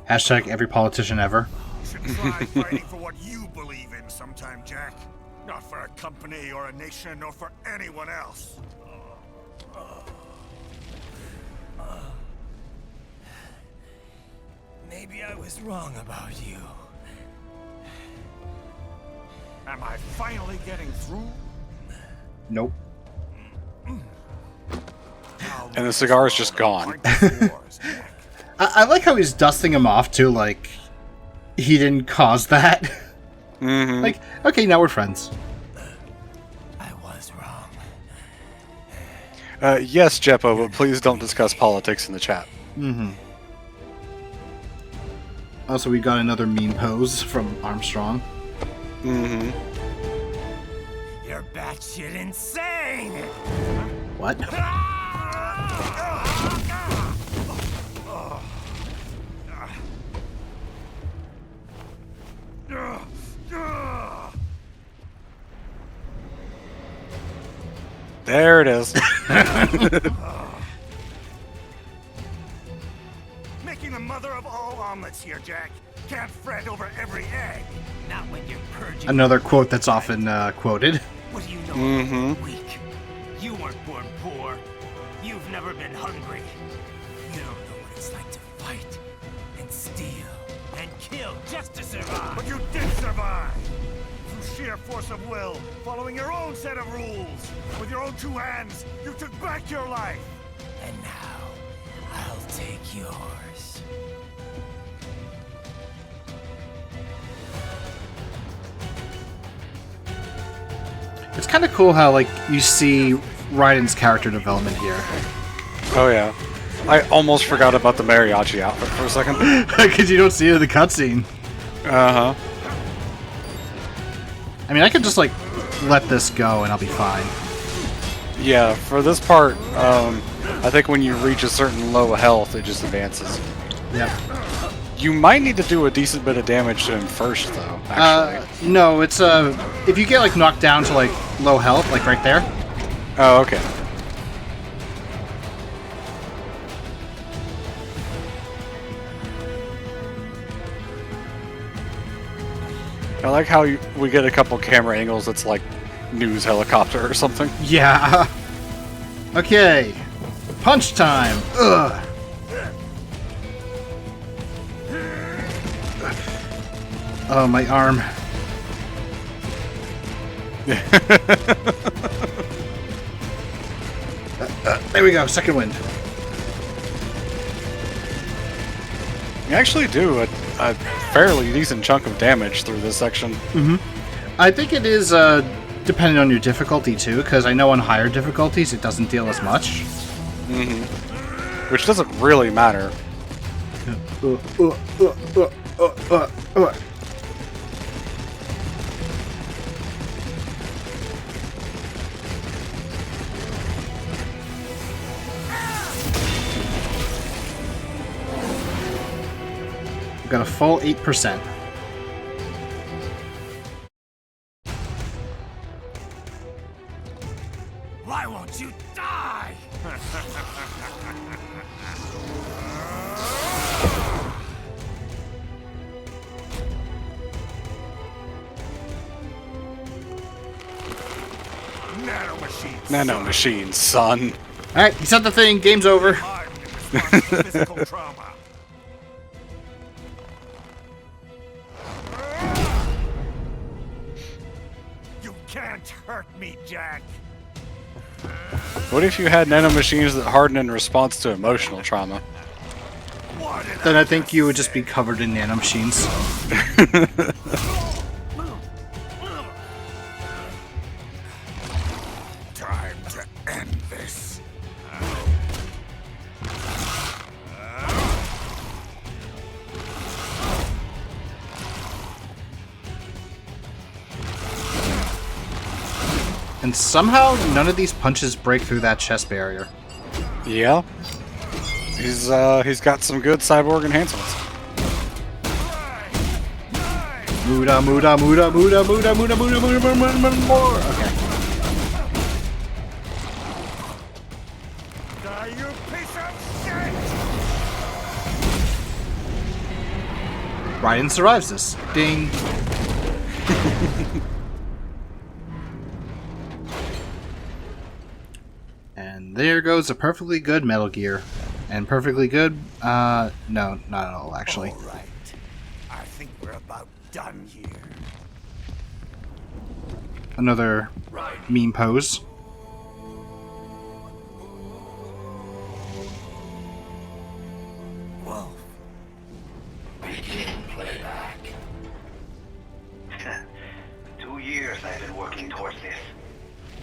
Hashtag every politician ever. You should try fighting for what you believe in sometime, Jack. Not for a company or a nation or for anyone else. Maybe Maybe I was wrong about you. Am I finally getting through? Nope. And the cigar is just gone. I like how he's dusting him off too, like he didn't cause that. Mm-hmm. Like, okay, now we're friends. I was wrong. Yes, Jeppo, but please don't discuss politics in the chat. Mm-hmm. Also, we got another meme pose from Armstrong. Mm-hmm. You're batshit insane! What? There it is. Making the mother of all omelets here, Jack. Can't fret over every egg. Not when you're purging. Another quote that's often quoted. What do you know Mm-hmm. about weak? You weren't born poor. You've never been hungry. You don't know what it's like to fight and steal and kill just to survive. But you did survive. Through sheer force of will, following your own set of rules. With your own two hands, you took back your life. And now, I'll take yours. It's kind of cool how, like, you see Raiden's character development here. Oh yeah. I almost forgot about the mariachi outfit for a second. Because you don't see it in the cutscene. Uh-huh. I mean, I could just, like, let this go and I'll be fine. Yeah, for this part, I think when you reach a certain low health, it just advances. Yep. You might need to do a decent bit of damage to him first, though, actually. No, it's, if you get, like, knocked down to, like, low health, like right there. Oh, okay. I like how we get a couple camera angles that's like news helicopter or something. Yeah. Okay. Punch time. Ugh. Oh, my arm. There we go. Second wind. You actually do a fairly decent chunk of damage through this section. Mm-hmm. I think it is depending on your difficulty too, because I know on higher difficulties it doesn't deal as much. Mm-hmm. Which doesn't really matter. Got a full 8%. Why won't you die? Nanomachines. Nanomachines, son. Alright, he said the thing. Game's over. Physical trauma. You can't hurt me, Jack. What if you had nanomachines that harden in response to emotional trauma? Then I think you would just be covered in nanomachines. Time to end this. And somehow none of these punches break through that chest barrier. Yeah. He's got some good cyborg enhancements. Muda, muda, muda, muda, muda, muda, muda, muda, muda, muda, more. Okay. Die, you piece of shit! Raiden survives this. Ding. And there goes a perfectly good Metal Gear. And perfectly good? No, not at all, actually. All right. I think we're about done here. Another meme pose. Whoa. Begin playback. 2 years I've been working towards this.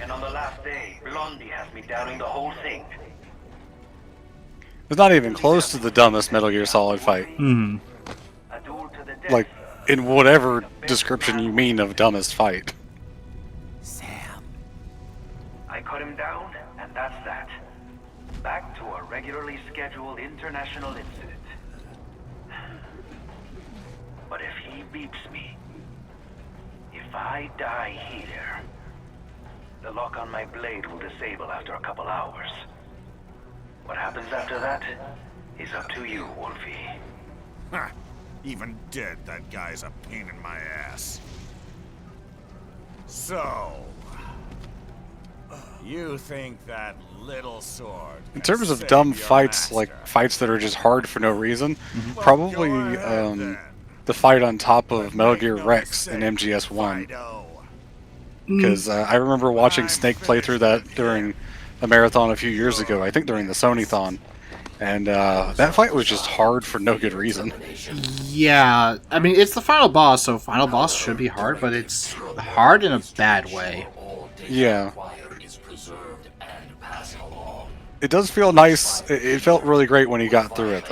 And on the last day, Blondie has me downing the whole thing. It's not even close to the dumbest Metal Gear Solid fight. Hmm. Like, in whatever description you mean of dumbest fight. I cut him down, and that's that. Back to a regularly scheduled international incident. But if he beeps me, if I die here, the lock on my blade will disable after a couple hours. What happens after that is up to you, Wolfie. Ha! Even dead, that guy's a pain in my ass. So, you think that little sword? In terms of dumb fights, like fights that are just hard for no reason, probably the fight on top of Metal Gear Rex in MGS1. Because I remember watching Snake play through that during a marathon a few years ago, I think during the Sony-thon. And that fight was just hard for no good reason. Yeah, I mean, it's the final boss, so final boss should be hard, but it's hard in a bad way. Yeah. It does feel nice. It felt really great when he got through it,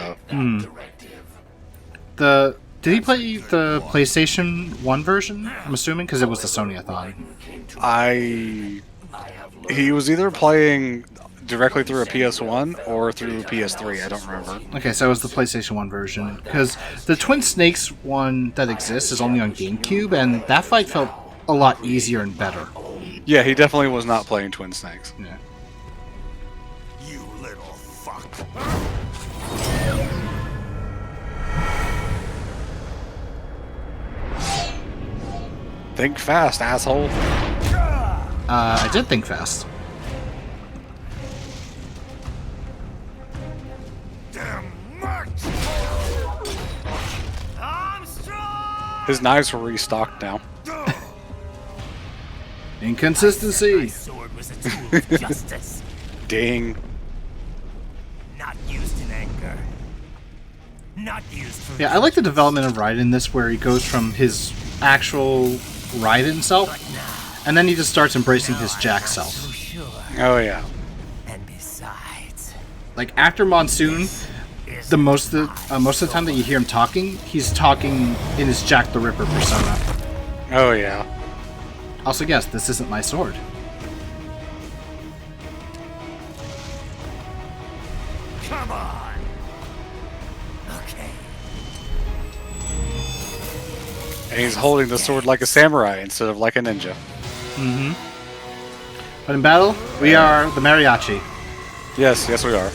though. Did he play the PlayStation 1 version? I'm assuming, because it was the Sony-a-thon. He was either playing directly through a PS1 or through PS3, I don't remember. Okay, so it was the PlayStation 1 version, because the Twin Snakes one that exists is only on GameCube, and that fight felt a lot easier and better. Yeah, he definitely was not playing Twin Snakes. Yeah. You little fuck. Think fast, asshole. I did think fast. His knives were restocked now. Inconsistency. Sword was a tool of justice. Ding. Not used in anger. Not used for... Yeah, I like the development of Raiden in this, where he goes from his actual Raiden self, and then he just starts embracing his Jack self. Oh yeah. And besides, like after Monsoon, the most of the time that you hear him talking, he's talking in his Jack the Ripper persona. Oh yeah. Also, yes, this isn't my sword. come on. Okay. And he's holding the sword like a samurai instead of like a ninja. Mm-hmm. But in battle, we are the mariachi. Yes, yes we are.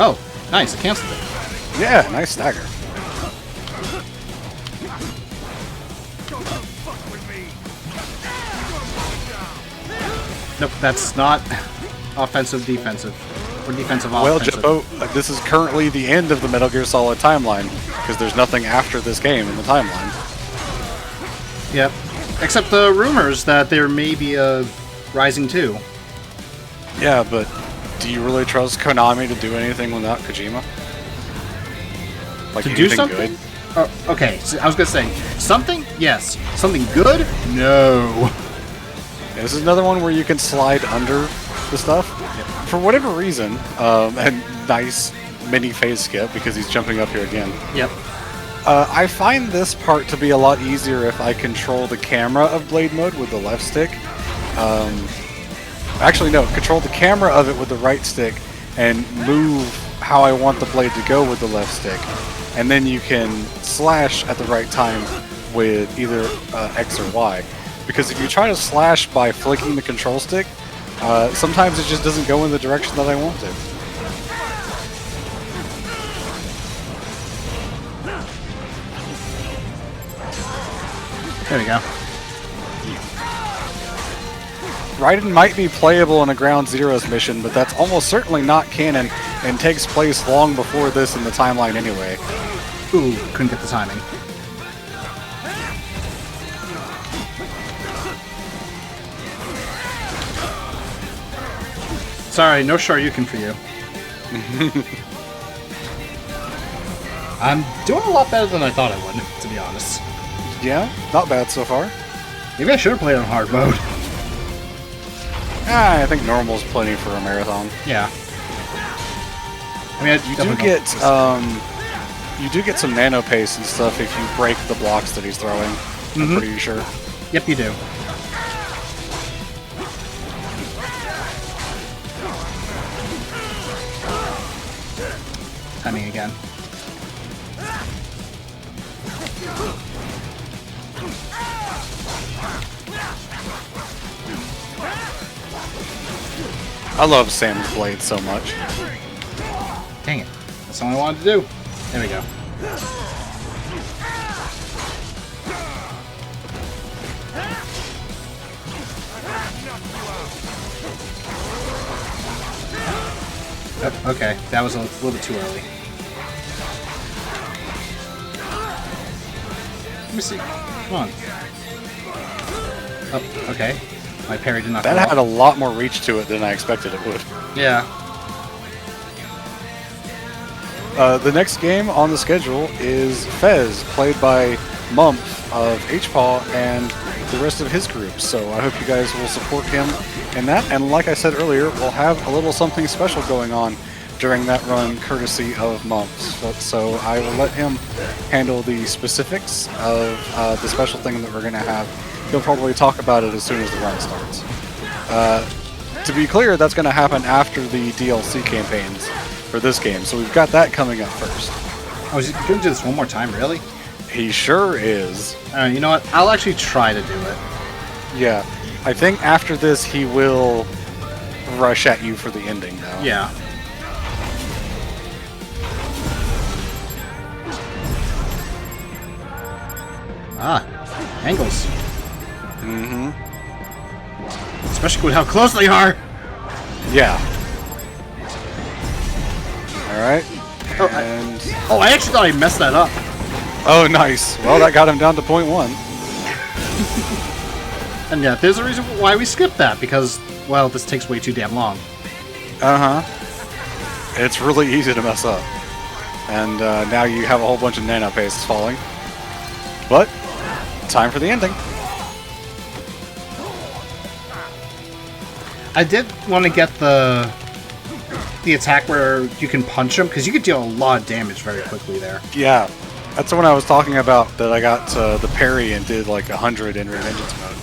Oh, nice, I canceled it. Yeah, nice stagger. Nope, that's not offensive, defensive. Or defensive, Well, offensive. Joe, this is currently the end of the Metal Gear Solid timeline, because there's nothing after this game in the timeline. Yep. Except the rumors that there may be a Rising 2. Yeah, but do you really trust Konami to do anything without Kojima? Like To do anything something? good? Okay, so I was gonna say, something? Yes. Something good? No. Yeah, this is another one where you can slide under the stuff. For whatever reason, and nice mini phase skip because he's jumping up here again. Yep. I find this part to be a lot easier if I control the camera of Blade Mode with the left stick. Actually, no, control the camera of it with the right stick and move how I want the blade to go with the left stick. And then you can slash at the right time with either X or Y. Because if you try to slash by flicking the control stick, sometimes it just doesn't go in the direction that I want it. There we go. Raiden might be playable in a Ground Zeroes mission, but that's almost certainly not canon and takes place long before this in the timeline anyway. Ooh, couldn't get the timing. Sorry, no Shoryuken for you. I'm doing a lot better than I thought I would, to be honest. Yeah, not bad so far. Maybe I should have played on hard mode. I think normal's plenty for a marathon. Yeah. I mean, you do get some nano pace and stuff if you break the blocks that he's throwing. I'm pretty sure. Yep, you do. Timing again. I love Sam's blade so much. Dang it. That's all I wanted to do. There we go. Oh, okay, that was a little bit too early. Let me see. Come on. Oh, okay. My parry did not go That had off. a lot more reach to it than I expected it would. Yeah. The next game on the schedule is Fez, played by Mump of HPaw and the rest of his group. So I hope you guys will support him in that. And like I said earlier, we'll have a little something special going on during that run, courtesy of Mumps. So I will let him handle the specifics of the special thing that we're going to have. He'll probably talk about it as soon as the run starts. To be clear, that's going to happen after the DLC campaigns for this game, so we've got that coming up first. Oh, is he going to do this one more time, really? He sure is. You know what? I'll actually try to do it. Yeah. I think after this he will rush at you for the ending, though. Yeah. Ah, angles. Mm-hmm. Especially with how close they are. Yeah. Alright. I actually thought I messed that up. Oh, nice. Well, that got him down to .1. And yeah, there's a reason why we skipped that, because, well, this takes way too damn long. Uh-huh. It's really easy to mess up. And now you have a whole bunch of nano paces falling. But, time for the ending. I did want to get the attack where you can punch him, because you could deal a lot of damage very quickly there. Yeah, that's the one I was talking about, that I got the parry and did like 100 in Revengeance mode.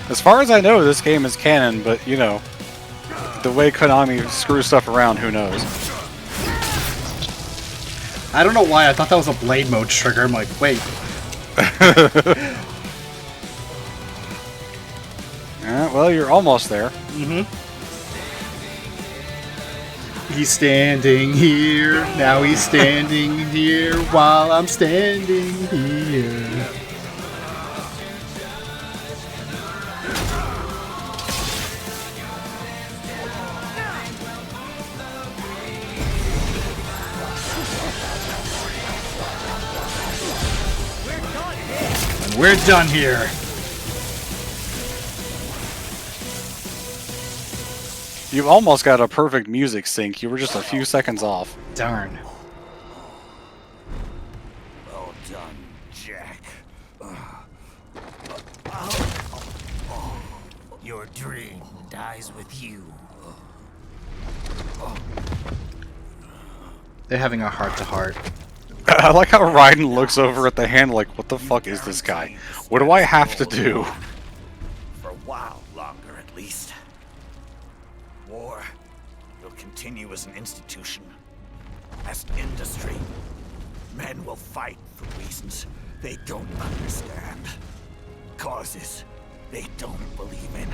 As far as I know, this game is canon, but you know, the way Konami screws stuff around, who knows? I don't know why, I thought that was a blade mode trigger. I'm like, wait. Yeah, well, you're almost there. Mm-hmm. He's standing here, now he's standing here, while I'm standing here. And we're done here. You almost got a perfect music sync. You were just a few seconds off. Darn. Well done, Jack. Your dream dies with you. They're having a heart-to-heart. I like how Raiden looks over at the hand like, what the fuck is this guy? What do I have to do? For a while longer, at least. War will continue as an institution, as an industry. Men will fight for reasons they don't understand. Causes they don't believe in.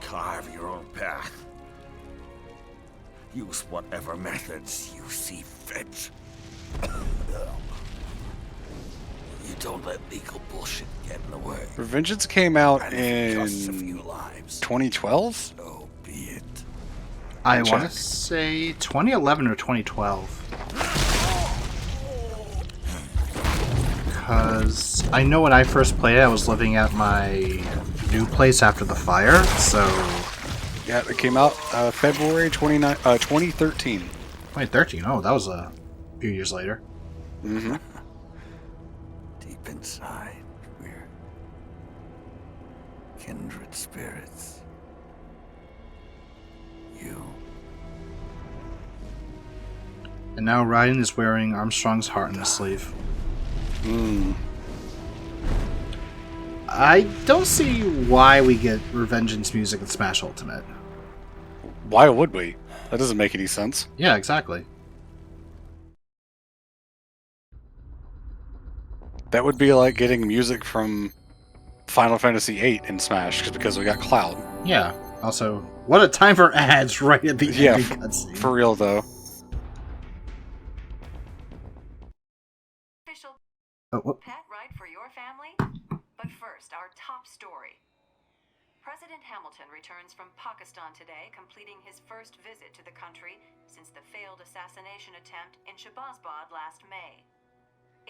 carve your own path. Use whatever methods you see fit. You don't let legal bullshit get in the way. Revengeance came out And if it in costs a few lives, 2012? so be it. I want to say 2011 or 2012. Because I know when I first played it, I was living at my new place after the fire, so... Yeah, it came out February 2013. 2013? Oh, that was a few years later. Mm-hmm. Deep inside, we're kindred spirits. You. And now Raiden is wearing Armstrong's heart on his sleeve. I don't see why we get Revengeance music in Smash Ultimate. Why would we? That doesn't make any sense. Yeah, exactly. That would be like getting music from Final Fantasy VIII in Smash, just because we got Cloud. Yeah. Also, what a time for ads right at the Yeah, ending cutscene. for real though. Pet ride for your family? But first, our top story. President Hamilton returns from Pakistan today, completing his first visit to the country since the failed assassination attempt in Shahbazbad last May.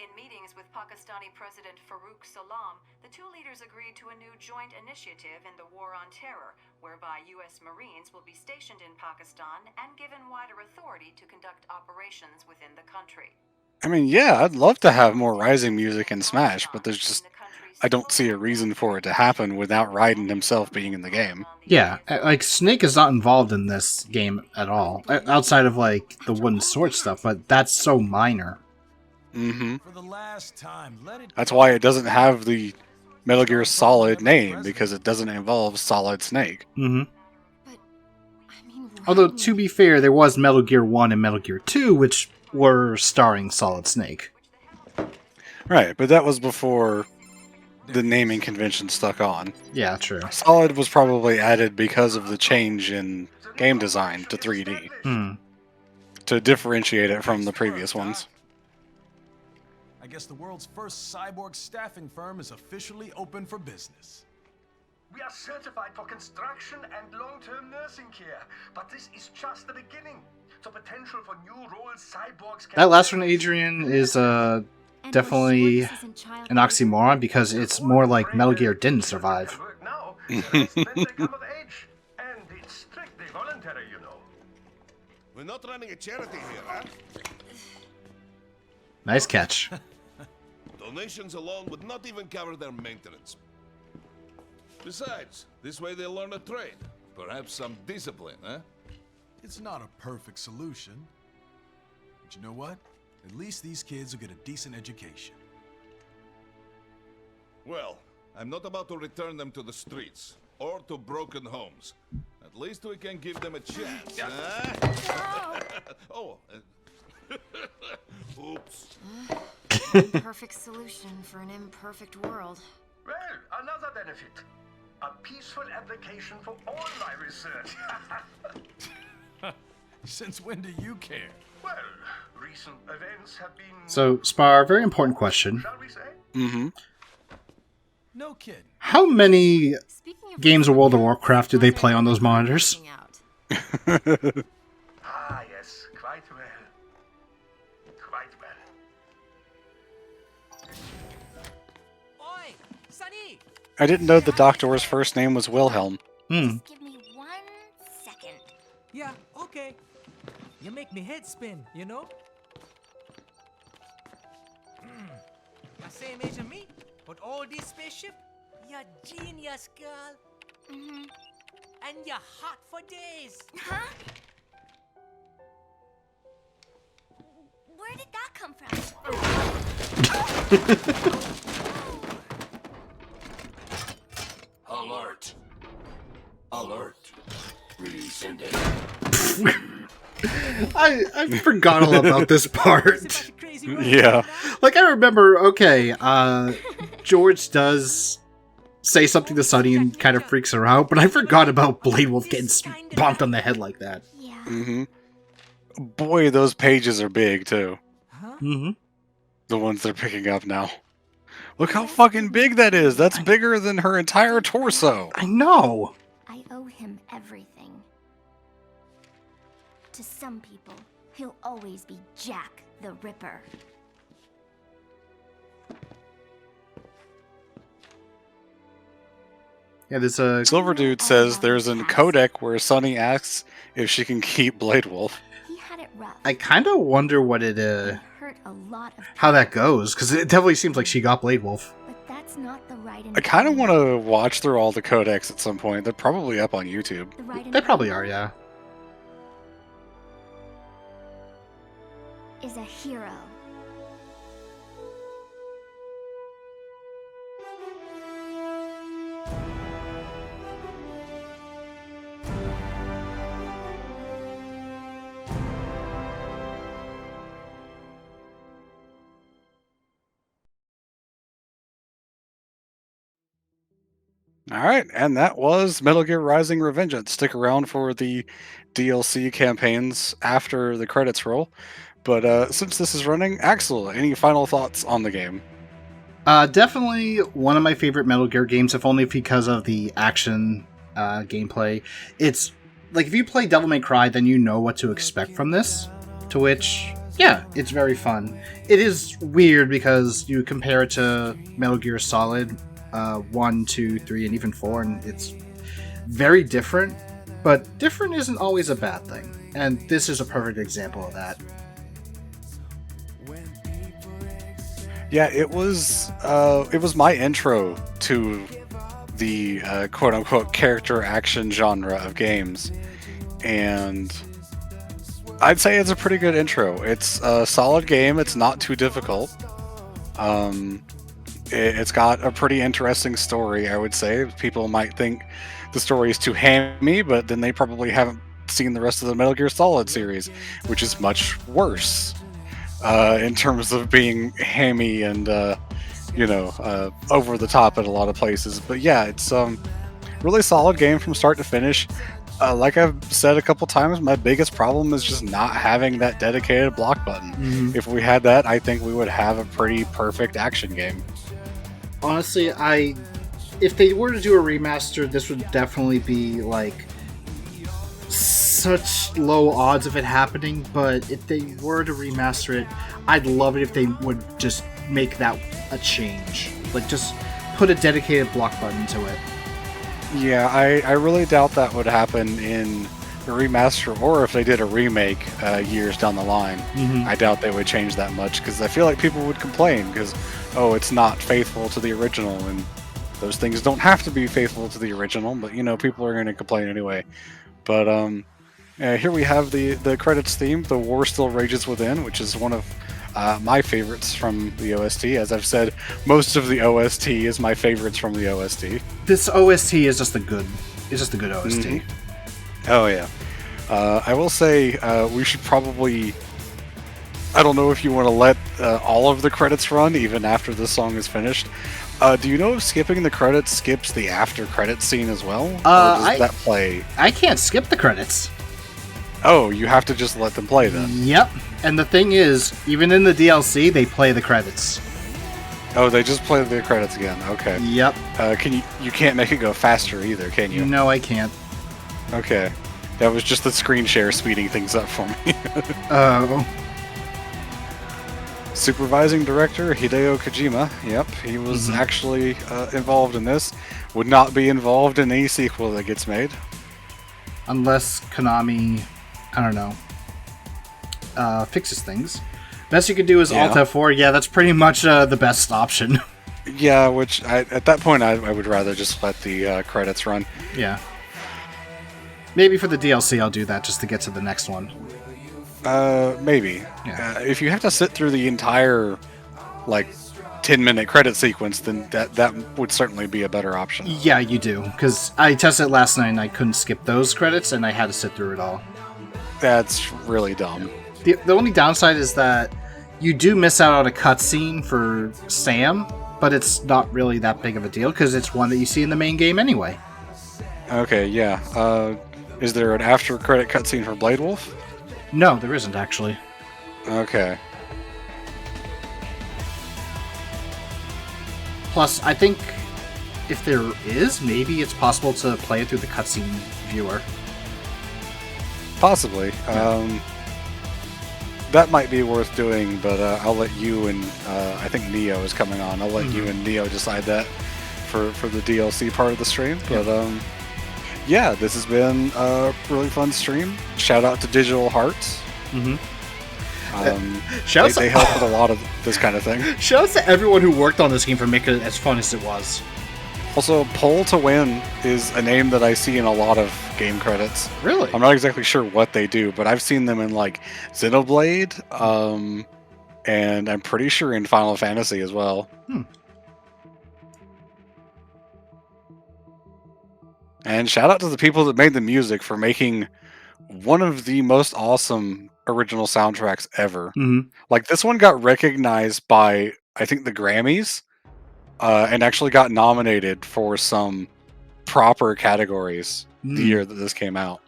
In meetings with Pakistani President Farooq Salam, the two leaders agreed to a new joint initiative in the War on Terror, whereby U.S. Marines will be stationed in Pakistan and given wider authority to conduct operations within the country. I mean, yeah, I'd love to have more Rising music in Smash, but there's just... I don't see a reason for it to happen without Raiden himself being in the game. Yeah, like, Snake is not involved in this game at all. Outside of, like, the wooden sword stuff, but that's so minor. Mm-hmm. For the last time, let it That's why it doesn't have the Metal Gear Solid name, because it doesn't involve Solid Snake. Mm-hmm. Although, to be fair, there was Metal Gear 1 and Metal Gear 2, which were starring Solid Snake. Right, but that was before the naming convention stuck on. Yeah, true. Solid was probably added because of the change in game design to 3D. To differentiate it from the previous ones. I guess the world's first cyborg staffing firm is officially open for business. We are certified for construction and long-term nursing care, but this is just the beginning. The potential for new roles cyborgs can... That last one, Adrian, is definitely an oxymoron, because it's more like Metal Gear didn't survive. Now, the rest when they come of age. And it's strictly voluntary, you know. We're not running a charity here, huh? Nice catch. Donations alone would not even cover their maintenance. Besides, this way they'll learn a trade. Perhaps some discipline, huh? It's not a perfect solution. But you know what? At least these kids will get a decent education. Well, I'm not about to return them to the streets or to broken homes. At least we can give them a chance, huh? Oh, oops. Perfect solution for an imperfect world. Well, another benefit. A peaceful application for all my research. Since when do you care? Well, recent events have been... So, Spar, very important question. Shall we say? Mm-hmm. No kidding. How many games of World of Warcraft do they play on those monitors? Ah, yes, quite well. Quite well. Oi, Sonny! I didn't know the Doctor's first name was Wilhelm. Give me 1 second. Yeah, okay. You make me head spin, you know? You same age as me, but all this spaceship, you're genius, girl. And you're hot for days. Huh? Where did that come from? Alert. Alert. Rescinding. I forgot all about this part. Yeah. Like, I remember, okay, George does say something to Sunny and kind of freaks her out, but I forgot about Blade Wolf getting bonked on the head like that. Mm-hmm. Boy, those pages are big, too. Mm-hmm. The ones they're picking up now. Look how fucking big that is! That's bigger than her entire torso! I know! I owe him everything. To some people, he'll always be Jack the Ripper. Yeah, there's a... Silver Dude says there's a codec where Sunny asks if she can keep Blade Wolf. He had it rough. I kind of wonder what it, Hurt a lot of how that goes, because it definitely seems like she got Blade Wolf. But that's not the right I kind of want to watch through all the codecs at some point. They're probably up on YouTube. They probably are, yeah. Is a hero. Alright, and that was Metal Gear Rising Revengeance. Stick around for the DLC campaigns after the credits roll. But since this is running, Axel, any final thoughts on the game? Definitely one of my favorite Metal Gear games, if only because of the action gameplay. It's like, if you play Devil May Cry, then you know what to expect from this. To which, yeah, it's very fun. It is weird because you compare it to Metal Gear Solid 1, 2, 3, and even 4, and it's very different. But different isn't always a bad thing, and this is a perfect example of that. Yeah, it was my intro to the quote-unquote character action genre of games, and I'd say it's a pretty good intro. It's a solid game. It's not too difficult. It's got a pretty interesting story, I would say. People might think the story is too hammy, but then they probably haven't seen the rest of the Metal Gear Solid series, which is much worse in terms of being hammy and, over the top at a lot of places. But yeah, it's really solid game from start to finish. Like I've said a couple times, my biggest problem is just not having that dedicated block button. Mm-hmm. If we had that, I think we would have a pretty perfect action game. Honestly, if they were to do a remaster, this would definitely be like such low odds of it happening, but if they were to remaster it, I'd love it if they would just make that a change. Like, just put a dedicated block button to it. Yeah, I really doubt that would happen in a remaster, or if they did a remake years down the line. Mm-hmm. I doubt they would change that much, because I feel like people would complain, because, oh, it's not faithful to the original, and those things don't have to be faithful to the original, but, people are going to complain anyway. But, here we have the credits theme, The War Still Rages Within, which is one of my favorites from the OST. As I've said, most of the OST is my favorites from the OST. This OST is just a good OST. Mm-hmm. Oh yeah. I will say we should probably, I don't know if you want to let all of the credits run even after this song is finished. Do you know if skipping the credits skips the after credits scene as well? Or does that play? I can't skip the credits. Oh, you have to just let them play then. Yep. And the thing is, even in the DLC, they play the credits. Oh, they just play the credits again. Okay. Yep. You can't make it go faster either, can you? No, I can't. Okay. That was just the screen share speeding things up for me. Oh. Supervising director Hideo Kojima. Yep, he was actually involved in this. Would not be involved in any sequel that gets made. Unless Konami, I don't know, fixes things. Best you could do is Alt F4. Yeah, that's pretty much the best option. Yeah, which at that point I would rather just let the credits run. Yeah. Maybe for the DLC I'll do that just to get to the next one. Maybe. Yeah. If you have to sit through the entire, 10-minute credit sequence, then that would certainly be a better option. Yeah, you do. Because I tested it last night and I couldn't skip those credits and I had to sit through it all. That's really dumb. The only downside is that you do miss out on a cutscene for Sam, but it's not really that big of a deal because it's one that you see in the main game anyway. Okay, yeah. Is there an after credit cutscene for Blade Wolf? No, there isn't actually. Okay. Plus, I think if there is, maybe it's possible to play it through the cutscene viewer. Possibly. That might be worth doing, but I'll let you and I think Neo is coming on. I'll let you and Neo decide that for the DLC part of the stream. But yeah, this has been a really fun stream. Shout out to Digital Hearts. They help with a lot of this kind of thing. Shout out to everyone who worked on this game for making it as fun as it was. Also, Pull to Win is a name that I see in a lot of game credits. Really? I'm not exactly sure what they do, but I've seen them in like Xenoblade, and I'm pretty sure in Final Fantasy as well. And shout out to the people that made the music for making one of the most awesome original soundtracks ever. Like, this one got recognized by, I think, the Grammys, and actually got nominated for some proper categories the year that this came out.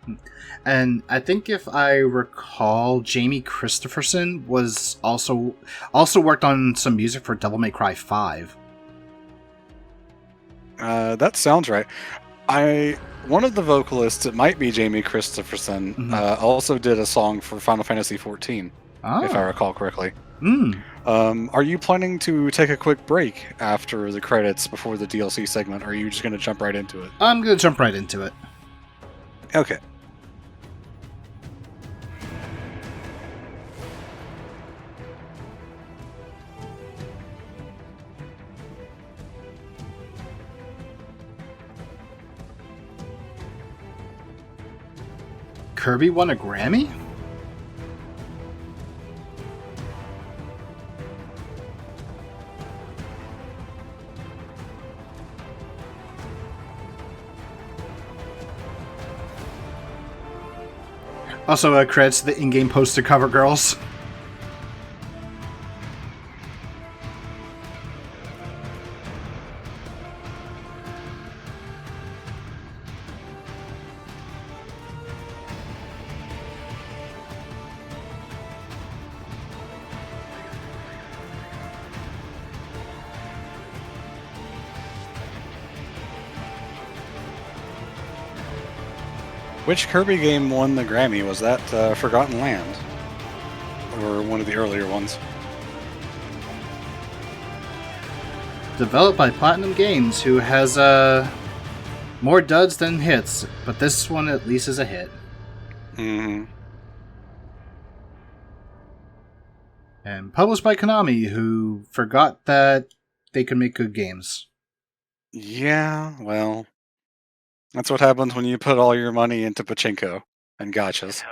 And I think if I recall, Jamie Christopherson was also worked on some music for Devil May Cry 5. That sounds right. One of the vocalists, it might be Jamie Christopherson, also did a song for Final Fantasy XIV, if I recall correctly. Are you planning to take a quick break after the credits before the DLC segment, or are you just going to jump right into it? I'm going to jump right into it. Okay. Kirby won a Grammy? Also, credits to the in-game poster cover girls. Which Kirby game won the Grammy? Was that Forgotten Land? Or one of the earlier ones? Developed by Platinum Games, who has more duds than hits, but this one at least is a hit. And published by Konami, who forgot that they could make good games. Yeah, well, that's what happens when you put all your money into pachinko and gachas.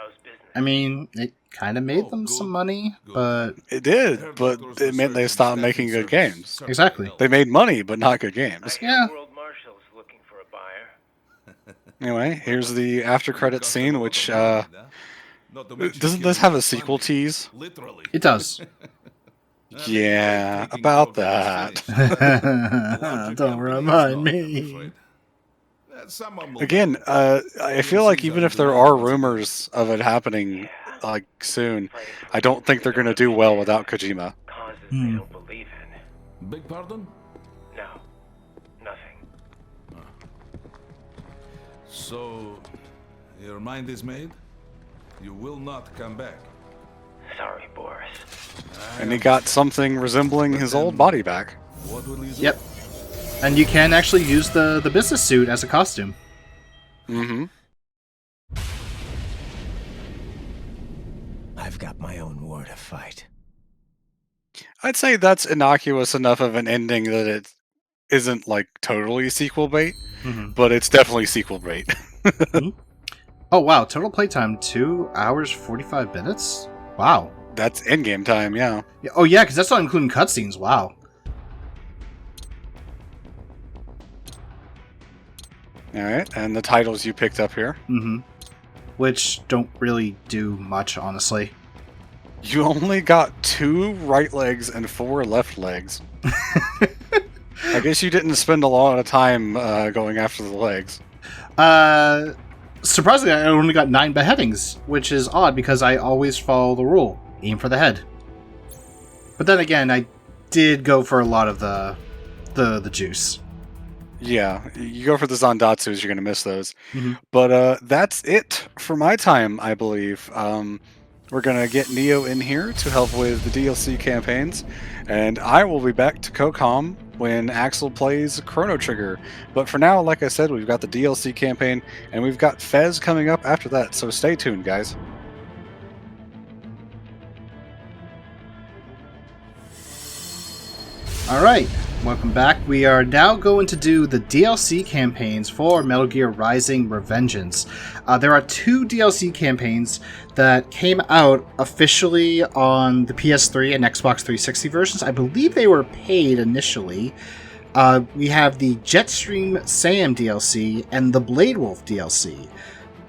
I mean, it kind of made them some money, but... It did, but it meant they stopped making good games. Exactly. They made money, but not good games. Yeah. Anyway, here's the after credits scene, which, doesn't this have a sequel tease? It does. Yeah, about that. Don't remind me. Again, I feel like even if there are rumors of it happening like soon, I don't think they're going to do well without Kojima. Big pardon? No, nothing. So, your mind is made? You will not come back. Sorry, Boris. And he got something resembling his old body back. What will you do? Yep. And you can actually use the business suit as a costume. I've got my own war to fight. I'd say that's innocuous enough of an ending that it isn't like totally sequel bait, but it's definitely sequel bait. Oh wow, total playtime 2 hours 45 minutes? Wow. That's in-game time, yeah. Oh yeah, because that's not including cutscenes. Wow. Alright, and the titles you picked up here. Which don't really do much, honestly. You only got 2 right legs and 4 left legs. guess you didn't spend a lot of time going after the legs. Surprisingly, I only got 9 beheadings, which is odd because I always follow the rule: aim for the head. But then again, I did go for a lot of the juice. Yeah, you go for the Zandatsus, you're going to miss those. Mhm. But that's it for my time, I believe. We're going to get Neo in here to help with the DLC campaigns, and I will be back to COCOM when Axel plays Chrono Trigger. But for now, like I said, we've got the DLC campaign, and we've got Fez coming up after that, so stay tuned, guys. Alright, welcome back. We are now going to do the DLC campaigns for Metal Gear Rising Revengeance. There are 2 DLC campaigns that came out officially on the PS3 and Xbox 360 versions. I believe they were paid initially. We have the Jetstream Sam DLC and the Blade Wolf DLC.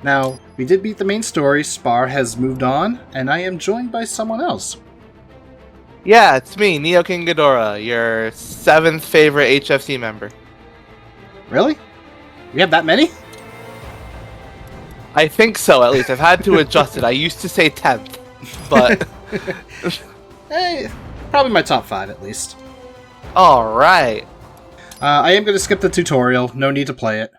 Now, we did beat the main story, Spar has moved on, and I am joined by someone else. Yeah, it's me, Neo King Ghidorah, your 7th favorite HFC member. Really? We have that many? I think so, at least. I've had to adjust it. I used to say 10th, but... Hey, probably my top 5 at least. Alright. I am going to skip the tutorial, no need to play it.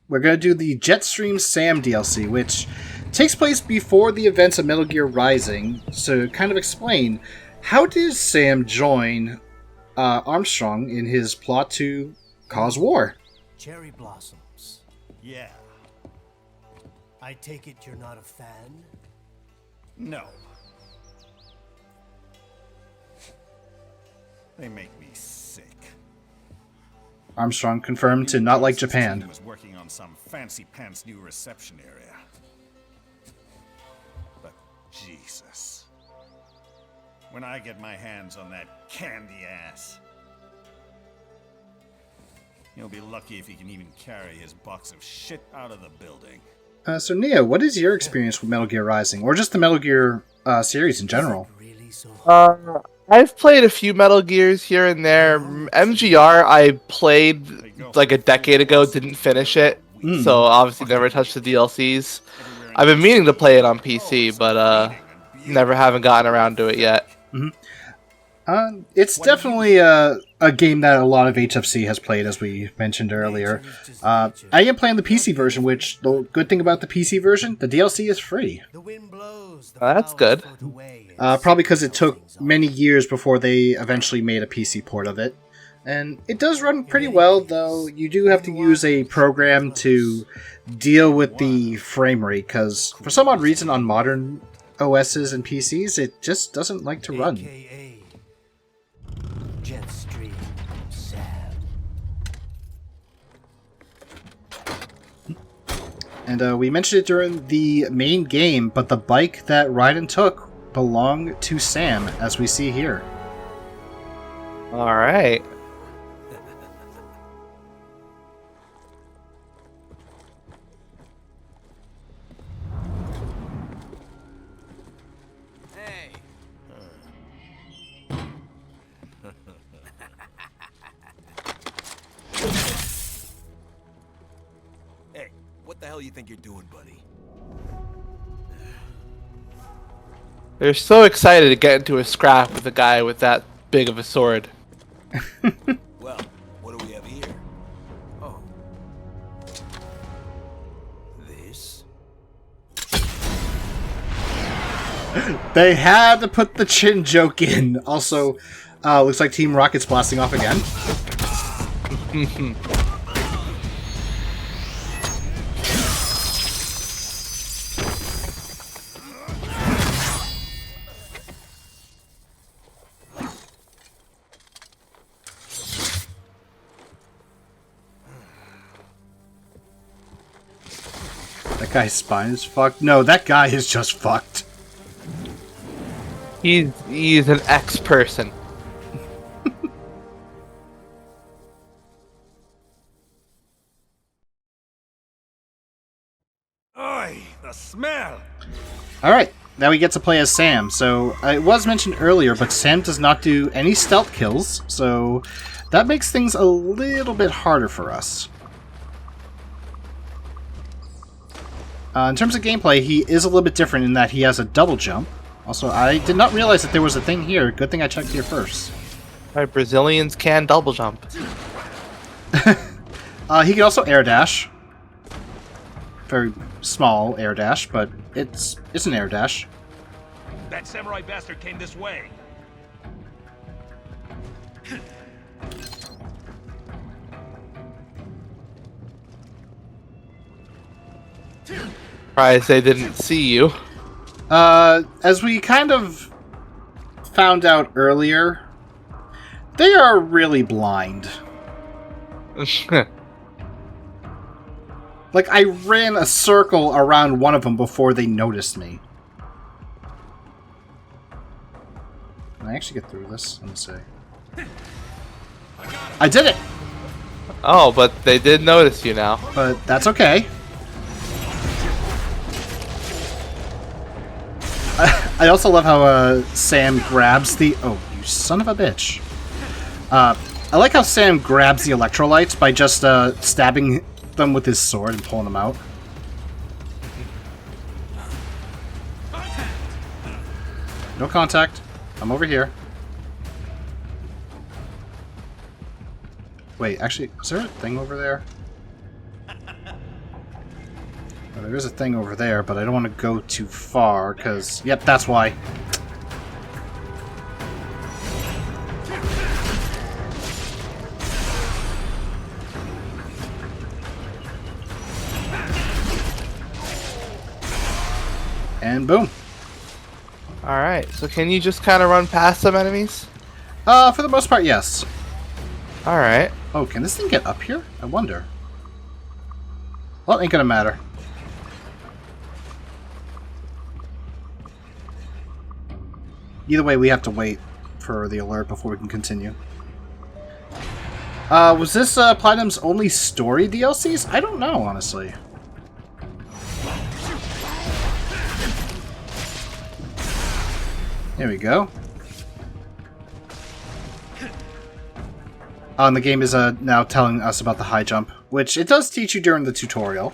We're going to do the Jetstream Sam DLC, which takes place before the events of Metal Gear Rising. So, kind of explain, how did Sam join Armstrong in his plot to cause war? Cherry blossoms. Yeah. I take it you're not a fan? No. They make me sick. Armstrong confirmed to not like Japan. Was working on some fancy pants new reception area. But Jesus. When I get my hands on that candy ass, he'll be lucky if he can even carry his box of shit out of the building. So Neo, what is your experience with Metal Gear Rising, or just the Metal Gear series in general? I've played a few Metal Gears here and there. MGR I played like a decade ago, didn't finish it, so obviously never touched the DLCs. I've been meaning to play it on PC, but never haven't gotten around to it yet. It's definitely a game that a lot of HFC has played, as we mentioned earlier. I am playing the PC version, which, the good thing about the PC version, the DLC is free. That's good. Probably because it took many years before they eventually made a PC port of it. And it does run pretty well, though you do have to use a program to deal with the frame rate, because for some odd reason on modern OSs and PCs, it just doesn't like to run. Jetstream Sam. And we mentioned it during the main game, but the bike that Raiden took belonged to Sam, as we see here. Alright. Hey, what the hell you think you're doing, buddy? They're so excited to get into a scrap with a guy with that big of a sword. Well, what do we have here? Oh. This? They had to put the chin joke in. Also, looks like Team Rocket's blasting off again. That guy's spine is fucked. No, that guy is just fucked. He's an ex-person. Oi, the the smell. Alright, now we get to play as Sam. So, it was mentioned earlier, but Sam does not do any stealth kills, so that makes things a little bit harder for us. In terms of gameplay, he is a little bit different in that he has a double jump. Also, I did not realize that there was a thing here. Good thing I checked here first. Alright, Brazilians can double jump. He can also air dash. Very small air dash, but it's an air dash. That samurai bastard came this way. Surprised they didn't see you. As we kind of found out earlier, they are really blind. Like, I ran a circle around one of them before they noticed me. Can I actually get through this? Let me see. I did it! Oh, but they did notice you now. But that's okay. I also love how Sam grabs the... Oh, you son of a bitch. I like how Sam grabs the electrolytes by just stabbing them with his sword and pulling them out. No contact. I'm over here. Wait, actually, is there a thing over there? Well, there is a thing over there, but I don't want to go too far, because... Yep, that's why. And boom. Alright, so can you just kind of run past some enemies? For the most part, yes. Alright. Oh, can this thing get up here? I wonder. Well, ain't gonna matter. Either way, we have to wait for the alert before we can continue. Was this Platinum's only story DLCs? I don't know, honestly. There we go. And the game is now telling us about the high jump, which it does teach you during the tutorial.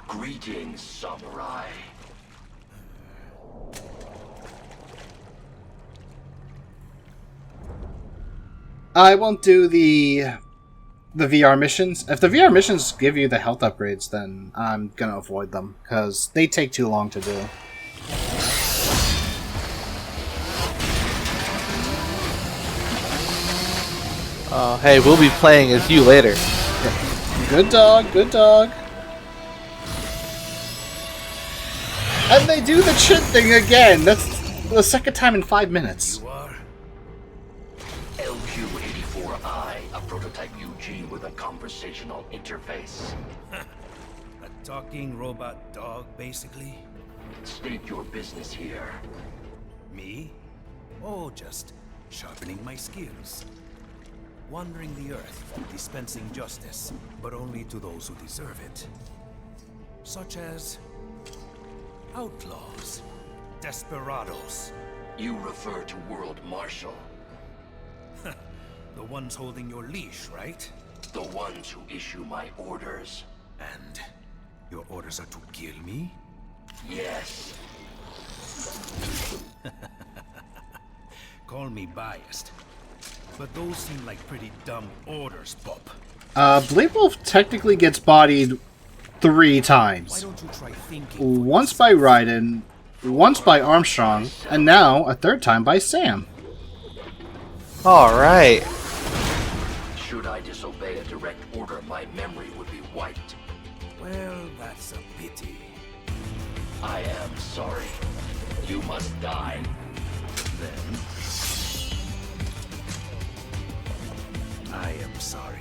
Greetings, samurai. I won't do the VR missions. If the VR missions give you the health upgrades, then I'm gonna avoid them, because they take too long to do. Hey, we'll be playing as you later. Good dog, good dog. And they do the chin thing again. That's the second time in 5 minutes. LQ-84I, a prototype UG with a conversational interface. A talking robot dog, basically? State your business here. Me? Oh, just sharpening my skills. Wandering the earth, dispensing justice, but only to those who deserve it. Such as outlaws, desperados. You refer to World Marshal. The ones holding your leash, right? The ones who issue my orders. And your orders are to kill me? Yes. Call me biased, but those seem like pretty dumb orders, Pop. Blade Wolf technically gets bodied 3 times. Why don't you try thinking? Once by Raiden, once by Armstrong, and now a 3rd time by Sam. Alright. Should I disobey a direct order, my memory would be wiped. Well, that's a pity. I am sorry. You must die. Then I am sorry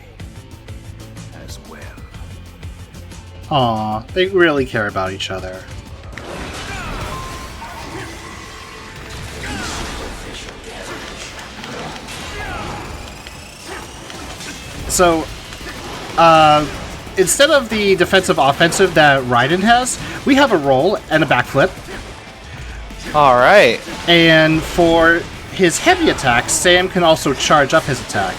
as well. Aw, they really care about each other. So, instead of the defensive offensive that Raiden has, we have a roll and a backflip. All right. And for his heavy attack, Sam can also charge up his attack.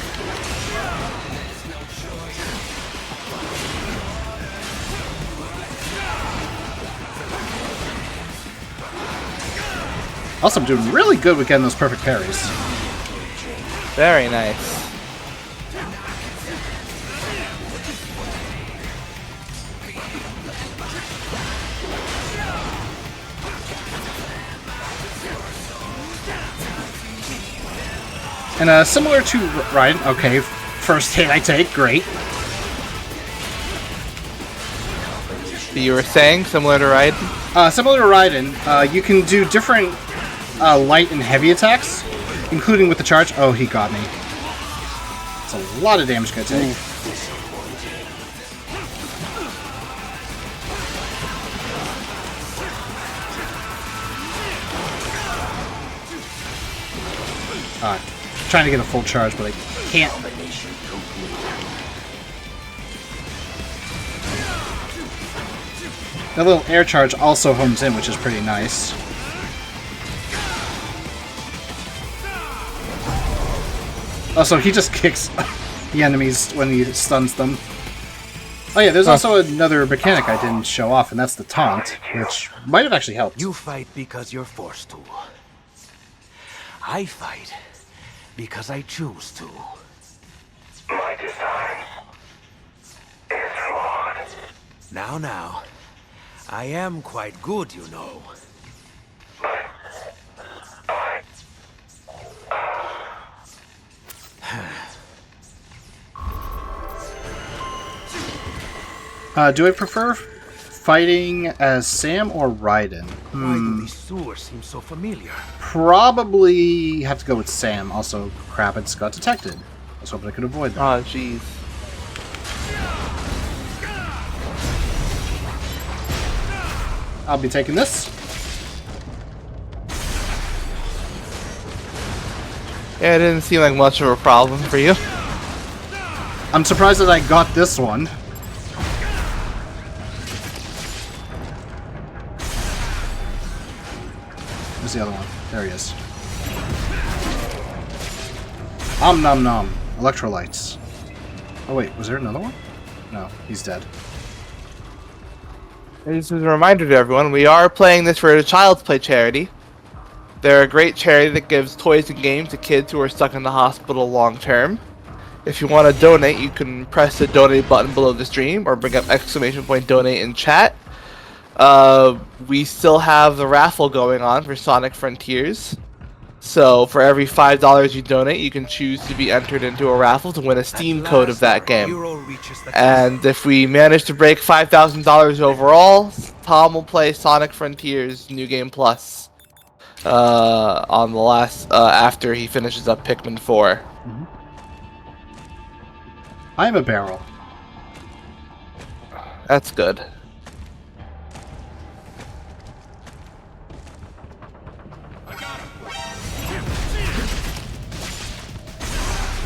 Also, I'm doing really good with getting those perfect parries. Very nice. And similar to Raiden, okay, first hit I take, great. You were saying similar to Raiden? Similar to Raiden, you can do different light and heavy attacks, including with the charge. Oh, he got me. It's a lot of damage gonna take. Trying to get a full charge, but I can't. The little air charge also homes in, which is pretty nice. Also, he just kicks the enemies when he stuns them. Oh yeah, there's also another mechanic I didn't show off, and that's the taunt, which might have actually helped. You fight because you're forced to. I fight because I choose to. My design is flawed. Now, I am quite good, you know. Do I prefer fighting as Sam or Raiden? Why do these sewers seem so familiar? Probably have to go with Sam. Also, Kravitz got detected. I was hoping I could avoid that. Oh, jeez. I'll be taking this. Yeah, it didn't seem like much of a problem for you. I'm surprised that I got this one. Where's the other one? There he is. Om nom nom. Electrolytes. Oh wait, was there another one? No, he's dead. This is a reminder to everyone, we are playing this for a Child's Play charity. They're a great charity that gives toys and games to kids who are stuck in the hospital long term. If you want to donate, you can press the donate button below the stream or bring up !donate in chat. We still have the raffle going on for Sonic Frontiers. So for every $5 you donate, you can choose to be entered into a raffle to win a Steam code of that game. And if we manage to break $5,000 overall, Tom will play Sonic Frontiers New Game Plus on the last after he finishes up Pikmin 4. Mm-hmm. I am a barrel. That's good.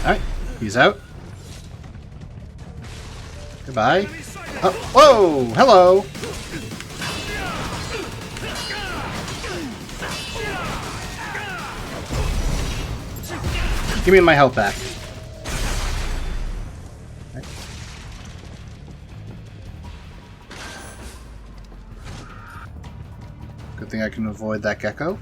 Alright, he's out. Goodbye. Oh, whoa! Hello! Give me my health back. Okay. Good thing I can avoid that gecko.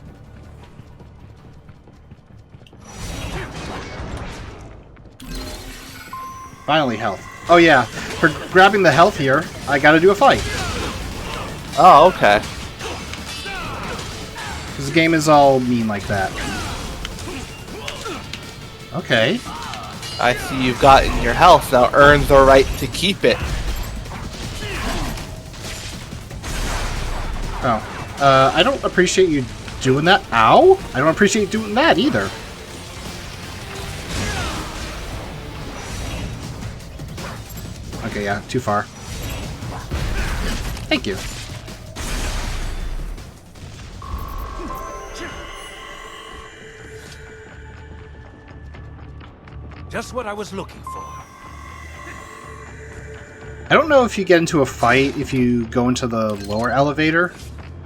Finally, health. Oh yeah, for grabbing the health here, I gotta do a fight. Oh, okay. This game is all mean like that. Okay. I see you've gotten your health, now earn the right to keep it. Oh. I don't appreciate you doing that. Ow! I don't appreciate doing that either. Okay, yeah, too far. Thank you. Just what I was looking for. I don't know if you get into a fight if you go into the lower elevator,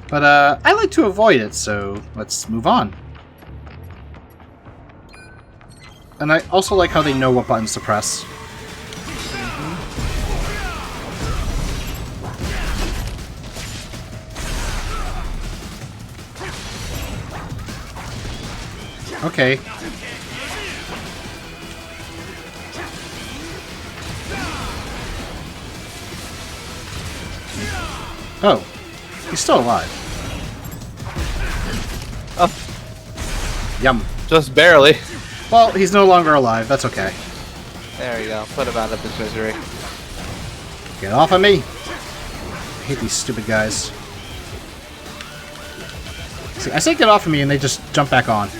but I like to avoid it, so let's move on. And I also like how they know what buttons to press. Okay. Oh, he's still alive. Oh. Yum. Just barely. Well, he's no longer alive. That's okay. There you go. Put him out of his misery. Get off of me! I hate these stupid guys. See, I say get off of me and they just jump back on. HQ,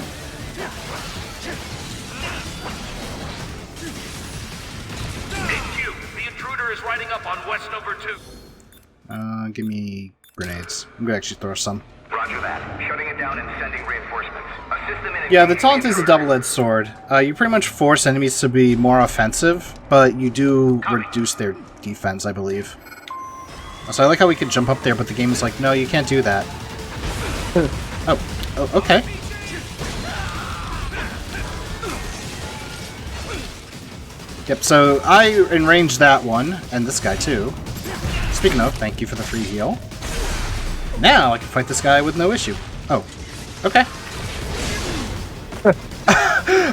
the intruder is riding up on West number 2. Give me grenades. I'm gonna actually throw some. Roger that. Shutting it down and sending reinforcements. Assist them in Yeah, the taunt is a double-edged sword. You pretty much force enemies to be more offensive, but you do reduce their defense, I believe. So I like how we can jump up there, but the game is like, no, you can't do that. Oh, okay. Yep, so I enraged that one, and this guy too. Speaking of, thank you for the free heal. Now I can fight this guy with no issue. Oh, okay.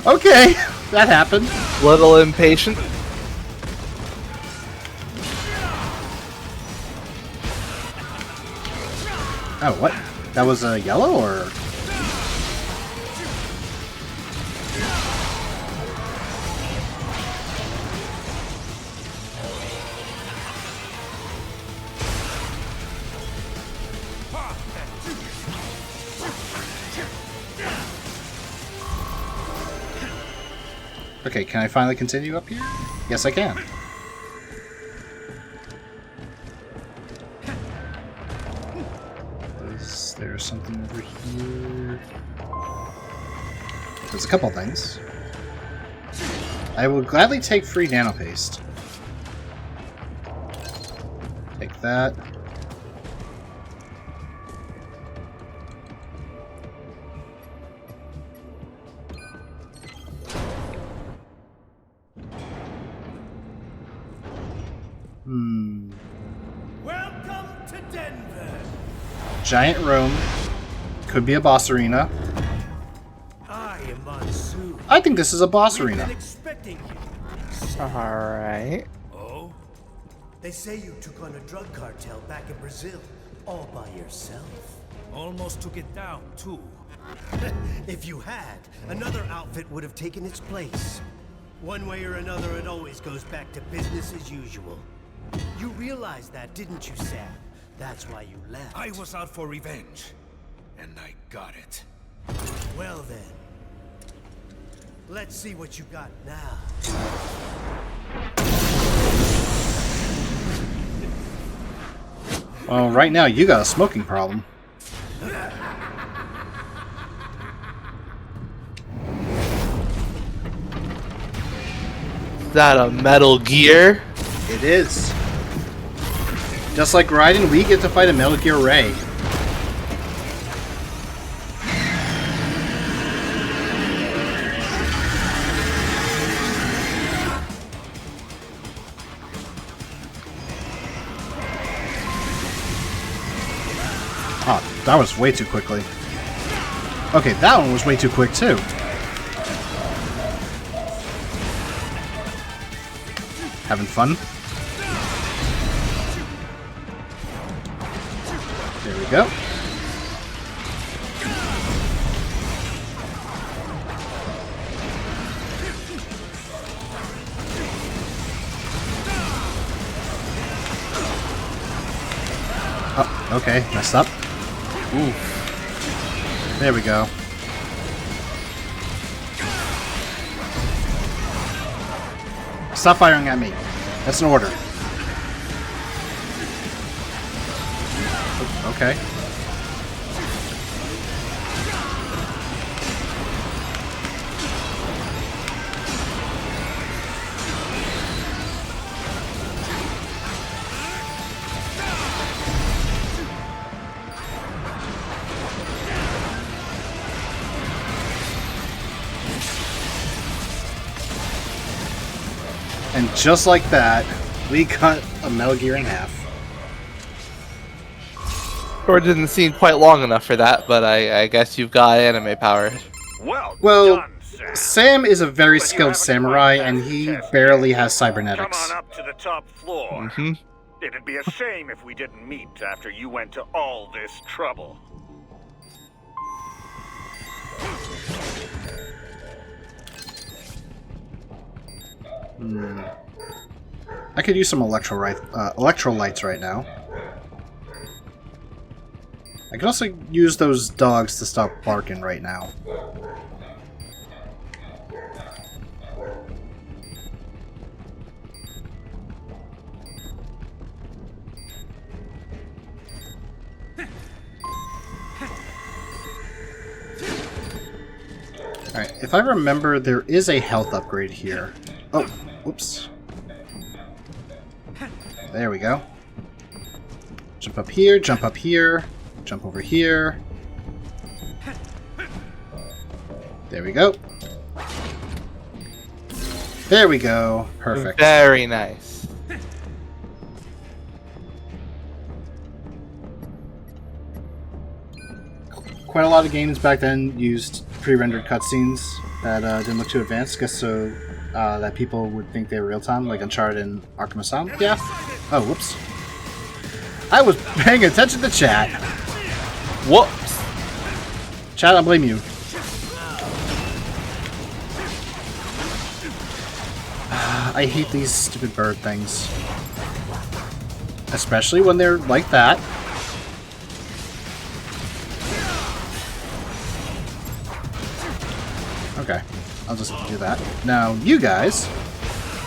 Okay, that happened. Little impatient. Oh, what? That was a yellow, or...? Okay, can I finally continue up here? Yes, I can. Is there something over here? There's a couple things. I will gladly take free nano paste. Take that. Welcome to Denver. Giant room. Could be a boss arena. I am Monsoon. I think this is a boss We've arena. been expecting you. Alright. Oh? They say you took on a drug cartel back in Brazil, all by yourself. Almost took it down, too. If you had, another outfit would have taken its place. One way or another, it always goes back to business as usual. You realized that, didn't you, Sam? That's why you left. I was out for revenge, and I got it. Well then, let's see what you got now. Well, right now you got a smoking problem. Is that a Metal Gear? It is. Just like Raiden, we get to fight a Metal Gear Ray. Oh, that was way too quickly. Okay, that one was way too quick too. Having fun? There we go. Oh, okay, messed up. Ooh. There we go. Stop firing at me. That's an order. Okay. And just like that, we cut a Metal Gear in half. Or it didn't seem quite long enough for that, but I guess you've got anime power. Well, Sam is a very skilled samurai, and he barely has cybernetics. Come on up to the top floor. Mm-hmm. It'd be a shame if we didn't meet after you went to all this trouble. I could use some electrolytes right now. I could also use those dogs to stop barking right now. Alright, if I remember, there is a health upgrade here. Oh, whoops. There we go. Jump up here, jump up here, jump over here. There we go. There we go. Perfect. Very nice. Quite a lot of games back then used pre-rendered cutscenes that didn't look too advanced, just so that people would think they were real-time, like Uncharted and Arkham Asylum. Yeah. Oh, whoops. I was paying attention to chat. Whoops. Chat, I blame you. I hate these stupid bird things. Especially when they're like that. Okay, I'll just do that. Now, you guys,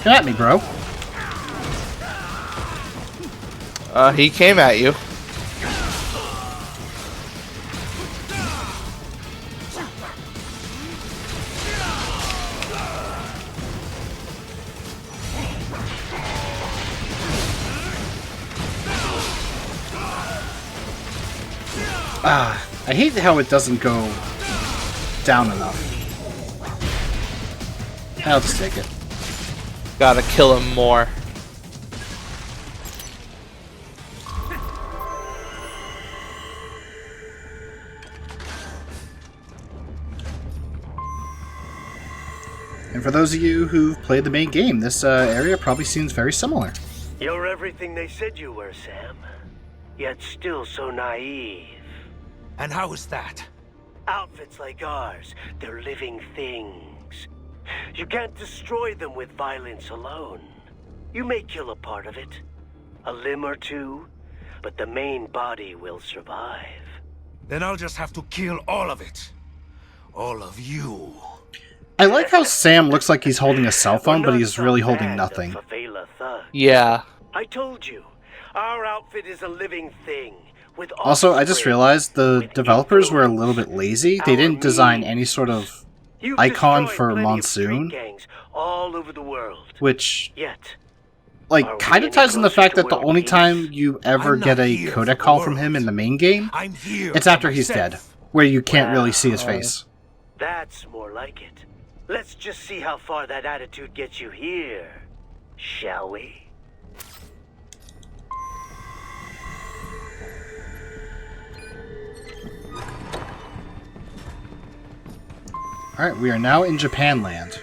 come at me, bro. He came at you. I hate how it doesn't go down enough. I'll just take it. Gotta kill him more. And for those of you who've played the main game, this area probably seems very similar. You're everything they said you were, Sam. Yet still so naive. And how is that? Outfits like ours, they're living things. You can't destroy them with violence alone. You may kill a part of it, a limb or two, but the main body will survive. Then I'll just have to kill all of it. All of you. I like how Sam looks like he's holding a cell phone, but he's really holding nothing. Yeah. I told you, our outfit is a living thing. With Also, I just realized the developers were a little bit lazy. They didn't design any sort of icon for Monsoon, all over the world. which, like, kind of ties in the fact that the only time you ever get a codec call from him in the main game, it's after he's dead, where you can't really see his face. That's more like it. Let's just see how far that attitude gets you here, shall we? Alright, we are now in Japan land.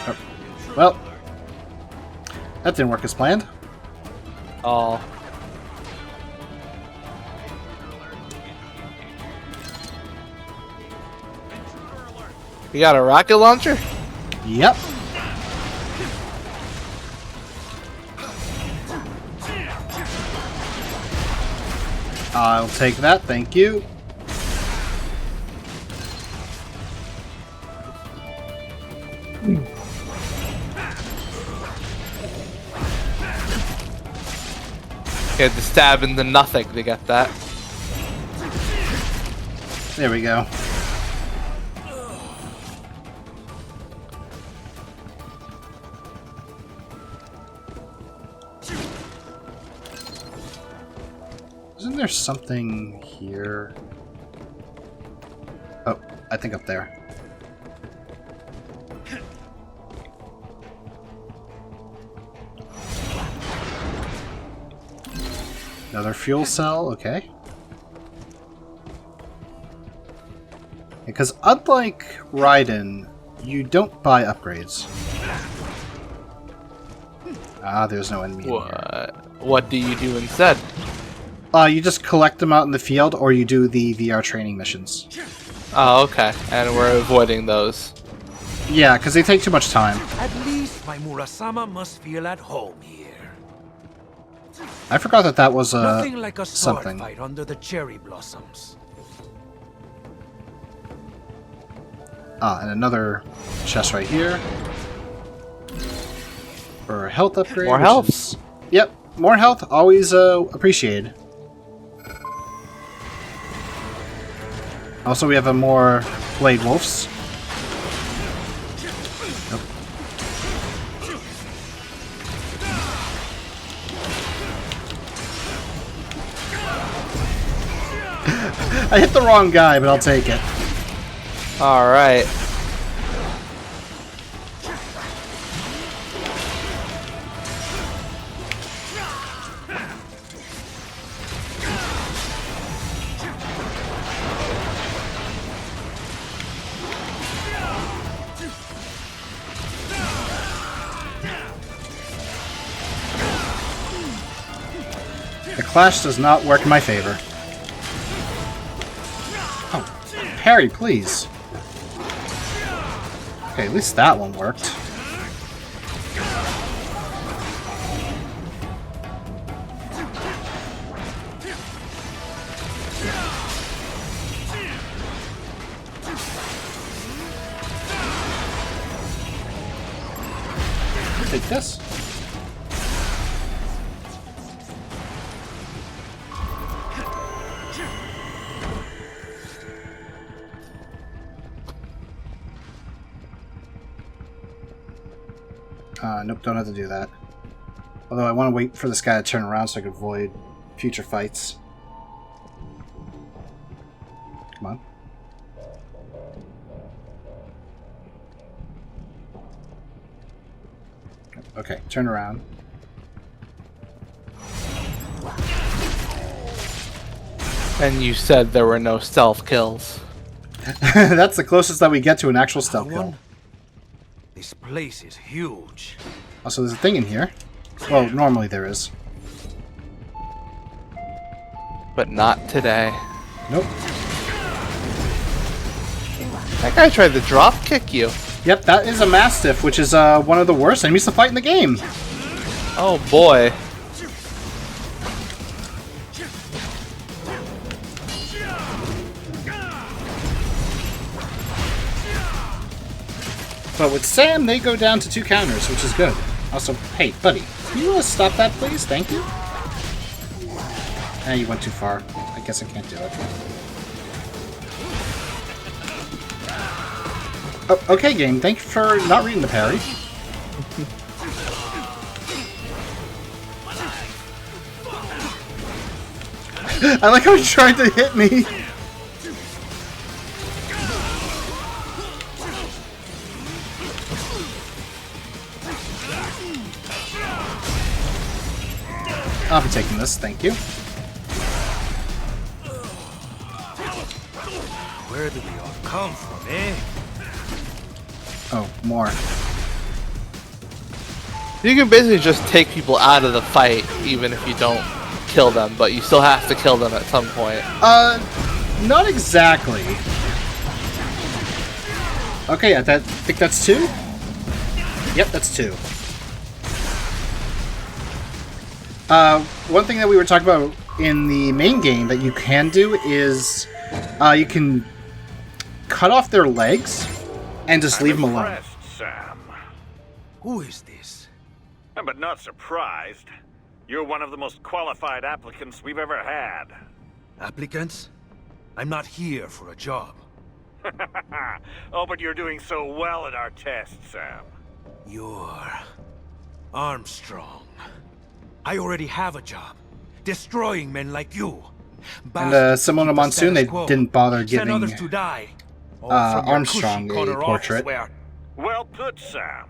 Oh. Well, that didn't work as planned. Oh. You got a rocket launcher? Yep. I'll take that, thank you. You had to stab into nothing to get that. There we go. Isn't there something here? I think up there. Another fuel cell, okay. Because unlike Raiden, you don't buy upgrades. Ah, there's no enemy in here. What do you do instead? You just collect them out in the field, or you do the VR training missions. Oh, okay. And we're avoiding those. Yeah, because they take too much time. At least my Murasama must feel at home here. I forgot that that was Nothing like a sword something. fight under the cherry blossoms. Ah, and another chest right here. For a health upgrade. More health. Yep, more health, always appreciated. Also, we have a more Blade Wolves. Nope. I hit the wrong guy, but I'll take it. Alright. The clash does not work in my favor. Oh, parry, please. Okay, at least that one worked. Take this. Nope, don't have to do that. Although I want to wait for this guy to turn around so I can avoid future fights. Come on. Okay, turn around. And you said there were no stealth kills. That's the closest that we get to an actual stealth kill. This place is huge. Also, there's a thing in here. Well, normally there is. But not today. Nope. That guy tried to drop kick you. Yep, that is a Mastiff, which is one of the worst enemies to fight in the game. Oh boy. But with Sam, they go down to 2 counters, which is good. Also, hey, buddy, can you stop that, please? Thank you. You went too far. I guess I can't do it. Oh, okay, game. Thank you for not reading the parry. I like how he tried to hit me. I'll be taking this, thank you. Where did they all come from, eh? Oh, more. You can basically just take people out of the fight, even if you don't kill them, but you still have to kill them at some point. Not exactly. Okay, I think that's 2? Yep, that's 2. One thing that we were talking about in the main game that you can do is you can cut off their legs and just leave them alone. Impressed, Sam. Who is this? But not surprised. You're one of the most qualified applicants we've ever had. Applicants? I'm not here for a job. Oh, but you're doing so well at our test, Sam. You're Armstrong. I already have a job. Destroying men like you. And similar to Monsoon, they didn't bother Send giving others to die. Armstrong a portrait. Well put, Sam.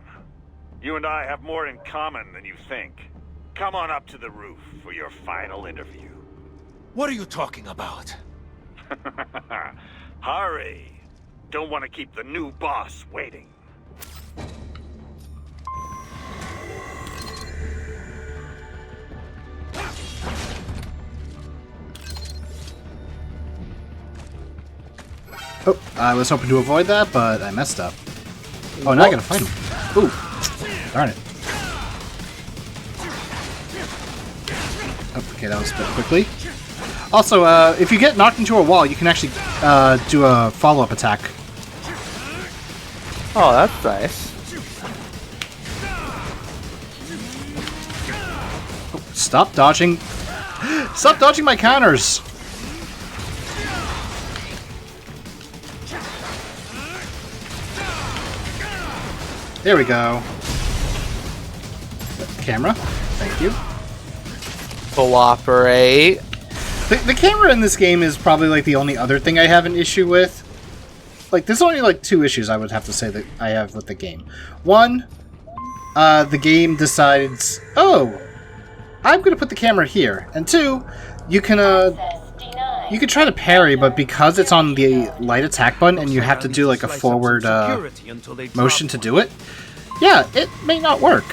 You and I have more in common than you think. Come on up to the roof for your final interview. What are you talking about? Hurry. Don't want to keep the new boss waiting. Oh, I was hoping to avoid that, but I messed up. Oh, now I gotta fight him. Ooh, darn it. Oh, okay, that was a bit quickly. Also, if you get knocked into a wall, you can actually do a follow-up attack. Oh, that's nice. Oh, stop dodging. Stop dodging my counters! There we go. Camera. Thank you. Cooperate. The camera in this game is probably like the only other thing I have an issue with. Like, there's only like 2 issues I would have to say that I have with the game. One, the game decides, oh, I'm going to put the camera here. And 2, you can try to parry, but because it's on the light attack button and you have to do like a forward motion to do it, yeah, it may not work.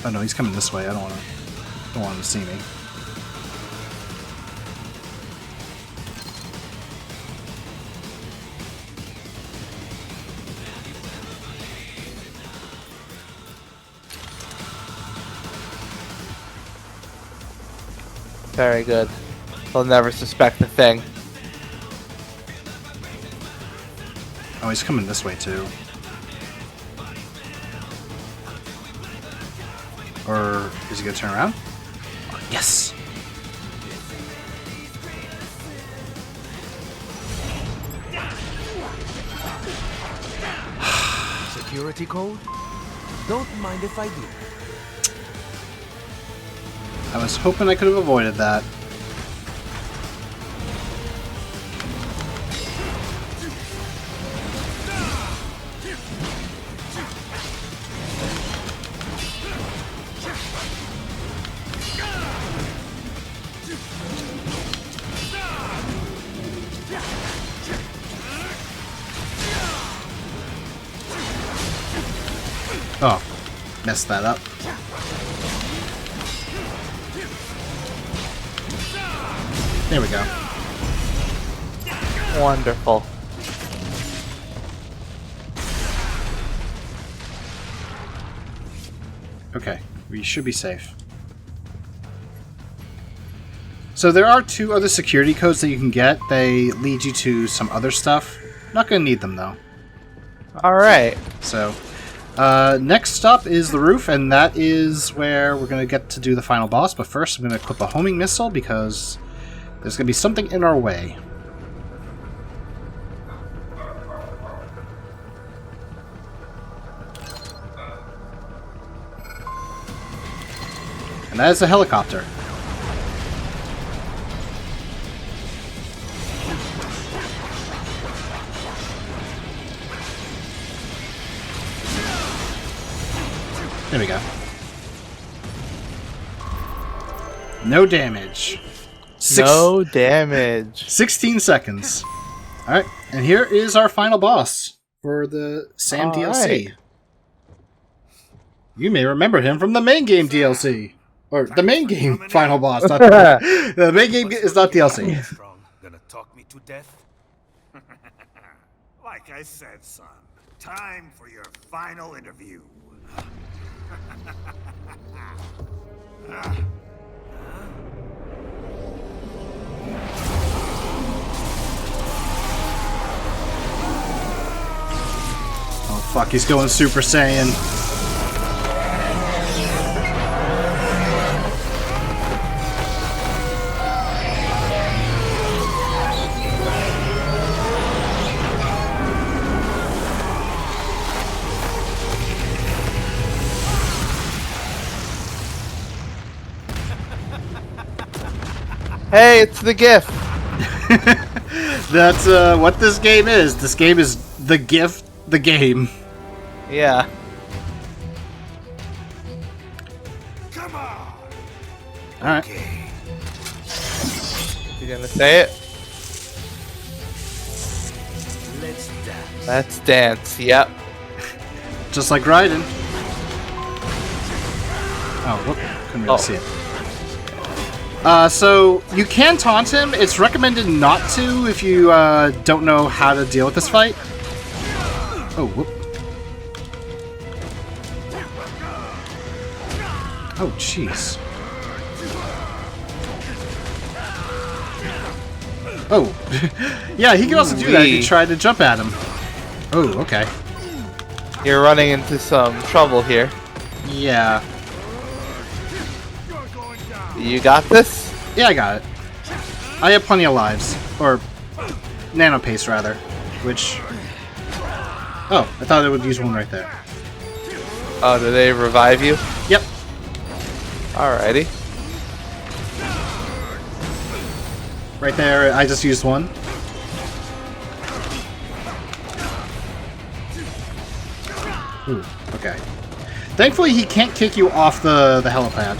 Oh no, he's coming this way. I don't want him to see me. Very good. They'll never suspect a thing. Oh, he's coming this way too. Or is he gonna turn around? Yes! Security code? Don't mind if I do. I was hoping I could have avoided that. Oh, messed that up. There we go. Wonderful. Okay, we should be safe. So there are 2 other security codes that you can get. They lead you to some other stuff. Not gonna need them though. Alright. So, next stop is the roof, and that is where we're gonna get to do the final boss. But first, I'm gonna equip a homing missile because there's gonna be something in our way. And that is a helicopter. There we go. No damage. No damage. 16 seconds. Alright, and here is our final boss for the Sam DLC. Right. You may remember him from the main game DLC. Or the main game final boss. Not the main game is not DLC. Gonna talk me to death? Like I said, son, time for your final interview. Oh fuck, he's going Super Saiyan. Hey, it's the GIF. That's what this game is. This game is the gift, the game. Yeah. Come on. All right. You gonna say it? Let's dance. Let's dance. Yep. Just like Raiden. Oh, whoop. Couldn't really see it. So you can taunt him. It's recommended not to if you don't know how to deal with this fight. Oh, whoop. Oh, jeez. Oh, yeah, he can also do that if you try to jump at him. Oh, okay. You're running into some trouble here. Yeah. You got this? Yeah, I got it. I have plenty of lives. Or nano paste, rather. Which... Oh, I thought it would use one right there. Oh, do they revive you? Yep. Alrighty. Right there, I just used one. Ooh, okay. Thankfully, he can't kick you off the helipad.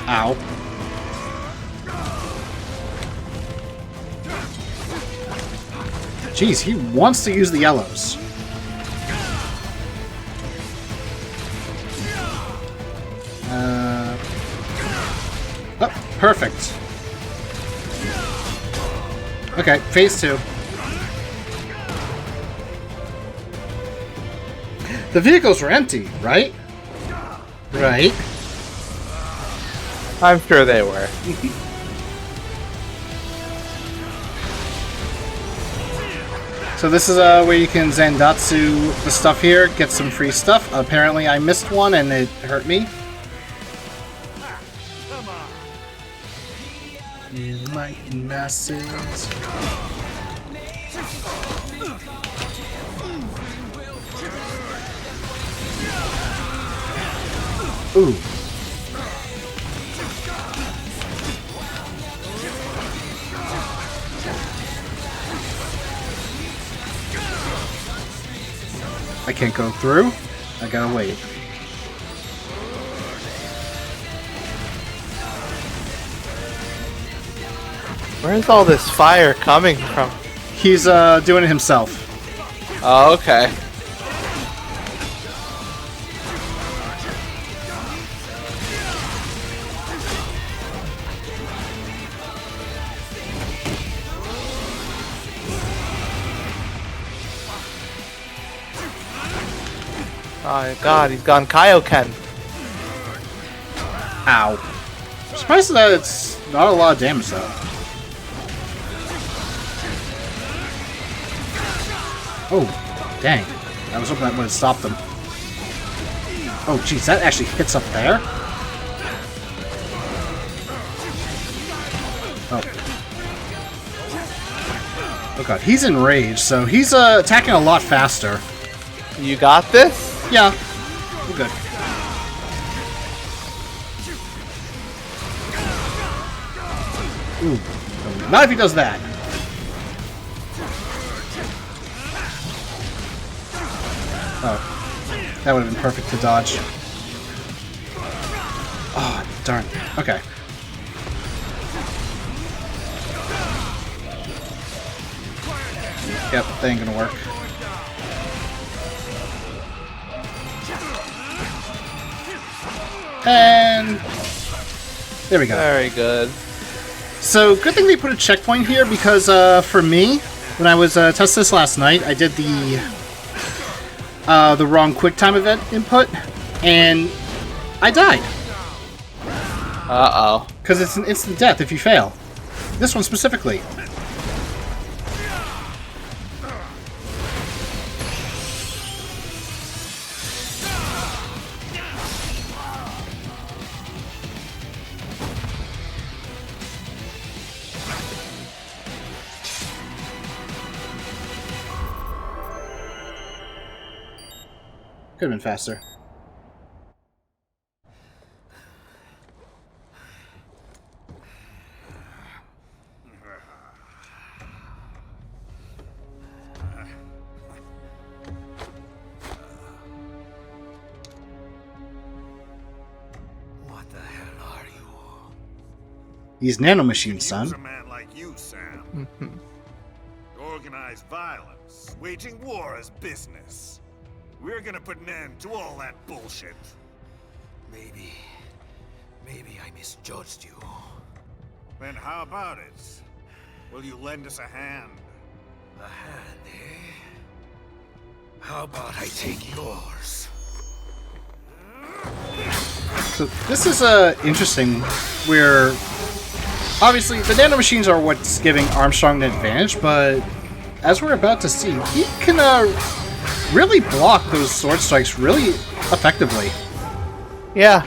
Ow. Jeez, he wants to use the yellows. Oh, perfect. Okay, phase 2. The vehicles were empty, right? Right. I'm sure they were. So this is where you can Zandatsu the stuff here, get some free stuff. Apparently I missed one and it hurt me. Enlightened masses. Ooh. I can't go through. I gotta wait. Where's all this fire coming from? He's doing it himself. Oh, okay. Oh my god, he's gone Kaioken. Ow. I'm surprised that it's not a lot of damage though. Oh, dang. I was hoping that would have stopped them. Oh, jeez, that actually hits up there? Oh. Oh god, he's enraged, so he's attacking a lot faster. You got this? Yeah, we're good. Ooh, not if he does that. Oh, that would have been perfect to dodge. Oh, darn. Okay. Yep, that ain't gonna work. And there we go. Very good. So, good thing they put a checkpoint here because for me, when I was testing this last night, I did the wrong QuickTime event input, and I died. Uh-oh. Because it's an instant death if you fail. This one specifically. Could have been faster. What the hell are you? These nanomachines, son. Use a man like you, Sam. Organized violence, waging war as business. We're gonna put an end to all that bullshit. Maybe I misjudged you. Then how about it? Will you lend us a hand? A hand, eh? How about I take yours? So this is interesting. Where obviously the nanomachines are what's giving Armstrong an advantage, but as we're about to see, he can really block those sword strikes really effectively. Yeah.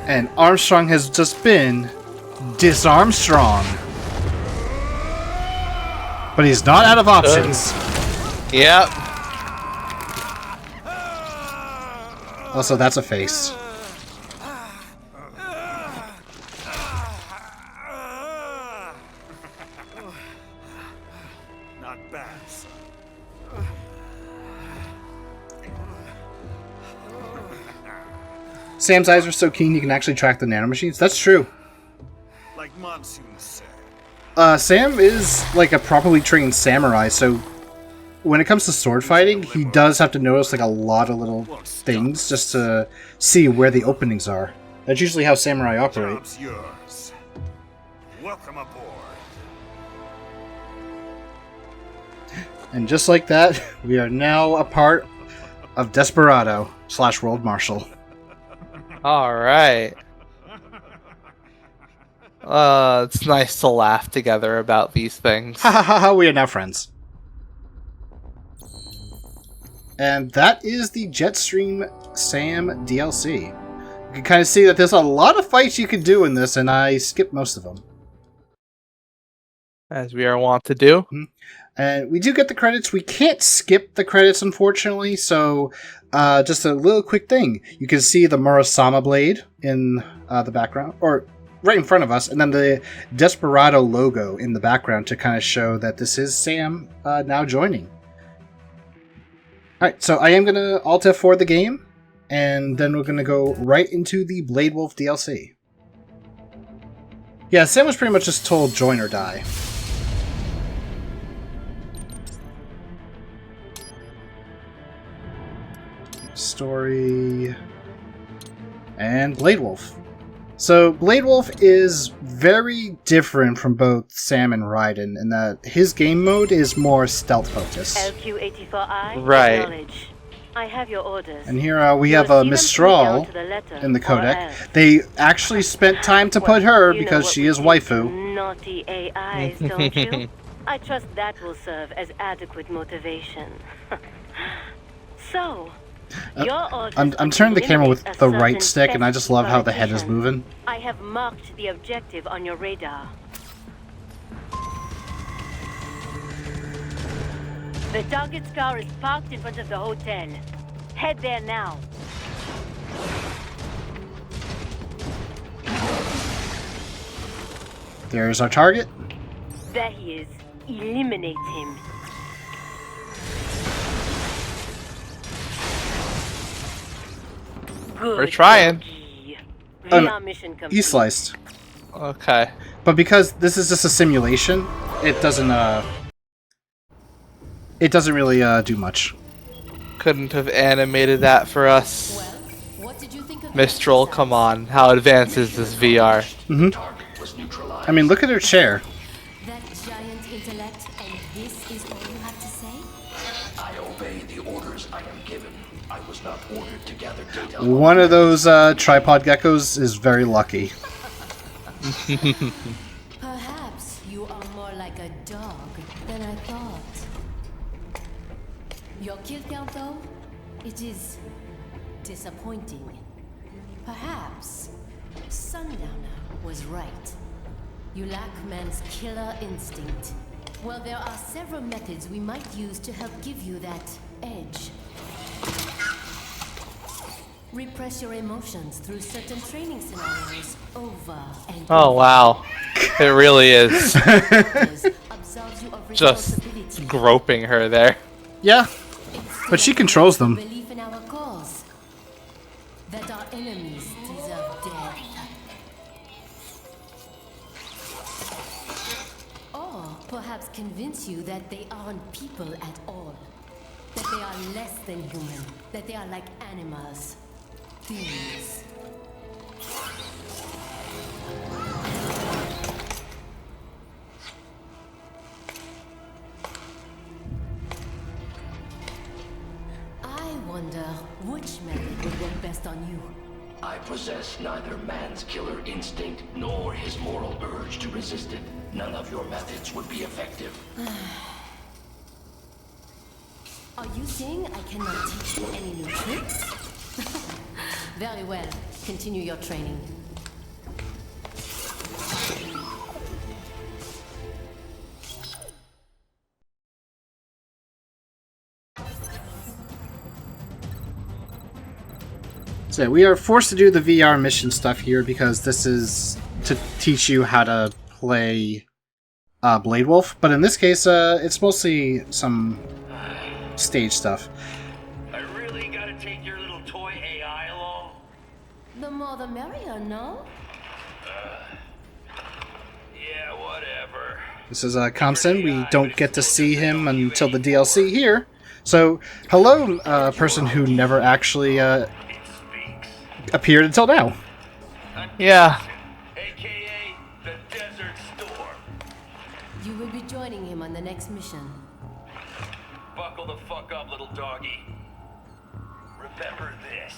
And Armstrong has just been disarmstrong. But he's not out of options. Yep. Also, that's a face. Not bad, son. Sam's eyes are so keen you can actually track the nanomachines. That's true. Like Monsoon said. Sam is like a properly trained samurai, so when it comes to sword fighting, he does have to notice like a lot of little things just to see where the openings are. That's usually how samurai operate. Job's yours. Welcome aboard. And just like that, we are now a part of Desperado / World Marshal. All right. It's nice to laugh together about these things. Ha ha ha ha, we are now friends. And that is the Jetstream Sam DLC. You can kind of see that there's a lot of fights you can do in this, and I skipped most of them. As we are wont to do. And we do get the credits. We can't skip the credits, unfortunately, so just a little quick thing. You can see the Murasama blade in the background, or right in front of us, and then the Desperado logo in the background to kind of show that this is Sam now joining. Alright, so I am going to Alt F4 the game, and then we're going to go right into the Blade Wolf DLC. Yeah, Sam was pretty much just told join or die. Story and Blade Wolf. So Blade Wolf is very different from both Sam and Raiden in that his game mode is more stealth focused. LQ-84I, right. Acknowledge. I have your orders. And here we have a Mistral in the codec. They actually spent time to put her because she is waifu. Naughty AIs, don't you? I trust that will serve as adequate motivation. So, I'm turning the camera with the right stick, and I just love how the head is moving. I have marked the objective on your radar. The target's car is parked in front of the hotel. Head there now. There's our target. There he is. Eliminate him. Good. We're trying. He sliced. Okay. But because this is just a simulation, it doesn't really do much. Couldn't have animated that for us. Mistral, come on. How advanced is this VR? Mm-hmm. I mean, look at her chair. That giant intellect, and this is all you have to say? obey the orders I am given. I was not ordered to gather data. One of those tripod geckos is very lucky. Perhaps you are more like a dog than I thought. Your kill count, though, it is disappointing. Perhaps Sundowner was right. You lack man's killer instinct. Well, there are several methods we might use to help give you that edge. Repress your emotions through certain training scenarios over and Oh wow, it really is. absolves you of Just groping her there. Yeah, but she controls them. belief in our cause. That our enemies deserve death. Or perhaps convince you that they aren't people at all. That they are less than human. That they are like animals. Things. I wonder which method would work best on you. I possess neither man's killer instinct nor his moral urge to resist it. None of your methods would be effective. Are you saying I cannot teach you any new tricks? Very well. Continue your training. So we are forced to do the VR mission stuff here because this is to teach you how to play Blade Wolf, but in this case, it's mostly some stage stuff. I really gotta take your little toy AI along? The more the merrier, no? Yeah, whatever. This is Comsen. We don't get to see him until the DLC here. So, hello, person who never actually appeared until now. Yeah. AKA the Desert Storm. You will be joining him on the next mission. Buckle the fuck up, little doggy. Remember this.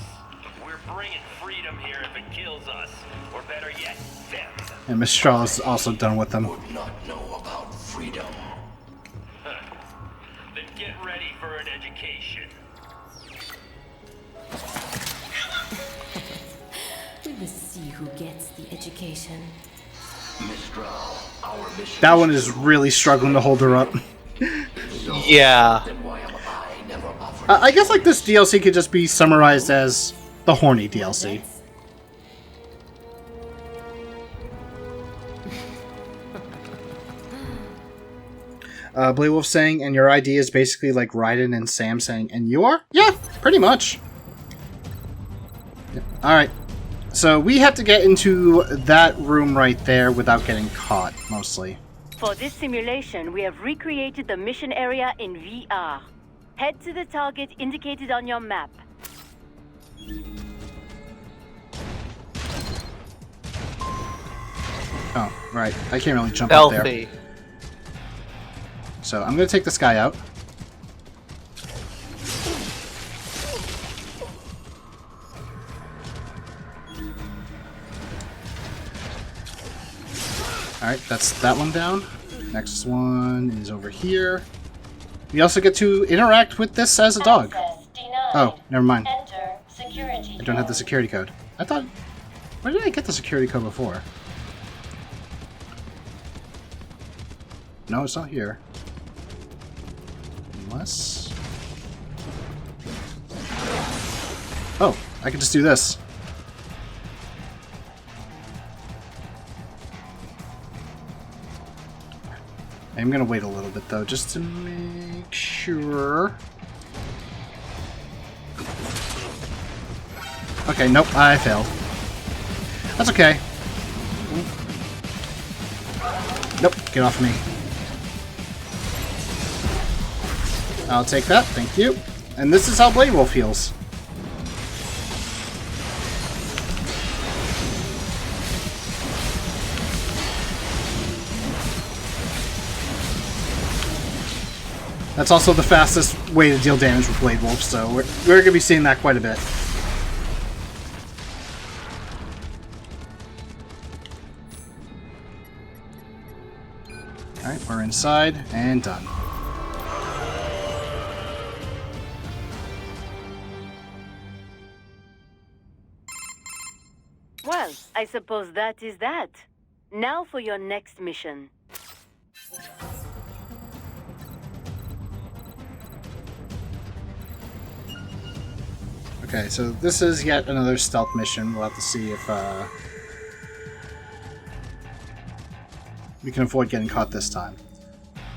We're bringing freedom here if it kills us. Or better yet, them. And Miss Shaw is also done with them. Would not know about freedom. Then get ready for an education. We will see who gets the education. Mistral, our mission. That one is really struggling to hold her up. Yeah. I guess like this DLC could just be summarized as the horny DLC. Blade Wolf saying, and your ID is basically like Raiden and Sam saying, and you are? Yeah, pretty much. Yeah. Alright, so we have to get into that room right there without getting caught, mostly. For this simulation, we have recreated the mission area in VR. Head to the target indicated on your map. Oh, right. I can't really jump up there. Healthy. So I'm going to take this guy out. Alright, that's that one down. Next one is over here. We also get to interact with this as a dog. Oh, never mind. I don't have the security code. I thought... Where did I get the security code before? No, it's not here. Unless... Oh, I can just do this. I'm gonna wait a little bit though, just to make sure. Okay, nope, I failed. That's okay. Nope, get off me. I'll take that, thank you. And this is how Blade Wolf feels. That's also the fastest way to deal damage with Blade Wolf, so we're going to be seeing that quite a bit. Alright, we're inside, and done. Well, I suppose that is that. Now for your next mission. Okay, so this is yet another stealth mission. We'll have to see if we can avoid getting caught this time.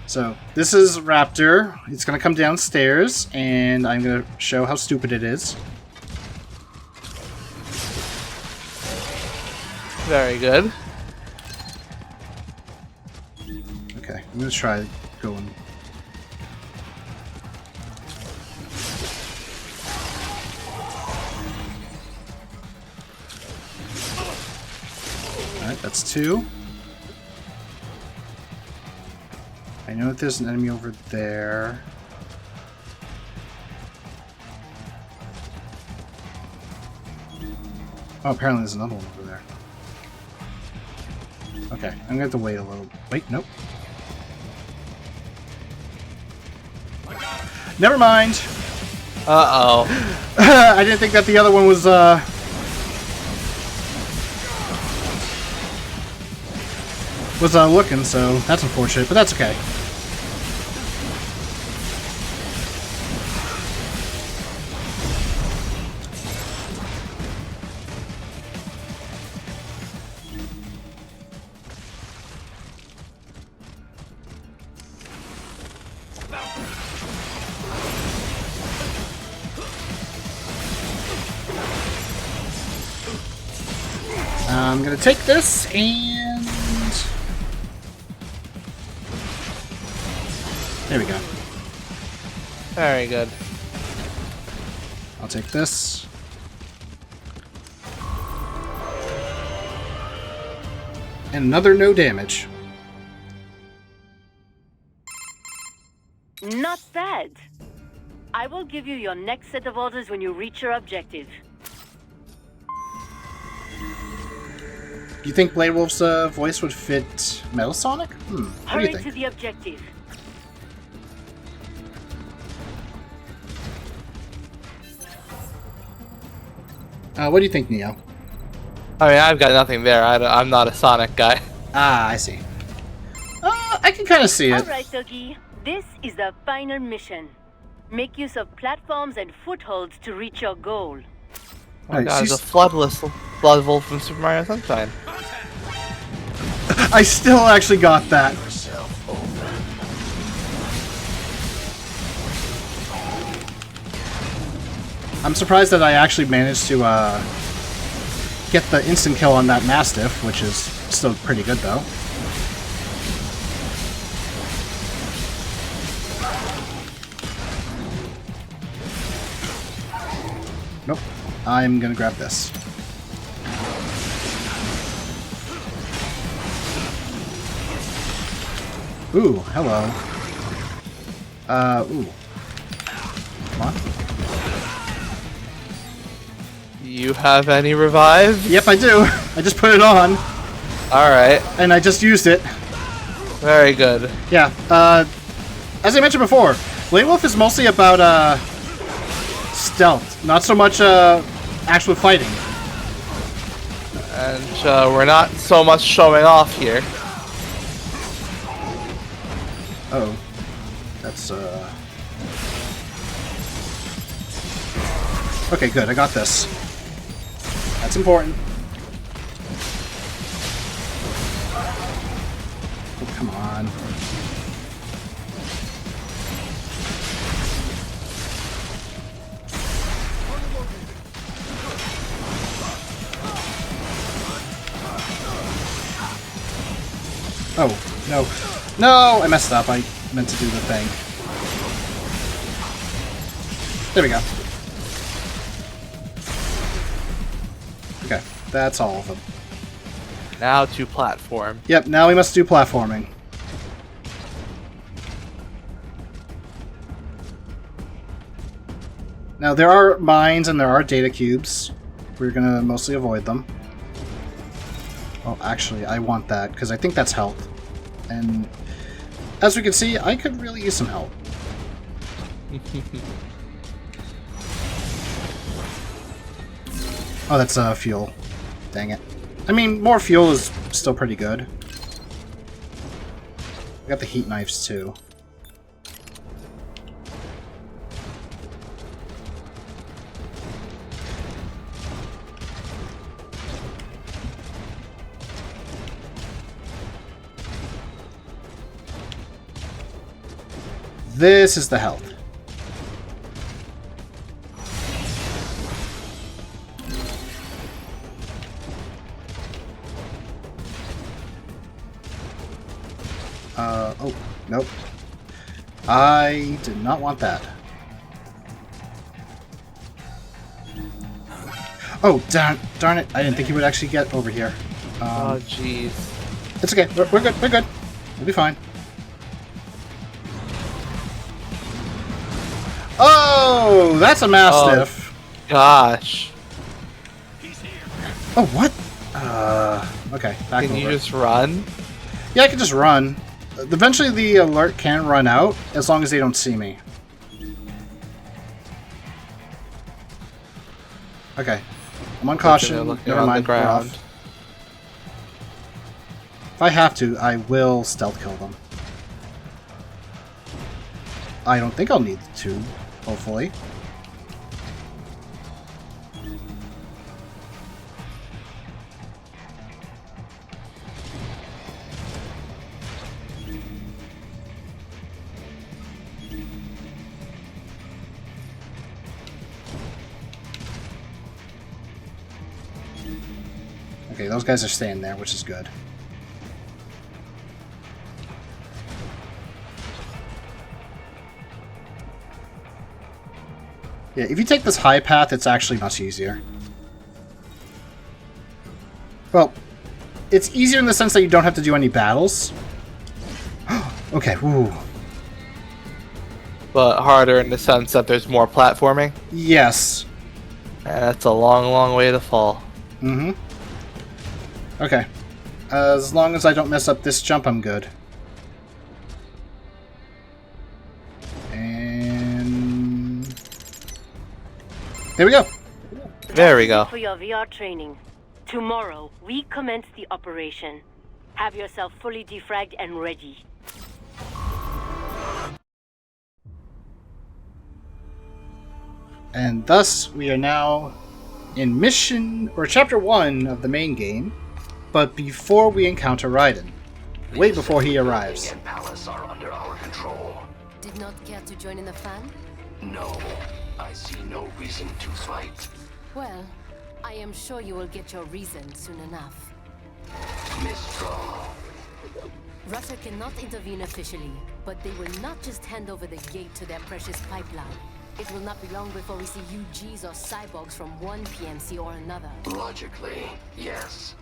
So, this is Raptor. It's going to come downstairs, and I'm going to show how stupid it is. Very good. Okay, I'm going to try going... Alright, that's 2. I know that there's an enemy over there. Oh, apparently there's another one over there. Okay, I'm gonna have to wait a little. Wait, nope. Never mind! Uh-oh. I didn't think that the other one was, looking, so that's unfortunate, but that's okay. I'm gonna take this and... There we go. Very good. I'll take this. And another no damage. Not bad. I will give you your next set of orders when you reach your objective. Do you think Blade Wolf's voice would fit Metal Sonic? What do you Hurry think? to the objective. What do you think, Neo? I mean, I've got nothing there. I'm not a Sonic guy. Ah, I see. I can kind of see it. Alright, Doggy. This is the final mission. Make use of platforms and footholds to reach your goal. Oh my god, it's a Blood Wolf from Super Mario Sunshine. I still actually got that. I'm surprised that I actually managed to get the instant kill on that Mastiff, which is still pretty good though. Nope. I'm gonna grab this. Ooh, hello. Ooh. Come on. You have any revive? Yep, I do. I just put it on. Alright. And I just used it. Very good. Yeah, as I mentioned before, Blade Wolf is mostly about, stealth, not so much, actual fighting. And, we're not so much showing off here. Uh-oh. That's, Okay, good, I got this. That's important. Oh, come on. Oh, no. No, I messed up. I meant to do the thing. There we go. Okay, that's all of them. Now to platform. Yep, now we must do platforming. Now, there are mines and there are data cubes. We're gonna mostly avoid them. Oh, actually, I want that, because I think that's health. And as we can see, I could really use some help. Oh, that's fuel. Dang it. I mean, more fuel is still pretty good. I got the heat knives, too. This is the health. Oh, nope. I did not want that. Oh, darn it. I didn't think he would actually get over here. Oh, jeez. It's okay. We're good. We're good. We'll be fine. Oh, that's a Mastiff. Oh, gosh. Oh, what? Okay. Back Can you over. just run? Yeah, I can just run. Eventually the alert can run out, as long as they don't see me. Okay. I'm on caution. Never mind. We're off. If I have to, I will stealth kill them. I don't think I'll need to, hopefully. Okay, those guys are staying there, which is good. Yeah, if you take this high path, it's actually much easier. Well, it's easier in the sense that you don't have to do any battles. Okay, woo. But harder in the sense that there's more platforming? Yes. And that's a long, long way to fall. Mm-hmm. Okay. As long as I don't mess up this jump, I'm good. And... there we go. There we go. For your VR training. Tomorrow, we commence the operation. Have yourself fully defragged and ready. And thus, we are now in mission, or chapter 1 of the main game, but before we encounter Raiden. Way before he arrives. And palace are under our control. Did not care to join in the fun? No, I see no reason to fight. Well, I am sure you will get your reason soon enough. Misdraw. Russia cannot intervene officially, but they will not just hand over the gate to their precious pipeline. It will not be long before we see UGs or cyborgs from one PMC or another. Logically, yes.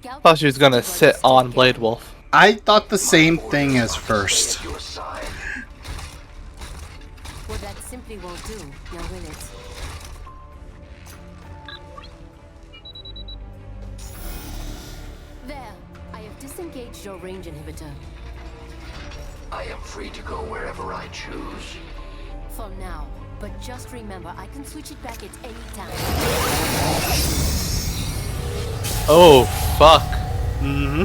I thought she was gonna sit on Blade Wolf. I thought the same thing as first. Well, that simply won't do, now will it? There, I have disengaged your range inhibitor. I am free to go wherever I choose. For now, but just remember, I can switch it back at any time. Oh, fuck. Mm-hmm.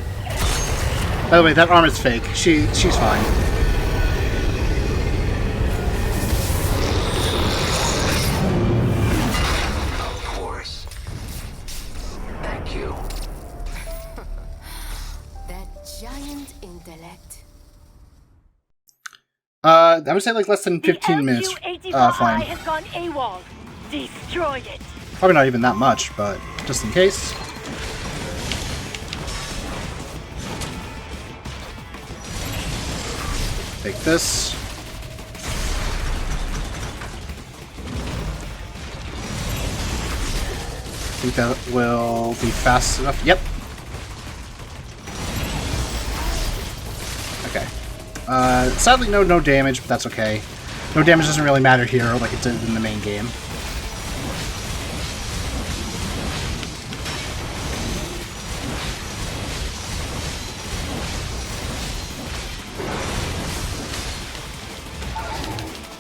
By the way, that armor's fake. She's fine. Of course. Thank you. That giant intellect. I would say like less than 15 minutes flying. has gone AWOL. Destroy it. Probably not even that much, but just in case. Take this. I think that will be fast enough. Yep. Okay. Sadly, no damage, but that's okay. No damage doesn't really matter here like it did in the main game.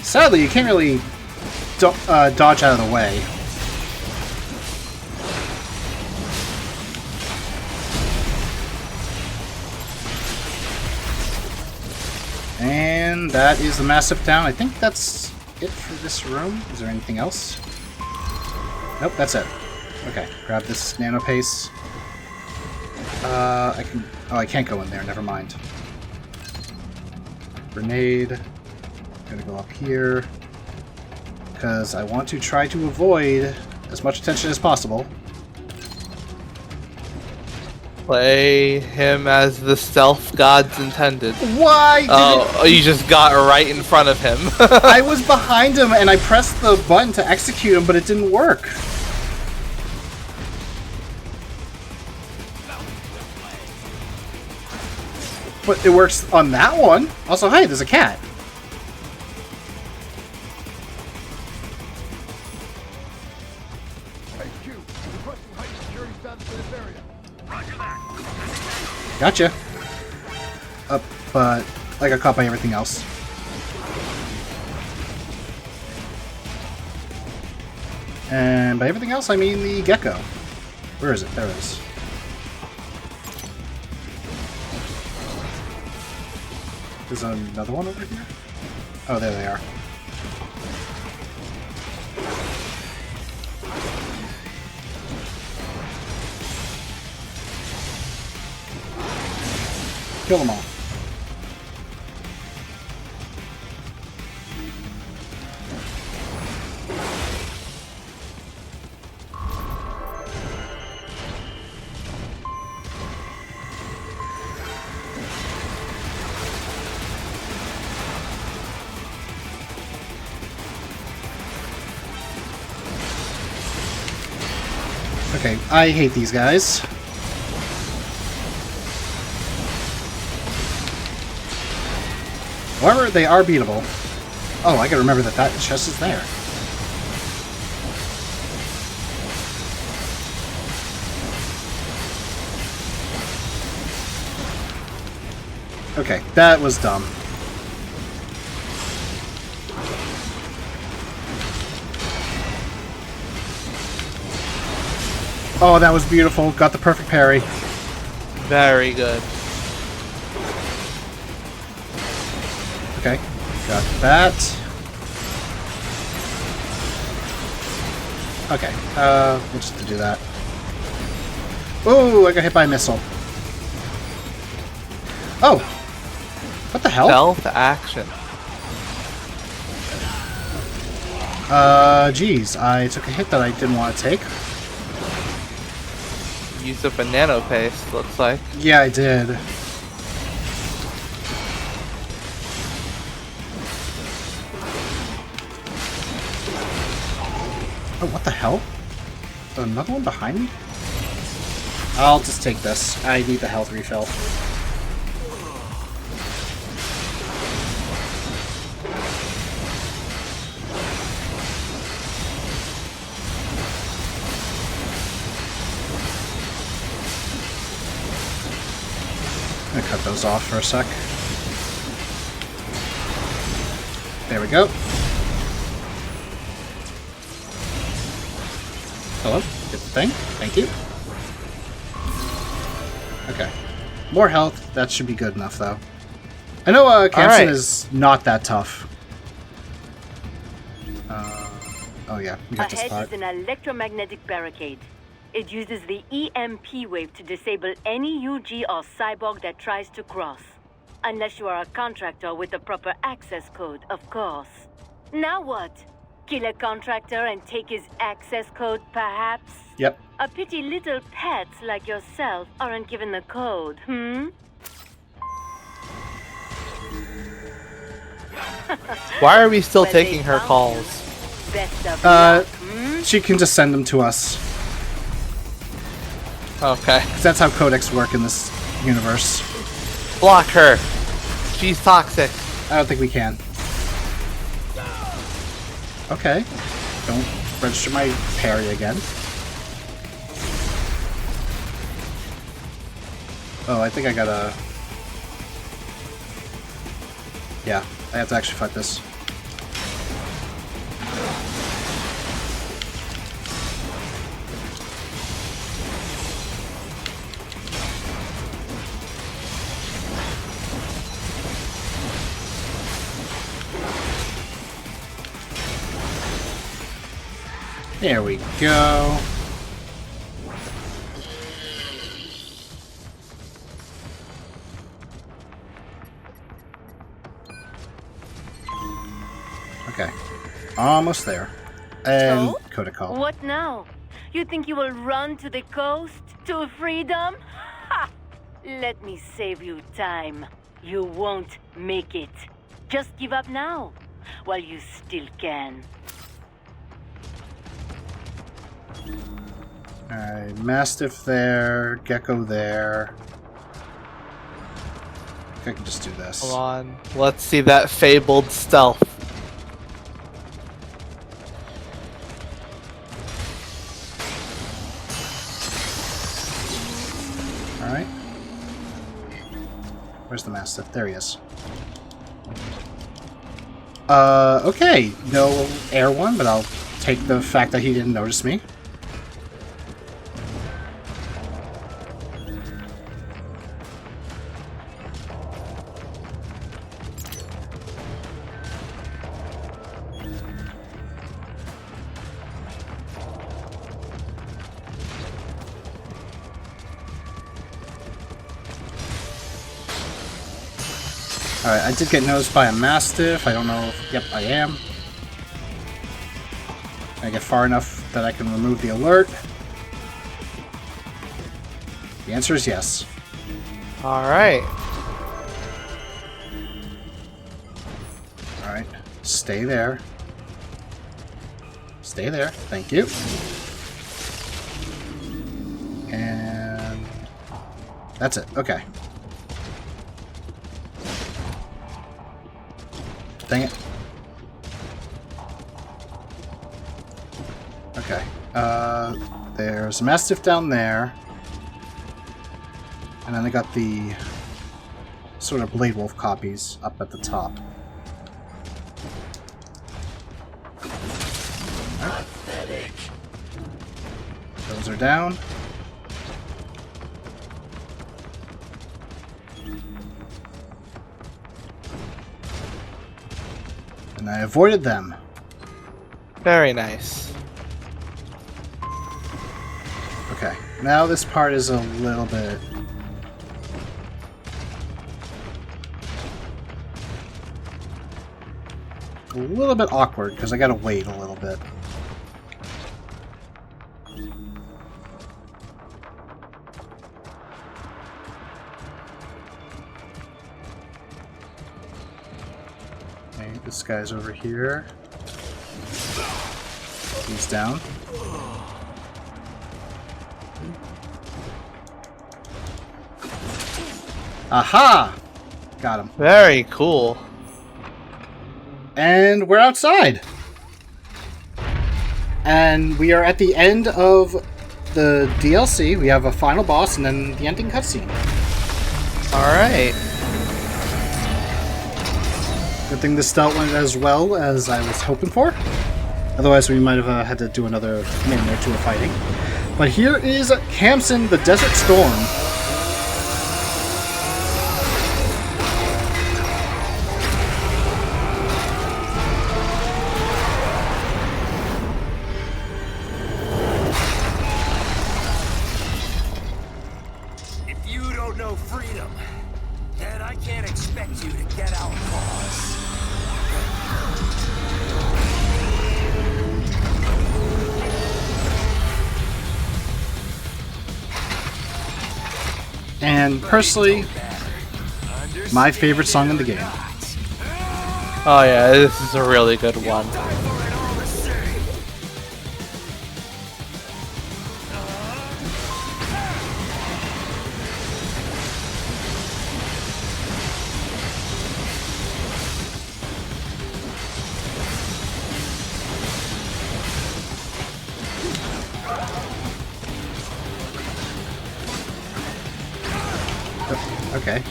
Sadly, you can't really dodge out of the way. And that is the massive down. I think that's it for this room. Is there anything else? Nope, that's it. Okay, grab this nano paste. I can. Oh, I can't go in there. Never mind. Grenade. I'm gonna go up here because I want to try to avoid as much attention as possible. Play him as the stealth gods intended. Why? Oh, you just got right in front of him. I was behind him and I pressed the button to execute him, but it didn't work. But it works on that one. Also, hey, there's a cat. Gotcha. But I got caught by everything else. And by everything else, I mean the gecko. Where is it? There it is. There's another one over here? Oh, there they are. Kill them all. Okay, I hate these guys. However, they are beatable. Oh, I gotta remember that that chest is there. Okay, that was dumb. Oh, that was beautiful. Got the perfect parry. Very good. Okay, got that. Okay, we'll just do that. Oh, I got hit by a missile. Oh! What the hell? Stealth action. Geez, I took a hit that I didn't want to take. Used up a nano paste, looks like. Yeah, I did. Oh, what the hell? Another one behind me? I'll just take this. I need the health refill. I'm gonna cut those off for a sec. There we go. Hello? Get the thing? Thank you. Okay. More health. That should be good enough, though. I know Kamsen is not that tough. Oh yeah, we got this Ahead part. is an electromagnetic barricade. It uses the EMP wave to disable any UG or cyborg that tries to cross. Unless you are a contractor with the proper access code, of course. Now what? Kill a contractor and take his access code, perhaps? Yep. A pity little pets like yourself aren't given the code, Why are we still taking her calls? Best of luck, She can just send them to us. Okay. 'Cause that's how codecs work in this universe. Block her. She's toxic. I don't think we can. Okay. Don't register my parry again. Oh, I think I gotta... Yeah, I have to actually fight this. There we go. Okay. Almost there. And So, Kodakal. what now? You think you will run to the coast? To freedom? Ha! Let me save you time. You won't make it. Just give up now, while you still can. Alright, Mastiff there, Gecko there. I think I can just do this. Hold on. Let's see that fabled stealth. Alright. Where's the Mastiff? There he is. Okay. No air one, but I'll take the fact that he didn't notice me. Alright, I did get noticed by a Mastiff. I don't know if... Yep, I am. I get far enough that I can remove the alert. The answer is yes. Alright. Alright, stay there. Stay there, thank you. And... that's it, okay. Dang it. Okay. There's a Mastiff down there. And then I got the sort of Blade Wolf copies up at the top. Right. Those are down. And I avoided them. Very nice. Okay, now this part is a little bit... awkward, because I gotta wait a little bit. Okay, this guy's over here. He's down. Aha! Got him. Very cool. And we're outside. And we are at the end of the DLC. We have a final boss and then the ending cutscene. Alright. Good thing this stealth went as well as I was hoping for. Otherwise we might have had to do another minute or two of fighting. But here is Khamsin, the Desert Storm. And personally, my favorite song in the game. Oh yeah, this is a really good one. Okay.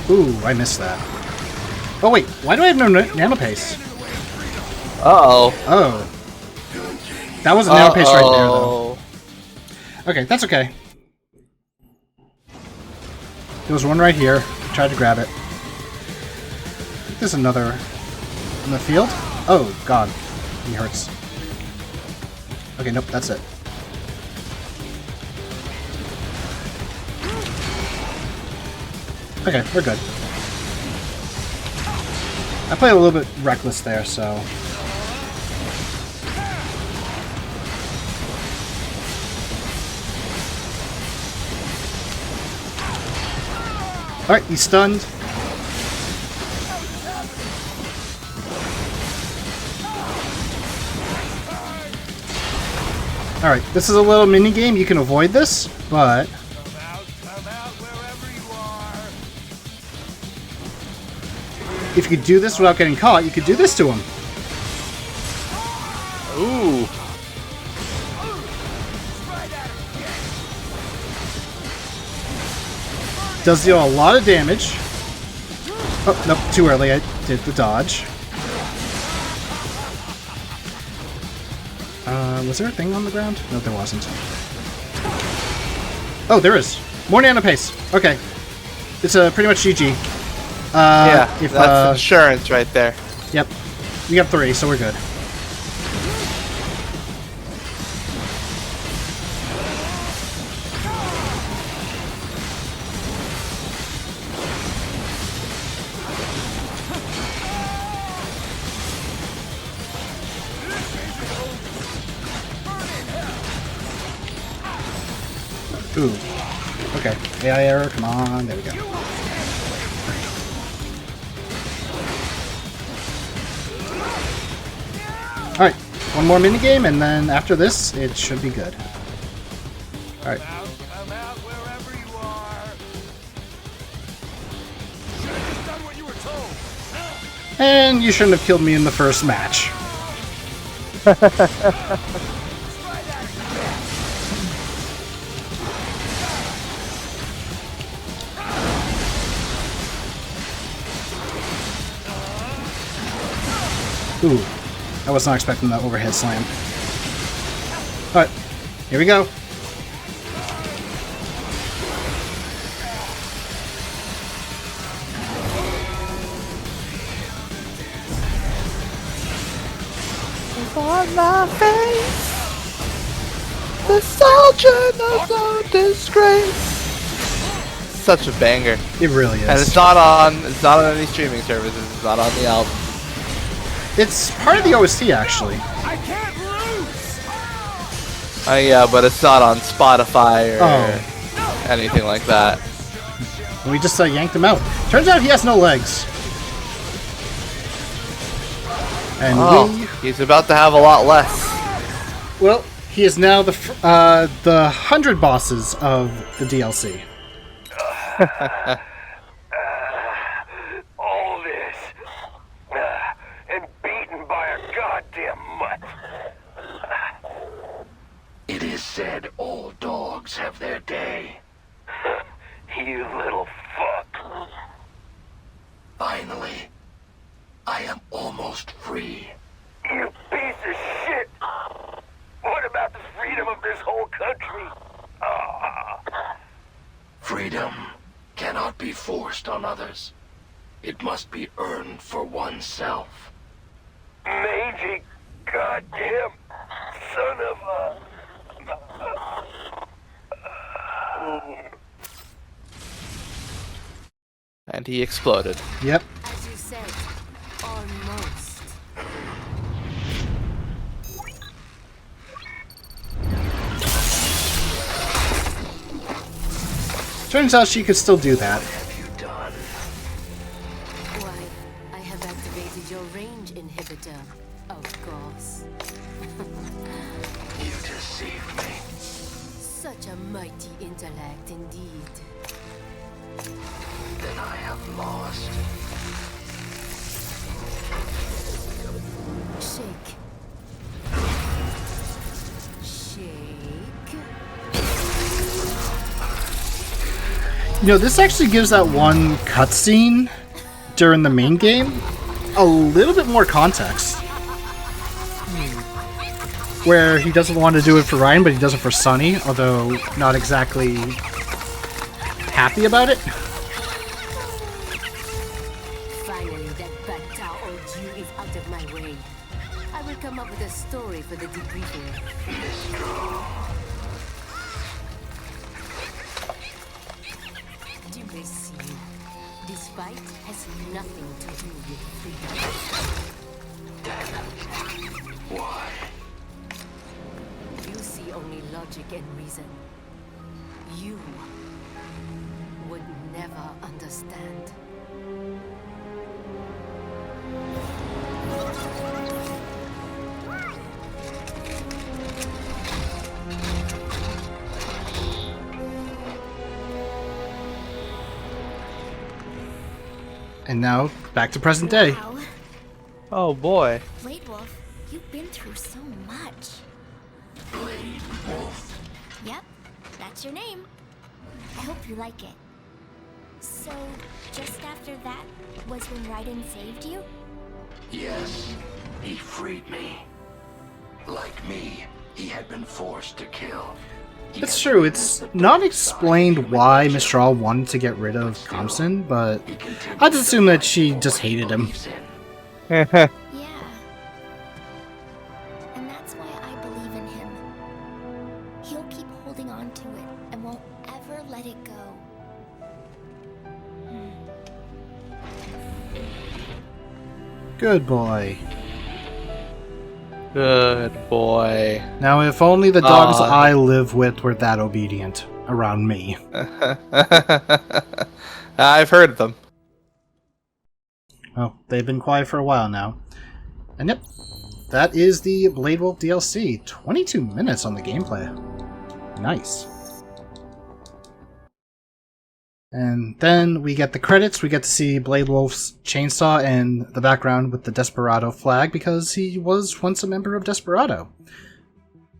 Ooh, I missed that. Oh wait, why do I have no nano pace? Uh-oh. Oh. That was a nano pace right there, though. Okay, that's okay. There was one right here. Tried to grab it. There's another in the field. Oh, God. He hurts. Okay, nope, that's it. Okay, we're good. I played a little bit reckless there, so... Alright, he's stunned. Alright, this is a little mini game. You can avoid this, but... If you could do this without getting caught, you could do this to him. Ooh. Does deal a lot of damage. Oh, nope, too early. I did the dodge. Was there a thing on the ground? No, there wasn't. Oh, there is. More nano pace. Okay. It's pretty much GG. Yeah, that's insurance right there. Yep. We got 3, so we're good. Ooh. Okay. AI error, come on. There we go. Alright. One more minigame, and then after this, it should be good. Alright. And you shouldn't have killed me in the first match. Ooh, I was not expecting that overhead slam. Alright, here we go. On my face, the soldier knows no disgrace. Such a banger. It really is. And it's not on any streaming services. It's not on the album. It's part of the OST, actually. Yeah, but it's not on Spotify or anything like that. We just yanked him out. Turns out he has no legs. And he's about to have a lot less. Well, he is now the 100 bosses of the DLC. All this. And beaten by a goddamn mutt. It is said all dogs have their day. You little fuck. Finally, I am almost free. You piece of shit! What about the freedom of this whole country? Freedom cannot be forced on others. It must be earned for oneself. Mangy goddamn son of a... And he exploded. Yep. As you said, almost. Turns out she could still do that. Why, I have activated your range inhibitor, of course. You deceived me. Such a mighty intellect indeed. Then I have lost. Shake. Shake. You know, this actually gives that one cutscene during the main game a little bit more context. Where he doesn't want to do it for Ryan, but he does it for Sonny, although not exactly happy about it. Finally, that bad Tao Oju is out of my way. I will come up with a story for the debriefing. Do they see you? This fight has nothing to do with freedom. Why? You see only logic and reason. You would never understand. And now, back to present day. Wow. Oh boy. Blade Wolf, you've been through so much. Blade Wolf. Yep, that's your name. I hope you like it. So, just after that was when Raiden saved you? Yes, he freed me. Like me, he had been forced to kill. It's true, it's not explained why Mistral wanted to get rid of Thompson, but I'd assume that she just hated him. Yeah. And that's why I believe in him. He'll keep holding on to it and won't ever let it go. Good boy. Good boy. Now, if only the dogs I live with were that obedient around me. I've heard of them. Well, they've been quiet for a while now. And yep, that is the Blade Wolf DLC. 22 minutes on the gameplay. Nice. And then we get the credits. We get to see Blade Wolf's chainsaw in the background with the Desperado flag because he was once a member of Desperado.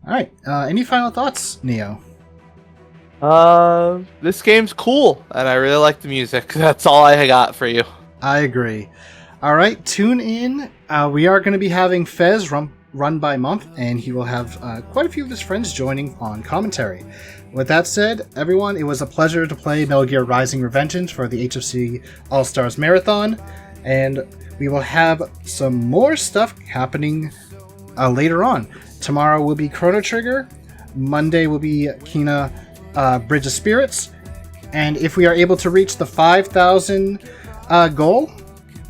Alright, any final thoughts, Neo? This game's cool, and I really like the music. That's all I got for you. I agree. Alright, tune in. We are going to be having Fez run by Month, and he will have quite a few of his friends joining on commentary. With that said, everyone, it was a pleasure to play Metal Gear Rising: Revengeance for the HFC All-Stars Marathon, and we will have some more stuff happening later on. Tomorrow will be Chrono Trigger, Monday will be Kina Bridge of Spirits, and if we are able to reach the $5,000 goal,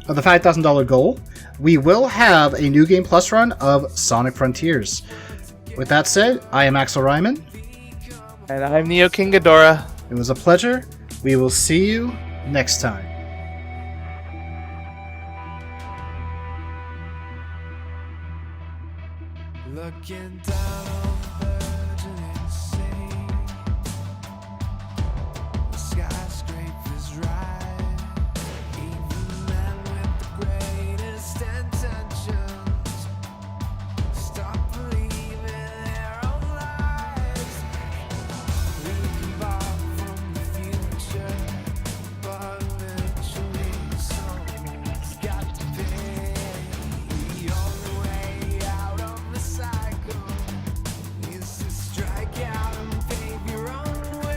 or the $5,000 goal, we will have a New Game Plus run of Sonic Frontiers. With that said, I am Axel Ryman. And I'm Neo King Ghidorah. It was a pleasure. We will see you next time. Looking down on the virgin insane. The skyscrapers rise. Even men with the greatest intentions stop believing their own lives. We can borrow from the future, but eventually someone's got to pay. The only way out of the cycle is to strike out and pave your own way.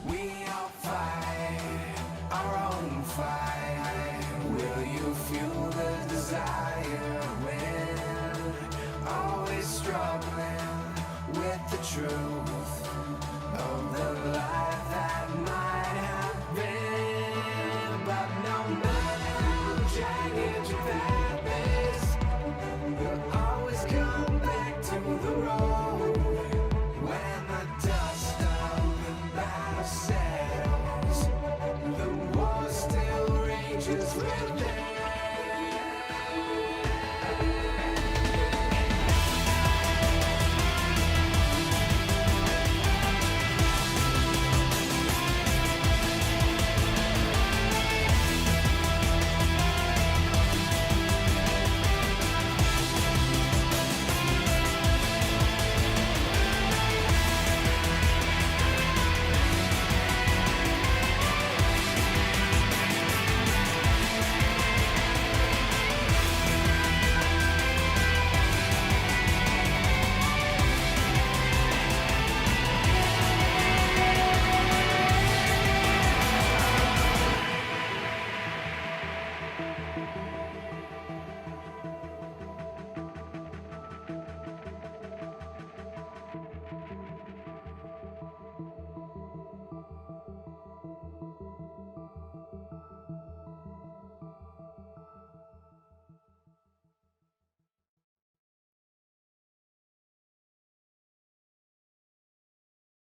We all fight our own fight. Will you fuel the desire when always struggling with the truth?